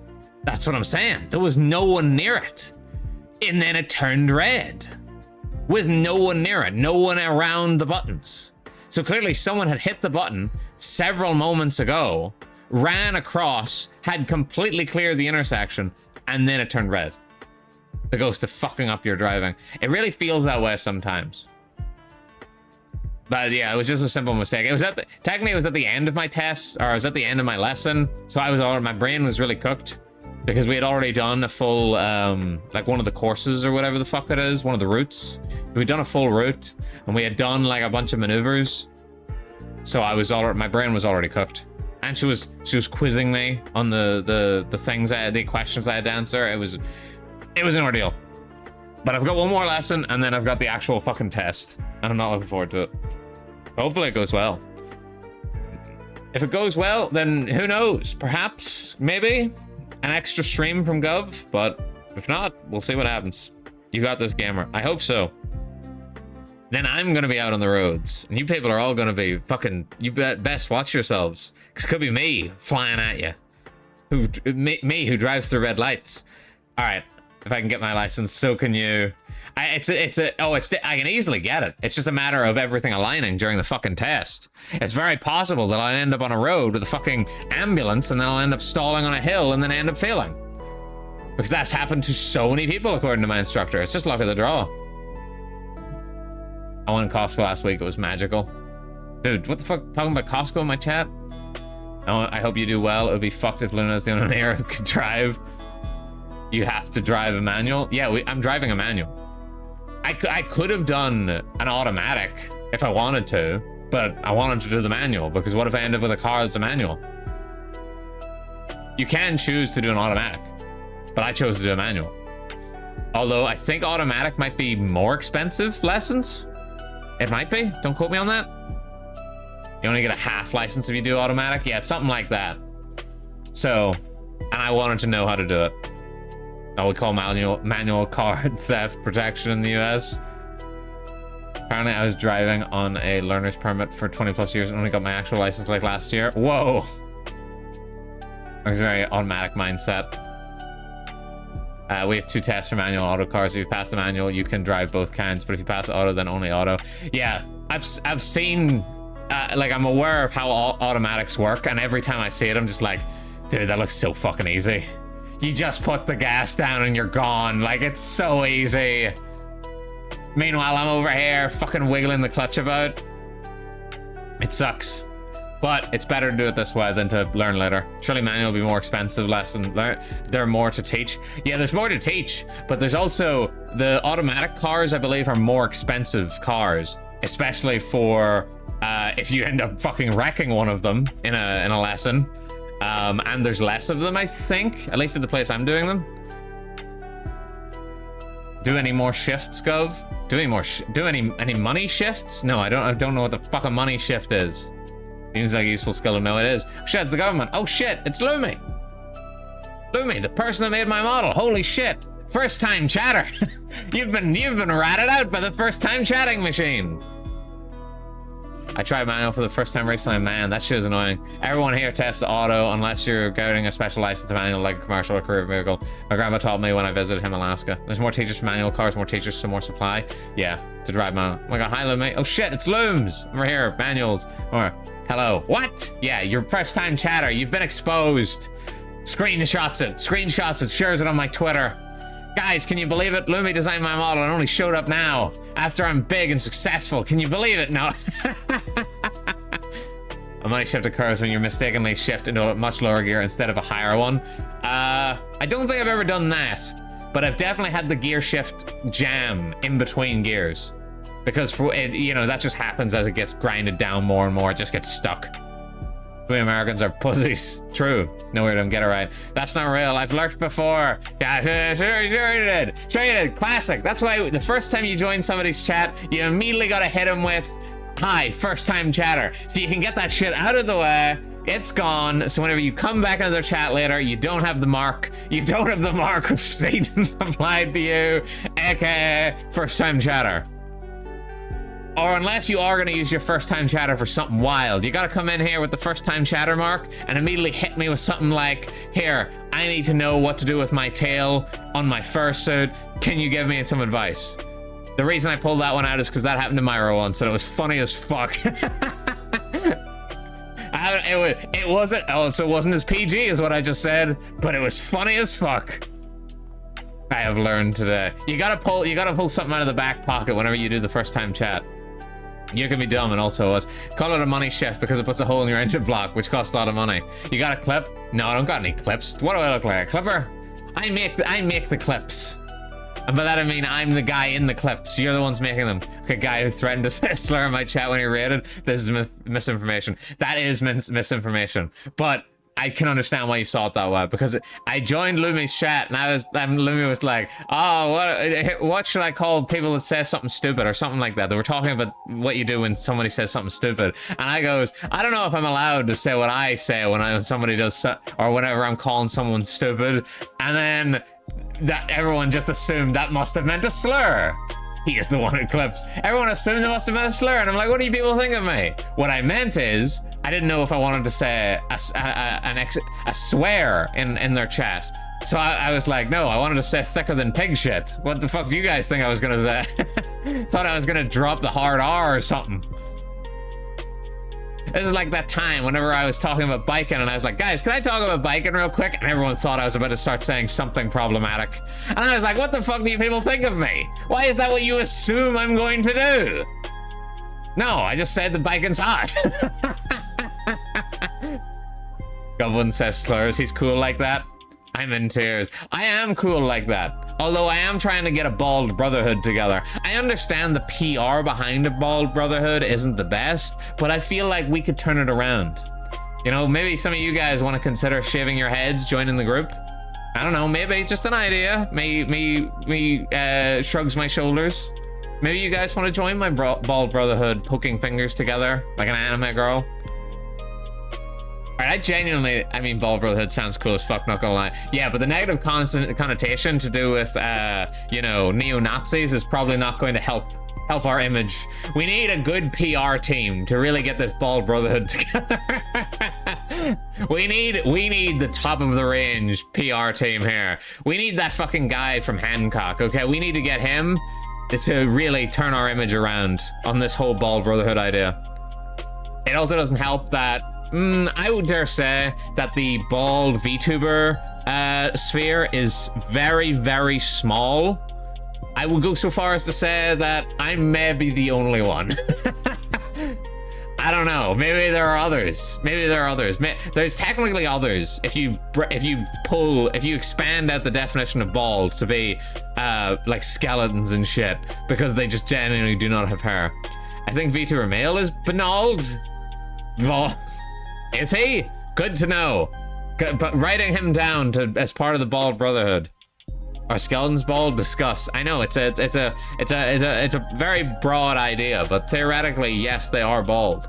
That's what I'm saying. There was no one near it. And then it turned red. With no one near it. No one around the buttons. So clearly someone had hit the button several moments ago, ran across, had completely cleared the intersection, and then it turned red. The ghost of fucking up your driving. It really feels that way sometimes. But yeah, it was just a simple mistake. It was technically it was at the end of my test, or I was at the end of my lesson. So my brain was really cooked because we had already done a full, like one of the courses or whatever the fuck it is, one of the routes. We'd done a full route and we had done like a bunch of maneuvers. So my brain was already cooked. And she was quizzing me on the things the questions I had to answer. It was an ordeal. But I've got one more lesson and then I've got the actual fucking test. And I'm not looking forward to it. Hopefully it goes well. If it goes well, then who knows? Perhaps, maybe, an extra stream from Gov. But if not, we'll see what happens. You got this, gamer. I hope so. Then I'm gonna be out on the roads. And you people are all gonna be fucking... You best watch yourselves. Because it could be me flying at you. Me who drives through red lights. Alright. If I can get my license, so can you. I can easily get it. It's just a matter of everything aligning during the fucking test. It's very possible that I'll end up on a road with a fucking ambulance and then I'll end up stalling on a hill and then end up failing. Because that's happened to so many people, according to my instructor. It's just luck of the draw. I went to Costco last week. It was magical. Dude, what the fuck? Talking about Costco in my chat? I hope you do well. It would be fucked if Luna's the only here who could drive. You have to drive a manual? Yeah, I'm driving a manual. I could have done an automatic if I wanted to, but I wanted to do the manual because what if I end up with a car that's a manual? You can choose to do an automatic, but I chose to do a manual. Although I think automatic might be more expensive lessons. It might be. Don't quote me on that. You only get a half license if you do automatic. Yeah, it's something like that. So, and I wanted to know how to do it. I would call manual card theft protection in the US. Apparently I was driving on a learner's permit for 20 plus years and only got my actual license like last year. Whoa. It was a very automatic mindset. We have 2 tests for manual and auto cars. If you pass the manual, you can drive both kinds, but if you pass the auto, then only auto. Yeah, I've seen, like I'm aware of how automatics work, and every time I see it, I'm just like, dude, that looks so fucking easy. You just put the gas down and you're gone. Like, it's so easy. Meanwhile, I'm over here fucking wiggling the clutch about. It sucks. But it's better to do it this way than to learn later. Surely manual will be more expensive lesson. There are more to teach. Yeah, there's more to teach, but there's also the automatic cars, I believe, are more expensive cars, especially for if you end up fucking wrecking one of them in a lesson. And there's less of them, I think, at least at the place I'm doing them. Do any more shifts, Gov? Do any money shifts? No, I don't know what the fuck a money shift is. Seems like a useful skill to know. It is. Shit, it's the government. Oh shit, it's Lumi. Lumi, the person that made my model. Holy shit. First time chatter. You've been ratted out by the first time chatting machine. I tried manual for the first time recently, man, that shit is annoying. Everyone here tests auto unless you're getting a special license to manual like a commercial or career vehicle. My grandpa taught me when I visited him in Alaska. There's more teachers for manual cars, more teachers, so more supply. Yeah, to drive manual. Oh my god, hi Loomy. Oh shit, it's Looms! Over here, manuals. Or, hello. What? Yeah, your first time chatter. You've been exposed. Screenshots it, shares it on my Twitter. Guys, can you believe it? Lumi designed my model and only showed up now, after I'm big and successful. Can you believe it? No. A money shift occurs when you mistakenly shift into a much lower gear instead of a higher one. I don't think I've ever done that, but I've definitely had the gear shift jam in between gears. Because, for it, you know, that just happens as it gets grinded down more and more, it just gets stuck. We Americans are pussies. True. No way to get it right. That's not real. I've lurked before. Yeah, sure you did. Sure you did. Classic. That's why the first time you join somebody's chat, you immediately gotta hit them with, hi, first time chatter. So you can get that shit out of the way. It's gone. So whenever you come back into their chat later, you don't have the mark. You don't have the mark of Satan applied to you, aka first time chatter. Or unless you are going to use your first time chatter for something wild, you got to come in here with the first time chatter mark and immediately hit me with something like, here, I need to know what to do with my tail on my fursuit. Can you give me some advice? The reason I pulled that one out is because that happened to Myra once and it was funny as fuck. It wasn't, oh, so it wasn't as PG as what I just said, but it was funny as fuck. I have learned today. You gotta pull something out of the back pocket whenever you do the first time chat. You can be dumb, and also was. Call it a money shift because it puts a hole in your engine block, which costs a lot of money. You got a clip? No, I don't got any clips. What do I look like, a clipper? I make the clips. And by that I mean I'm the guy in the clips. You're the ones making them. Okay, guy who threatened to slur in my chat when he raided. This is misinformation. That is misinformation. But I can understand why you saw it that way, because I joined Lumi's chat and Lumi was like, oh, what should I call people that say something stupid or something like that? They were talking about what you do when somebody says something stupid. And I goes, I don't know if I'm allowed to say what I say when somebody does, or whenever I'm calling someone stupid. And then that everyone just assumed that must have meant a slur. He is the one who clips. Everyone assumed it must have meant a slur. And I'm like, what do you people think of me? What I meant is, I didn't know if I wanted to say a swear in their chat. So I was like, no, I wanted to say thicker than pig shit. What the fuck do you guys think I was gonna say? Thought I was gonna drop the hard R or something. This is like that time whenever I was talking about biking and I was like, guys, can I talk about biking real quick? And everyone thought I was about to start saying something problematic. And I was like, what the fuck do you people think of me? Why is that what you assume I'm going to do? No, I just said the biking's hot. Goblin says slurs, he's cool like that. I'm in tears. I am cool like that. Although I am trying to get a Bald Brotherhood together. I understand the PR behind a Bald Brotherhood isn't the best, but I feel like we could turn it around. You know, maybe some of you guys want to consider shaving your heads, joining the group. I don't know, maybe just an idea. Me shrugs my shoulders. Maybe you guys want to join my Bald Brotherhood, poking fingers together like an anime girl. Alright, I mean, Bald Brotherhood sounds cool as fuck, not gonna lie. Yeah, but the negative connotation to do with, you know, neo-Nazis is probably not going to help our image. We need a good PR team to really get this Bald Brotherhood together. We need the top of the range PR team here. We need that fucking guy from Hancock, okay? We need to get him to really turn our image around on this whole Bald Brotherhood idea. It also doesn't help that I would dare say that the bald VTuber sphere is very, very small. I would go so far as to say that I may be the only one. I don't know. Maybe there are others. There's technically others if you expand out the definition of bald to be like skeletons and shit, because they just genuinely do not have hair. I think VTuber male is banald. Well, is he? Good to know. Good, but writing him down as part of the Bald Brotherhood. Are skeletons bald? Discuss. I know it's a very broad idea, but theoretically, yes, they are bald.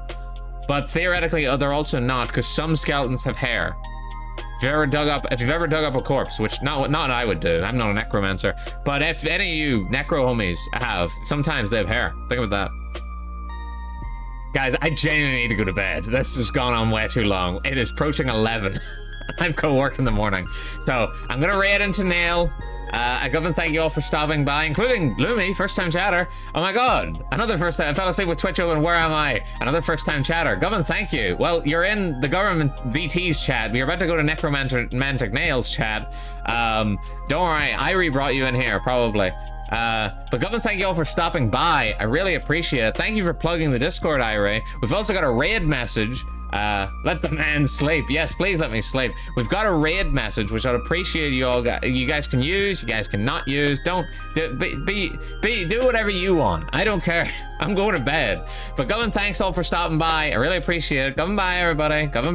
But theoretically, they're also not, because some skeletons have hair. If you've ever dug up a corpse, which not I would do. I'm not a necromancer, but if any of you necro homies have, sometimes they have hair. Think about that. Guys, I genuinely need to go to bed. This has gone on way too long. It is approaching 11. I've got work in the morning. So, I'm gonna raid into Nail. I go and thank you all for stopping by, including Lumi, first time chatter. Oh my god, another first time. I fell asleep with Twitch open. Where am I? Another first time chatter. Govan, thank you. Well, you're in the government VT's chat. You're about to go to Necromantic Nails chat. Don't worry, Irie brought you in here, probably. But Govan, thank you all for stopping by. I really appreciate it. Thank you for plugging the Discord, Irie. We've also got a raid message. Let the man sleep. Yes, please let me sleep. We've got a raid message, which I'd appreciate you all. You guys can use, you guys cannot use. Don't do whatever you want. I don't care. I'm going to bed. But Govan, thanks all for stopping by. I really appreciate it. Govan, bye everybody. Govan.